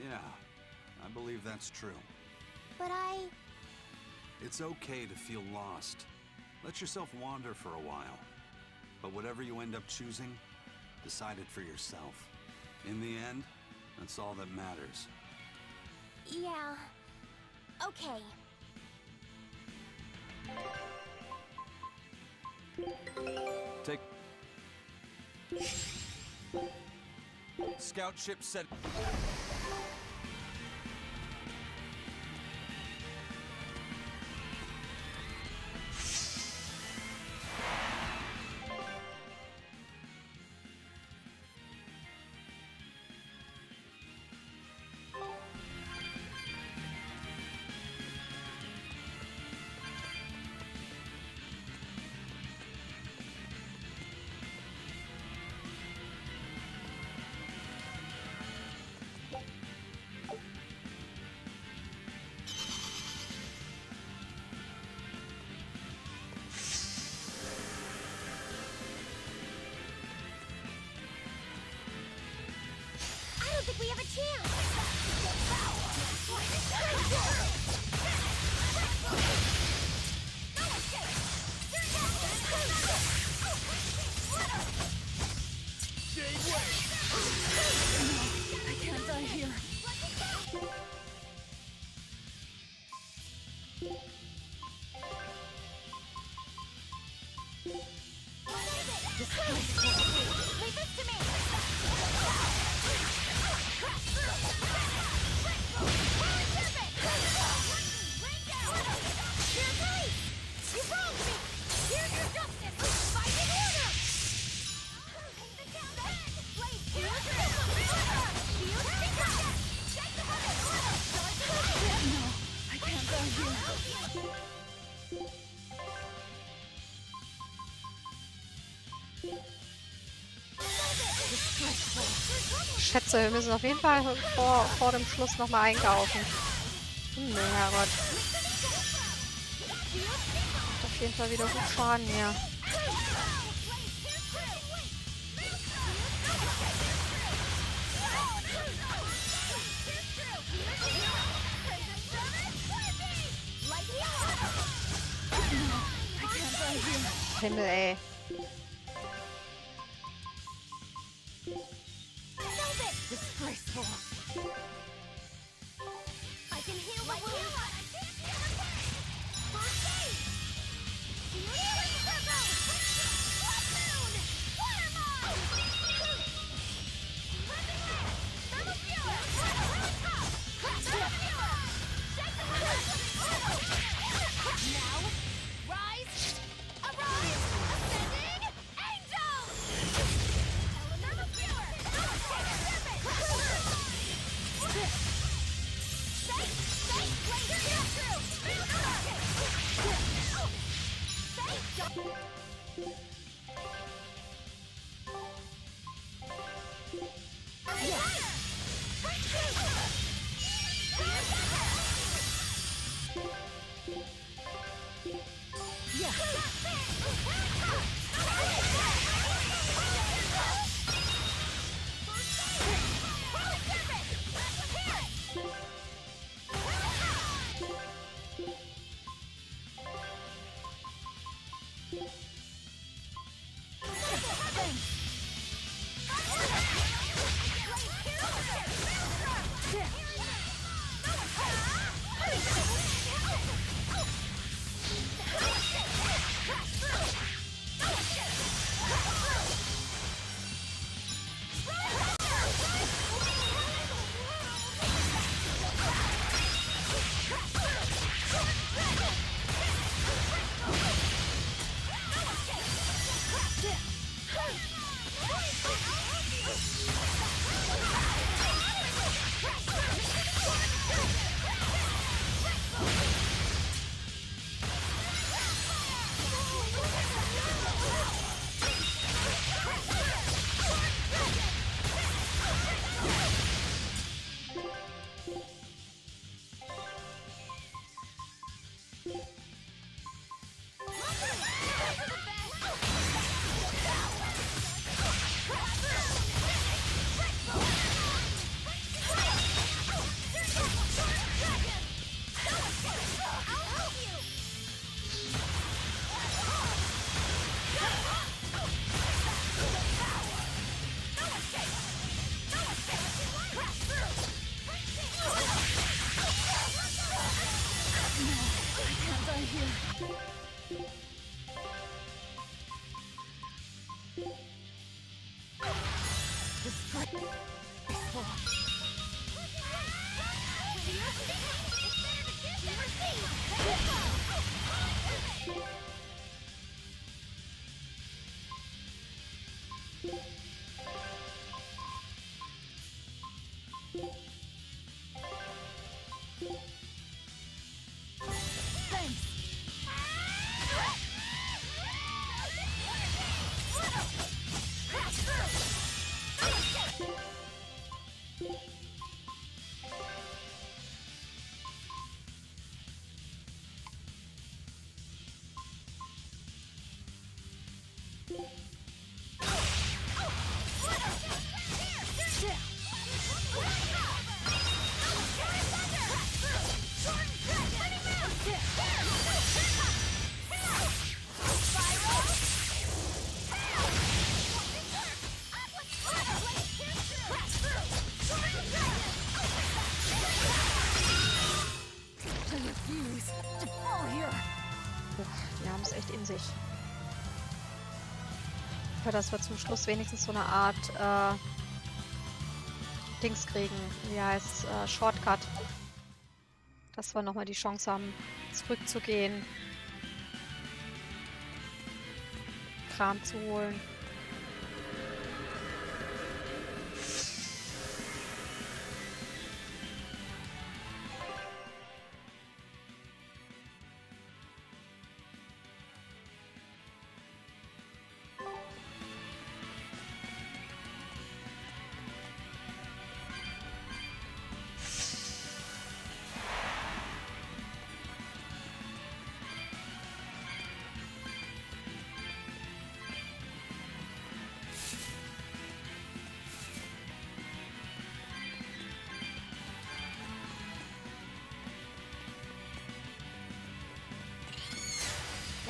Yeah, I believe that's true. But It's okay to feel lost. Let yourself wander for a while. But whatever you end up choosing, decide it for yourself. In the end, that's all that matters. Yeah. Okay. Take... Scout ship set... I don't think we have a chance! I can't die here. Leave this to me! Ich schätze, wir müssen auf jeden Fall vor dem Schluss nochmal einkaufen. Nee, Herrgott. Auf jeden Fall wieder gut Schaden hier. Himmel, ey. Disgraceful. I can heal the wound. die here. Die haben es echt in sich. Ich hoffe, dass wir zum Schluss wenigstens so eine Art Dings kriegen. Wie heißt Shortcut. Dass wir nochmal die Chance haben, zurückzugehen. Kram zu holen.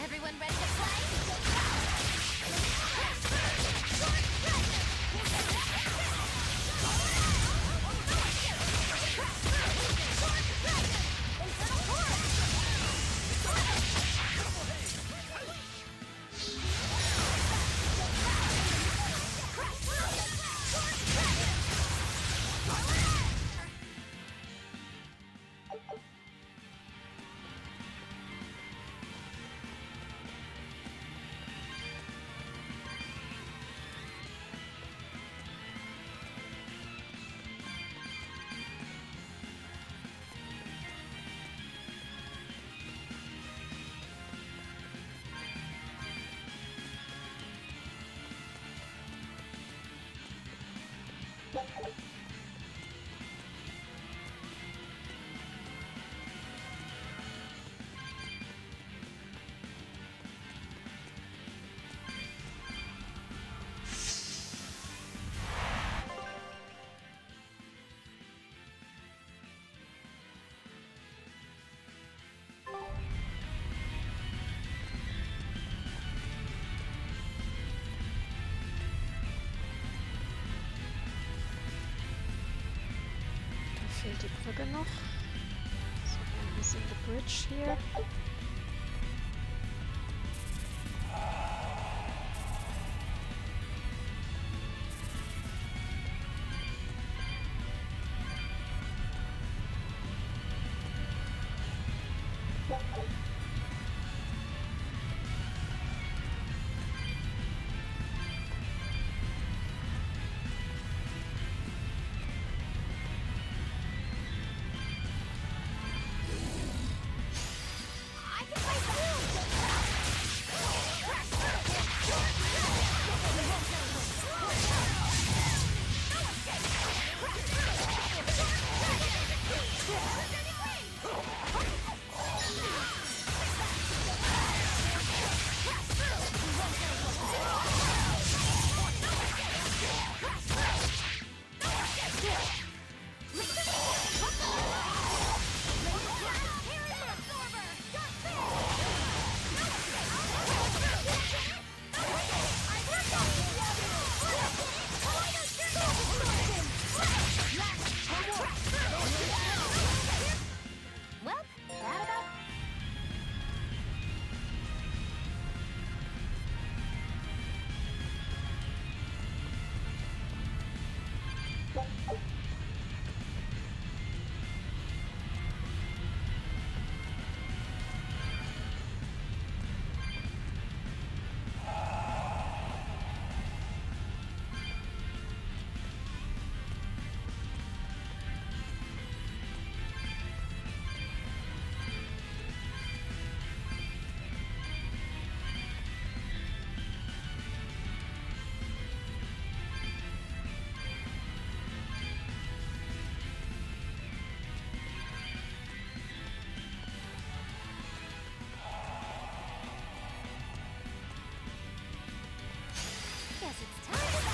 Everyone ready to play? Fehlt die Brücke noch. So, ein bisschen the bridge hier. Guess it's time to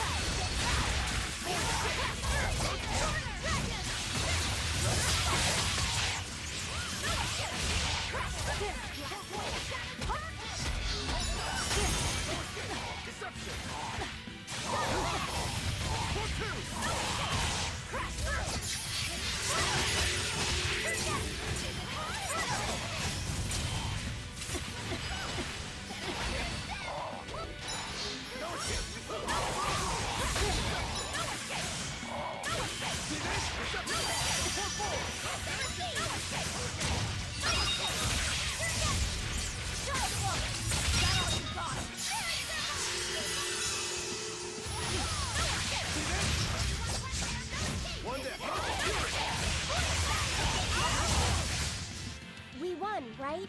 We won, right?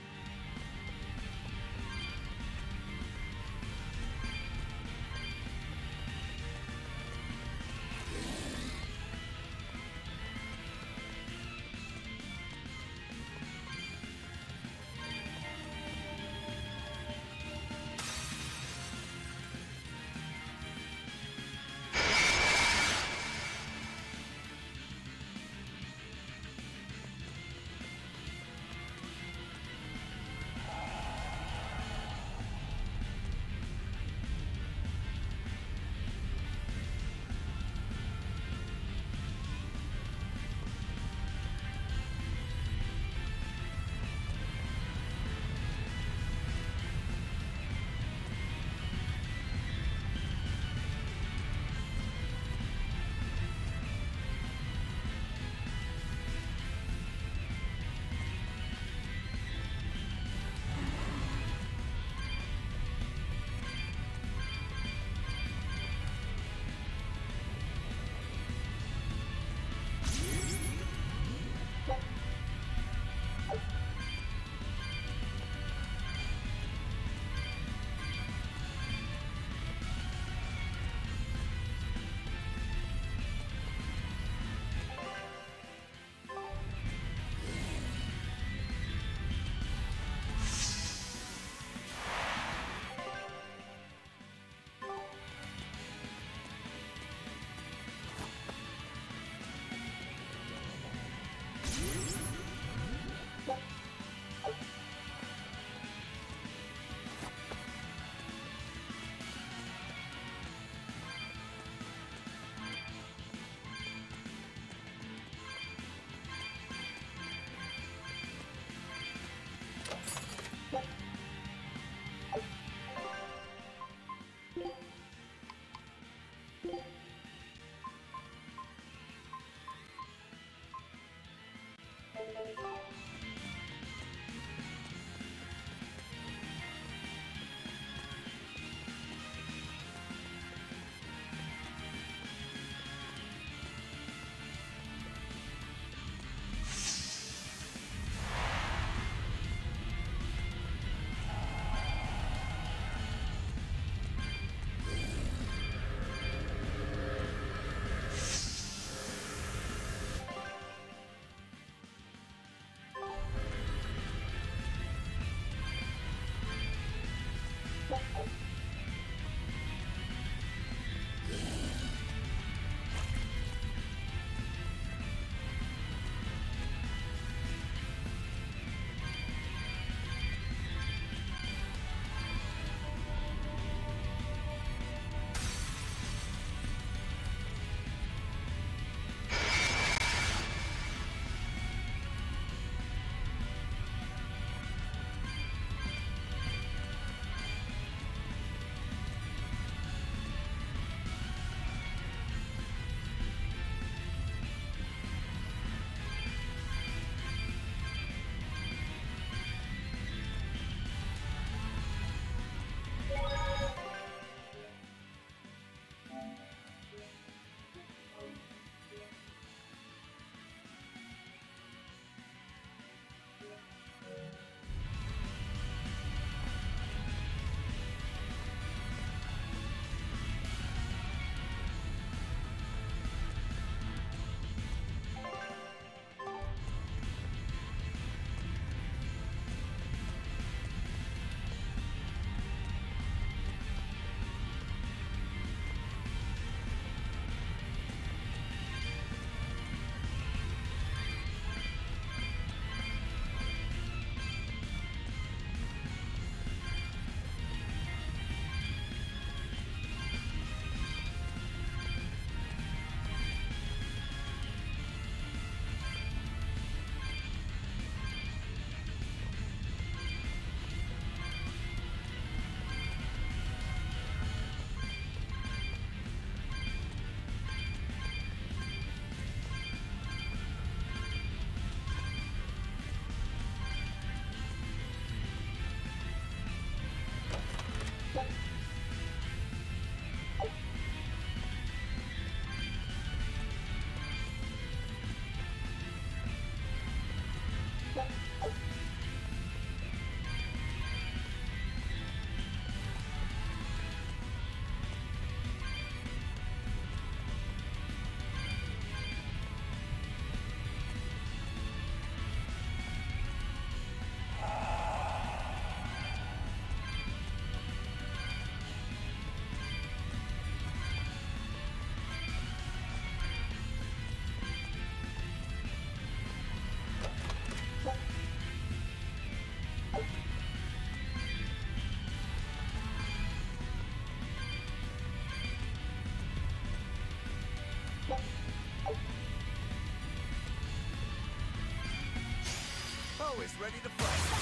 always ready to fight.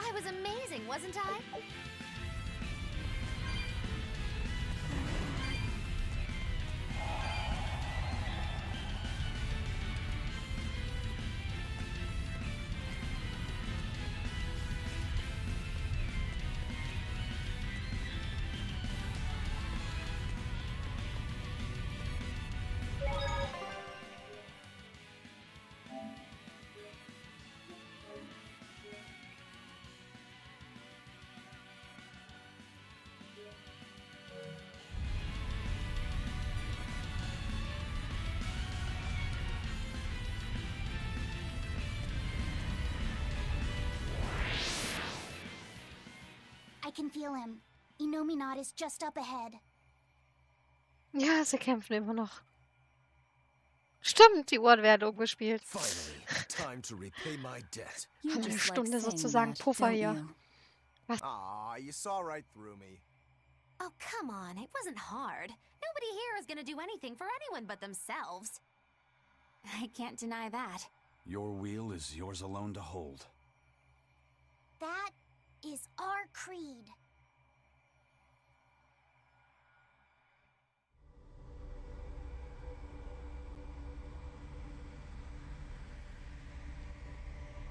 I was amazing, wasn't I? I can feel him. Inominat is just up ahead. Ja, sie kämpfen immer noch. Stimmt, die Uhren werden umgespielt. Finally, time to repay my debt. Haben wir eine Stunde sozusagen Puffer hier. Was? Aw, you saw right through me. Oh, come on. It wasn't hard. Nobody here is gonna do anything for anyone but themselves. I can't deny that. Your wheel is yours alone to hold. That is our creed.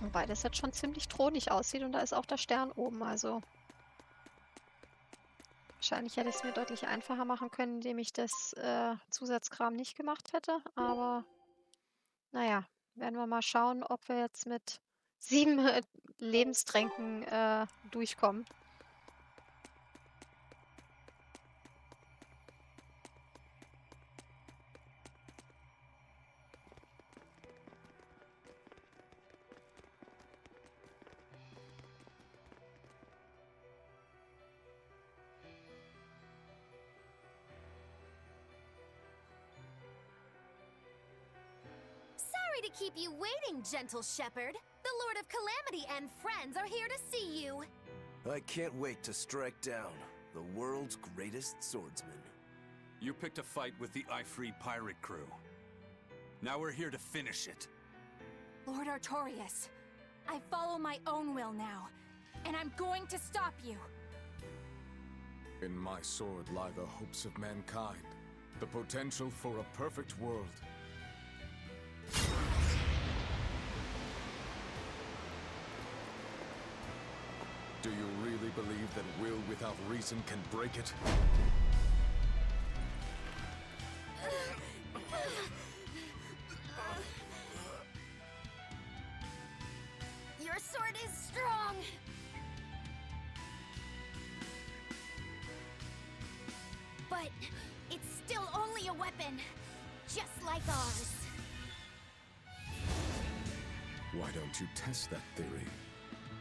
Wobei das jetzt schon ziemlich thronig aussieht und da ist auch der Stern oben, also wahrscheinlich hätte ich es mir deutlich einfacher machen können, indem ich das Zusatzkram nicht gemacht hätte, aber naja, werden wir mal schauen, ob wir jetzt mit 7 Lebenstränken durchkommen. Sorry to keep you waiting, gentle shepherd. The Lord of Calamity and friends are here to see you. I can't wait to strike down the world's greatest swordsman. You picked a fight with the Ifrit pirate crew. Now we're here to finish it. Lord Artorias, I follow my own will now, and I'm going to stop you. In my sword lie the hopes of mankind, the potential for a perfect world. Do you really believe that will without reason can break it? Your sword is strong. But it's still only a weapon, just like ours. Why don't you test that theory?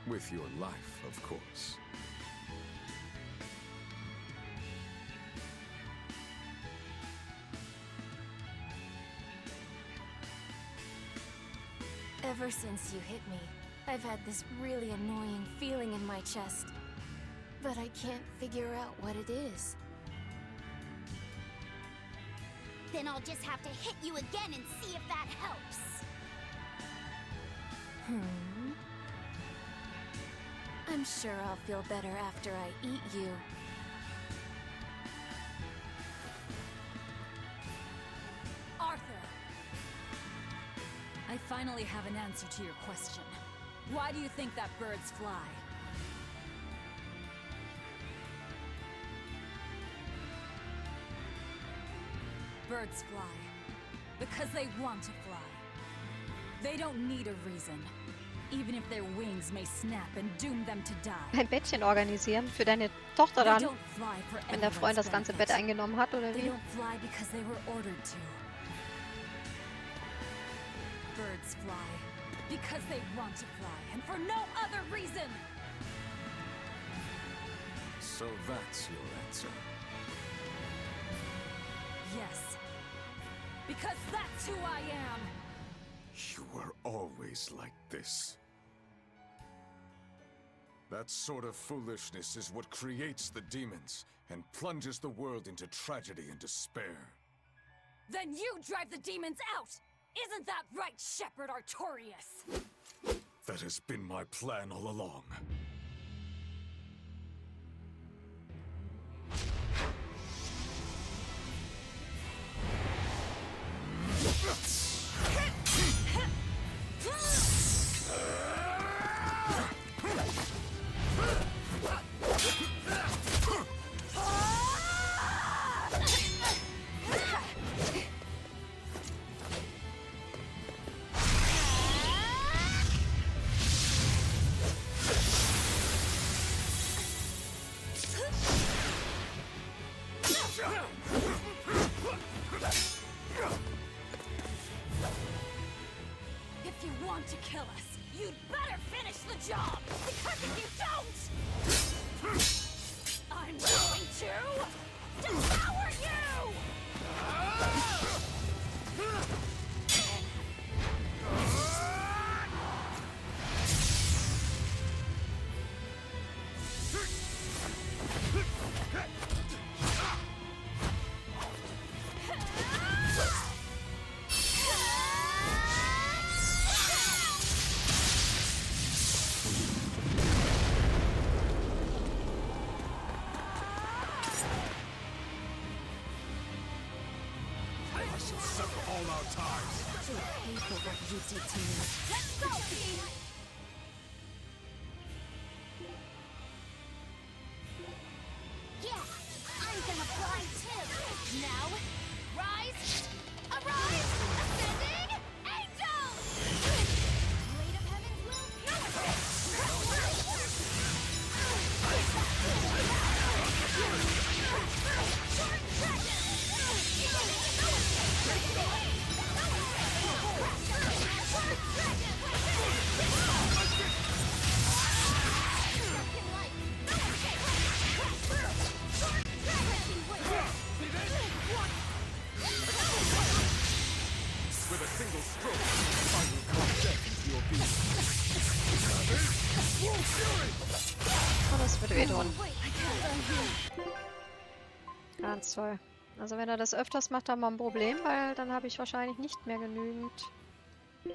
With your life, of course. Ever since you hit me, I've had this really annoying feeling in my chest. But I can't figure out what it is. Then I'll just have to hit you again and see if that helps. I'm sure I'll feel better after I eat you. Arthur! I finally have an answer to your question. Why do you think that birds fly? Birds fly because they want to fly. They don't need a reason, even if their wings may snap and doom them to die. Ein Bettchen organisieren für deine Tochter They dann, don't fly for wenn der Freund das ganze Bett benefit. eingenommen hat, oder They wie? don't fly because they were ordered to. Birds fly because they want to fly, and for no other reason. So that's your answer. Yes, because that's who I am. You were always like this. That sort of foolishness is what creates the demons and plunges the world into tragedy and despair. Then you drive the demons out! Isn't that right, Shepherd Artorias? That has been my plan all along. If you want to kill us, you'd better finish the job! Because if you don't, I'm going to devour you! You did to me. Let's go, team! Yeah, I'm gonna fly too. Now, rise, arise, ascending, angels! Weight of heavens will With a single stroke, I will cut death into your being. Oh, das wird wehtun. Ganz toll. Also wenn er das öfters macht, haben wir ein Problem, weil dann habe ich wahrscheinlich nicht mehr genügend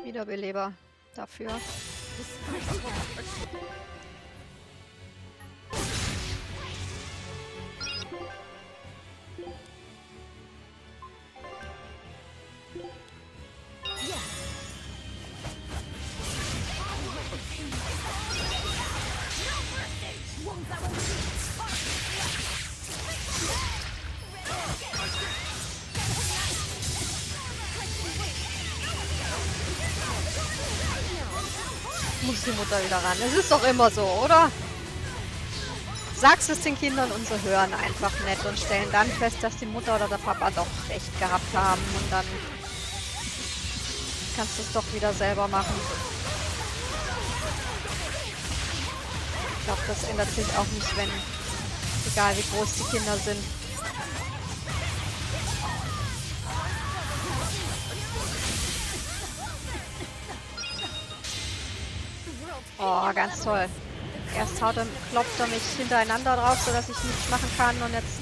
Wiederbeleber dafür. Muss die Mutter wieder ran. Es ist doch immer so, oder? Sagst es den Kindern und sie hören einfach nett und stellen dann fest, dass die Mutter oder der Papa doch recht gehabt haben und dann kannst du es doch wieder selber machen. Ich glaube, das ändert sich auch nicht, wenn, egal wie groß die Kinder sind. Oh, ganz toll. Erst klopft er mich hintereinander drauf, sodass ich nichts machen kann und jetzt...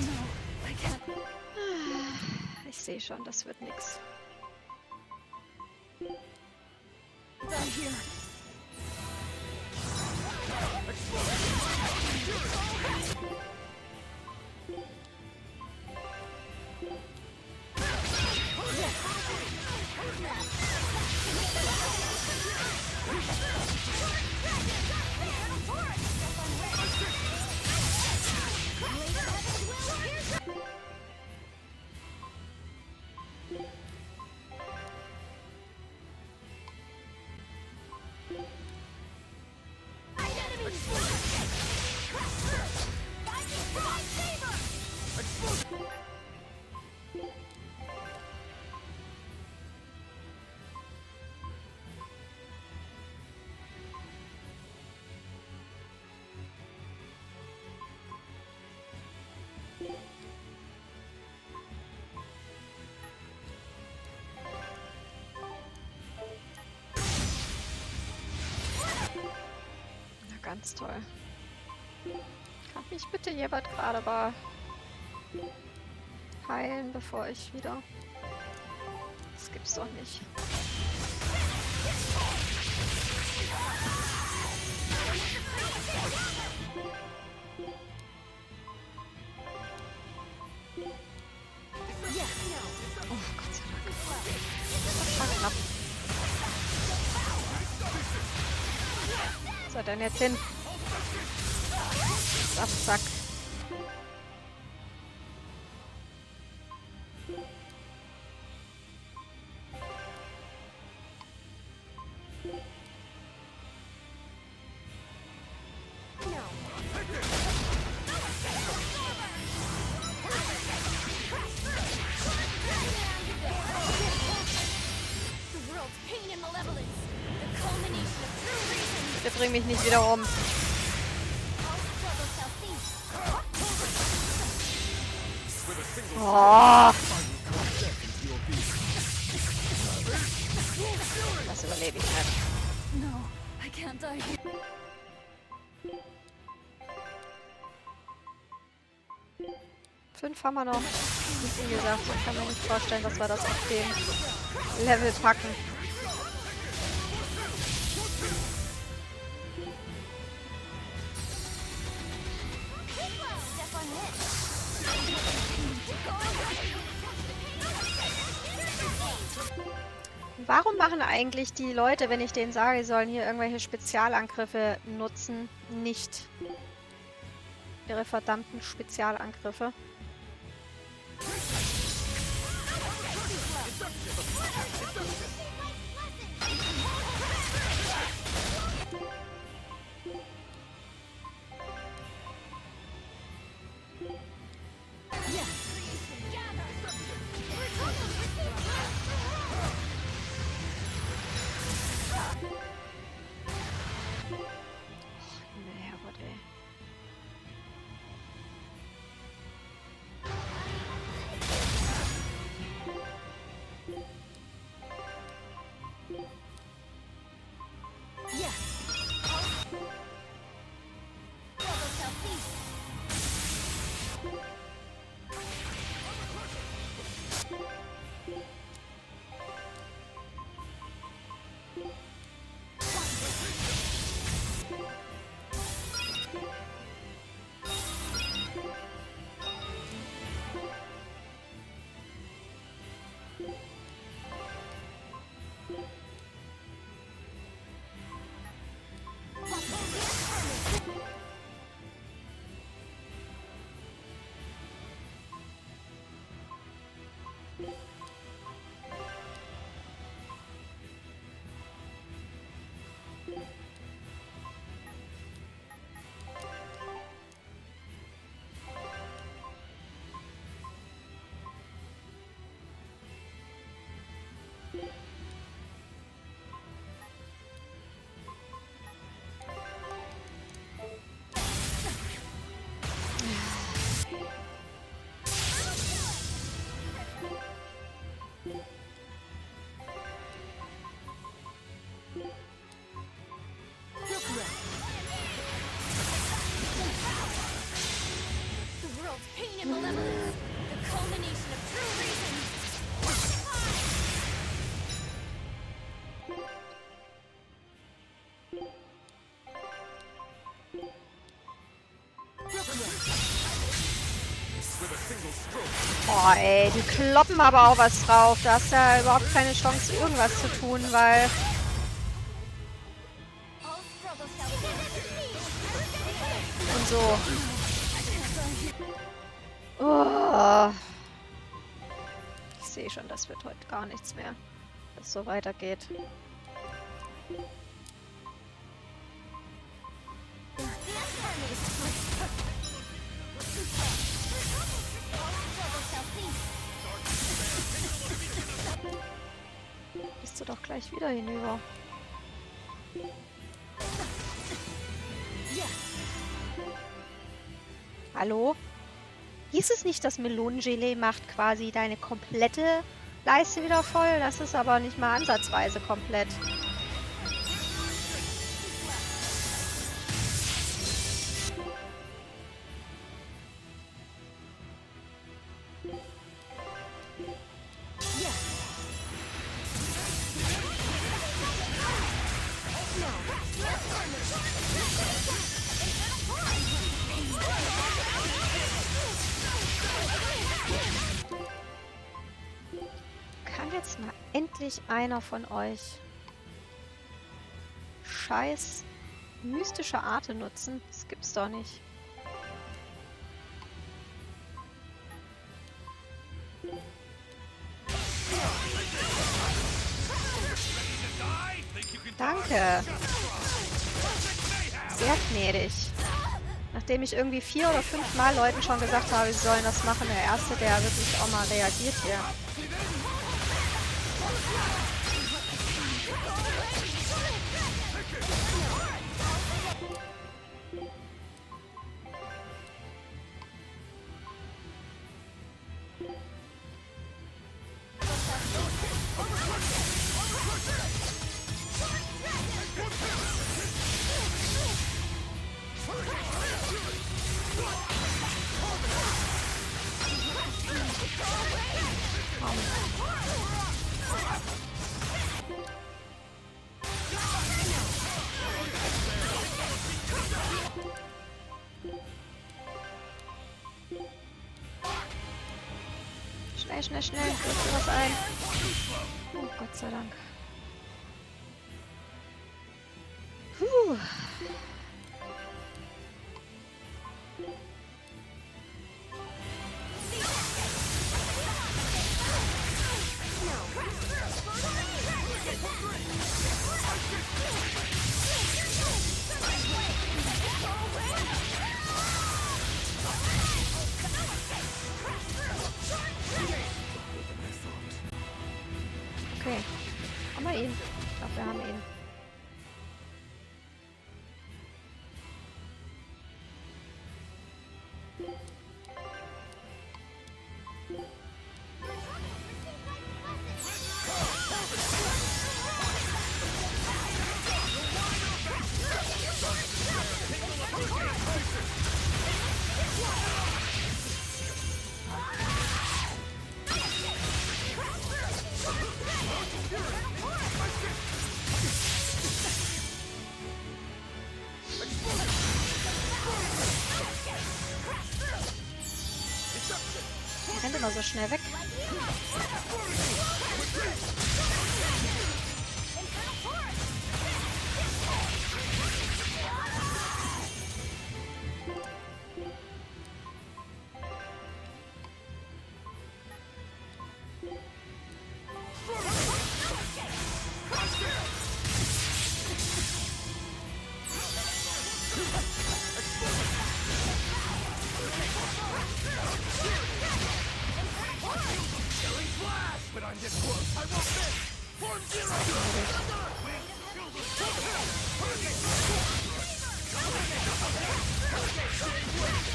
Ich sehe schon, das wird nix. ganz toll. Kann mich bitte jemand gerade mal heilen, bevor ich wieder... Das gibt's doch nicht. Oh, Gott sei Dank. Das war knapp. Was soll denn jetzt hin? Zack, zack. Bitte bring mich nicht wieder um. Oh. Das überlebe ich nicht. No, I can't die here. Fünf haben wir noch. Wie gesagt, ich kann mir nicht vorstellen, dass wir das auf dem Level packen. Warum machen eigentlich die Leute, wenn ich denen sage, sie sollen hier irgendwelche Spezialangriffe nutzen, nicht ihre verdammten Spezialangriffe? Oh ey, die kloppen aber auch was drauf. Da hast du ja überhaupt keine Chance, irgendwas zu tun, weil... Und so. Oh. Ich sehe schon, das wird heute gar nichts mehr, wenn es so weitergeht. Bist du doch gleich wieder hinüber. Hallo? Hieß es nicht, das Melonengelee macht quasi deine komplette Leiste wieder voll? Das ist aber nicht mal ansatzweise komplett. endlich einer von euch scheiß mystische Arte nutzen? Das gibt's doch nicht. Danke. Sehr gnädig. Nachdem ich irgendwie 4 oder 5 Mal Leuten schon gesagt habe, sie sollen das machen, der Erste, der wirklich auch mal reagiert hier. Schnell, schnell, schnell. Wirf dir was ein. Oh, Gott sei Dank. Puh. Okay. Haben wir ihn? Ich glaube, wir haben ihn. Er rennt immer so schnell weg.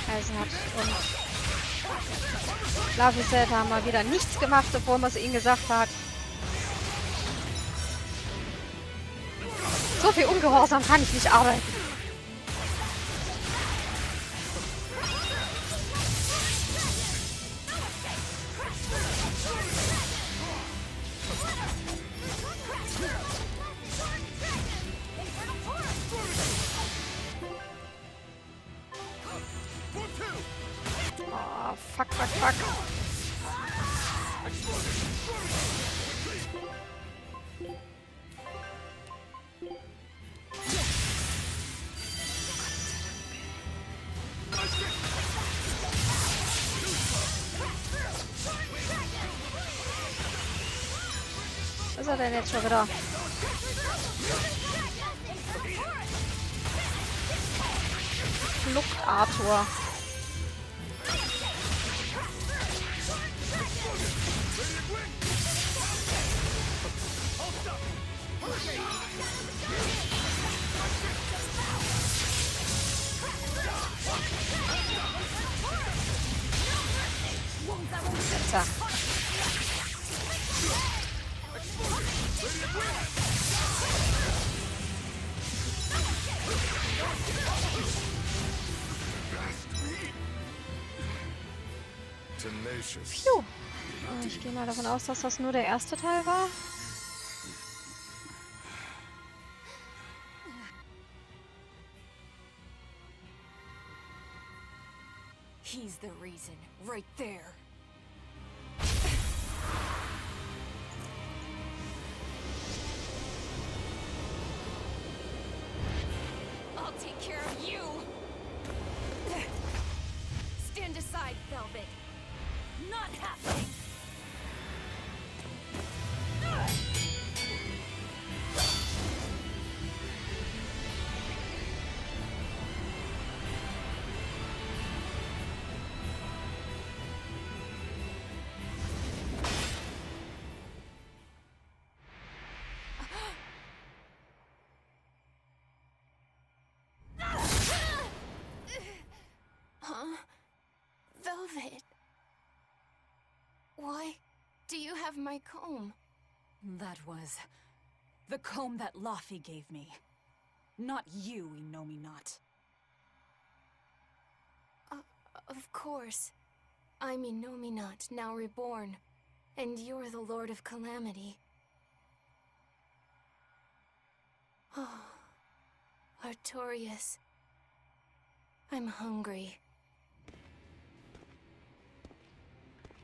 Eisenhart und Laviset haben mal wieder nichts gemacht, obwohl man es ihnen gesagt hat. So viel Ungehorsam kann ich nicht arbeiten. Oh, fuck, fuck, fuck. Was ist er denn jetzt schon wieder? Flucht Arthur. Zack. Phew. Ich gehe mal davon aus, dass das nur der erste Teil war. He's the reason, right there. side, Velvet! Not happening! Huh? Velvet. Why do you have my comb? That was the comb that Laufey gave me. Not you, Innominat. Of course. I'm Innominat, now reborn. And you're the Lord of Calamity. Oh, Artorias. I'm hungry.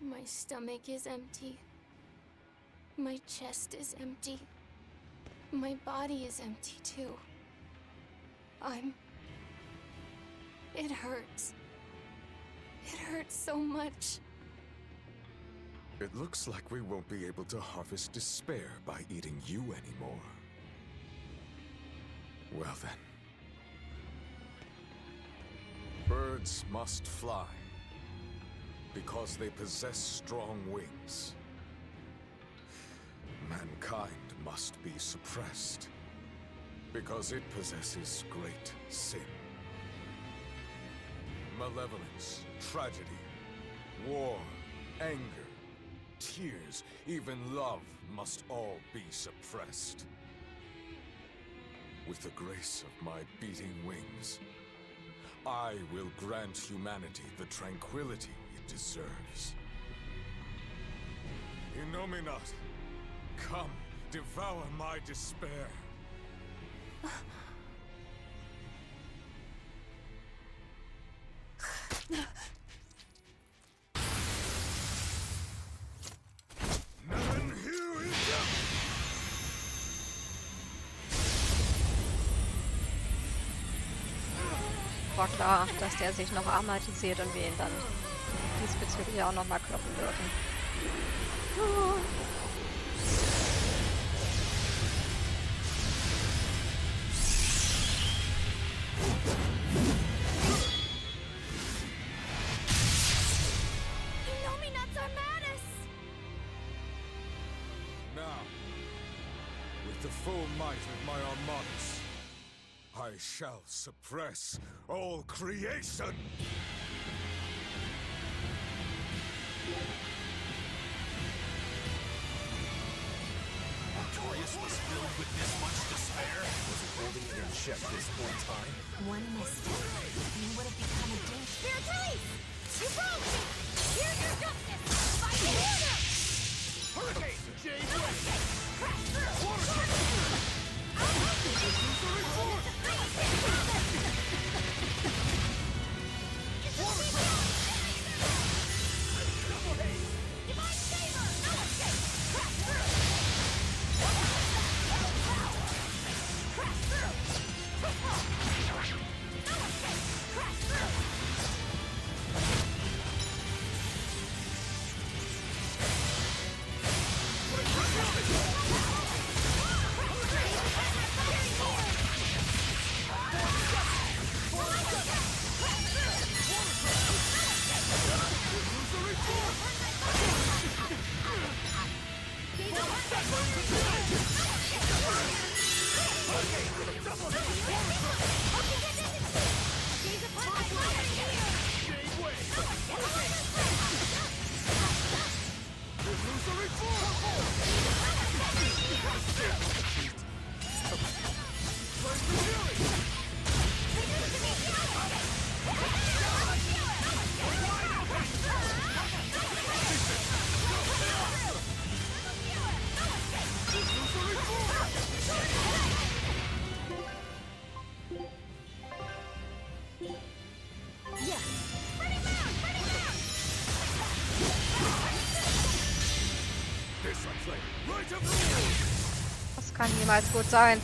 My stomach is empty. My chest is empty. My body is empty too. It hurts. It hurts so much. It looks like we won't be able to harvest despair by eating you anymore. Well then. Birds must fly, because they possess strong wings. Mankind must be suppressed, because it possesses great sin. Malevolence, tragedy, war, anger, tears, even love must all be suppressed. With the grace of my beating wings, I will grant humanity the tranquility it deserves. Innominat, come, devour my despair. War klar, dass der sich noch aromatisiert und wir ihn dann diesbezüglich auch nochmal kloppen dürfen. Innominats Armadas! Now, with the full might of my armadas, I shall suppress all creation! Artorias was filled with this much despair? Was it holding it in check this whole time? One misstep, and you would have become a danger. Spiritualis! You broke me! Here's your justice! By the order! Hurricane! Jade Way! Crash through! Water! Divine favor! No escape! Crash through! Crash through! No escape! Crash through! Das kann niemals gut sein.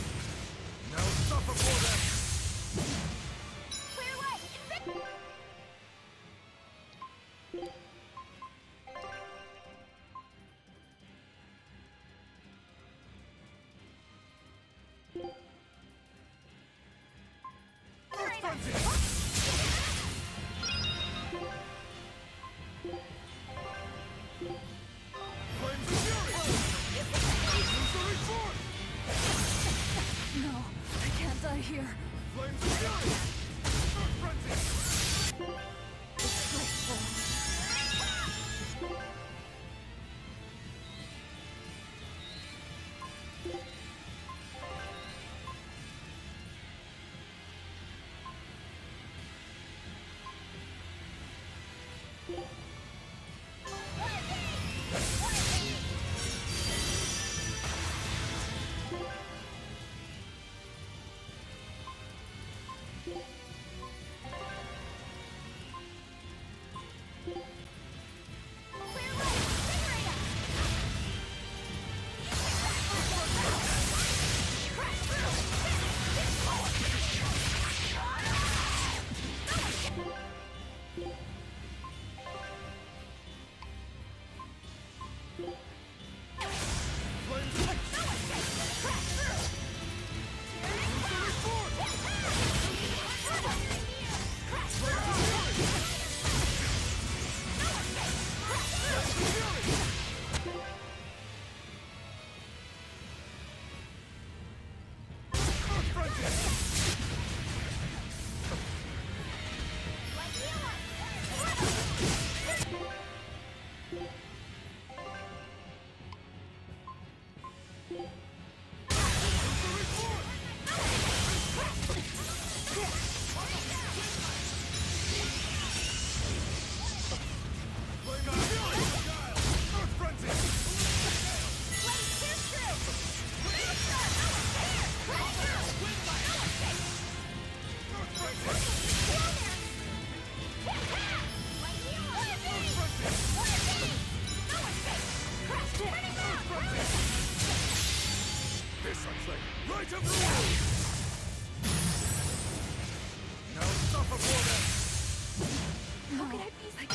How can I be so I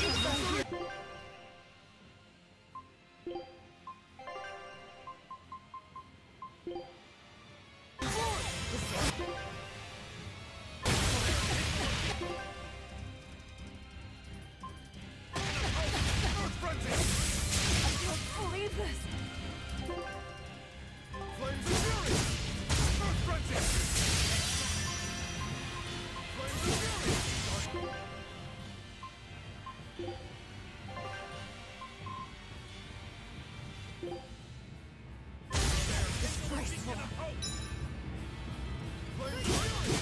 don't believe this. Flames of fury! Earth frenzy! Flames of fury! Disgraceful. Flames of fury!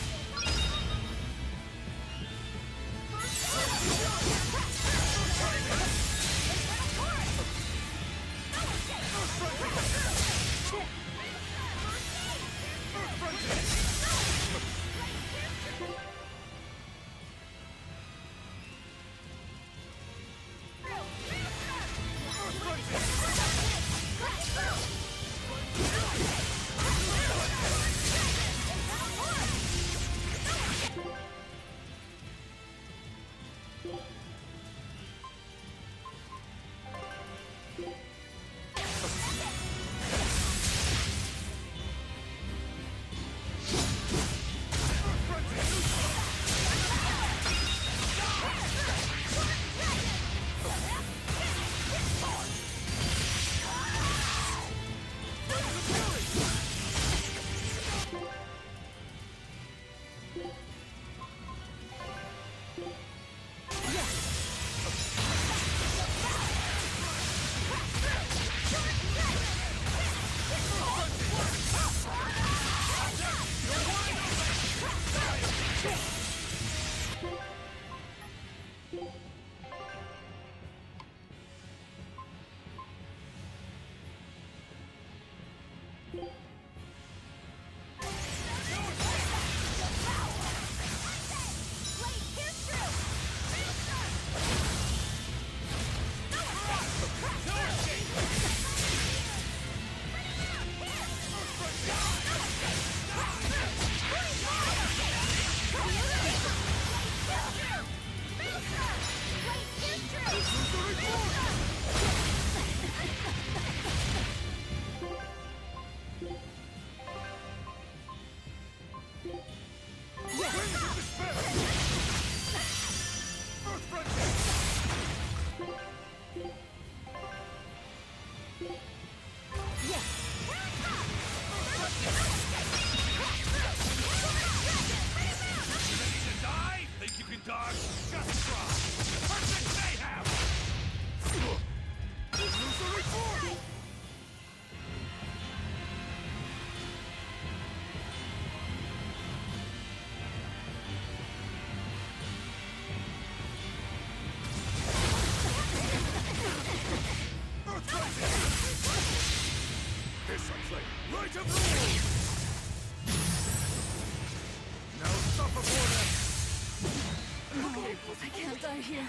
I can't die here.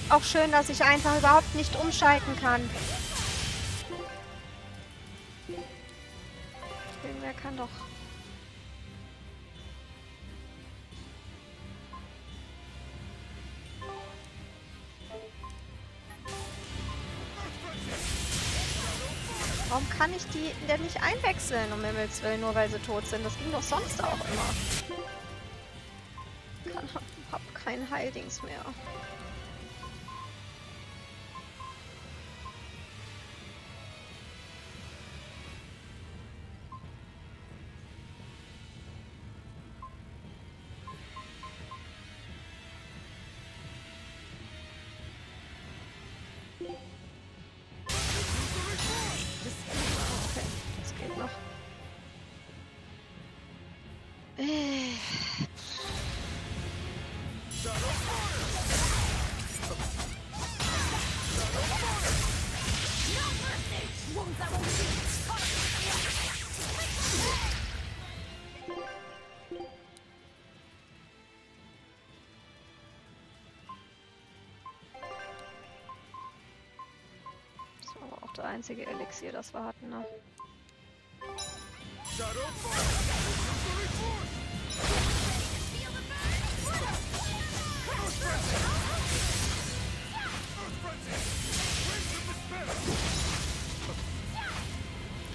Auch schön, dass ich einfach überhaupt nicht umschalten kann. Irgendwer kann doch... Warum kann ich die denn nicht einwechseln, um Himmels Willen, nur weil sie tot sind? Das ging doch sonst auch immer. Ich kann überhaupt kein Heildings mehr. einzige Elixier, das wir hatten, ne?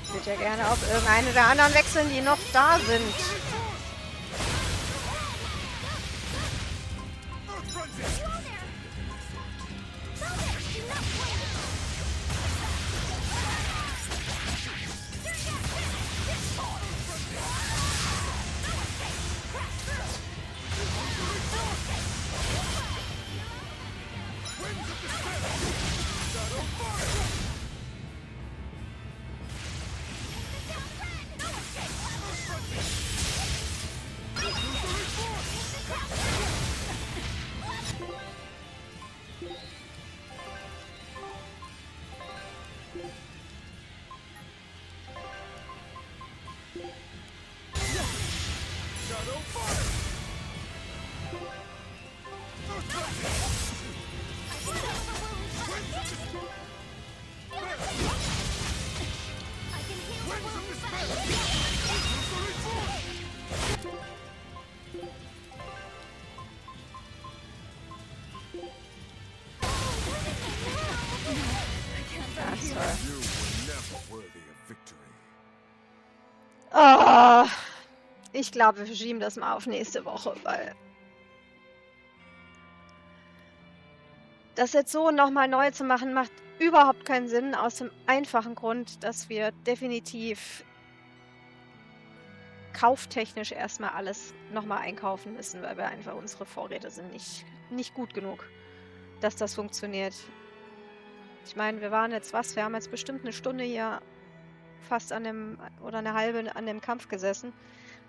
Ich würde ja gerne auf irgendeine der anderen wechseln, die noch da sind. Oh, ich glaube, wir verschieben das mal auf nächste Woche, weil das jetzt so nochmal neu zu machen, macht überhaupt keinen Sinn, aus dem einfachen Grund, dass wir definitiv kauftechnisch erstmal alles nochmal einkaufen müssen, weil wir einfach, unsere Vorräte sind nicht gut genug, dass das funktioniert. Ich meine, wir haben jetzt bestimmt eine Stunde hier fast an dem, oder eine halbe an dem Kampf gesessen,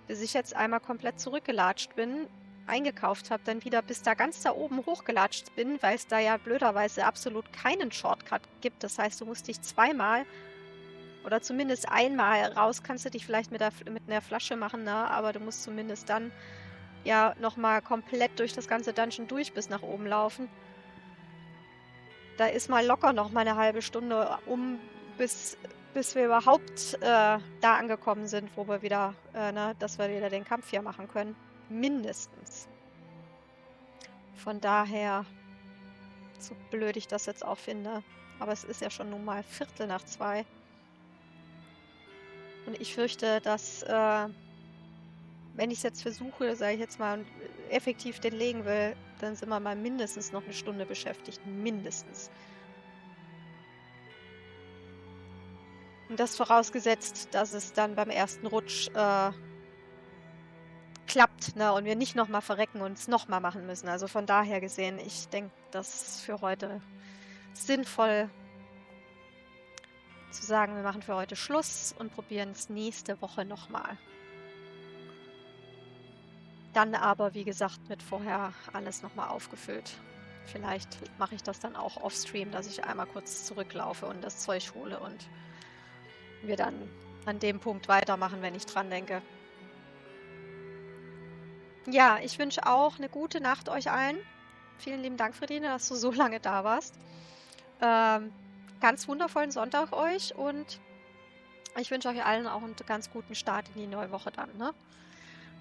bis ich jetzt einmal komplett zurückgelatscht bin, eingekauft habe, dann wieder bis da ganz da oben hochgelatscht bin, weil es da ja blöderweise absolut keinen Shortcut gibt. Das heißt, du musst dich zweimal oder zumindest einmal raus, kannst du dich vielleicht mit einer Flasche machen, ne? Aber du musst zumindest dann ja nochmal komplett durch das ganze Dungeon durch bis nach oben laufen. Da ist mal locker noch mal eine halbe Stunde bis wir überhaupt da angekommen sind, wo wir wieder, dass wir wieder den Kampf hier machen können. Mindestens. Von daher, so blöd ich das jetzt auch finde, aber es ist ja schon nun mal 1:15. Und ich fürchte, dass, wenn ich es jetzt versuche, sage ich jetzt mal, und effektiv den legen will, dann sind wir mal mindestens noch eine Stunde beschäftigt. Mindestens. Und das vorausgesetzt, dass es dann beim ersten Rutsch klappt, ne? Und wir nicht nochmal verrecken und es nochmal machen müssen. Also von daher gesehen, ich denke, das ist für heute sinnvoll zu sagen, wir machen für heute Schluss und probieren es nächste Woche nochmal. Dann aber, wie gesagt, mit vorher alles nochmal aufgefüllt. Vielleicht mache ich das dann auch off-stream, dass ich einmal kurz zurücklaufe und das Zeug hole und wir dann an dem Punkt weitermachen, wenn ich dran denke. Ja, ich wünsche auch eine gute Nacht euch allen. Vielen lieben Dank, Friedrine, dass du so lange da warst. Ganz wundervollen Sonntag euch und ich wünsche euch allen auch einen ganz guten Start in die neue Woche dann, ne?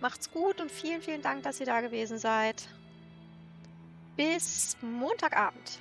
Macht's gut und vielen, vielen Dank, dass ihr da gewesen seid. Bis Montagabend.